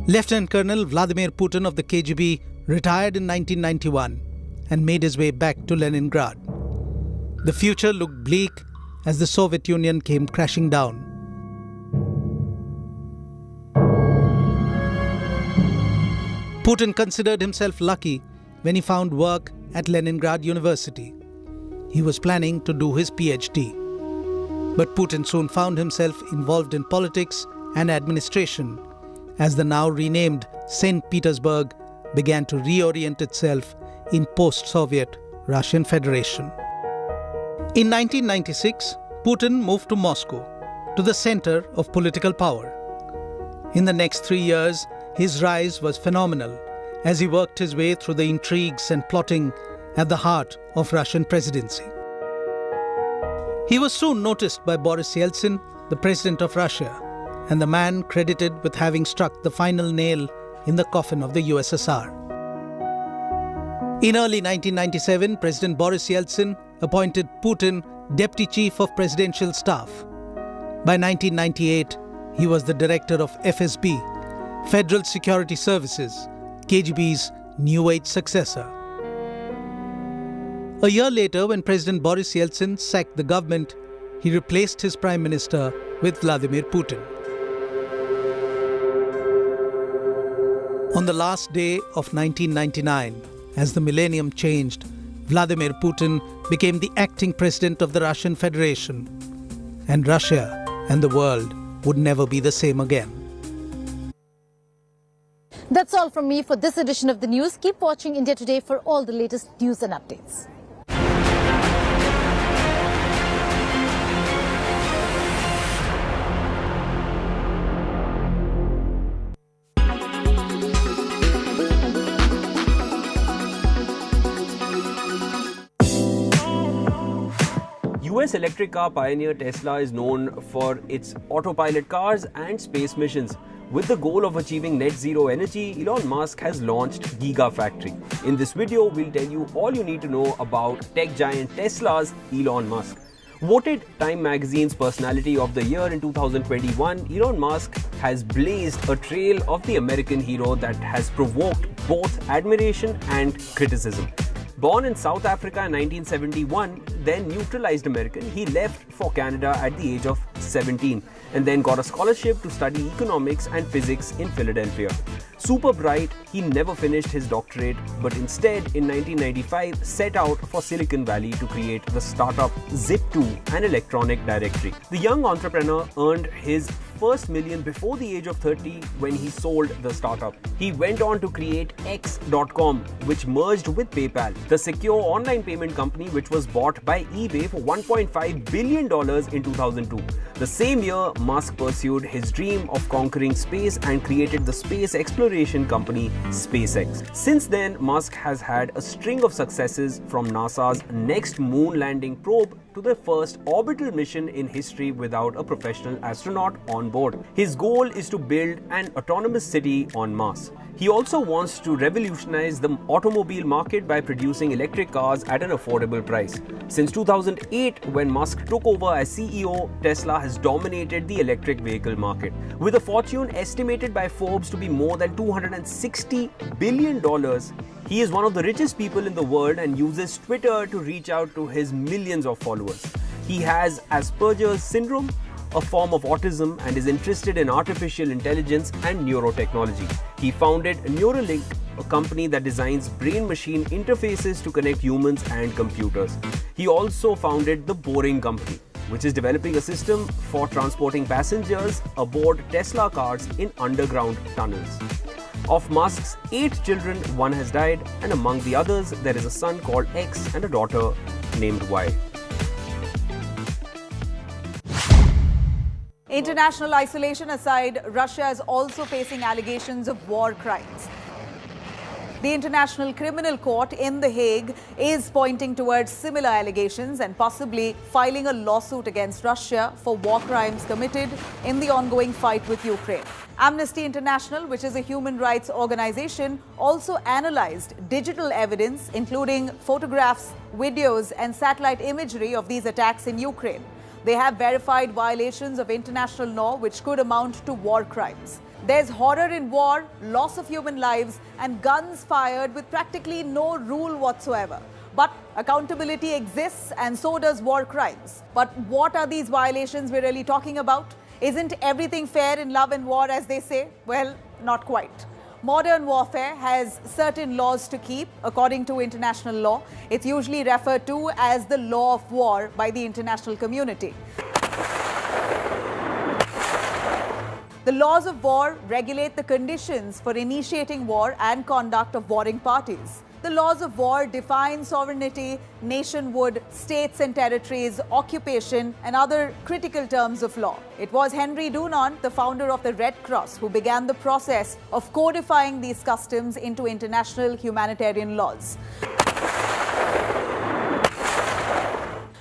Lieutenant Colonel Vladimir Putin of the KGB retired in 1991 and made his way back to Leningrad. The future looked bleak as the Soviet Union came crashing down. Putin considered himself lucky when he found work at Leningrad University. He was planning to do his PhD. But Putin soon found himself involved in politics and administration as the now renamed St. Petersburg began to reorient itself in post-Soviet Russian Federation. In 1996, Putin moved to Moscow, to the center of political power. In the next 3 years, his rise was phenomenal as he worked his way through the intrigues and plotting at the heart of Russian presidency. He was soon noticed by Boris Yeltsin, the president of Russia, and the man credited with having struck the final nail in the coffin of the USSR. In early 1997, President Boris Yeltsin appointed Putin Deputy Chief of Presidential Staff. By 1998, he was the director of FSB, Federal Security Services, KGB's new age successor. A year later, when President Boris Yeltsin sacked the government, he replaced his prime minister with Vladimir Putin. On the last day of 1999, as the millennium changed, Vladimir Putin became the acting president of the Russian Federation, and Russia and the world would never be the same again. That's all from me for this edition of the news. Keep watching India Today for all the latest news and updates. US electric car pioneer Tesla is known for its autopilot cars and space missions. With the goal of achieving net zero energy, Elon Musk has launched Gigafactory. In this video, we'll tell you all you need to know about tech giant Tesla's Elon Musk. Voted Time magazine's Personality of the Year in 2021, Elon Musk has blazed a trail of the American hero that has provoked both admiration and criticism. Born in South Africa in 1971, then neutralized American, he left for Canada at the age of 17 and then got a scholarship to study economics and physics in Philadelphia. Super bright, he never finished his doctorate, but instead in 1995 set out for Silicon Valley to create the startup Zip2, an electronic directory. The young entrepreneur earned his first million before the age of 30 when he sold the startup. He went on to create X.com, which merged with PayPal, the secure online payment company which was bought by eBay for $1.5 billion in 2002. The same year, Musk pursued his dream of conquering space and created the space exploration company SpaceX. Since then, Musk has had a string of successes, from NASA's next moon landing probe to the first orbital mission in history without a professional astronaut on board. His goal is to build an autonomous city on Mars. He also wants to revolutionize the automobile market by producing electric cars at an affordable price. Since 2008, when Musk took over as CEO, Tesla has dominated the electric vehicle market. With a fortune estimated by Forbes to be more than $260 billion, he is one of the richest people in the world and uses Twitter to reach out to his millions of followers. He has Asperger's syndrome, a form of autism, and is interested in artificial intelligence and neurotechnology. He founded Neuralink, a company that designs brain-machine interfaces to connect humans and computers. He also founded the Boring Company, which is developing a system for transporting passengers aboard Tesla cars in underground tunnels. Of Musk's 8 children, 1 has died, and among the others, there is a son called X and a daughter named Y. International isolation aside, Russia is also facing allegations of war crimes. The International Criminal Court in The Hague is pointing towards similar allegations and possibly filing a lawsuit against Russia for war crimes committed in the ongoing fight with Ukraine. Amnesty International, which is a human rights organization, also analyzed digital evidence, including photographs, videos, and satellite imagery of these attacks in Ukraine. They have verified violations of international law which could amount to war crimes. There's horror in war, loss of human lives, and guns fired with practically no rule whatsoever. But accountability exists, and so does war crimes. But what are these violations we're really talking about? Isn't everything fair in love and war, as they say? Well, not quite. Modern warfare has certain laws to keep, according to international law. It's usually referred to as the law of war by the international community. The laws of war regulate the conditions for initiating war and conduct of warring parties. The laws of war define sovereignty, nationhood, states and territories, occupation, and other critical terms of law. It was Henry Dunant, the founder of the Red Cross, who began the process of codifying these customs into international humanitarian laws.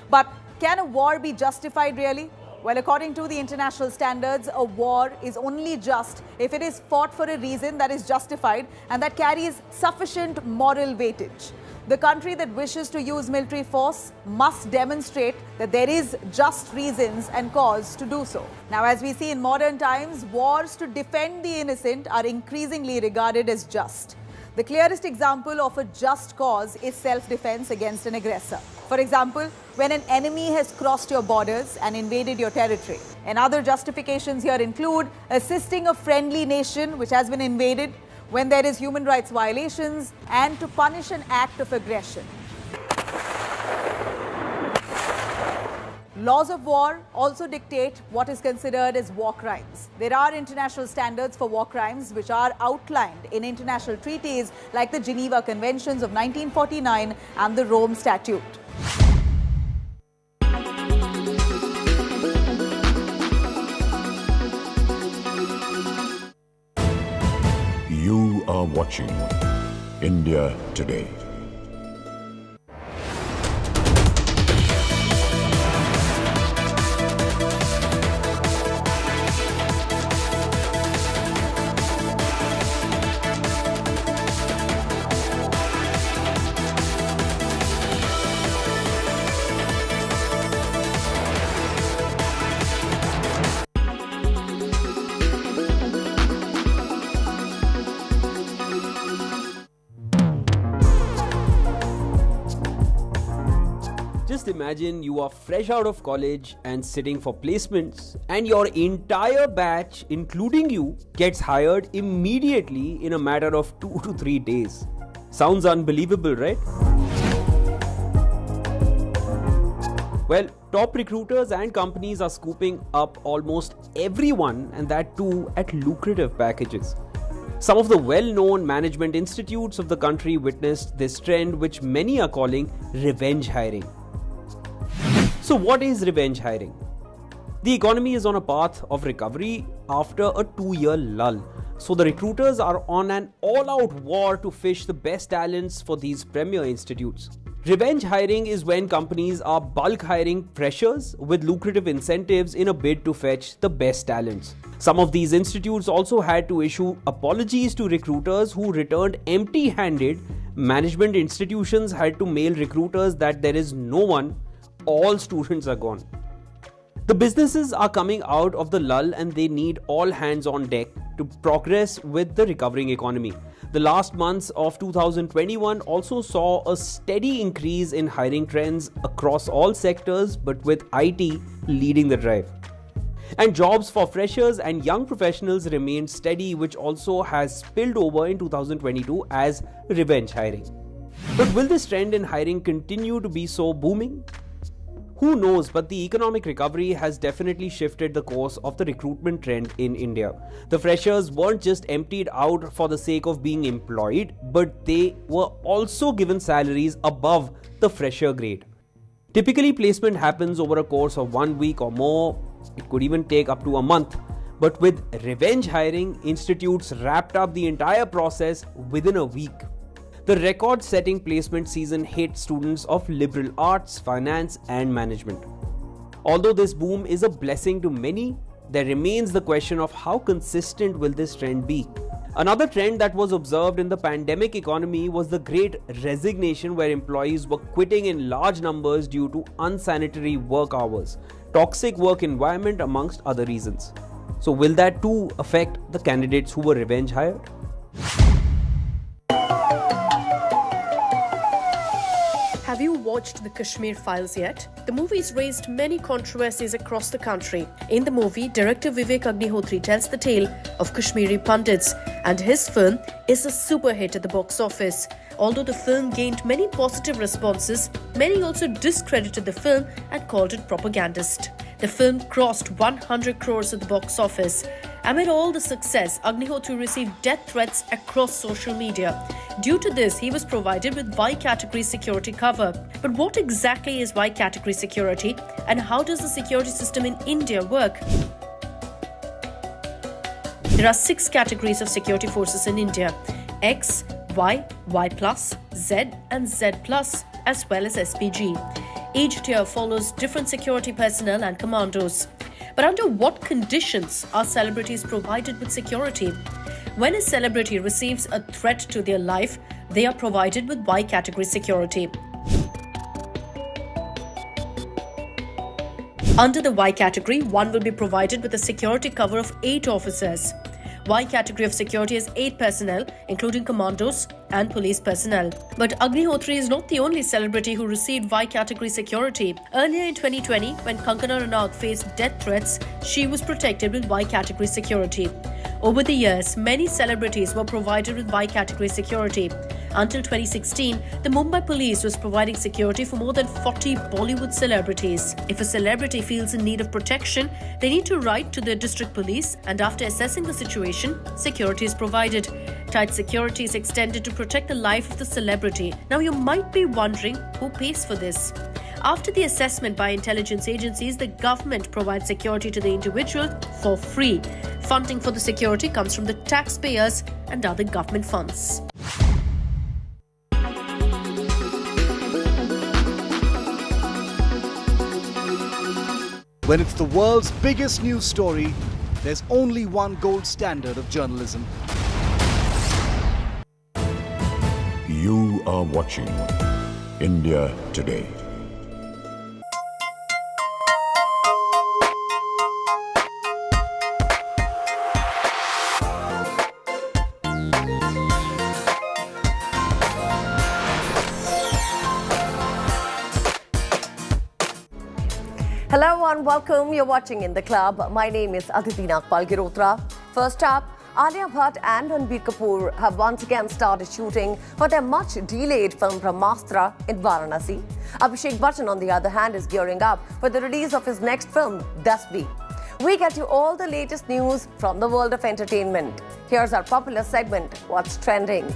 But can a war be justified really? Well, according to the international standards, a war is only just if it is fought for a reason that is justified and that carries sufficient moral weightage. The country that wishes to use military force must demonstrate that there is just reasons and cause to do so. Now, as we see in modern times, wars to defend the innocent are increasingly regarded as just. The clearest example of a just cause is self-defense against an aggressor. For example, when an enemy has crossed your borders and invaded your territory. And other justifications here include assisting a friendly nation which has been invaded, when there is human rights violations, and to punish an act of aggression. Laws of war also dictate what is considered as war crimes. There are international standards for war crimes which are outlined in international treaties like the Geneva Conventions of 1949 and the Rome Statute. You are watching India Today. imagine you are fresh out of college and sitting for placements, and your entire batch, including you, gets hired immediately in a matter of 2 to 3 days. Sounds unbelievable, right? Well, top recruiters and companies are scooping up almost everyone, and that too at lucrative packages. Some of the well-known management institutes of the country witnessed this trend, which many are calling revenge hiring. So what is revenge hiring? The economy is on a path of recovery after a 2-year lull. So the recruiters are on an all-out war to fish the best talents for these premier institutes. Revenge hiring is when companies are bulk hiring freshers with lucrative incentives in a bid to fetch the best talents. Some of these institutes also had to issue apologies to recruiters who returned empty-handed. Management institutions had to mail recruiters that there is no one, all students are gone. The businesses are coming out of the lull and they need all hands on deck to progress with the recovering economy. The last months of 2021 also saw a steady increase in hiring trends across all sectors, but with IT leading the drive. And jobs for freshers and young professionals remained steady, which also has spilled over in 2022 as revenge hiring. But will this trend in hiring continue to be so booming? Who knows, but the economic recovery has definitely shifted the course of the recruitment trend in India. The freshers weren't just emptied out for the sake of being employed, but they were also given salaries above the fresher grade. Typically, placement happens over a course of 1 week or more. It could even take up to a month. But with revenge hiring, institutes wrapped up the entire process within a week. The record-setting placement season hit students of liberal arts, finance and management. Although this boom is a blessing to many, there remains the question of how consistent will this trend be. Another trend that was observed in the pandemic economy was the great resignation, where employees were quitting in large numbers due to unsanitary work hours, toxic work environment amongst other reasons. So will that too affect the candidates who were revenge hired? Have you watched the Kashmir Files yet? The movie's raised many controversies across the country. In the movie, director Vivek Agnihotri tells the tale of Kashmiri pundits, and his film is a super hit at the box office. Although the film gained many positive responses, many also discredited the film and called it propagandist. The film crossed 100 crores at the box office. Amid all the success, Agnihotri received death threats across social media. Due to this, he was provided with Y category security cover. But what exactly is Y category security, and how does the security system in India work? There are 6 categories of security forces in India: X, Y, Y+, Z and Z+, as well as SPG. Each tier follows different security personnel and commandos. But under what conditions are celebrities provided with security? When a celebrity receives a threat to their life, they are provided with Y category security. Under the Y category, one will be provided with a security cover of 8 officers. Y category of security has 8 personnel, including commandos and police personnel. But Agnihotri is not the only celebrity who received Y category security. Earlier in 2020, when Kankana Ranaut faced death threats, she was protected with Y category security. Over the years, many celebrities were provided with Y category security. Until 2016, the Mumbai police was providing security for more than 40 Bollywood celebrities. If a celebrity feels in need of protection, they need to write to their district police, and after assessing the situation, security is provided. Tight security is extended to protect the life of the celebrity. Now you might be wondering who pays for this. After the assessment by intelligence agencies, the government provides security to the individual for free. Funding for the security comes from the taxpayers and other government funds. When it's the world's biggest news story, there's only one gold standard of journalism. You are watching India Today. Hello and welcome. You're watching In the Club. My name is Adityanath. First up, Alia Bhatt and Ranbir Kapoor have once again started shooting for their much-delayed film Brahmastra in Varanasi. Abhishek Bachchan, on the other hand, is gearing up for the release of his next film, Dasvi. We get you all the latest news from the world of entertainment. Here's our popular segment, What's Trending?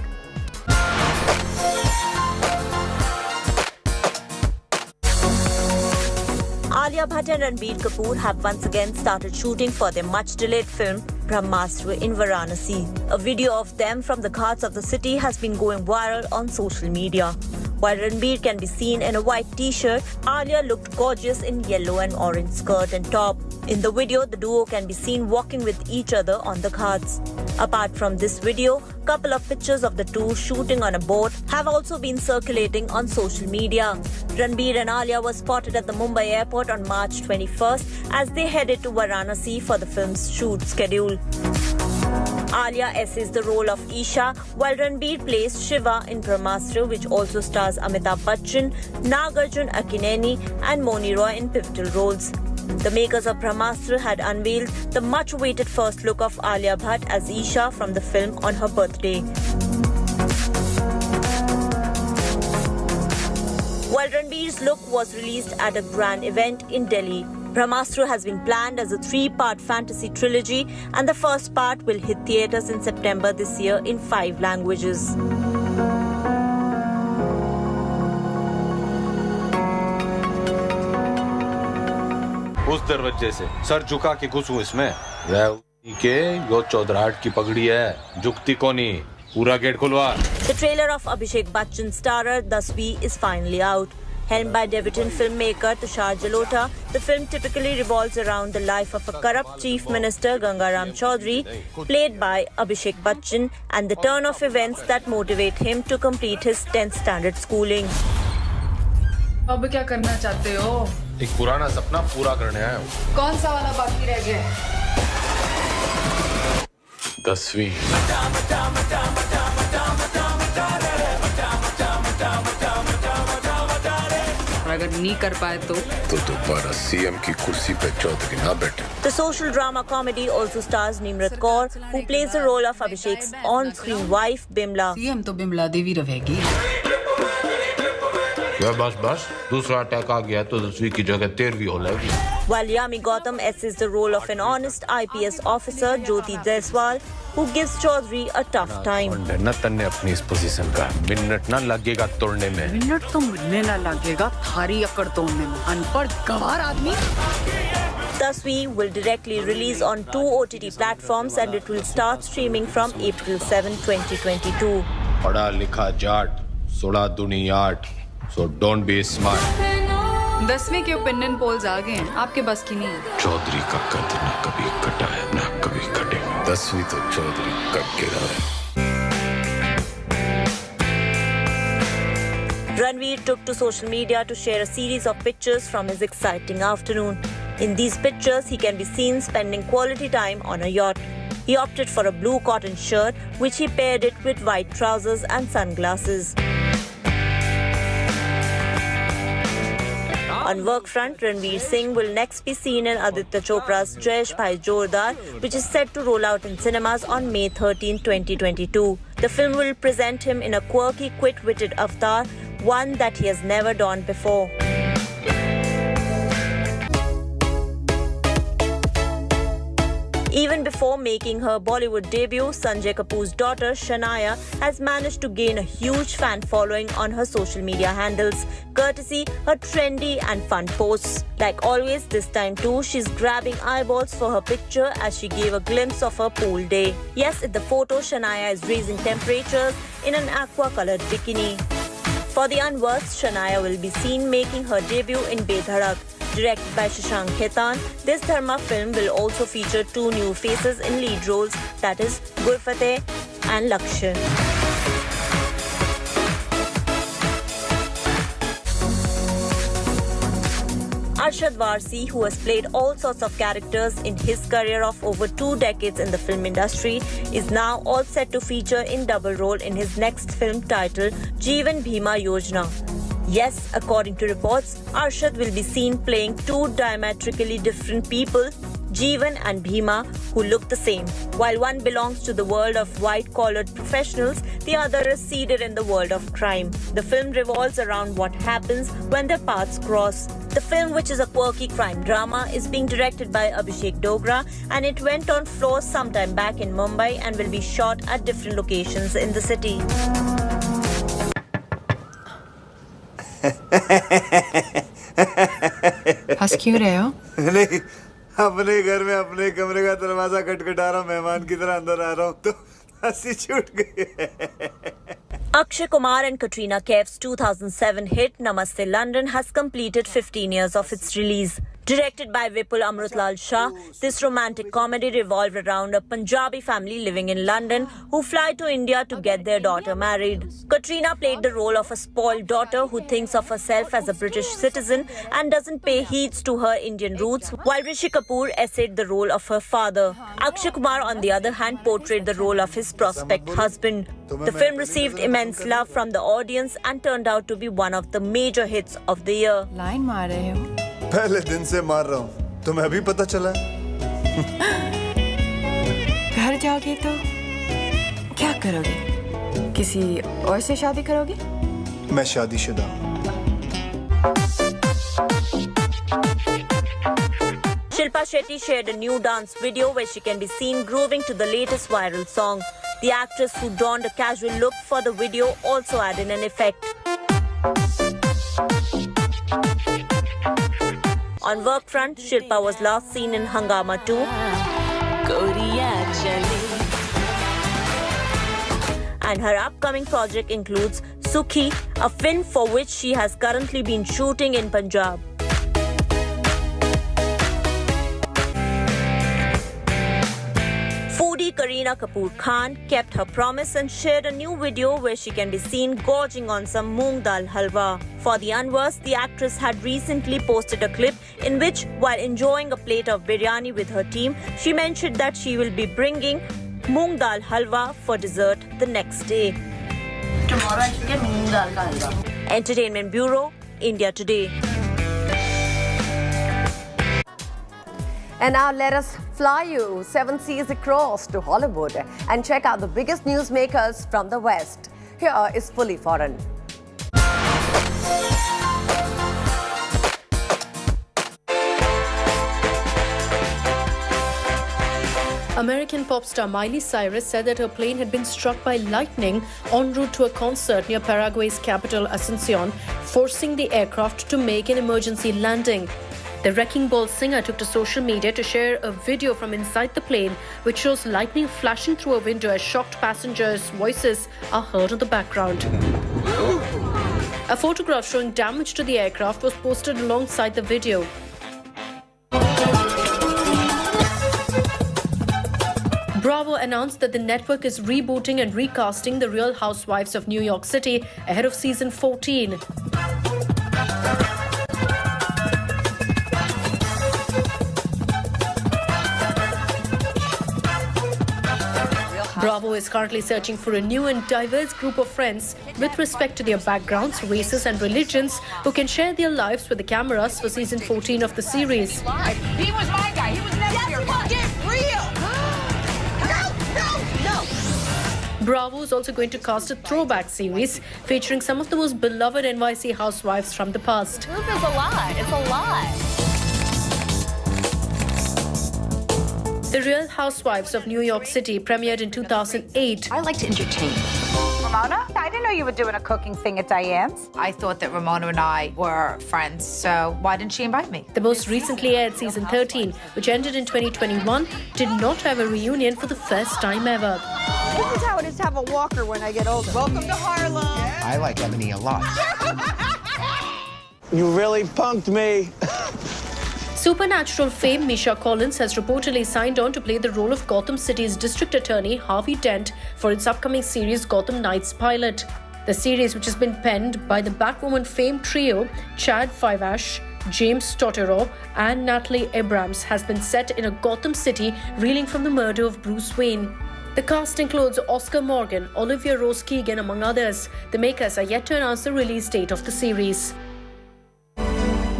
Alia Bhatt and Ranbir Kapoor have once again started shooting for their much-delayed film Brahmastra in Varanasi. A video of them from the ghats of the city has been going viral on social media. While Ranbir can be seen in a white t-shirt, Alia looked gorgeous in yellow and orange skirt and top. In the video, the duo can be seen walking with each other on the ghats. Apart from this video, a couple of pictures of the two shooting on a boat have also been circulating on social media. Ranbir and Alia were spotted at the Mumbai airport on March 21st as they headed to Varanasi for the film's shoot schedule. Alia essays the role of Isha, while Ranbir plays Shiva in Brahmastra, which also stars Amitabh Bachchan, Nagarjuna Akineni and Moni Roy in pivotal roles. The makers of Brahmastra had unveiled the much-awaited first look of Alia Bhatt as Isha from the film on her birthday. While Ranbir's look was released at a grand event in Delhi, Brahmastra has been planned as a 3-part fantasy trilogy, and the first part will hit theatres in September this year in 5 languages. उस दरवाजे से sir झुका के घुसूं इसमें के यो चौधराहट की पगड़ी है झुकती कोनी पूरा गेट खुलवा. The trailer of Abhishek Bachchan's starrer Dasvi is finally out. Helmed by debutant filmmaker Tushar Jalota, the film typically revolves around the life of a corrupt chief minister Gangaram Chaudhary, played by Abhishek Bachchan, and the turn of events that motivate him to complete his 10th standard schooling. अब क्या करना चाहते हो? एक पुराना सपना पूरा करने आया हूँ. कौन सा वाला बाकी रह गया? 10वीं. अगर नहीं कर पाए तो दोबारा सीएम की कुर्सी पे चौधरी ना बैठे. The social drama comedy also stars Nimrat Kaur, who plays the role of Abhishek's on-screen wife Bimla. CM तो बिमला देवी रहेगी. बस दूसरा अटैक आ गया तो 10वीं की जगह 13वीं हो जाएगी. While Yami Gautam essays the role of an honest IPS officer Jyoti Jaiswal, who gives Chaudhary a tough time. न तन्ने अपनी इस पोजीशन का मिनट ना लगेगा तोड़ने में. मिनट तो मिलने ना लगेगा थारी अकड़ तोड़ने में. अनपढ़ गवार आदमी. Dasvi will directly release on 2 OTT platforms and it will start streaming from April 7, 2022. पढ़ा लिखा जाट सोड़ा दुनियाट. So don't be smart. 10वीं के ओपिनियन पोल्स आ गए हैं. आपके बस की नहीं है. चौधरी का कद ना कभी कटा है ना कभी कटेगा. 10वीं तो चौधरी कट के रहा है. Ranveer took to social media to share a series of pictures from his exciting afternoon. In these pictures, he can be seen spending quality time on a yacht. He opted for a blue cotton shirt, which he paired it with white trousers and sunglasses. On work front, Ranveer Singh will next be seen in Aditya Chopra's Jayesh Bhai Jordar, which is set to roll out in cinemas on May 13, 2022. The film will present him in a quirky, quick-witted avatar, one that he has never donned before. Even before making her Bollywood debut, Sanjay Kapoor's daughter Shania has managed to gain a huge fan following on her social media handles, courtesy her trendy and fun posts. Like always, this time too, she's grabbing eyeballs for her picture as she gave a glimpse of her pool day. Yes, in the photo, Shania is raising temperatures in an aqua-colored bikini. For the unversed, Shania will be seen making her debut in Bedharak. Directed by Shashank Khaitan, this Dharma film will also feature 2 new faces in lead roles, that is, Gurfateh and Lakshya. Arshad Varsi, who has played all sorts of characters in his career of over 2 decades in the film industry, is now all set to feature in double role in his next film titled Jeevan Bhima Yojana. Yes, according to reports, Arshad will be seen playing two diametrically different people, Jeevan and Bhima, who look the same. While one belongs to the world of white-collared professionals, the other is seated in the world of crime. The film revolves around what happens when their paths cross. The film, which is a quirky crime drama, is being directed by Abhishek Dogra, and it went on floor sometime back in Mumbai and will be shot at different locations in the city. हंस क्यों रहे हो? नहीं, अपने घर में अपने कमरे का दरवाजा खटखटा रहा हूँ, मेहमान की तरह अंदर आ रहा हूँ तो हंसी छूट गई है। Akshay Kumar and Katrina Kaif's 2007 hit Namaste London has completed 15 years of its release. Directed by Vipul Amrutlal Shah, this romantic comedy revolved around a Punjabi family living in London who fly to India to get their daughter married. Katrina played the role of a spoiled daughter who thinks of herself as a British citizen and doesn't pay heeds to her Indian roots, while Rishi Kapoor essayed the role of her father. Akshay Kumar, on the other hand, portrayed the role of his prospect husband. The film received immense love from the audience and turned out to be one of the major hits of the year. Line मार रहे हो? पहले दिन से मार रहा हूँ, तुम्हें अभी पता चला? घर जाओगे तो क्या करोगे? किसी और से शादी करोगे? मैं शादीशुदा हूँ। Shilpa Shetty shared a new dance video where she can be seen grooving to the latest viral song. The actress, who donned a casual look for the video, also added an effect. On work front, Shilpa was last seen in Hangama 2. And her upcoming project includes Sukhi, a film for which she has currently been shooting in Punjab. Foodie Kareena Kapoor Khan kept her promise and shared a new video where she can be seen gorging on some moong dal halwa. For the unversed, the actress had recently posted a clip in which, while enjoying a plate of biryani with her team, she mentioned that she will be bringing moong dal halwa for dessert the next day. Tomorrow I should get moong dal ka halwa. Entertainment Bureau, India Today. And now let us fly you 7 seas across to Hollywood and check out the biggest newsmakers from the West. Here is Fully Foreign. American pop star Miley Cyrus said that her plane had been struck by lightning en route to a concert near Paraguay's capital, Asuncion, forcing the aircraft to make an emergency landing. The Wrecking Ball singer took to social media to share a video from inside the plane, which shows lightning flashing through a window as shocked passengers' voices are heard in the background. A photograph showing damage to the aircraft was posted alongside the video. Bravo announced that the network is rebooting and recasting The Real Housewives of New York City ahead of season 14. Bravo is currently searching for a new and diverse group of friends with respect to their backgrounds, races and religions who can share their lives with the cameras for season 14 of the series. He was my guy. He was never your guy. Get real. No. Bravo is also going to cast a throwback series featuring some of the most beloved NYC housewives from the past. Truth is a lie. It's a lie. The Real Housewives of New York City premiered in 2008. I like to entertain. Ramona? I didn't know you were doing a cooking thing at Diane's. I thought that Ramona and I were friends, so why didn't she invite me? The most recently aired season 13, which ended in 2021, did not have a reunion for the first time ever. This is how it is to have a walker when I get older. Welcome to Harlem. I like Ebony a lot. You really punked me. Supernatural fame Misha Collins has reportedly signed on to play the role of Gotham City's District Attorney Harvey Dent for its upcoming series Gotham Knights pilot. The series, which has been penned by the Batwoman fame trio Chad Fivash, James Totoro and Natalie Abrams, has been set in a Gotham City reeling from the murder of Bruce Wayne. The cast includes Oscar Morgan, Olivia Rose Keegan, among others. The makers are yet to announce the release date of the series.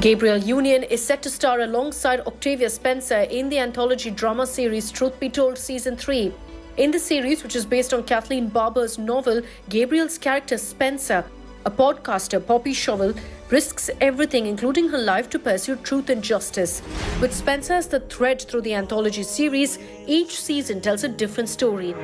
Gabriel Union is set to star alongside Octavia Spencer in the anthology drama series Truth Be Told Season 3. In the series, which is based on Kathleen Barber's novel, Gabriel's character Spencer, a podcaster, Poppy Shovel, risks everything, including her life, to pursue truth and justice. With Spencer as the thread through the anthology series, each season tells a different story.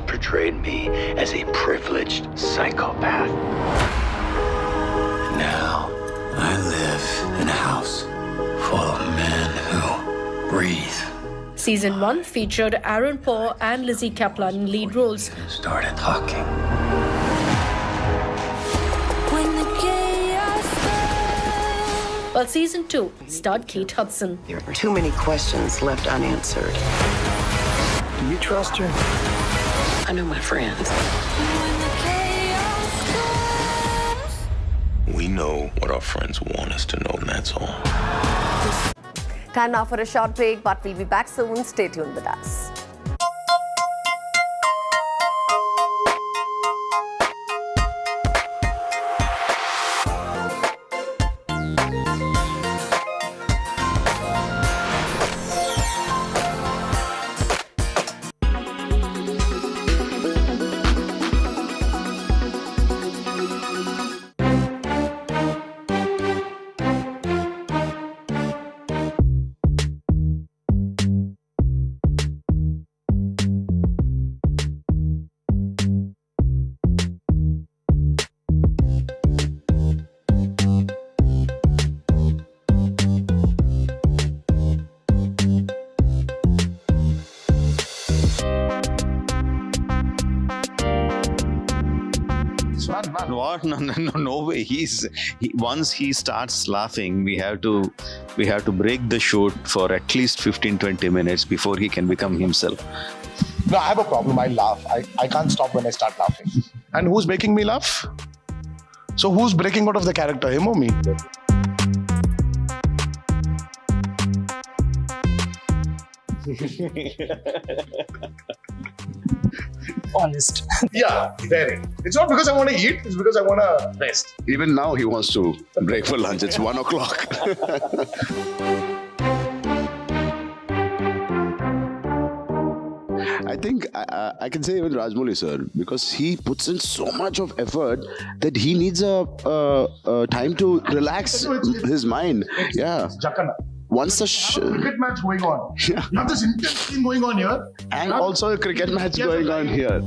Portrayed me as a privileged psychopath. Now, I live in a house full of men who breathe. Season 1 featured Aaron Paul and Lizzie Kaplan in lead roles. Started talking. While Season 2 starred Kate Hudson. There are too many questions left unanswered. Do you trust her? I know my friends. We know what our friends want us to know, and that's all. Time now for a short break, but we'll be back soon. Stay tuned with us. What? No way. Once he starts laughing, we have to break the shoot for at least 15-20 minutes before he can become himself. No, I have a problem. I laugh. I can't stop when I start laughing. And who's making me laugh? So who's breaking out of the character, him or me? Honest. Yeah, very. It's not because I want to eat, it's because I want to rest. Even now he wants to break for lunch. It's 1 o'clock. I think I can say even Rajmouli sir, because he puts in so much of effort that he needs a time to relax his mind. Yeah. Once the cricket match going on. Yeah. You have this intense thing going on here. And also a cricket match going on here.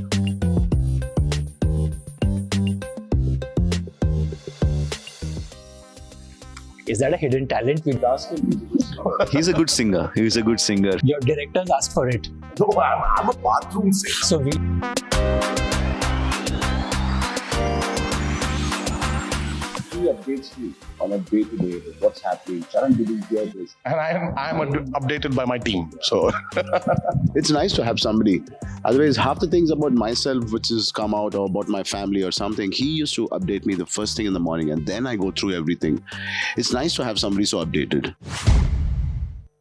Is that a hidden talent? We'll ask him. He's a good singer. He's a good singer. Your directors asked for it. No, I'm a bathroom singer. So we... He updates me on a day-to-day what's happening. Charan, did you hear this? And I am updated by my team. So it's nice to have somebody. Otherwise, half the things about myself which has come out or about my family or something, he used to update me the first thing in the morning and then I go through everything. It's nice to have somebody so updated.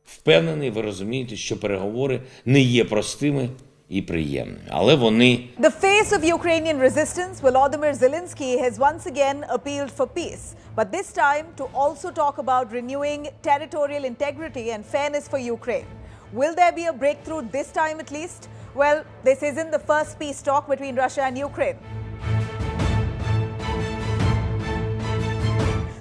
Впевнений, ви розумієте, що переговори не є простими і приємними, але вони... The face of Ukrainian resistance, Volodymyr Zelenskyy, has once again appealed for peace, but this time to also talk about renewing territorial integrity and fairness for Ukraine. Will there be a breakthrough this time at least? Well, this isn't the first peace talk between Russia and Ukraine.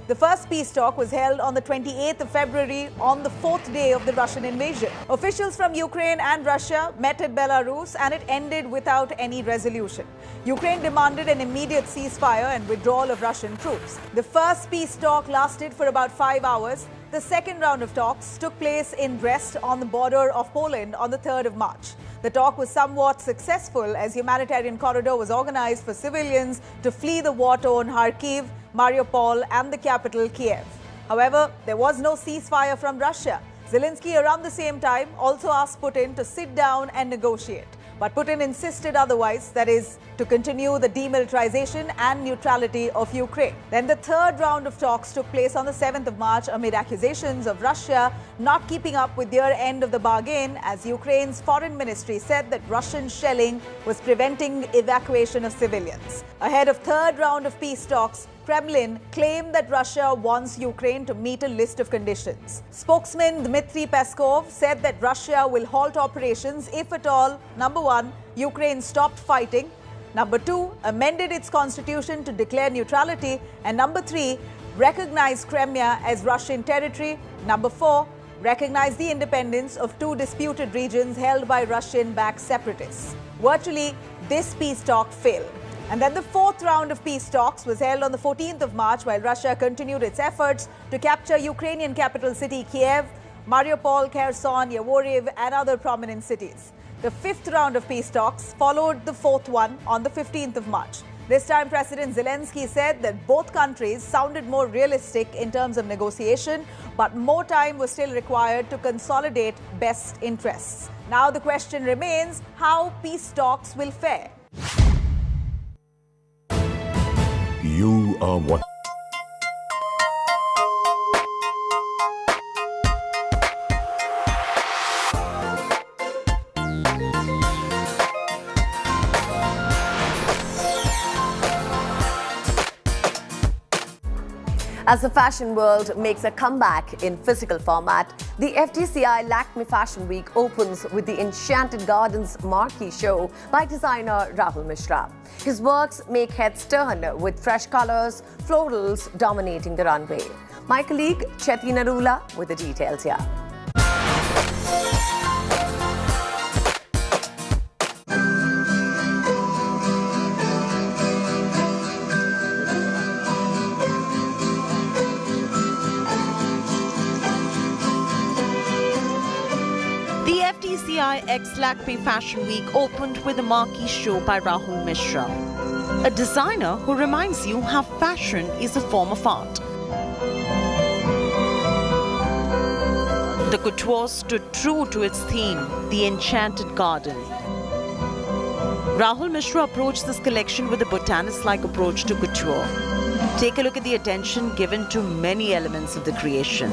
The first peace talk was held on the 28th of February on the fourth day of the Russian invasion. Officials from Ukraine and Russia met at Belarus and it ended without any resolution. Ukraine demanded an immediate ceasefire and withdrawal of Russian troops. The first peace talk lasted for about 5 hours. The second round of talks took place in Brest on the border of Poland on the 3rd of March. The talk was somewhat successful as humanitarian corridor was organized for civilians to flee the war-torn Kharkiv, Mariupol and the capital Kyiv. However, there was no ceasefire from Russia. Zelenskyy around the same time also asked Putin to sit down and negotiate. But Putin insisted otherwise, that is, to continue the demilitarization and neutrality of Ukraine. Then the third round of talks took place on the 7th of March amid accusations of Russia not keeping up with their end of the bargain, as Ukraine's foreign ministry said that Russian shelling was preventing evacuation of civilians. Ahead of third round of peace talks, Kremlin claimed that Russia wants Ukraine to meet a list of conditions. Spokesman Dmitry Peskov said that Russia will halt operations if at all, number one, Ukraine stopped fighting, number two, amended its constitution to declare neutrality, and number three, recognize Crimea as Russian territory, number four, recognize the independence of two disputed regions held by Russian-backed separatists. Virtually, this peace talk failed. And then the fourth round of peace talks was held on the 14th of March while Russia continued its efforts to capture Ukrainian capital city Kyiv, Mariupol, Kherson, Yavoriv and other prominent cities. The fifth round of peace talks followed the fourth one on the 15th of March. This time, President Zelenskyy said that both countries sounded more realistic in terms of negotiation, but more time was still required to consolidate best interests. Now the question remains how peace talks will fare. You are what? As the fashion world makes a comeback in physical format, the FTCI Lakme Fashion Week opens with the Enchanted Gardens marquee show by designer Rahul Mishra. His works make heads turn with fresh colors, florals dominating the runway. My colleague Chetty Narula with the details here. FTCI X Lakme Fashion Week opened with a marquee show by Rahul Mishra, a designer who reminds you how fashion is a form of art. The couture stood true to its theme, the Enchanted Garden. Rahul Mishra approached this collection with a botanist-like approach to couture. Take a look at the attention given to many elements of the creation.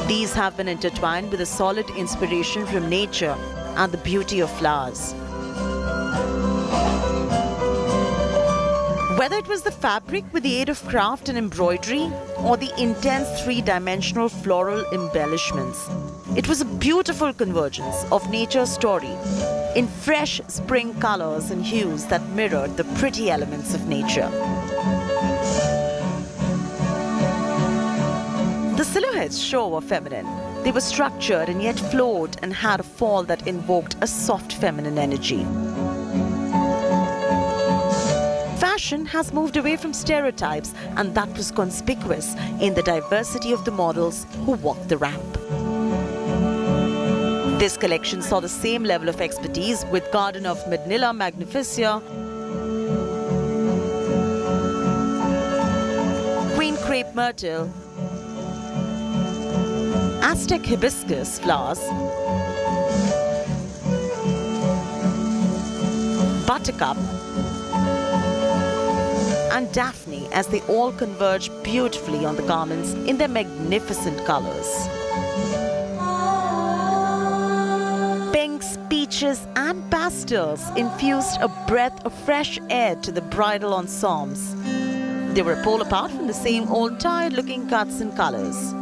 These have been intertwined with a solid inspiration from nature and the beauty of flowers. Whether it was the fabric with the aid of craft and embroidery or the intense three-dimensional floral embellishments, it was a beautiful convergence of nature's story in fresh spring colors and hues that mirrored the pretty elements of nature. The silhouettes show were feminine. They were structured and yet flowed and had a fall that invoked a soft feminine energy. Fashion has moved away from stereotypes, and that was conspicuous in the diversity of the models who walked the ramp. This collection saw the same level of expertise with Garden of Midnilla Magnificia, Queen Crepe Myrtle, Aztec hibiscus flowers, buttercup, and daphne as they all converge beautifully on the garments in their magnificent colors. Pinks, peaches, and pastels infused a breath of fresh air to the bridal ensembles. They were a pole apart from the same old tired-looking cuts and colors.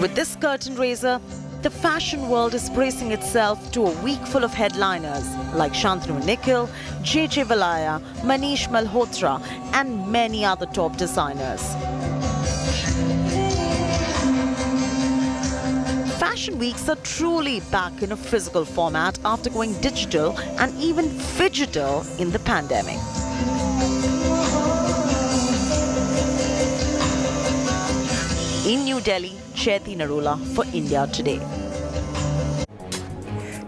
With this curtain raiser, the fashion world is bracing itself to a week full of headliners like Shantanu Nikhil, J.J. Valaya, Manish Malhotra, and many other top designers. Fashion weeks are truly back in a physical format after going digital and even phygital in the pandemic. In New Delhi, Chetty Narula for India Today.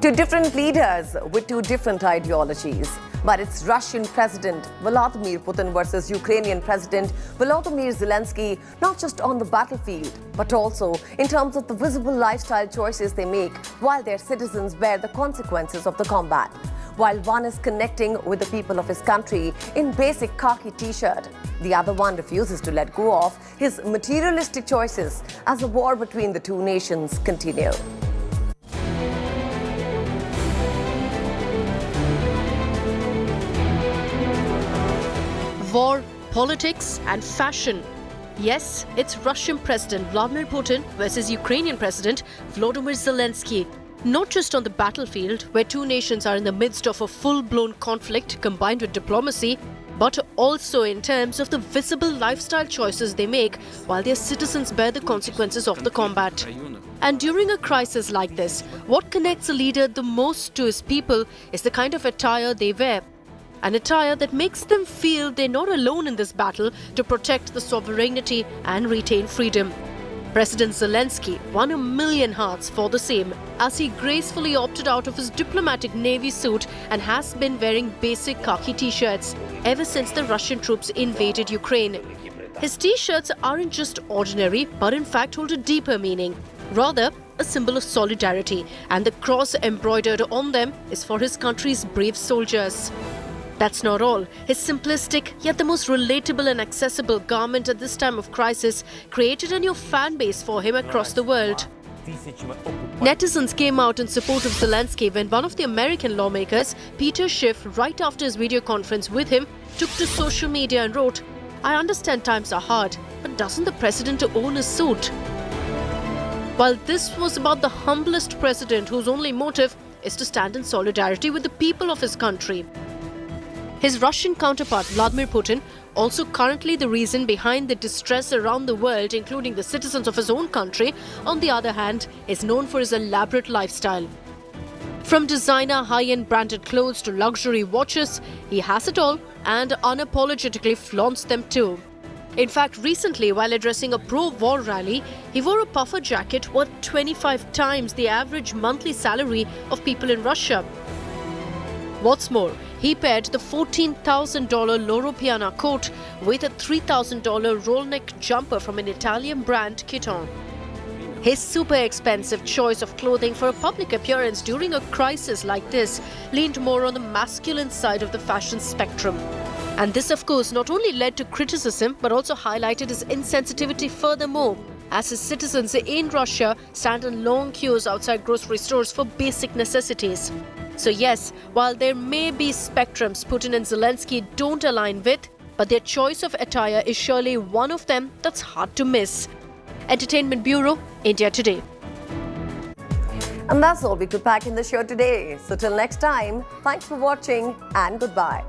Two different leaders with two different ideologies. But it's Russian President Vladimir Putin versus Ukrainian President Volodymyr Zelenskyy, not just on the battlefield, but also in terms of the visible lifestyle choices they make while their citizens bear the consequences of the combat. While one is connecting with the people of his country in basic khaki t-shirt, the other one refuses to let go of his materialistic choices as the war between the two nations continues. War, politics and fashion. Yes, it's Russian President Vladimir Putin versus Ukrainian President Volodymyr Zelenskyy. Not just on the battlefield, where two nations are in the midst of a full-blown conflict combined with diplomacy, but also in terms of the visible lifestyle choices they make while their citizens bear the consequences of the combat. And during a crisis like this, what connects a leader the most to his people is the kind of attire they wear. An attire that makes them feel they're not alone in this battle to protect the sovereignty and retain freedom. President Zelenskyy won 1 million hearts for the same, as he gracefully opted out of his diplomatic navy suit and has been wearing basic khaki t-shirts ever since the Russian troops invaded Ukraine. His t-shirts aren't just ordinary, but in fact hold a deeper meaning. Rather, a symbol of solidarity, and the cross embroidered on them is for his country's brave soldiers. That's not all. His simplistic, yet the most relatable and accessible garment at this time of crisis created a new fan base for him across the world. Netizens came out in support of Zelenskyy when one of the American lawmakers, Peter Schiff, right after his video conference with him, took to social media and wrote, "I understand times are hard, but doesn't the president own a suit?" While this was about the humblest president whose only motive is to stand in solidarity with the people of his country. His Russian counterpart, Vladimir Putin, also currently the reason behind the distress around the world, including the citizens of his own country, on the other hand, is known for his elaborate lifestyle. From designer high-end branded clothes to luxury watches, he has it all and unapologetically flaunts them too. In fact, recently, while addressing a pro-war rally, he wore a puffer jacket worth 25 times the average monthly salary of people in Russia. What's more, he paired the $14,000 Loro Piana coat with a $3,000 roll-neck jumper from an Italian brand, Kyiv. His super expensive choice of clothing for a public appearance during a crisis like this leaned more on the masculine side of the fashion spectrum. And this, of course, not only led to criticism but also highlighted his insensitivity furthermore, as his citizens in Russia stand in long queues outside grocery stores for basic necessities. So yes, while there may be spectrums Putin and Zelenskyy don't align with, but their choice of attire is surely one of them that's hard to miss. Entertainment Bureau, India Today. And that's all we could pack in the show today. So till next time, thanks for watching and goodbye.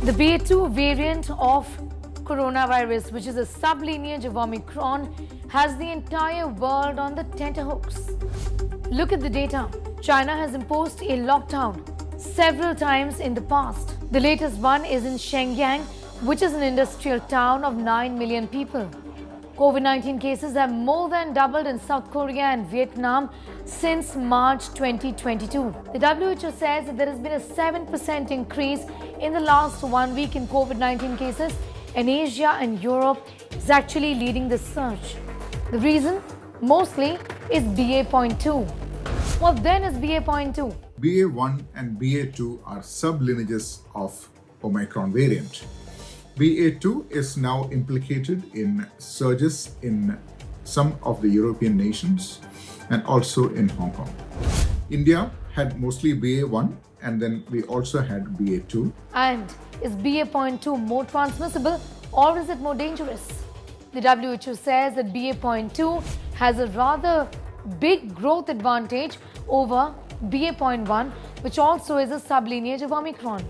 The BA.2 variant of coronavirus, which is a sublineage of Omicron, has the entire world on the tenterhooks. Look at the data. China has imposed a lockdown several times in the past. The latest one is in Shenyang, which is an industrial town of 9 million people. COVID-19 cases have more than doubled in South Korea and Vietnam since March 2022. The WHO says that there has been a 7% increase in the last 1 week in COVID-19 cases, and Asia and Europe is actually leading the surge. The reason, mostly, is BA.2. What then is BA.2? BA.1 and BA.2 are sublineages of Omicron variant. BA.2 is now implicated in surges in some of the European nations and also in Hong Kong. India had mostly BA.1 and then we also had BA.2. And is BA.2 more transmissible or is it more dangerous? The WHO says that BA.2 has a rather big growth advantage over BA.1, which also is a sublineage of Omicron.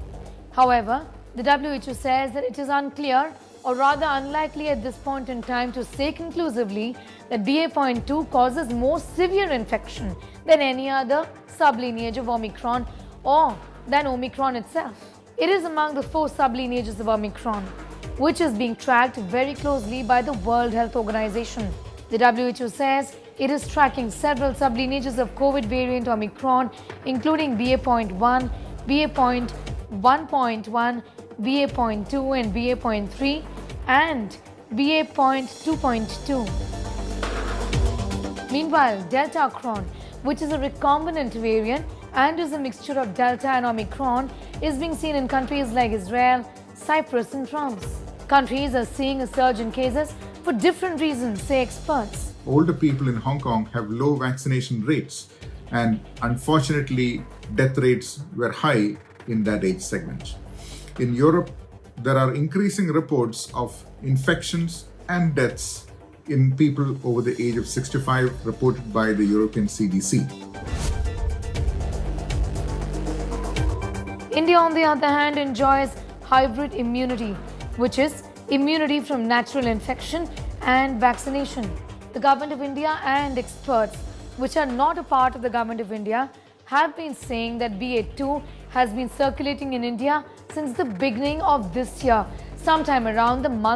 However, the WHO says that it is unclear or rather unlikely at this point in time to say conclusively that BA.2 causes more severe infection than any other sublineage of Omicron or than Omicron itself. It is among the 4 sublineages of Omicron, which is being tracked very closely by the World Health Organization. The WHO says it is tracking several sublineages of COVID variant Omicron, including BA.1, BA.1.1, BA.2 and BA.3 and BA.2.2. Meanwhile, Delta Cron, which is a recombinant variant and is a mixture of Delta and Omicron, is being seen in countries like Israel, Cyprus and France. Countries are seeing a surge in cases for different reasons, say experts. Older people in Hong Kong have low vaccination rates, and unfortunately, death rates were high in that age segment. In Europe, there are increasing reports of infections and deaths in people over the age of 65 reported by the European CDC. India, on the other hand, enjoys hybrid immunity, which is immunity from natural infection and vaccination. The Government of India and experts, which are not a part of the Government of India, have been saying that BA.2 has been circulating in India since the beginning of this year, sometime around the month